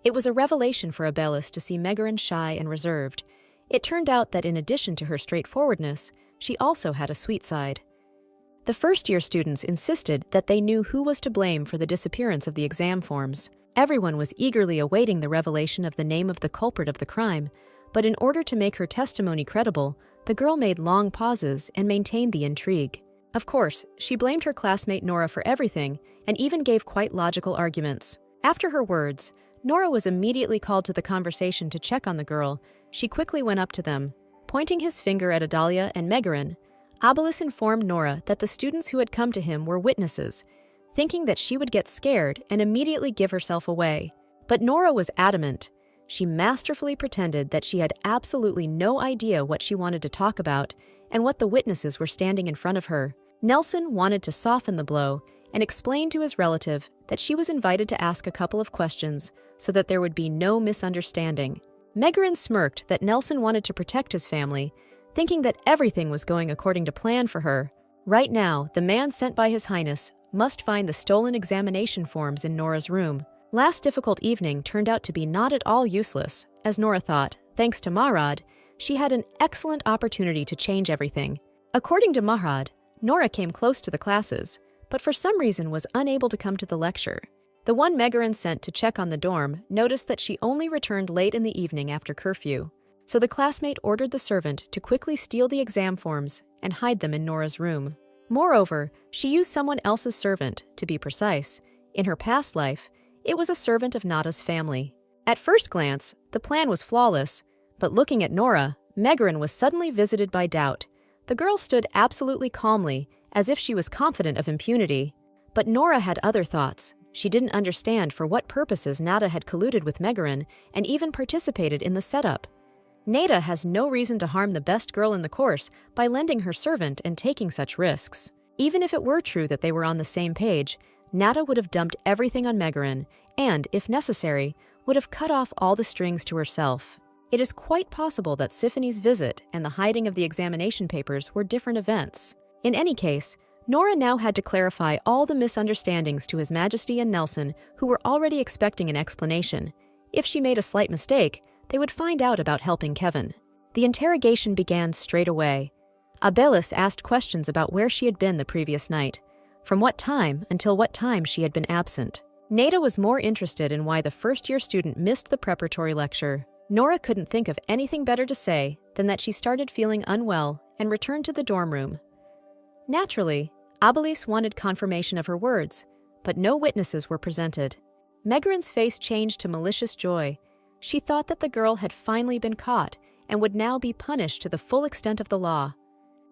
It was a revelation for Abelis to see Megaran shy and reserved. It turned out that in addition to her straightforwardness, she also had a sweet side. The first-year students insisted that they knew who was to blame for the disappearance of the exam forms. Everyone was eagerly awaiting the revelation of the name of the culprit of the crime, but in order to make her testimony credible, the girl made long pauses and maintained the intrigue. Of course, she blamed her classmate Nora for everything and even gave quite logical arguments. After her words, Nora was immediately called to the conversation to check on the girl. She quickly went up to them. Pointing his finger at Adalia and Megaran, Abelis informed Nora that the students who had come to him were witnesses, thinking that she would get scared and immediately give herself away. But Nora was adamant. She masterfully pretended that she had absolutely no idea what she wanted to talk about and what the witnesses were standing in front of her. Nelson wanted to soften the blow and explain to his relative that she was invited to ask a couple of questions so that there would be no misunderstanding. Megaran smirked that Nelson wanted to protect his family, thinking that everything was going according to plan for her. Right now, the man sent by His Highness must find the stolen examination forms in Nora's room. Last difficult evening turned out to be not at all useless. As Nora thought, thanks to Mahrad, she had an excellent opportunity to change everything. According to Mahrad, Nora came close to the classes, but for some reason was unable to come to the lecture. The one Megaran sent to check on the dorm noticed that she only returned late in the evening after curfew, so the classmate ordered the servant to quickly steal the exam forms and hide them in Nora's room. Moreover, she used someone else's servant, to be precise. In her past life, it was a servant of Nada's family. At first glance, the plan was flawless, but looking at Nora, Megaran was suddenly visited by doubt. The girl stood absolutely calmly, as if she was confident of impunity. But Nora had other thoughts. She didn't understand for what purposes Nada had colluded with Megaran and even participated in the setup. Nada has no reason to harm the best girl in the course by lending her servant and taking such risks. Even if it were true that they were on the same page, Nada would have dumped everything on Megaran and, if necessary, would have cut off all the strings to herself. It is quite possible that Siphone's visit and the hiding of the examination papers were different events. In any case, Nora now had to clarify all the misunderstandings to His Majesty and Nelson, who were already expecting an explanation. If she made a slight mistake, they would find out about helping Kevin. The interrogation began straight away. Abelis asked questions about where she had been the previous night, from what time until what time she had been absent. Nada was more interested in why the first-year student missed the preparatory lecture. Nora couldn't think of anything better to say than that she started feeling unwell and returned to the dorm room. Naturally, Abelis wanted confirmation of her words, but no witnesses were presented. Megaran's face changed to malicious joy. She thought that the girl had finally been caught and would now be punished to the full extent of the law.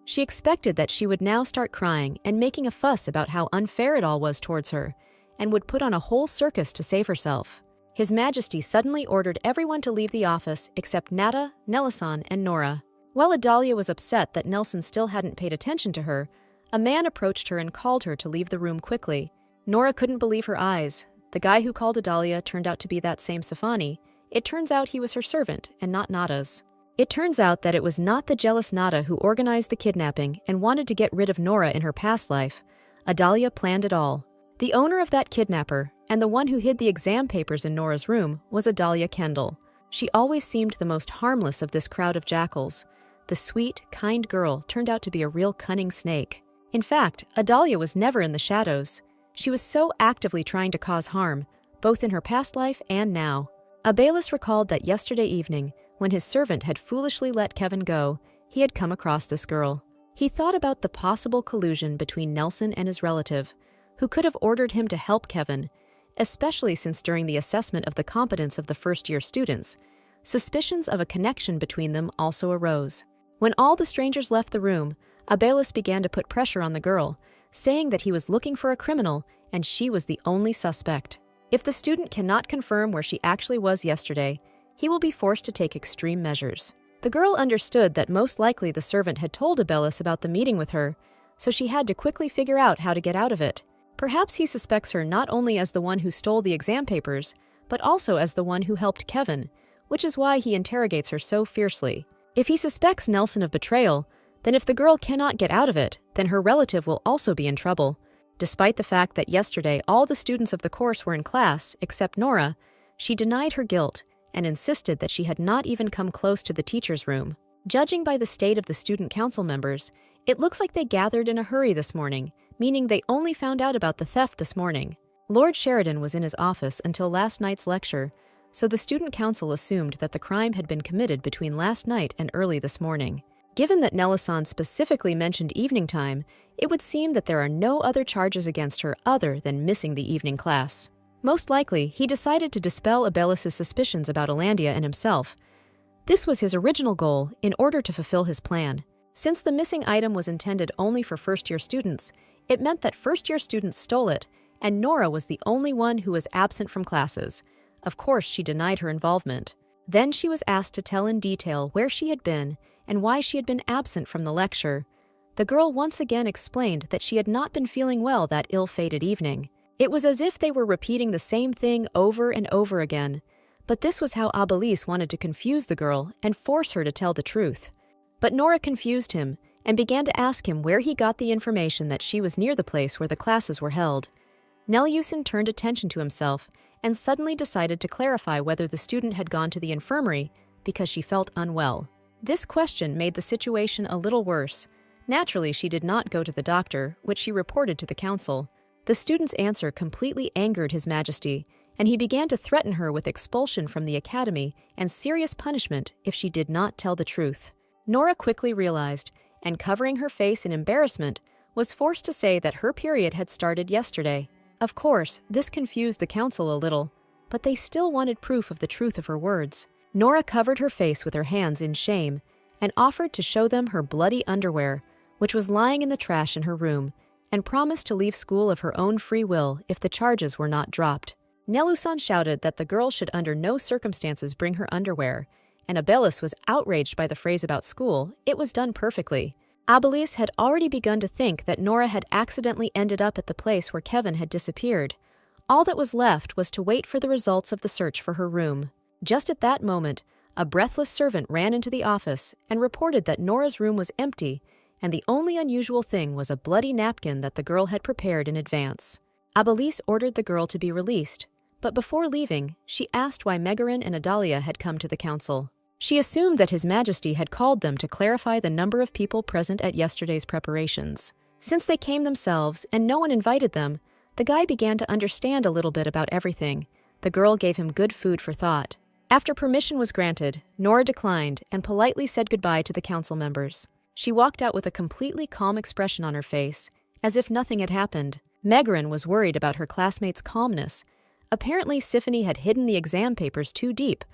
She expected that she would now start crying and making a fuss about how unfair it all was towards her, and would put on a whole circus to save herself. His Majesty suddenly ordered everyone to leave the office except Nada, Nelson, and Nora. While Adalia was upset that Nelson still hadn't paid attention to her, a man approached her and called her to leave the room quickly. Nora couldn't believe her eyes. The guy who called Adalia turned out to be that same Sifani. It turns out he was her servant and not Nada's. It turns out that it was not the jealous Nada who organized the kidnapping and wanted to get rid of Nora in her past life. Adalia planned it all. The owner of that kidnapper, and the one who hid the exam papers in Nora's room, was Adalia Kendall. She always seemed the most harmless of this crowd of jackals. The sweet, kind girl turned out to be a real cunning snake. In fact, Adalia was never in the shadows. She was so actively trying to cause harm, both in her past life and now. Abelis recalled that yesterday evening, when his servant had foolishly let Kevin go, he had come across this girl. He thought about the possible collusion between Nelson and his relative, who could have ordered him to help Kevin, especially since during the assessment of the competence of the first-year students, suspicions of a connection between them also arose. When all the strangers left the room, Abelis began to put pressure on the girl, saying that he was looking for a criminal and she was the only suspect. If the student cannot confirm where she actually was yesterday, he will be forced to take extreme measures. The girl understood that most likely the servant had told Abelis about the meeting with her, so she had to quickly figure out how to get out of it. Perhaps he suspects her not only as the one who stole the exam papers, but also as the one who helped Kevin, which is why he interrogates her so fiercely. If he suspects Nelson of betrayal, then if the girl cannot get out of it, then her relative will also be in trouble. Despite the fact that yesterday all the students of the course were in class, except Nora, she denied her guilt and insisted that she had not even come close to the teacher's room. Judging by the state of the student council members, it looks like they gathered in a hurry this morning, meaning they only found out about the theft this morning. Lord Sheridan was in his office until last night's lecture, so the student council assumed that the crime had been committed between last night and early this morning. Given that Nelson specifically mentioned evening time, it would seem that there are no other charges against her other than missing the evening class. Most likely, he decided to dispel Abelis' suspicions about Alandia and himself. This was his original goal in order to fulfill his plan. Since the missing item was intended only for first-year students, it meant that first-year students stole it, and Nora was the only one who was absent from classes. Of course, she denied her involvement. Then she was asked to tell in detail where she had been and why she had been absent from the lecture. The girl once again explained that she had not been feeling well that ill-fated evening. It was as if they were repeating the same thing over and over again, but this was how Abelis wanted to confuse the girl and force her to tell the truth. But Nora confused him and began to ask him where he got the information that she was near the place where the classes were held. Nelson turned attention to himself and suddenly decided to clarify whether the student had gone to the infirmary because she felt unwell. This question made the situation a little worse. Naturally, she did not go to the doctor, which she reported to the council. The student's answer completely angered His Majesty, and he began to threaten her with expulsion from the academy and serious punishment if she did not tell the truth. Nora quickly realized, and covering her face in embarrassment, was forced to say that her period had started yesterday. Of course, this confused the council a little, but they still wanted proof of the truth of her words. Nora covered her face with her hands in shame and offered to show them her bloody underwear, which was lying in the trash in her room, and promised to leave school of her own free will if the charges were not dropped. Nelusan shouted that the girl should under no circumstances bring her underwear, and Abelis was outraged by the phrase about school. It was done perfectly. Abelis had already begun to think that Nora had accidentally ended up at the place where Kevin had disappeared. All that was left was to wait for the results of the search for her room. Just at that moment, a breathless servant ran into the office and reported that Nora's room was empty, and the only unusual thing was a bloody napkin that the girl had prepared in advance. Abelis ordered the girl to be released, but before leaving, she asked why Megarin and Adalia had come to the council. She assumed that His Majesty had called them to clarify the number of people present at yesterday's preparations. Since they came themselves and no one invited them, the guy began to understand a little bit about everything. The girl gave him good food for thought. After permission was granted, Nora declined and politely said goodbye to the council members. She walked out with a completely calm expression on her face, as if nothing had happened. Megarin was worried about her classmates' calmness. Apparently, Sifany had hidden the exam papers too deep,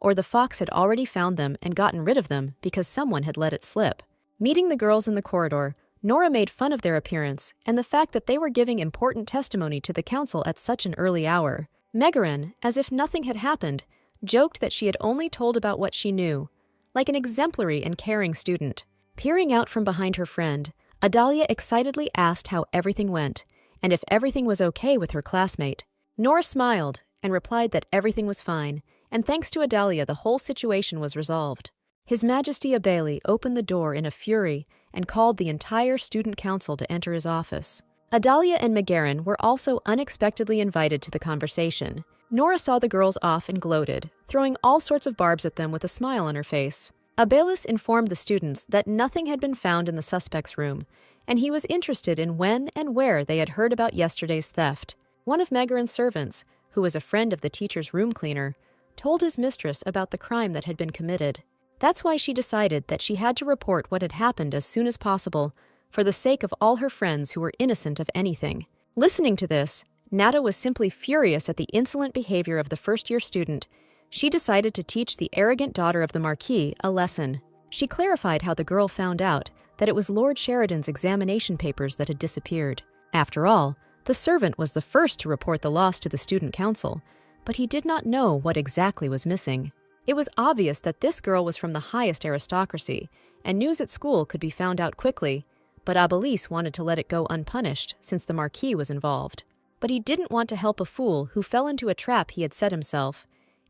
or the fox had already found them and gotten rid of them because someone had let it slip. Meeting the girls in the corridor, Nora made fun of their appearance and the fact that they were giving important testimony to the council at such an early hour. Megarin, as if nothing had happened, joked that she had only told about what she knew, like an exemplary and caring student. Peering out from behind her friend, Adalia excitedly asked how everything went, and if everything was okay with her classmate. Nora smiled and replied that everything was fine, and thanks to Adalia the whole situation was resolved. His Majesty Abeli opened the door in a fury and called the entire student council to enter his office. Adalia and Megarin were also unexpectedly invited to the conversation. Nora saw the girls off and gloated, throwing all sorts of barbs at them with a smile on her face. Abelis informed the students that nothing had been found in the suspect's room, and he was interested in when and where they had heard about yesterday's theft. One of Megarin's servants, who was a friend of the teacher's room cleaner, told his mistress about the crime that had been committed. That's why she decided that she had to report what had happened as soon as possible, for the sake of all her friends who were innocent of anything. Listening to this, Nada was simply furious at the insolent behavior of the first-year student. She decided to teach the arrogant daughter of the Marquis a lesson. She clarified how the girl found out that it was Lord Sheridan's examination papers that had disappeared. After all, the servant was the first to report the loss to the student council, but he did not know what exactly was missing. It was obvious that this girl was from the highest aristocracy, and news at school could be found out quickly, but Abelis wanted to let it go unpunished since the Marquis was involved. But he didn't want to help a fool who fell into a trap he had set himself.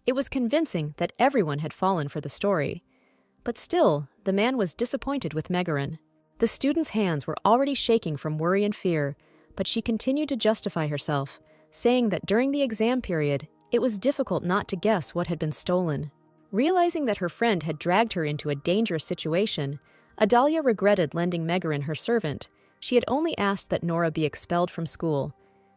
It was convincing that everyone had fallen for the story. But still, the man was disappointed with Megarin. The student's hands were already shaking from worry and fear, but she continued to justify herself, saying that during the exam period, it was difficult not to guess what had been stolen. Realizing that her friend had dragged her into a dangerous situation, Adalia regretted lending Megarin her servant. She had only asked that Nora be expelled from school.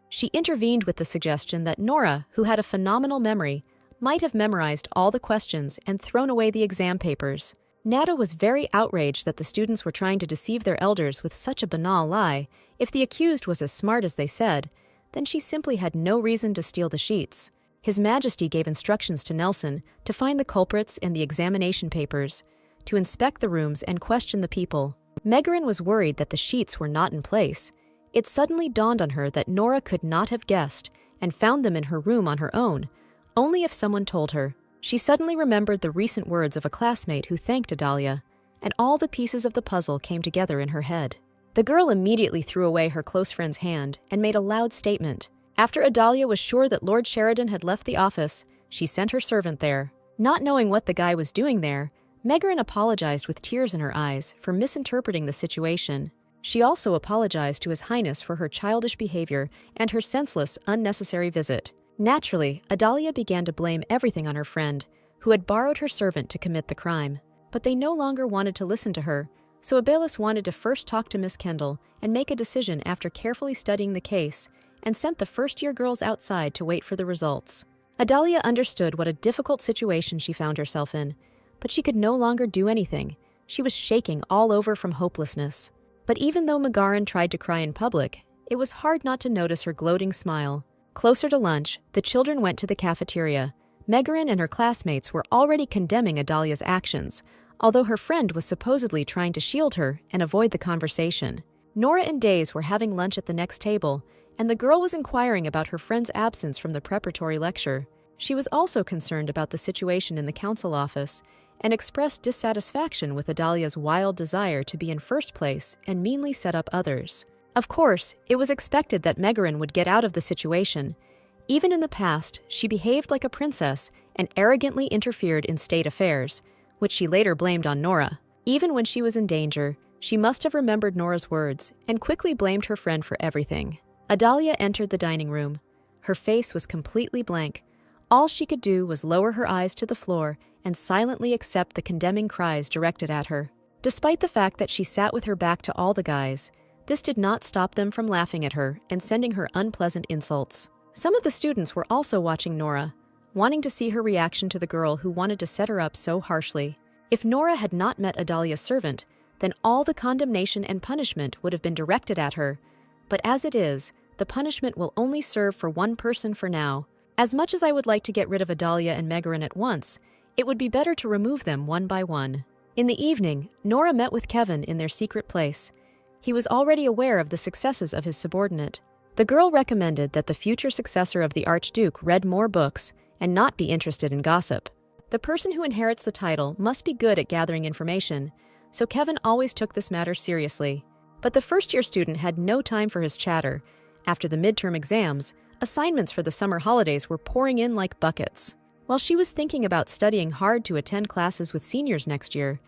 She intervened with the suggestion that Nora, who had a phenomenal memory, might have memorized all the questions and thrown away the exam papers. Nada was very outraged that the students were trying to deceive their elders with such a banal lie. If the accused was as smart as they said, then she simply had no reason to steal the sheets. His Majesty gave instructions to Nelson to find the culprits in the examination papers, to inspect the rooms and question the people. Megarin was worried that the sheets were not in place. It suddenly dawned on her that Nora could not have guessed and found them in her room on her own, only if someone told her. She suddenly remembered the recent words of a classmate who thanked Adalia, and all the pieces of the puzzle came together in her head. The girl immediately threw away her close friend's hand and made a loud statement. After Adalia was sure that Lord Sheridan had left the office, she sent her servant there. Not knowing what the guy was doing there, Megarin apologized with tears in her eyes for misinterpreting the situation. She also apologized to His Highness for her childish behavior and her senseless, unnecessary visit. Naturally, Adalia began to blame everything on her friend, who had borrowed her servant to commit the crime. But they no longer wanted to listen to her, so Abelis wanted to first talk to Miss Kendall and make a decision after carefully studying the case, and sent the first-year girls outside to wait for the results. Adalia understood what a difficult situation she found herself in, but she could no longer do anything. She was shaking all over from hopelessness. But even though Megarin tried to cry in public, it was hard not to notice her gloating smile. Closer to lunch, the children went to the cafeteria. Megarin and her classmates were already condemning Adalia's actions, although her friend was supposedly trying to shield her and avoid the conversation. Nora and Days were having lunch at the next table, and the girl was inquiring about her friend's absence from the preparatory lecture. She was also concerned about the situation in the council office and expressed dissatisfaction with Adalia's wild desire to be in first place and meanly set up others. Of course, it was expected that Megaran would get out of the situation. Even in the past, she behaved like a princess and arrogantly interfered in state affairs, which she later blamed on Nora. Even when she was in danger, she must have remembered Nora's words and quickly blamed her friend for everything. Adalia entered the dining room. Her face was completely blank. All she could do was lower her eyes to the floor and silently accept the condemning cries directed at her. Despite the fact that she sat with her back to all the guys, this did not stop them from laughing at her and sending her unpleasant insults. Some of the students were also watching Nora, wanting to see her reaction to the girl who wanted to set her up so harshly. If Nora had not met Adalia's servant, then all the condemnation and punishment would have been directed at her. But as it is, the punishment will only serve for one person for now. As much as I would like to get rid of Adalia and Megaran at once, it would be better to remove them one by one. In the evening, Nora met with Kevin in their secret place. He was already aware of the successes of his subordinate. The girl recommended that the future successor of the Archduke read more books and not be interested in gossip. The person who inherits the title must be good at gathering information, so Kevin always took this matter seriously. But the first-year student had no time for his chatter. After the midterm exams, assignments for the summer holidays were pouring in like buckets. While she was thinking about studying hard to attend classes with seniors next year,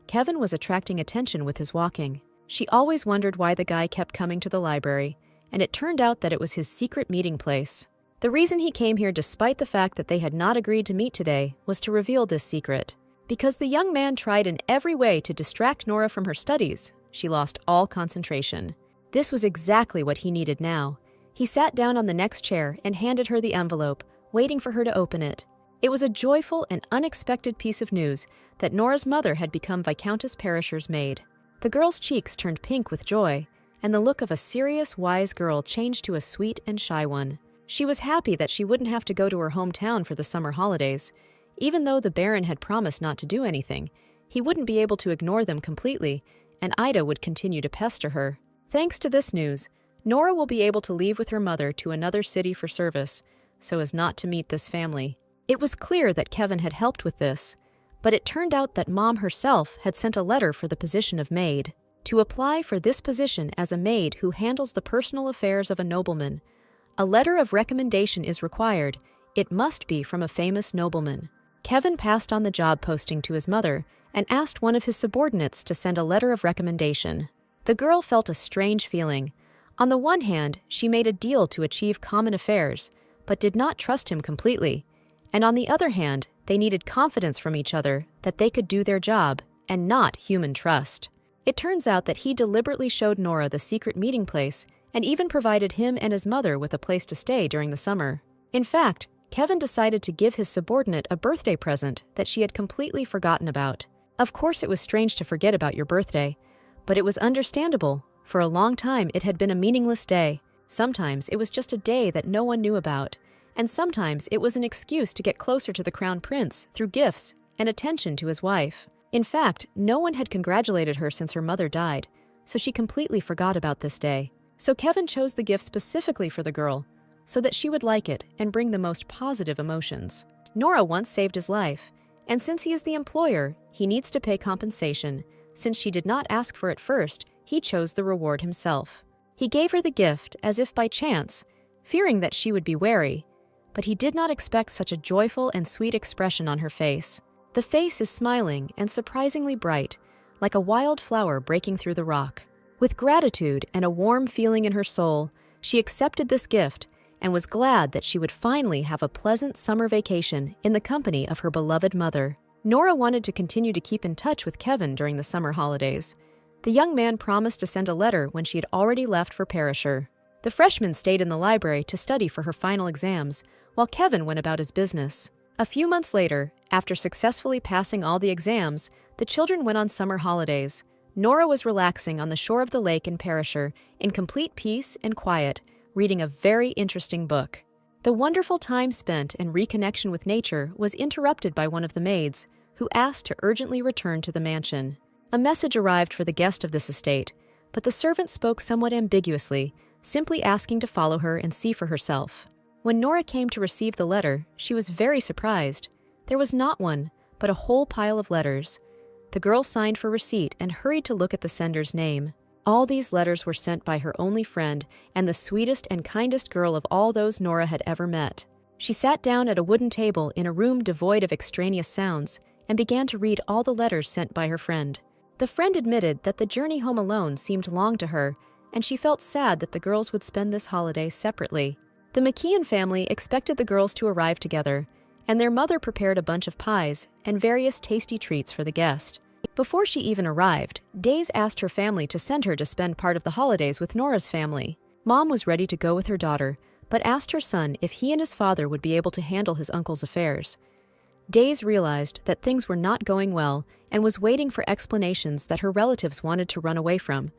Kevin was attracting attention with his walking. She always wondered why the guy kept coming to the library, and it turned out that it was his secret meeting place. The reason he came here despite the fact that they had not agreed to meet today was to reveal this secret. Because the young man tried in every way to distract Nora from her studies, she lost all concentration. This was exactly what he needed now. He sat down on the next chair and handed her the envelope, waiting for her to open it. It was a joyful and unexpected piece of news that Nora's mother had become Viscountess Perisher's maid. The girl's cheeks turned pink with joy, and the look of a serious, wise girl changed to a sweet and shy one. She was happy that she wouldn't have to go to her hometown for the summer holidays. Even though the Baron had promised not to do anything, he wouldn't be able to ignore them completely, and Ida would continue to pester her. Thanks to this news, Nora will be able to leave with her mother to another city for service, so as not to meet this family. It was clear that Kevin had helped with this, but it turned out that Mom herself had sent a letter for the position of maid. To apply for this position as a maid who handles the personal affairs of a nobleman, a letter of recommendation is required. It must be from a famous nobleman. Kevin passed on the job posting to his mother and asked one of his subordinates to send a letter of recommendation. The girl felt a strange feeling. On the one hand, she made a deal to achieve common affairs, but did not trust him completely. And on the other hand, they needed confidence from each other that they could do their job, and not human trust. It turns out that he deliberately showed Nora the secret meeting place and even provided him and his mother with a place to stay during the summer. In fact, Kevin decided to give his subordinate a birthday present that she had completely forgotten about. Of course, it was strange to forget about your birthday, but it was understandable. For a long time, it had been a meaningless day. Sometimes it was just a day that no one knew about, and sometimes it was an excuse to get closer to the Crown Prince through gifts and attention to his wife. In fact, no one had congratulated her since her mother died, so she completely forgot about this day. So Kevin chose the gift specifically for the girl, so that she would like it and bring the most positive emotions. Nora once saved his life, and since he is the employer, he needs to pay compensation. Since she did not ask for it first, he chose the reward himself. He gave her the gift as if by chance, fearing that she would be wary, but he did not expect such a joyful and sweet expression on her face. The face is smiling and surprisingly bright, like a wild flower breaking through the rock. With gratitude and a warm feeling in her soul, she accepted this gift and was glad that she would finally have a pleasant summer vacation in the company of her beloved mother. Nora wanted to continue to keep in touch with Kevin during the summer holidays. The young man promised to send a letter when she had already left for Perisher. The freshman stayed in the library to study for her final exams, while Kevin went about his business. A few months later, after successfully passing all the exams, the children went on summer holidays. Nora was relaxing on the shore of the lake in Perisher, in complete peace and quiet, reading a very interesting book. The wonderful time spent and reconnection with nature was interrupted by one of the maids, who asked to urgently return to the mansion. A message arrived for the guest of this estate, but the servant spoke somewhat ambiguously, simply asking to follow her and see for herself. When Nora came to receive the letter, she was very surprised. There was not one, but a whole pile of letters. The girl signed for receipt and hurried to look at the sender's name. All these letters were sent by her only friend and the sweetest and kindest girl of all those Nora had ever met. She sat down at a wooden table in a room devoid of extraneous sounds and began to read all the letters sent by her friend. The friend admitted that the journey home alone seemed long to her, and she felt sad that the girls would spend this holiday separately. The McKeon family expected the girls to arrive together, and their mother prepared a bunch of pies and various tasty treats for the guest. Before she even arrived, Days asked her family to send her to spend part of the holidays with Nora's family. Mom was ready to go with her daughter, but asked her son if he and his father would be able to handle his uncle's affairs. Days realized that things were not going well and was waiting for explanations that her relatives wanted to run away from,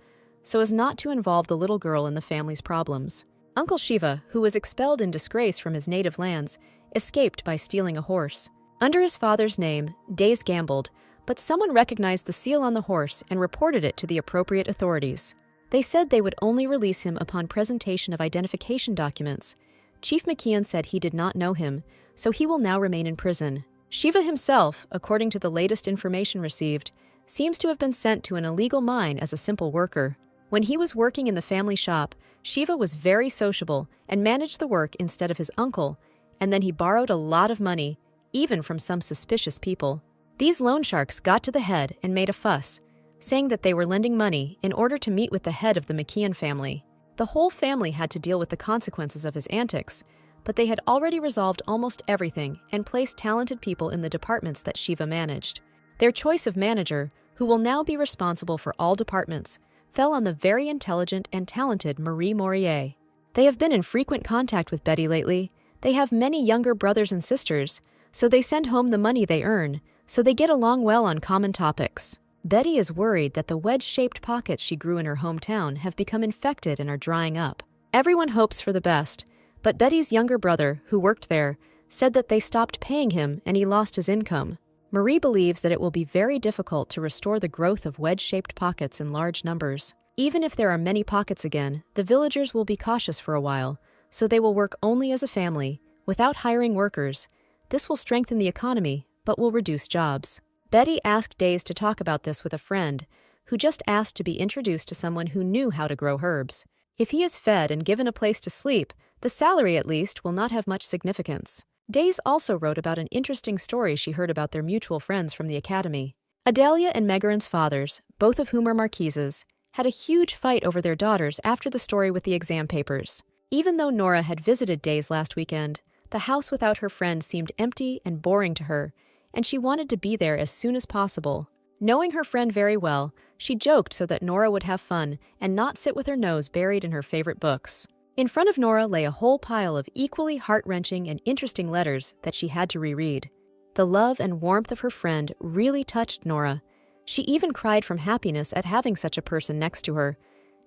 so as not to involve the little girl in the family's problems. Uncle Shiva, who was expelled in disgrace from his native lands, escaped by stealing a horse. Under his father's name, Days gambled, but someone recognized the seal on the horse and reported it to the appropriate authorities. They said they would only release him upon presentation of identification documents. Chief McKeon said he did not know him, so he will now remain in prison. Shiva himself, according to the latest information received, seems to have been sent to an illegal mine as a simple worker. When he was working in the family shop, Shiva was very sociable and managed the work instead of his uncle, and then he borrowed a lot of money, even from some suspicious people. These loan sharks got to the head and made a fuss, saying that they were lending money in order to meet with the head of the McKeon family. The whole family had to deal with the consequences of his antics, but they had already resolved almost everything and placed talented people in the departments that Shiva managed. Their choice of manager, who will now be responsible for all departments, fell on the very intelligent and talented Marie Morier. They have been in frequent contact with Betty lately. They have many younger brothers and sisters, so they send home the money they earn, so they get along well on common topics. Betty is worried that the wedge-shaped pockets she grew in her hometown have become infected and are drying up. Everyone hopes for the best, but Betty's younger brother, who worked there, said that they stopped paying him and he lost his income. Marie believes that it will be very difficult to restore the growth of wedge-shaped pockets in large numbers. Even if there are many pockets again, the villagers will be cautious for a while, so they will work only as a family, without hiring workers. This will strengthen the economy, but will reduce jobs. Betty asked Days to talk about this with a friend, who just asked to be introduced to someone who knew how to grow herbs. If he is fed and given a place to sleep, the salary at least will not have much significance. Days also wrote about an interesting story she heard about their mutual friends from the academy. Adelia and Megarin's fathers, both of whom are marquises, had a huge fight over their daughters after the story with the exam papers. Even though Nora had visited Days last weekend, the house without her friend seemed empty and boring to her, and she wanted to be there as soon as possible. Knowing her friend very well, she joked so that Nora would have fun and not sit with her nose buried in her favorite books. In front of Nora lay a whole pile of equally heart-wrenching and interesting letters that she had to reread. The love and warmth of her friend really touched Nora. She even cried from happiness at having such a person next to her.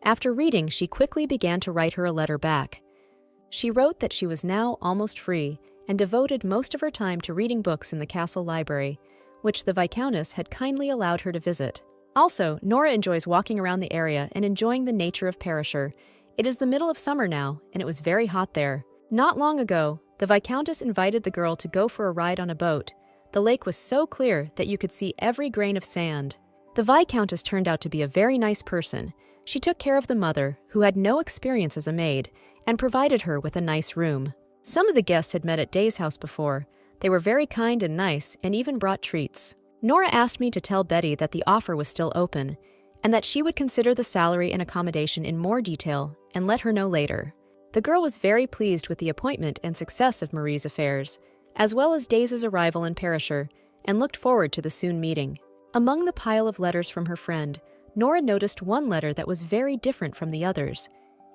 After reading, she quickly began to write her a letter back. She wrote that she was now almost free and devoted most of her time to reading books in the castle library, which the Viscountess had kindly allowed her to visit. Also, Nora enjoys walking around the area and enjoying the nature of Perisher. It is the middle of summer now, and it was very hot there. Not long ago, the Viscountess invited the girl to go for a ride on a boat. The lake was so clear that you could see every grain of sand. The Viscountess turned out to be a very nice person. She took care of the mother, who had no experience as a maid, and provided her with a nice room. Some of the guests had met at Day's house before. They were very kind and nice, and even brought treats. Nora asked me to tell Betty that the offer was still open, and that she would consider the salary and accommodation in more detail and let her know later. The girl was very pleased with the appointment and success of Marie's affairs, as well as Days' arrival in Perisher, and looked forward to the soon meeting. Among the pile of letters from her friend, Nora noticed one letter that was very different from the others.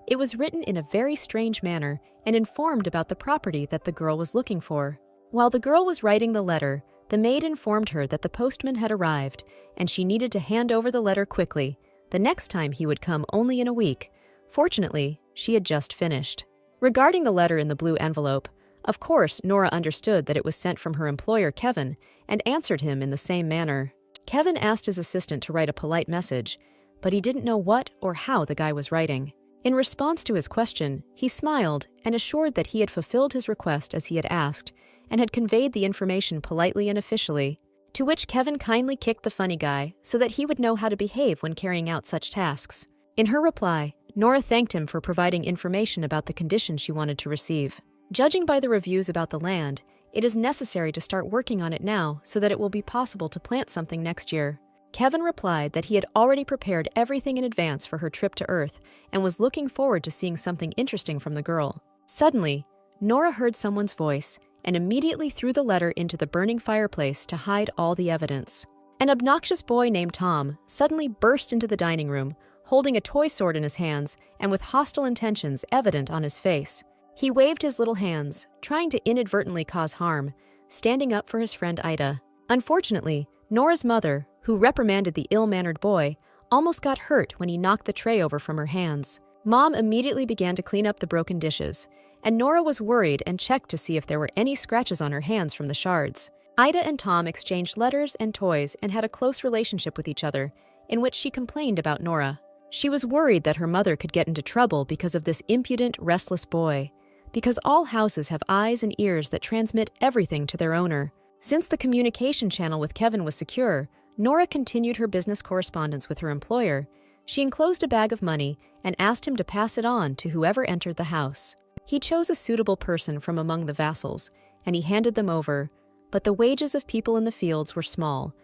It was written in a very strange manner and informed about the property that the girl was looking for. While the girl was writing the letter, the maid informed her that the postman had arrived, and she needed to hand over the letter quickly. The next time he would come only in a week. Fortunately, she had just finished. Regarding the letter in the blue envelope, of course, Nora understood that it was sent from her employer, Kevin, and answered him in the same manner. Kevin asked his assistant to write a polite message. but he didn't know what or how the guy was writing. In response to his question, he smiled and assured that he had fulfilled his request as he had asked and had conveyed the information politely and officially, to which Kevin kindly kicked the funny guy so that he would know how to behave when carrying out such tasks. In her reply, Nora thanked him for providing information about the condition she wanted to receive. Judging by the reviews about the land, it is necessary to start working on it now so that it will be possible to plant something next year. Kevin replied that he had already prepared everything in advance for her trip to Earth and was looking forward to seeing something interesting from the girl. Suddenly, Nora heard someone's voice and immediately threw the letter into the burning fireplace to hide all the evidence. An obnoxious boy named Tom suddenly burst into the dining room, holding a toy sword in his hands and with hostile intentions evident on his face. He waved his little hands, trying to inadvertently cause harm, standing up for his friend Ida. Unfortunately, Nora's mother, who reprimanded the ill-mannered boy, almost got hurt when he knocked the tray over from her hands. Mom immediately began to clean up the broken dishes, and Nora was worried and checked to see if there were any scratches on her hands from the shards. Ida and Tom exchanged letters and toys and had a close relationship with each other, in which she complained about Nora. She was worried that her mother could get into trouble because of this impudent, restless boy, because all houses have eyes and ears that transmit everything to their owner. Since the communication channel with Kevin was secure, Nora continued her business correspondence with her employer. She enclosed a bag of money and asked him to pass it on to whoever entered the house. He chose a suitable person from among the vassals, and he handed them over, but the wages of people in the fields were small,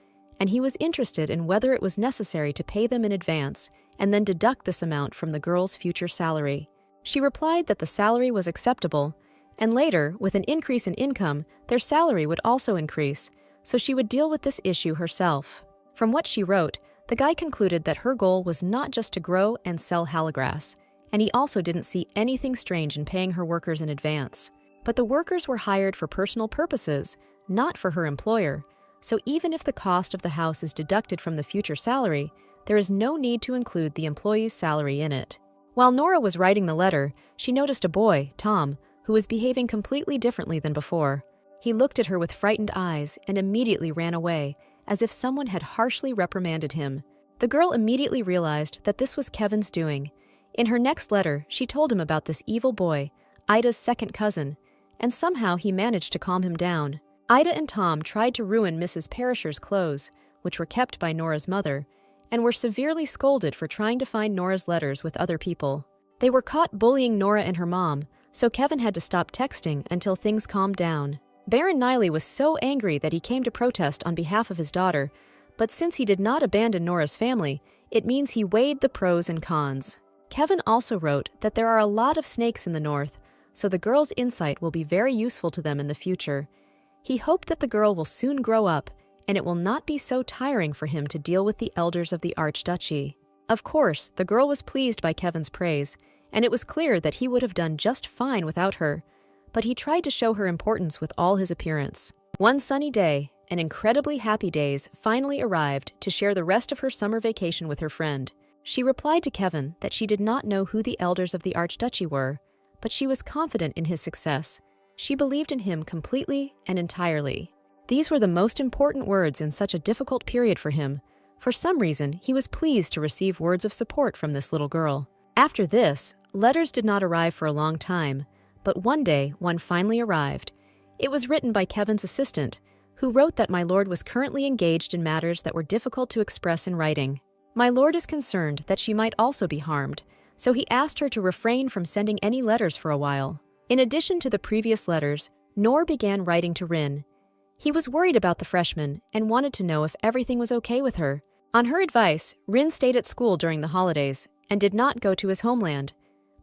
and he was interested in whether it was necessary to pay them in advance and then deduct this amount from the girl's future salary. She replied that the salary was acceptable, and later, with an increase in income, their salary would also increase, so she would deal with this issue herself. From what she wrote, the guy concluded that her goal was not just to grow and sell Hallagrass, and he also didn't see anything strange in paying her workers in advance. But the workers were hired for personal purposes, not for her employer, so even if the cost of the house is deducted from the future salary, there is no need to include the employee's salary in it. While Nora was writing the letter, she noticed a boy, Tom, who was behaving completely differently than before. He looked at her with frightened eyes and immediately ran away, as if someone had harshly reprimanded him. The girl immediately realized that this was Kevin's doing. In her next letter, she told him about this evil boy, Ida's second cousin, and somehow he managed to calm him down. Ida and Tom tried to ruin Mrs. Perisher's clothes, which were kept by Nora's mother, and were severely scolded for trying to find Nora's letters with other people. They were caught bullying Nora and her mom, so Kevin had to stop texting until things calmed down. Baron Niley was so angry that he came to protest on behalf of his daughter, but since he did not abandon Nora's family, it means he weighed the pros and cons. Kevin also wrote that there are a lot of snakes in the north, so the girl's insight will be very useful to them in the future. He hoped that the girl will soon grow up, and it will not be so tiring for him to deal with the elders of the Archduchy. Of course, the girl was pleased by Kevin's praise, and it was clear that he would have done just fine without her, but he tried to show her importance with all his appearance. One sunny day, an incredibly happy days finally arrived to share the rest of her summer vacation with her friend. She replied to Kevin that she did not know who the elders of the Archduchy were, but she was confident in his success. She believed in him completely and entirely. These were the most important words in such a difficult period for him. For some reason, he was pleased to receive words of support from this little girl. After this, letters did not arrive for a long time, but one day one finally arrived. It was written by Kevin's assistant, who wrote that my lord was currently engaged in matters that were difficult to express in writing. My lord is concerned that she might also be harmed, so he asked her to refrain from sending any letters for a while. In addition to the previous letters, Nor began writing to Rin. He was worried about the freshman and wanted to know if everything was okay with her. On her advice, Rin stayed at school during the holidays and did not go to his homeland.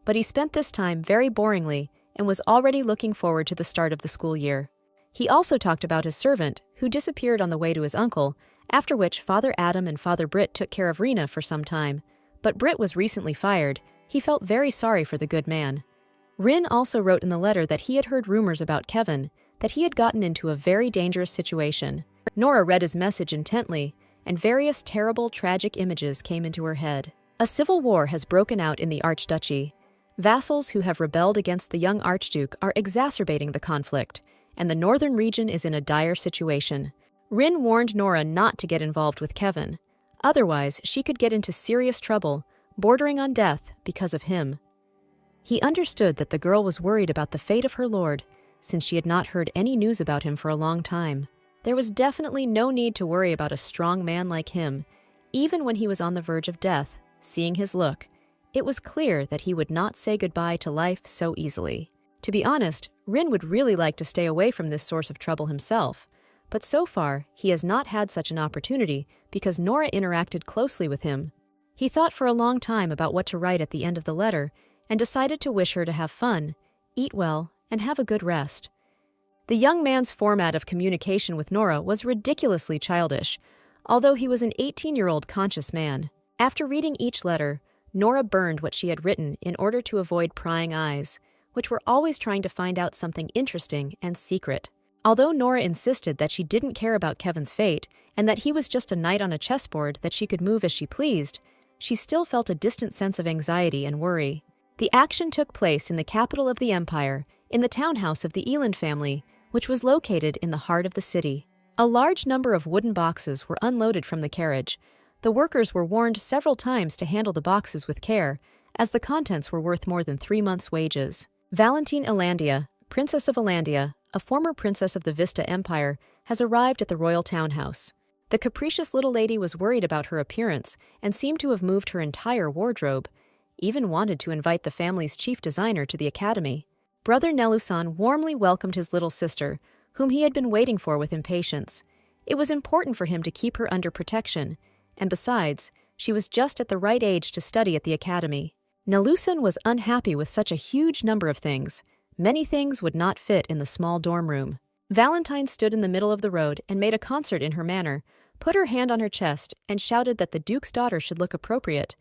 But he spent this time very boringly and was already looking forward to the start of the school year. He also talked about his servant, who disappeared on the way to his uncle, after which Father Adam and Father Britt took care of Rena for some time. But Britt was recently fired. He felt very sorry for the good man. Rin also wrote in the letter that he had heard rumors about Kevin, that he had gotten into a very dangerous situation. Nora read his message intently, and various terrible, tragic images came into her head. A civil war has broken out in the Archduchy. Vassals who have rebelled against the young Archduke are exacerbating the conflict, and the northern region is in a dire situation. Rin warned Nora not to get involved with Kevin. Otherwise, she could get into serious trouble, bordering on death because of him. He understood that the girl was worried about the fate of her lord, since she had not heard any news about him for a long time. There was definitely no need to worry about a strong man like him. Even when he was on the verge of death, seeing his look, it was clear that he would not say goodbye to life so easily. To be honest, Rin would really like to stay away from this source of trouble himself, but so far he has not had such an opportunity because Nora interacted closely with him. He thought for a long time about what to write at the end of the letter and decided to wish her to have fun, eat well, and have a good rest. The young man's format of communication with Nora was ridiculously childish, although he was an 18-year-old conscious man. After reading each letter, Nora burned what she had written in order to avoid prying eyes, which were always trying to find out something interesting and secret. Although Nora insisted that she didn't care about Kevin's fate and that he was just a knight on a chessboard that she could move as she pleased, she still felt a distant sense of anxiety and worry. The action took place in the capital of the empire, in the townhouse of the Eland family, which was located in the heart of the city. A large number of wooden boxes were unloaded from the carriage. The workers were warned several times to handle the boxes with care, as the contents were worth more than 3 months' wages. Valentine Elandia, Princess of Elandia, a former princess of the Vista Empire, has arrived at the royal townhouse. The capricious little lady was worried about her appearance and seemed to have moved her entire wardrobe, even wanted to invite the family's chief designer to the academy. Brother Nelusan warmly welcomed his little sister, whom he had been waiting for with impatience. It was important for him to keep her under protection, and besides, she was just at the right age to study at the academy. Nelusan was unhappy with such a huge number of things. Many things would not fit in the small dorm room. Valentine stood in the middle of the road and made a concert in her manner, put her hand on her chest, and shouted that the Duke's daughter should look appropriate.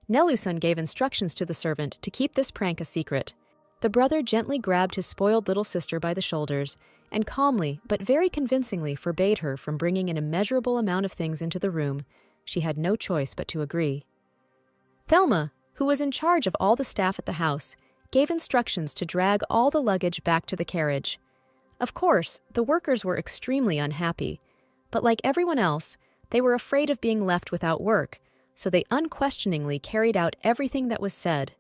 Nelusan gave instructions to the servant to keep this prank a secret. The brother gently grabbed his spoiled little sister by the shoulders and calmly but very convincingly forbade her from bringing an immeasurable amount of things into the room. She had no choice but to agree. Thelma, who was in charge of all the staff at the house, gave instructions to drag all the luggage back to the carriage. Of course, the workers were extremely unhappy, but like everyone else, they were afraid of being left without work, so they unquestioningly carried out everything that was said.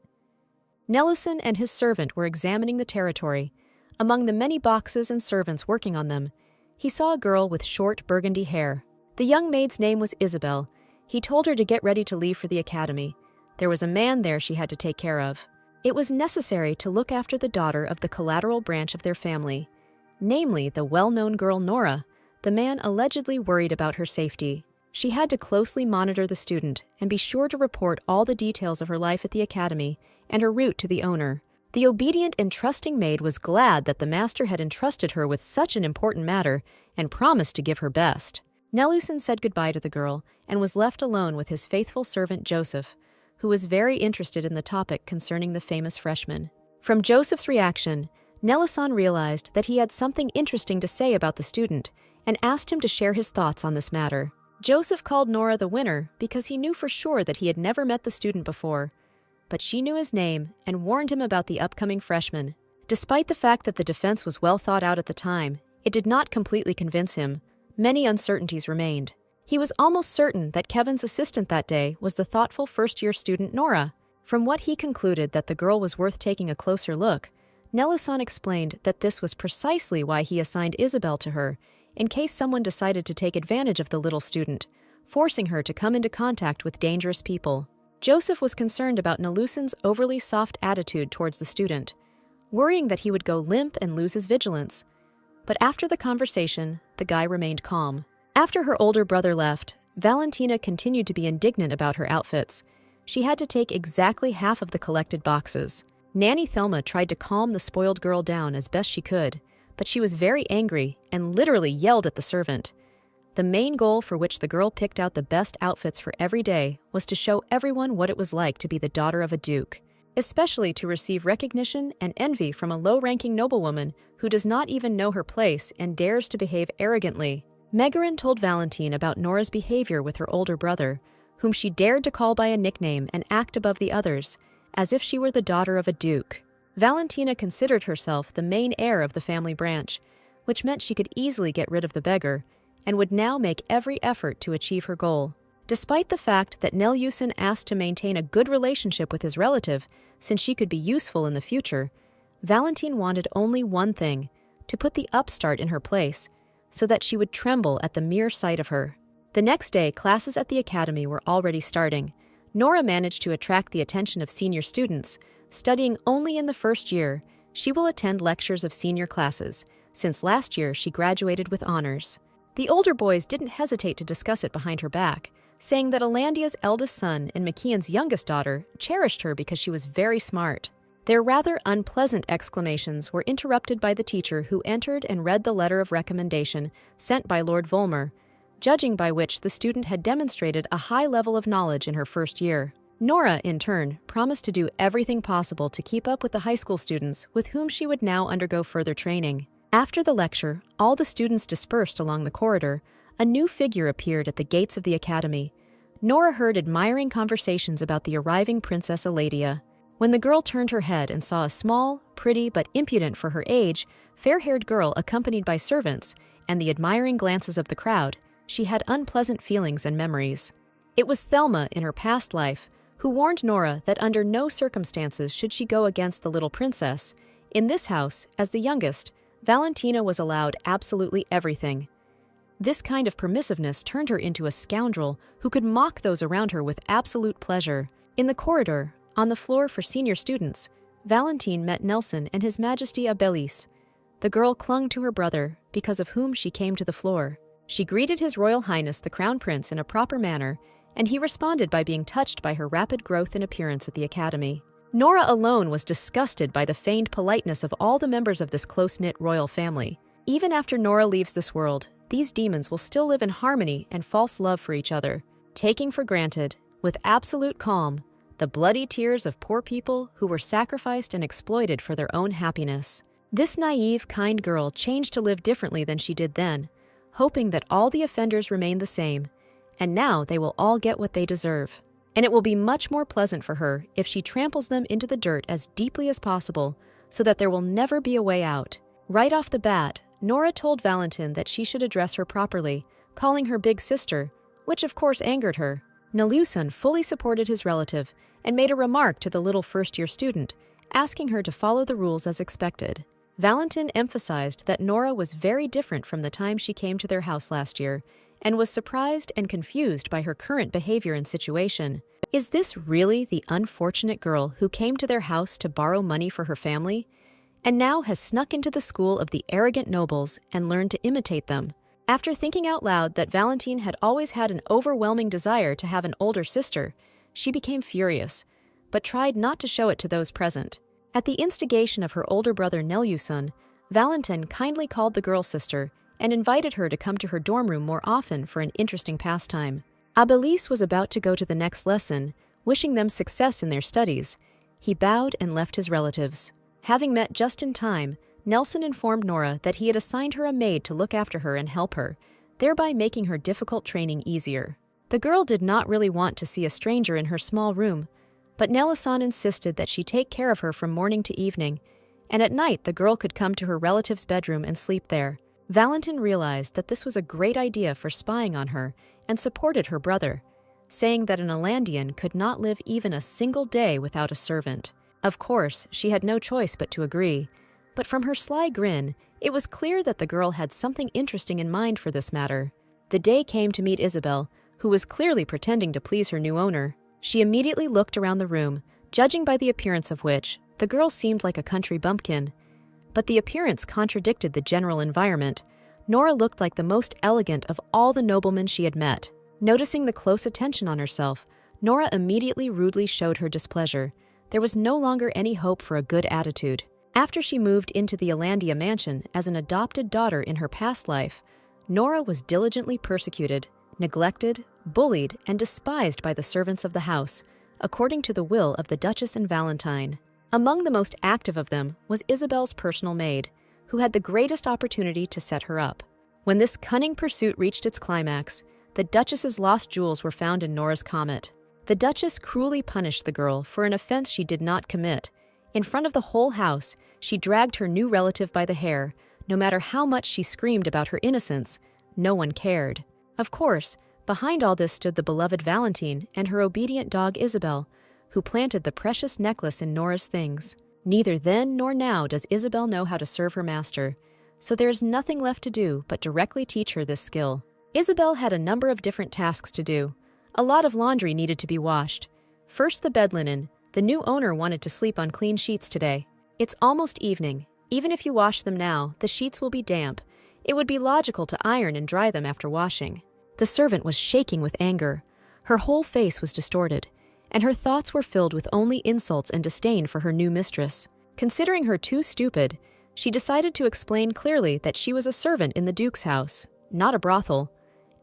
Nelusan and his servant were examining the territory. Among the many boxes and servants working on them, he saw a girl with short burgundy hair. The young maid's name was Isabel. He told her to get ready to leave for the academy. There was a man there she had to take care of. It was necessary to look after the daughter of the collateral branch of their family, namely the well-known girl Nora. The man allegedly worried about her safety. She had to closely monitor the student and be sure to report all the details of her life at the academy and her route to the owner. The obedient and trusting maid was glad that the master had entrusted her with such an important matter and promised to give her best. Nelusan said goodbye to the girl and was left alone with his faithful servant Joseph, who was very interested in the topic concerning the famous freshman. From Joseph's reaction, Nelusan realized that he had something interesting to say about the student and asked him to share his thoughts on this matter. Joseph called Nora the winner because he knew for sure that he had never met the student before, but she knew his name and warned him about the upcoming freshman. Despite the fact that the defense was well thought out at the time, it did not completely convince him. Many uncertainties remained. He was almost certain that Kevin's assistant that day was the thoughtful first-year student Nora. From what he concluded that the girl was worth taking a closer look, Nelusan explained that this was precisely why he assigned Isabel to her, in case someone decided to take advantage of the little student, forcing her to come into contact with dangerous people. Joseph was concerned about Nelusan's overly soft attitude towards the student, worrying that he would go limp and lose his vigilance. But after the conversation, the guy remained calm. After her older brother left, Valentina continued to be indignant about her outfits. She had to take exactly half of the collected boxes. Nanny Thelma tried to calm the spoiled girl down as best she could, but she was very angry and literally yelled at the servant. The main goal for which the girl picked out the best outfits for every day was to show everyone what it was like to be the daughter of a duke, especially to receive recognition and envy from a low-ranking noblewoman who does not even know her place and dares to behave arrogantly. Megarin told Valentine about Nora's behavior with her older brother, whom she dared to call by a nickname and act above the others, as if she were the daughter of a duke. Valentina considered herself the main heir of the family branch, which meant she could easily get rid of the beggar, and would now make every effort to achieve her goal. Despite the fact that Nelyusin asked to maintain a good relationship with his relative, since she could be useful in the future, Valentine wanted only one thing, to put the upstart in her place, so that she would tremble at the mere sight of her. The next day, classes at the academy were already starting. Nora managed to attract the attention of senior students. Studying only in the first year, she will attend lectures of senior classes, since last year she graduated with honors. The older boys didn't hesitate to discuss it behind her back, saying that Alandia's eldest son and McKeon's youngest daughter cherished her because she was very smart. Their rather unpleasant exclamations were interrupted by the teacher, who entered and read the letter of recommendation sent by Lord Volmer, judging by which the student had demonstrated a high level of knowledge in her first year. Nora, in turn, promised to do everything possible to keep up with the high school students with whom she would now undergo further training. After the lecture, all the students dispersed along the corridor. A new figure appeared at the gates of the academy. Nora heard admiring conversations about the arriving Princess Eladia. When the girl turned her head and saw a small, pretty but impudent for her age, fair-haired girl accompanied by servants and the admiring glances of the crowd, she had unpleasant feelings and memories. It was Thelma in her past life who warned Nora that under no circumstances should she go against the little princess. In this house, as the youngest, Valentina was allowed absolutely everything. This kind of permissiveness turned her into a scoundrel who could mock those around her with absolute pleasure. In the corridor, on the floor for senior students, Valentine met Nelson and His Majesty Abelis. The girl clung to her brother, because of whom she came to the floor. She greeted His Royal Highness the Crown Prince in a proper manner, and he responded by being touched by her rapid growth in appearance at the academy. Nora alone was disgusted by the feigned politeness of all the members of this close-knit royal family. Even after Nora leaves this world, these demons will still live in harmony and false love for each other, taking for granted, with absolute calm, the bloody tears of poor people who were sacrificed and exploited for their own happiness. This naive, kind girl changed to live differently than she did then, hoping that all the offenders remain the same, and now they will all get what they deserve. And it will be much more pleasant for her if she tramples them into the dirt as deeply as possible, so that there will never be a way out. Right off the bat, Nora told Valentine that she should address her properly, calling her big sister, which of course angered her. Nelyusin fully supported his relative and made a remark to the little first-year student, asking her to follow the rules as expected. Valentine emphasized that Nora was very different from the time she came to their house last year, and was surprised and confused by her current behavior and situation. Is this really the unfortunate girl who came to their house to borrow money for her family, and now has snuck into the school of the arrogant nobles and learned to imitate them? After thinking out loud that Valentine had always had an overwhelming desire to have an older sister, she became furious, but tried not to show it to those present. At the instigation of her older brother Nelyusin, Valentine kindly called the girl sister and invited her to come to her dorm room more often for an interesting pastime. Abelis was about to go to the next lesson, wishing them success in their studies. He bowed and left his relatives. Having met just in time, Nelson informed Nora that he had assigned her a maid to look after her and help her, thereby making her difficult training easier. The girl did not really want to see a stranger in her small room, but Nelyusin insisted that she take care of her from morning to evening, and at night the girl could come to her relative's bedroom and sleep there. Valentine realized that this was a great idea for spying on her and supported her brother, saying that an Alandian could not live even a single day without a servant. Of course, she had no choice but to agree, but from her sly grin, it was clear that the girl had something interesting in mind for this matter. The day came to meet Isabel, who was clearly pretending to please her new owner. She immediately looked around the room, judging by the appearance of which, the girl seemed like a country bumpkin. But the appearance contradicted the general environment. Nora looked like the most elegant of all the noblemen she had met. Noticing the close attention on herself, Nora immediately rudely showed her displeasure. There was no longer any hope for a good attitude. After she moved into the Alandia mansion as an adopted daughter in her past life, Nora was diligently persecuted, neglected, bullied, and despised by the servants of the house, according to the will of the Duchess and Valentine. Among the most active of them was Isabel's personal maid, who had the greatest opportunity to set her up. When this cunning pursuit reached its climax, the Duchess's lost jewels were found in Nora's comet. The Duchess cruelly punished the girl for an offense she did not commit. In front of the whole house, she dragged her new relative by the hair. No matter how much she screamed about her innocence, no one cared. Of course, Behind all this stood the beloved Valentine and her obedient dog Isabel, who planted the precious necklace in Nora's things. Neither then nor now does Isabel know how to serve her master, so there is nothing left to do but directly teach her this skill. Isabel had a number of different tasks to do. A lot of laundry needed to be washed. First, the bed linen. The new owner wanted to sleep on clean sheets today. It's almost evening. Even if you wash them now, the sheets will be damp. It would be logical to iron and dry them after washing. The servant was shaking with anger. Her whole face was distorted, and her thoughts were filled with only insults and disdain for her new mistress. Considering her too stupid, she decided to explain clearly that she was a servant in the Duke's house, not a brothel.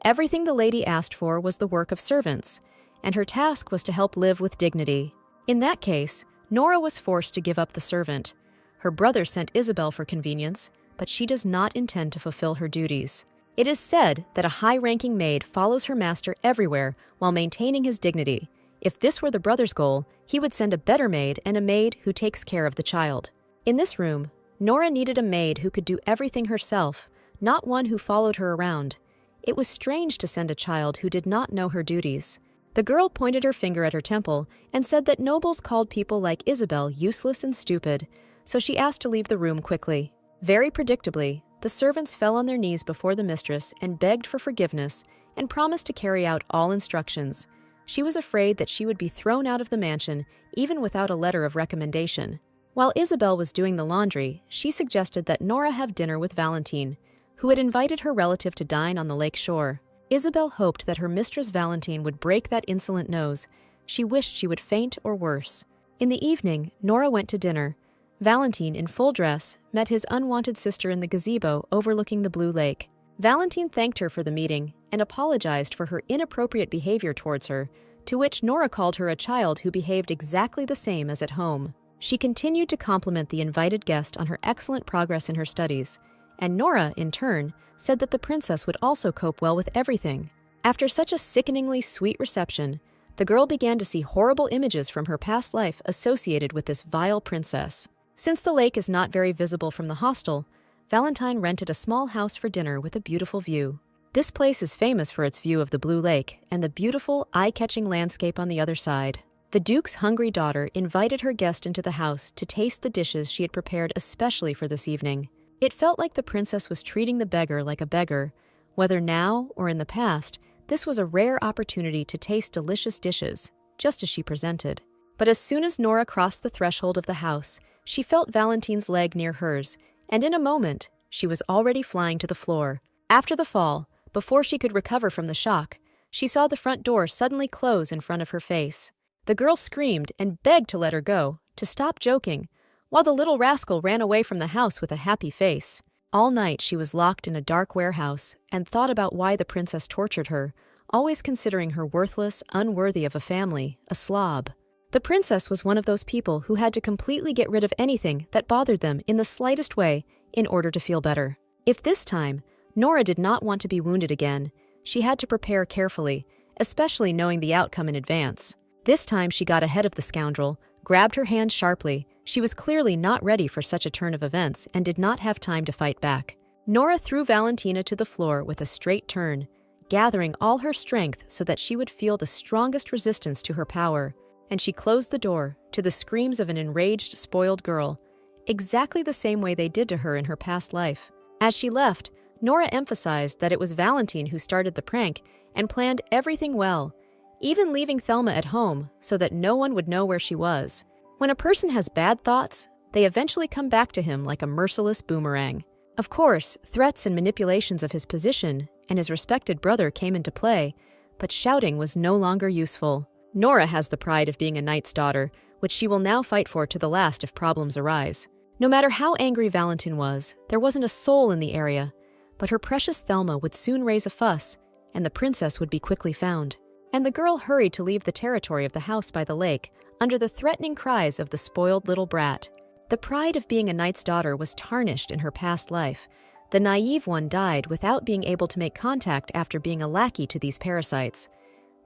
Everything the lady asked for was the work of servants, and her task was to help live with dignity. In that case, Nora was forced to give up the servant. Her brother sent Isabel for convenience, but she does not intend to fulfill her duties. It is said that a high-ranking maid follows her master everywhere while maintaining his dignity. If this were the brother's goal, he would send a better maid and a maid who takes care of the child. In this room, Nora needed a maid who could do everything herself, not one who followed her around. It was strange to send a child who did not know her duties. The girl pointed her finger at her temple and said that nobles called people like Isabel useless and stupid, so she asked to leave the room quickly. Very predictably, the servants fell on their knees before the mistress and begged for forgiveness and promised to carry out all instructions. She was afraid that she would be thrown out of the mansion even without a letter of recommendation. While Isabel was doing the laundry, she suggested that Nora have dinner with Valentine, who had invited her relative to dine on the lake shore. Isabel hoped that her mistress Valentine would break that insolent nose. She wished she would faint or worse. In the evening, Nora went to dinner. Valentine, in full dress, met his unwanted sister in the gazebo overlooking the blue lake. Valentine thanked her for the meeting and apologized for her inappropriate behavior towards her, to which Nora called her a child who behaved exactly the same as at home. She continued to compliment the invited guest on her excellent progress in her studies, and Nora, in turn, said that the princess would also cope well with everything. After such a sickeningly sweet reception, the girl began to see horrible images from her past life associated with this vile princess. Since the lake is not very visible from the hostel, Valentine rented a small house for dinner with a beautiful view. This place is famous for its view of the blue lake and the beautiful, eye-catching landscape on the other side. The Duke's hungry daughter invited her guest into the house to taste the dishes she had prepared especially for this evening. It felt like the princess was treating the beggar like a beggar. Whether now or in the past, this was a rare opportunity to taste delicious dishes, just as she presented. But as soon as Nora crossed the threshold of the house, she felt Valentine's leg near hers, and in a moment, she was already flying to the floor. After the fall, before she could recover from the shock, she saw the front door suddenly close in front of her face. The girl screamed and begged to let her go, to stop joking, while the little rascal ran away from the house with a happy face. All night she was locked in a dark warehouse and thought about why the princess tortured her, always considering her worthless, unworthy of a family, a slob. The princess was one of those people who had to completely get rid of anything that bothered them in the slightest way in order to feel better. If this time, Nora did not want to be wounded again, she had to prepare carefully, especially knowing the outcome in advance. This time she got ahead of the scoundrel, grabbed her hand sharply. She was clearly not ready for such a turn of events and did not have time to fight back. Nora threw Valentina to the floor with a straight turn, gathering all her strength so that she would feel the strongest resistance to her power, and she closed the door to the screams of an enraged, spoiled girl, exactly the same way they did to her in her past life. As she left, Nora emphasized that it was Valentine who started the prank and planned everything well, even leaving Thelma at home so that no one would know where she was. When a person has bad thoughts, they eventually come back to him like a merciless boomerang. Of course, threats and manipulations of his position and his respected brother came into play, but shouting was no longer useful. Nora has the pride of being a knight's daughter, which she will now fight for to the last if problems arise. No matter how angry Valentine was, there wasn't a soul in the area, but her precious Thelma would soon raise a fuss, and the princess would be quickly found. And the girl hurried to leave the territory of the house by the lake, under the threatening cries of the spoiled little brat. The pride of being a knight's daughter was tarnished in her past life. The naive one died without being able to make contact after being a lackey to these parasites.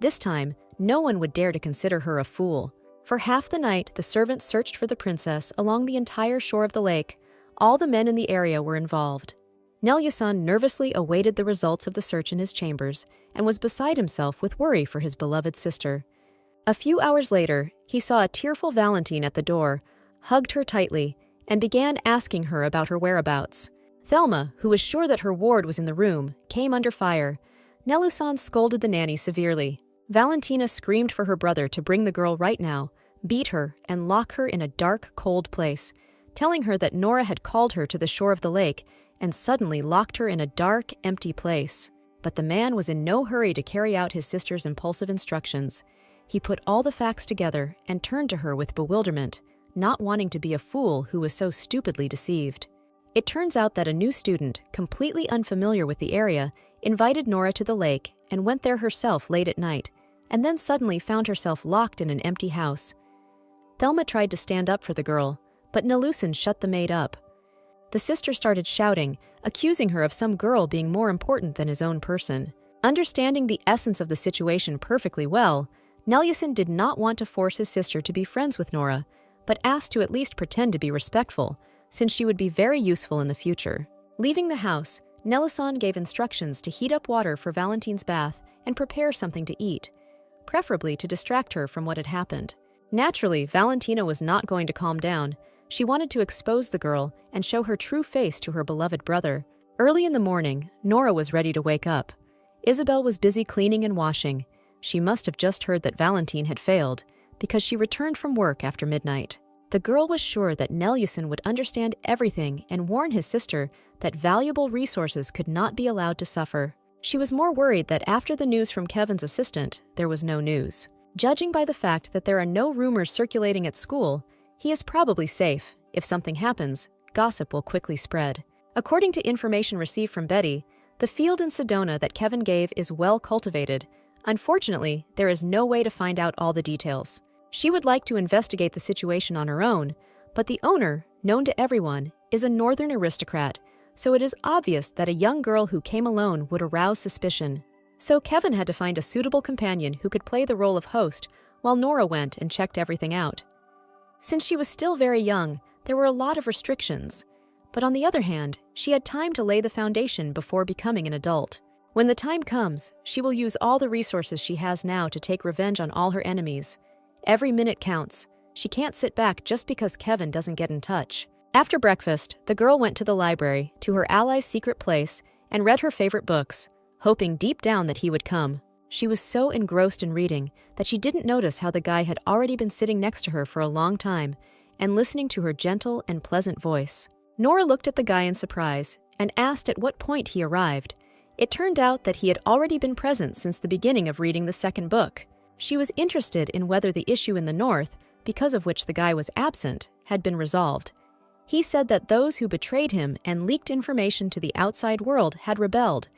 This time, no one would dare to consider her a fool. For half the night, the servants searched for the princess along the entire shore of the lake. All the men in the area were involved. Nelya-san nervously awaited the results of the search in his chambers and was beside himself with worry for his beloved sister. A few hours later, he saw a tearful Valentine at the door, hugged her tightly, and began asking her about her whereabouts. Thelma, who was sure that her ward was in the room, came under fire. Nelya-san scolded the nanny severely. Valentina screamed for her brother to bring the girl right now, beat her, and lock her in a dark, cold place, telling her that Nora had called her to the shore of the lake and suddenly locked her in a dark, empty place. But the man was in no hurry to carry out his sister's impulsive instructions. He put all the facts together and turned to her with bewilderment, not wanting to be a fool who was so stupidly deceived. It turns out that a new student, completely unfamiliar with the area, invited Nora to the lake and went there herself late at night, and then suddenly found herself locked in an empty house. Thelma tried to stand up for the girl, but Nelya-san shut the maid up. The sister started shouting, accusing her of some girl being more important than his own person. Understanding the essence of the situation perfectly well, Nelya-san did not want to force his sister to be friends with Nora, but asked to at least pretend to be respectful, since she would be very useful in the future. Leaving the house, Nelya-san gave instructions to heat up water for Valentine's bath and prepare something to eat, preferably to distract her from what had happened. Naturally, Valentina was not going to calm down. She wanted to expose the girl and show her true face to her beloved brother. Early in the morning, Nora was ready to wake up. Isabel was busy cleaning and washing. She must have just heard that Valentine had failed, because she returned from work after midnight. The girl was sure that Nelya-san would understand everything and warn his sister that valuable resources could not be allowed to suffer. She was more worried that after the news from Kevin's assistant, there was no news. Judging by the fact that there are no rumors circulating at school, he is probably safe. If something happens, gossip will quickly spread. According to information received from Betty, the field in Sedona that Kevin gave is well cultivated. Unfortunately, there is no way to find out all the details. She would like to investigate the situation on her own, but the owner, known to everyone, is a northern aristocrat, so it is obvious that a young girl who came alone would arouse suspicion. So Kevin had to find a suitable companion who could play the role of host while Nora went and checked everything out. Since she was still very young, there were a lot of restrictions. But on the other hand, she had time to lay the foundation before becoming an adult. When the time comes, she will use all the resources she has now to take revenge on all her enemies. Every minute counts. She can't sit back just because Kevin doesn't get in touch. After breakfast, the girl went to the library, to her ally's secret place, and read her favorite books, hoping deep down that he would come. She was so engrossed in reading that she didn't notice how the guy had already been sitting next to her for a long time and listening to her gentle and pleasant voice. Nora looked at the guy in surprise and asked at what point he arrived. It turned out that he had already been present since the beginning of reading the second book. She was interested in whether the issue in the north, because of which the guy was absent, had been resolved. He said that those who betrayed him and leaked information to the outside world had rebelled,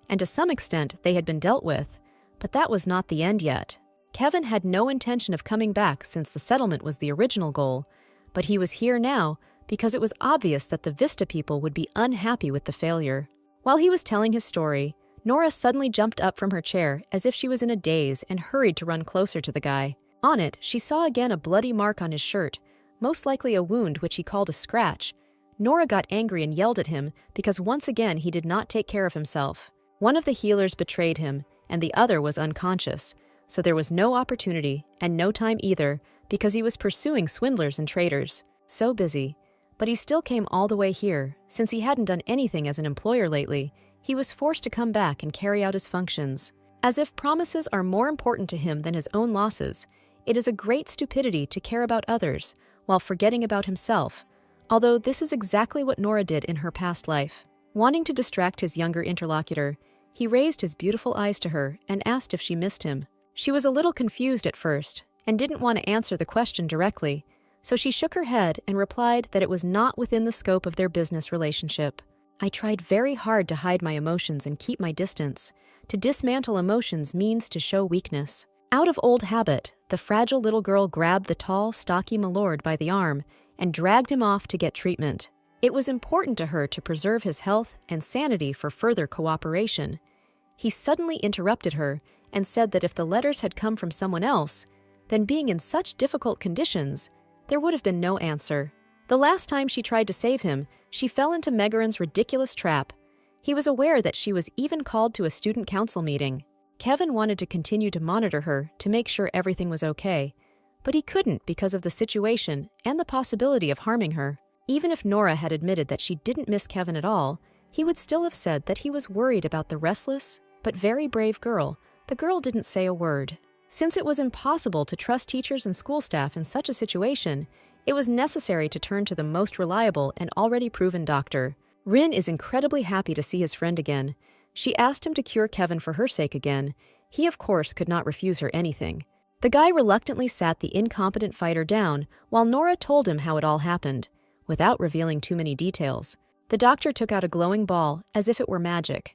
and to some extent they had been dealt with, but that was not the end yet. Kevin had no intention of coming back since the settlement was the original goal, but he was here now because it was obvious that the Vista people would be unhappy with the failure. While he was telling his story, Nora suddenly jumped up from her chair as if she was in a daze and hurried to run closer to the guy. On it, she saw again a bloody mark on his shirt, most likely a wound which he called a scratch. Nora got angry and yelled at him because once again he did not take care of himself. One of the healers betrayed him, and the other was unconscious, so there was no opportunity and no time either because he was pursuing swindlers and traitors. So busy. But he still came all the way here. Since he hadn't done anything as an employer lately, he was forced to come back and carry out his functions. As if promises are more important to him than his own losses, it is a great stupidity to care about others while forgetting about himself, although this is exactly what Nora did in her past life. Wanting to distract his younger interlocutor, he raised his beautiful eyes to her and asked if she missed him. She was a little confused at first and didn't want to answer the question directly, so she shook her head and replied that it was not within the scope of their business relationship. I tried very hard to hide my emotions and keep my distance. To dismantle emotions means to show weakness. Out of old habit, the fragile little girl grabbed the tall, stocky milord by the arm and dragged him off to get treatment. It was important to her to preserve his health and sanity for further cooperation. He suddenly interrupted her and said that if the letters had come from someone else, then being in such difficult conditions, there would have been no answer. The last time she tried to save him, she fell into Megaran's ridiculous trap. He was aware that she was even called to a student council meeting. Kevin wanted to continue to monitor her to make sure everything was okay, but he couldn't because of the situation and the possibility of harming her. Even if Nora had admitted that she didn't miss Kevin at all, he would still have said that he was worried about the restless but very brave girl. The girl didn't say a word. Since it was impossible to trust teachers and school staff in such a situation, it was necessary to turn to the most reliable and already proven doctor. Rin is incredibly happy to see his friend again. She asked him to cure Kevin for her sake again. He, of course, could not refuse her anything. The guy reluctantly sat the incompetent fighter down while Nora told him how it all happened, without revealing too many details. The doctor took out a glowing ball as if it were magic.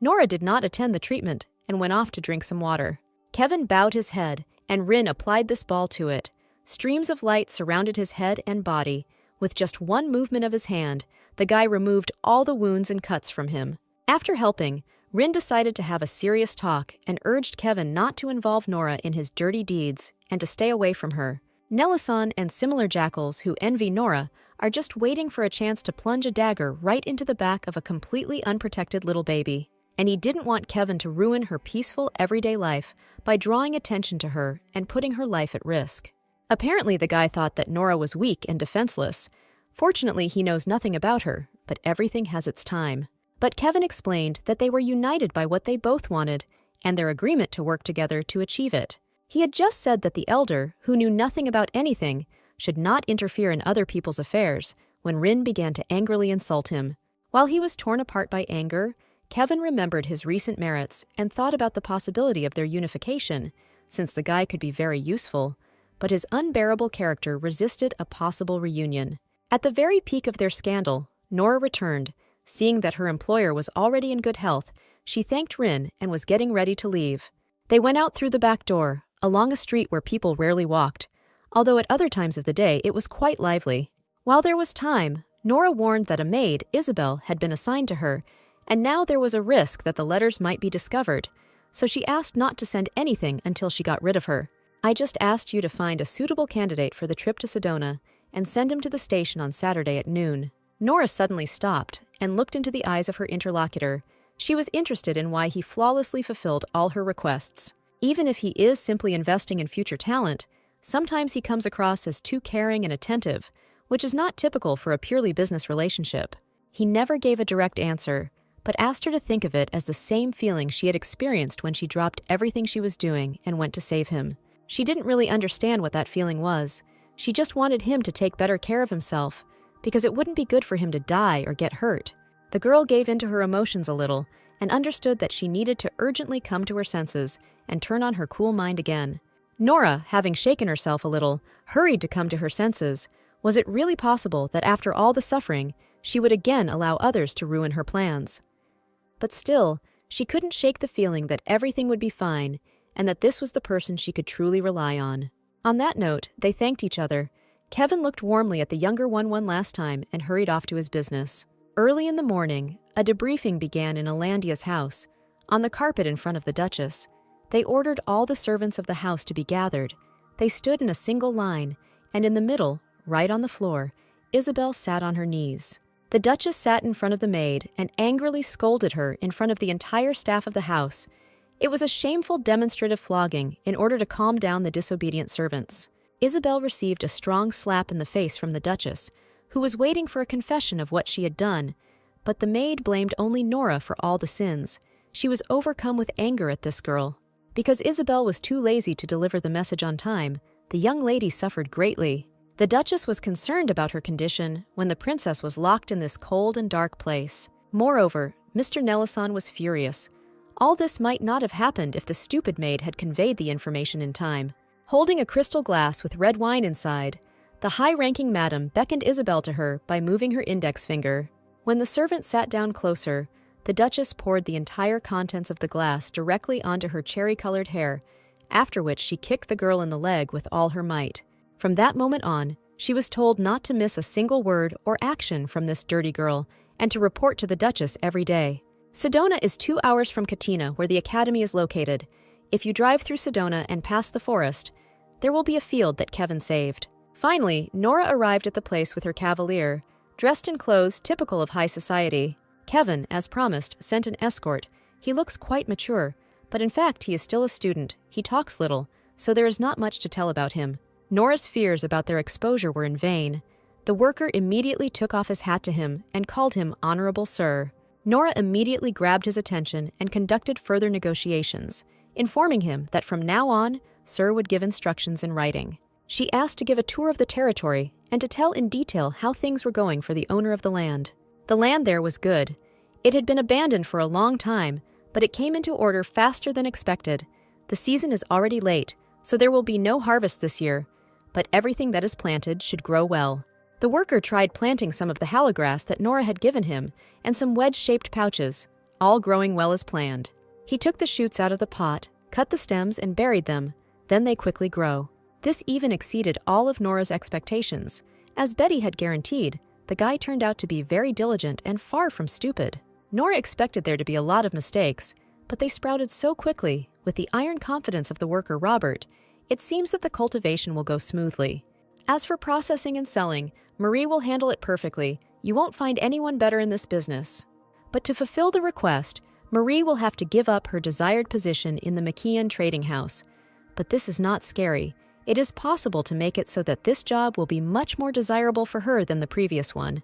Nora did not attend the treatment and went off to drink some water. Kevin bowed his head, and Rin applied this ball to it. Streams of light surrounded his head and body. With just one movement of his hand, the guy removed all the wounds and cuts from him. After helping, Rin decided to have a serious talk and urged Kevin not to involve Nora in his dirty deeds and to stay away from her. Nelison and similar jackals who envy Nora are just waiting for a chance to plunge a dagger right into the back of a completely unprotected little baby. And he didn't want Kevin to ruin her peaceful everyday life by drawing attention to her and putting her life at risk. Apparently, the guy thought that Nora was weak and defenseless. Fortunately, he knows nothing about her, but everything has its time. But Kevin explained that they were united by what they both wanted and their agreement to work together to achieve it. He had just said that the elder, who knew nothing about anything, should not interfere in other people's affairs when Rin began to angrily insult him. While he was torn apart by anger, Kevin remembered his recent merits and thought about the possibility of their unification, since the guy could be very useful, but his unbearable character resisted a possible reunion. At the very peak of their scandal, Nora returned. Seeing that her employer was already in good health, she thanked Rin and was getting ready to leave. They went out through the back door, along a street where people rarely walked, although at other times of the day it was quite lively. While there was time, Nora warned that a maid, Isabel, had been assigned to her, and now there was a risk that the letters might be discovered, so she asked not to send anything until she got rid of her. "I just asked you to find a suitable candidate for the trip to Sedona and send him to the station on Saturday at noon." Nora suddenly stopped and looked into the eyes of her interlocutor. She was interested in why he flawlessly fulfilled all her requests. Even if he is simply investing in future talent, sometimes he comes across as too caring and attentive, which is not typical for a purely business relationship. He never gave a direct answer, but asked her to think of it as the same feeling she had experienced when she dropped everything she was doing and went to save him. She didn't really understand what that feeling was. She just wanted him to take better care of himself, because it wouldn't be good for him to die or get hurt. The girl gave in to her emotions a little and understood that she needed to urgently come to her senses and turn on her cool mind again. Nora, having shaken herself a little, hurried to come to her senses. Was it really possible that after all the suffering, she would again allow others to ruin her plans? But still, she couldn't shake the feeling that everything would be fine and that this was the person she could truly rely on. On that note, they thanked each other. Kevin looked warmly at the younger one last time and hurried off to his business. Early in the morning, a debriefing began in Alandia's house. On the carpet in front of the Duchess, they ordered all the servants of the house to be gathered. They stood in a single line, and in the middle, right on the floor, Isabel sat on her knees. The Duchess sat in front of the maid and angrily scolded her in front of the entire staff of the house. It was a shameful demonstrative flogging in order to calm down the disobedient servants. Isabel received a strong slap in the face from the Duchess, who was waiting for a confession of what she had done, but the maid blamed only Nora for all the sins. She was overcome with anger at this girl. Because Isabel was too lazy to deliver the message on time, the young lady suffered greatly. The Duchess was concerned about her condition when the princess was locked in this cold and dark place. Moreover, Mr. Nelison was furious. All this might not have happened if the stupid maid had conveyed the information in time. Holding a crystal glass with red wine inside, the high-ranking madam beckoned Isabel to her by moving her index finger. When the servant sat down closer, the Duchess poured the entire contents of the glass directly onto her cherry-colored hair, after which she kicked the girl in the leg with all her might. From that moment on, she was told not to miss a single word or action from this dirty girl and to report to the Duchess every day. Sedona is 2 hours from Catena, where the academy is located. If you drive through Sedona and past the forest, there will be a field that Kevin saved. Finally, Nora arrived at the place with her cavalier, dressed in clothes typical of high society. Kevin, as promised, sent an escort. He looks quite mature, but in fact he is still a student. He talks little, so there is not much to tell about him. Nora's fears about their exposure were in vain. The worker immediately took off his hat to him and called him Honorable Sir. Nora immediately grabbed his attention and conducted further negotiations, informing him that from now on, Sir would give instructions in writing. She asked to give a tour of the territory and to tell in detail how things were going for the owner of the land. The land there was good. It had been abandoned for a long time, but it came into order faster than expected. The season is already late, so there will be no harvest this year, but everything that is planted should grow well. The worker tried planting some of the hallograss that Nora had given him and some wedge-shaped pouches, all growing well as planned. He took the shoots out of the pot, cut the stems and buried them, then they quickly grow. This even exceeded all of Nora's expectations. As Betty had guaranteed, the guy turned out to be very diligent and far from stupid. Nora expected there to be a lot of mistakes, but they sprouted so quickly. With the iron confidence of the worker Robert, it seems that the cultivation will go smoothly. As for processing and selling, Marie will handle it perfectly. You won't find anyone better in this business. But to fulfill the request, Marie will have to give up her desired position in the McKeon trading house. But this is not scary. It is possible to make it so that this job will be much more desirable for her than the previous one.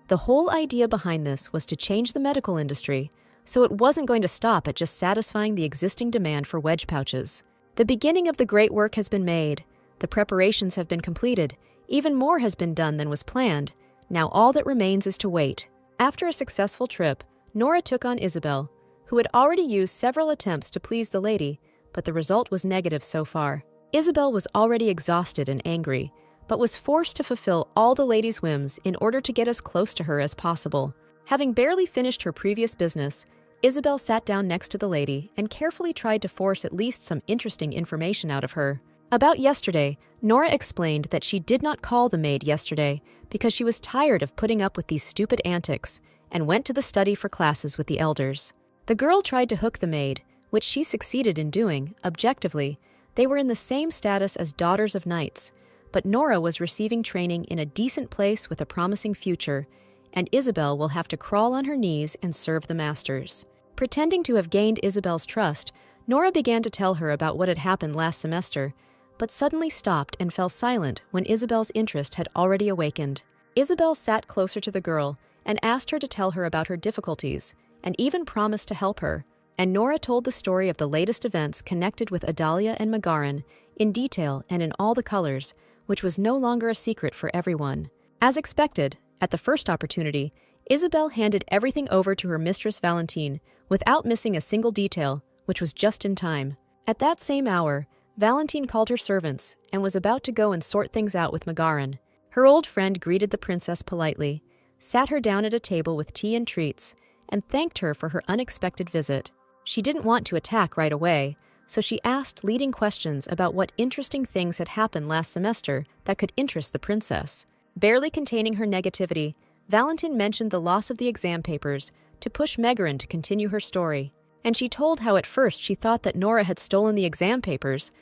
The whole idea behind this was to change the medical industry, so it wasn't going to stop at just satisfying the existing demand for wedge pouches. The beginning of the great work has been made. The preparations have been completed. Even more has been done than was planned. Now all that remains is to wait. After a successful trip, Nora took on Isabel, who had already used several attempts to please the lady, but the result was negative so far. Isabel was already exhausted and angry, but was forced to fulfill all the lady's whims in order to get as close to her as possible. Having barely finished her previous business, Isabel sat down next to the lady and carefully tried to force at least some interesting information out of her. About yesterday, Nora explained that she did not call the maid yesterday because she was tired of putting up with these stupid antics and went to the study for classes with the elders. The girl tried to hook the maid, which she succeeded in doing, objectively. They were in the same status as daughters of knights, but Nora was receiving training in a decent place with a promising future, and Isabel will have to crawl on her knees and serve the masters. Pretending to have gained Isabel's trust, Nora began to tell her about what had happened last semester, but suddenly stopped and fell silent when Isabel's interest had already awakened. Isabel sat closer to the girl and asked her to tell her about her difficulties, and even promised to help her. And Nora told the story of the latest events connected with Adalia and Magarin in detail and in all the colors, which was no longer a secret for everyone. As expected, at the first opportunity, Isabel handed everything over to her mistress Valentine without missing a single detail, which was just in time. At that same hour, Valentine called her servants and was about to go and sort things out with Magarin. Her old friend greeted the princess politely, sat her down at a table with tea and treats, and thanked her for her unexpected visit. She didn't want to attack right away, so she asked leading questions about what interesting things had happened last semester that could interest the princess. Barely containing her negativity, Valentine mentioned the loss of the exam papers to push Magarin to continue her story, and she told how at first she thought that Nora had stolen the exam papers,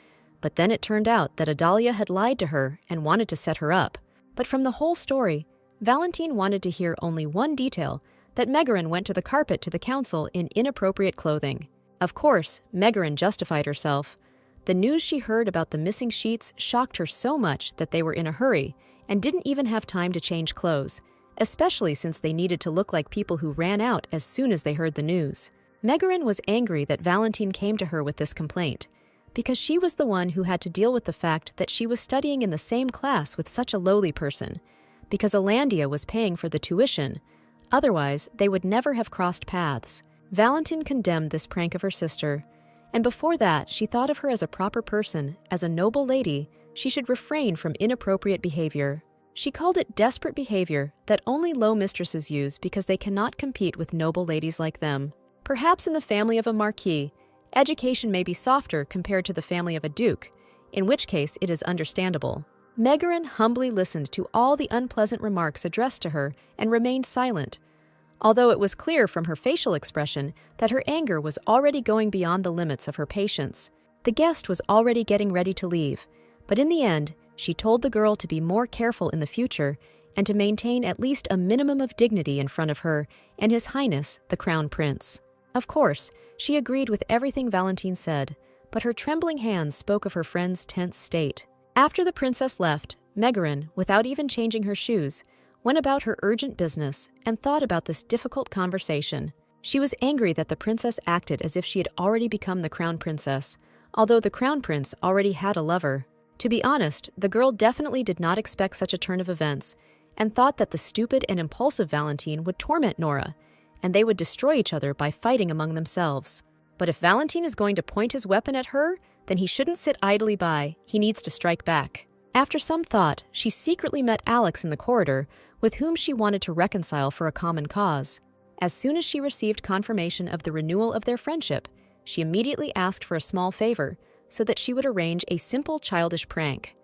but then it turned out that Adalia had lied to her and wanted to set her up. But from the whole story, Valentine wanted to hear only one detail, that Magarin went to the carpet to the council in inappropriate clothing. Of course, Magarin justified herself. The news she heard about the missing sheets shocked her so much that they were in a hurry and didn't even have time to change clothes, especially since they needed to look like people who ran out as soon as they heard the news. Magarin was angry that Valentine came to her with this complaint, because she was the one who had to deal with the fact that she was studying in the same class with such a lowly person, because Alandia was paying for the tuition. Otherwise, they would never have crossed paths. Valentine condemned this prank of her sister, and before that, she thought of her as a proper person, as a noble lady. She should refrain from inappropriate behavior. She called it desperate behavior that only low mistresses use because they cannot compete with noble ladies like them. Perhaps in the family of a marquis, education may be softer compared to the family of a duke, in which case it is understandable. Magarin humbly listened to all the unpleasant remarks addressed to her and remained silent, although it was clear from her facial expression that her anger was already going beyond the limits of her patience. The guest was already getting ready to leave, but in the end, she told the girl to be more careful in the future and to maintain at least a minimum of dignity in front of her and His Highness, the Crown Prince. Of course, she agreed with everything Valentine said, but her trembling hands spoke of her friend's tense state. After the princess left, Megarin, without even changing her shoes, went about her urgent business and thought about this difficult conversation. She was angry that the princess acted as if she had already become the crown princess, although the crown prince already had a lover. To be honest, the girl definitely did not expect such a turn of events, and thought that the stupid and impulsive Valentine would torment Nora, and they would destroy each other by fighting among themselves. But if Valentine is going to point his weapon at her, then he shouldn't sit idly by, he needs to strike back. After some thought, she secretly met Alex in the corridor, with whom she wanted to reconcile for a common cause. As soon as she received confirmation of the renewal of their friendship, she immediately asked for a small favor, so that she would arrange a simple childish prank.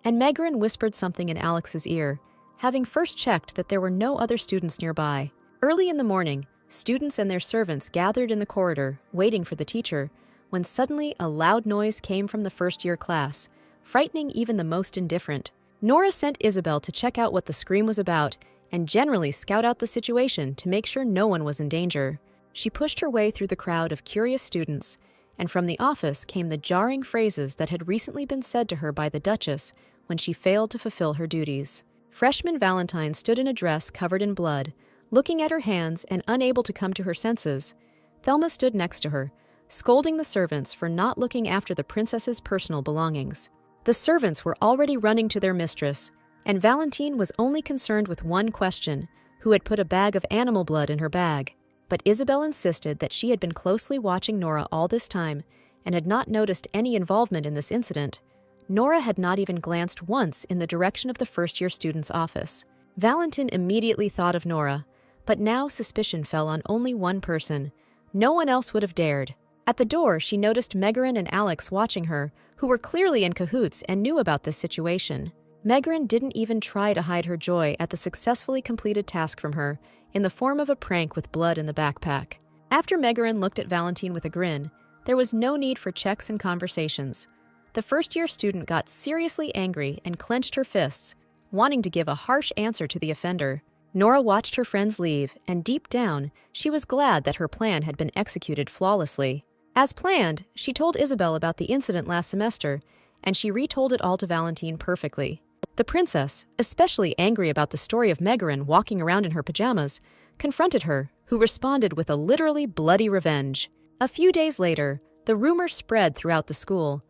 And Megarin whispered something in Alex's ear, having first checked that there were no other students nearby. Early in the morning, students and their servants gathered in the corridor, waiting for the teacher, when suddenly a loud noise came from the first-year class, frightening even the most indifferent. Nora sent Isabel to check out what the scream was about and generally scout out the situation to make sure no one was in danger. She pushed her way through the crowd of curious students, and from the office came the jarring phrases that had recently been said to her by the Duchess when she failed to fulfill her duties. Freshman Valentine stood in a dress covered in blood, looking at her hands and unable to come to her senses. Thelma stood next to her, scolding the servants for not looking after the princess's personal belongings. The servants were already running to their mistress, and Valentine was only concerned with one question: who had put a bag of animal blood in her bag? But Isabel insisted that she had been closely watching Nora all this time and had not noticed any involvement in this incident. Nora had not even glanced once in the direction of the first-year student's office. Valentine immediately thought of Nora, but now suspicion fell on only one person. No one else would have dared. At the door, she noticed Megarin and Alex watching her, who were clearly in cahoots and knew about this situation. Megarin didn't even try to hide her joy at the successfully completed task from her, in the form of a prank with blood in the backpack. After Megarin looked at Valentine with a grin, there was no need for checks and conversations. The first-year student got seriously angry and clenched her fists, wanting to give a harsh answer to the offender. Nora watched her friends leave, and deep down, she was glad that her plan had been executed flawlessly. As planned, she told Isabel about the incident last semester, and she retold it all to Valentine perfectly. The princess, especially angry about the story of Megarin walking around in her pajamas, confronted her, who responded with a literally bloody revenge. A few days later, the rumor spread throughout the school.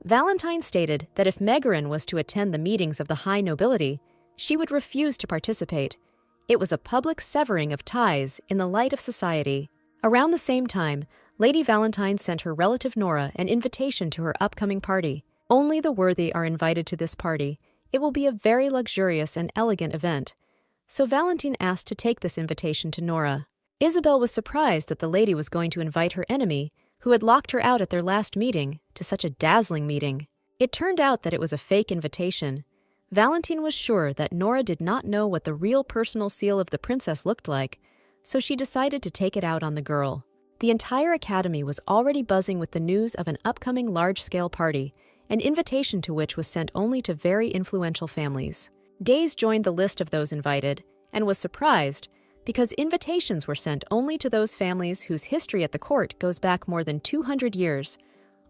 Valentine stated that if Megarin was to attend the meetings of the high nobility, she would refuse to participate. It was a public severing of ties in the light of society. Around the same time, Lady Valentine sent her relative Nora an invitation to her upcoming party. Only the worthy are invited to this party. It will be a very luxurious and elegant event. So Valentine asked to take this invitation to Nora. Isabel was surprised that the lady was going to invite her enemy, who had locked her out at their last meeting, to such a dazzling meeting. It turned out that it was a fake invitation. Valentine was sure that Nora did not know what the real personal seal of the princess looked like, so she decided to take it out on the girl. The entire academy was already buzzing with the news of an upcoming large-scale party, an invitation to which was sent only to very influential families. Days joined the list of those invited, and was surprised because invitations were sent only to those families whose history at the court goes back more than 200 years,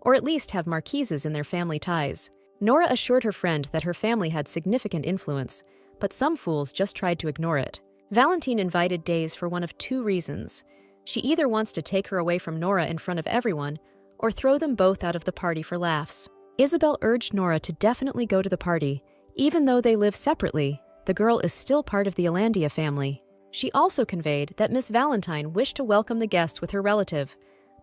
or at least have marquises in their family ties. Nora assured her friend that her family had significant influence, but some fools just tried to ignore it. Valentine invited Days for one of two reasons. She either wants to take her away from Nora in front of everyone, or throw them both out of the party for laughs. Isabel urged Nora to definitely go to the party. Even though they live separately, the girl is still part of the Alandia family. She also conveyed that Miss Valentine wished to welcome the guests with her relative,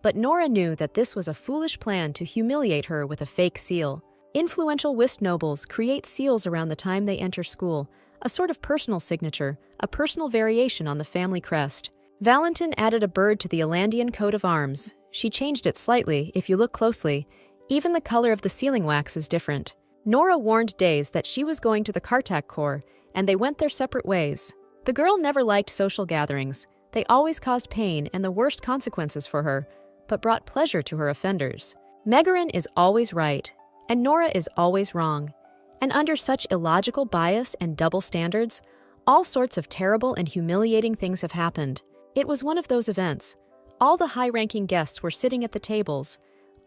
but Nora knew that this was a foolish plan to humiliate her with a fake seal. Influential whist nobles create seals around the time they enter school, a sort of personal signature, a personal variation on the family crest. Valentine added a bird to the Alandian coat of arms. She changed it slightly, if you look closely. Even the color of the sealing wax is different. Nora warned Days that she was going to the Kartak Corps, and they went their separate ways. The girl never liked social gatherings. They always caused pain and the worst consequences for her, but brought pleasure to her offenders. Megarin is always right, and Nora is always wrong. And under such illogical bias and double standards, All sorts of terrible and humiliating things have happened. It was one of those events. All the high-ranking guests were sitting at the tables.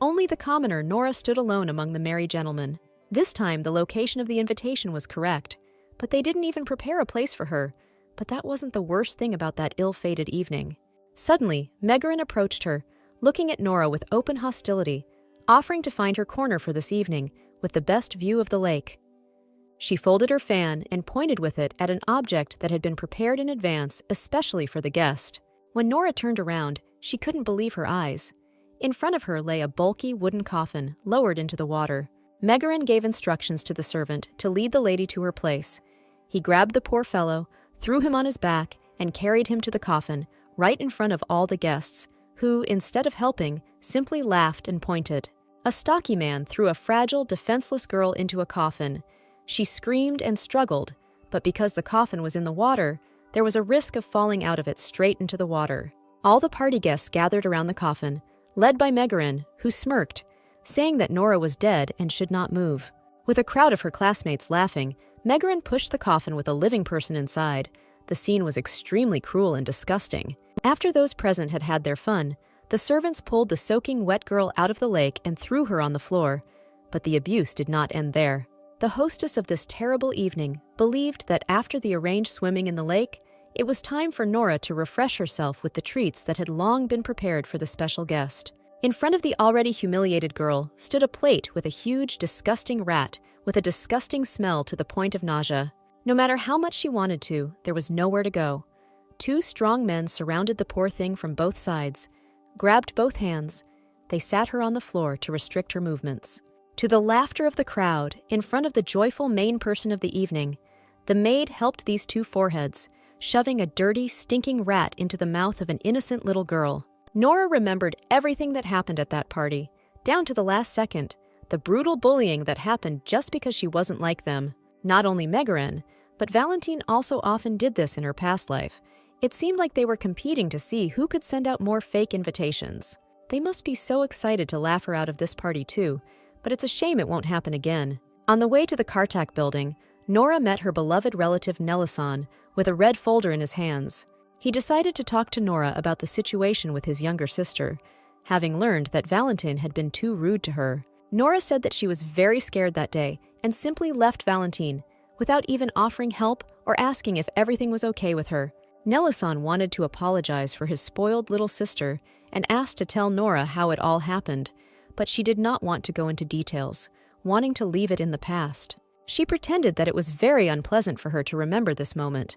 Only the commoner Nora stood alone among the merry gentlemen. This time, the location of the invitation was correct, but they didn't even prepare a place for her. But that wasn't the worst thing about that ill-fated evening. Suddenly, Megaran approached her, looking at Nora with open hostility, offering to find her corner for this evening, with the best view of the lake. She folded her fan and pointed with it at an object that had been prepared in advance especially for the guest. When Nora turned around, she couldn't believe her eyes. In front of her lay a bulky wooden coffin lowered into the water. Megaran gave instructions to the servant to lead the lady to her place. He grabbed the poor fellow, threw him on his back, and carried him to the coffin, right in front of all the guests, who, instead of helping, simply laughed and pointed. A stocky man threw a fragile, defenseless girl into a coffin. She screamed and struggled, but because the coffin was in the water, there was a risk of falling out of it straight into the water. All the party guests gathered around the coffin, led by Megaran, who smirked, saying that Nora was dead and should not move. With a crowd of her classmates laughing, Megaran pushed the coffin with a living person inside. The scene was extremely cruel and disgusting. After those present had had their fun, the servants pulled the soaking wet girl out of the lake and threw her on the floor. But the abuse did not end there. The hostess of this terrible evening believed that after the arranged swimming in the lake, it was time for Nora to refresh herself with the treats that had long been prepared for the special guest. In front of the already humiliated girl stood a plate with a huge, disgusting rat with a disgusting smell to the point of nausea. No matter how much she wanted to, there was nowhere to go. Two strong men surrounded the poor thing from both sides, grabbed both hands. They sat her on the floor to restrict her movements. To the laughter of the crowd, in front of the joyful main person of the evening, the maid helped these two foreheads, shoving a dirty, stinking rat into the mouth of an innocent little girl. Nora remembered everything that happened at that party, down to the last second, the brutal bullying that happened just because she wasn't like them. Not only Megaran, but Valentine also often did this in her past life. It seemed like they were competing to see who could send out more fake invitations. They must be so excited to laugh her out of this party too, but it's a shame it won't happen again. On the way to the Kartak building, Nora met her beloved relative Nelison with a red folder in his hands. He decided to talk to Nora about the situation with his younger sister, having learned that Valentine had been too rude to her. Nora said that she was very scared that day and simply left Valentine, without even offering help or asking if everything was okay with her. Nelison wanted to apologize for his spoiled little sister and asked to tell Nora how it all happened, but she did not want to go into details, wanting to leave it in the past. She pretended that it was very unpleasant for her to remember this moment,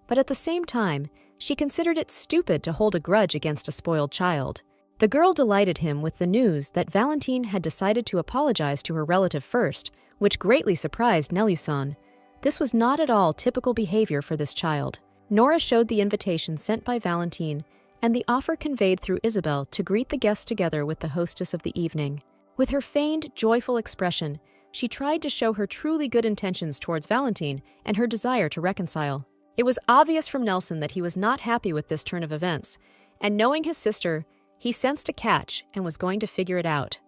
but at the same time, she considered it stupid to hold a grudge against a spoiled child. The girl delighted him with the news that Valentine had decided to apologize to her relative first, which greatly surprised Nelison. This was not at all typical behavior for this child. Nora showed the invitation sent by Valentine and the offer conveyed through Isabel to greet the guests together with the hostess of the evening. With her feigned, joyful expression, she tried to show her truly good intentions towards Valentine and her desire to reconcile. It was obvious from Nelson that he was not happy with this turn of events, and knowing his sister, he sensed a catch and was going to figure it out.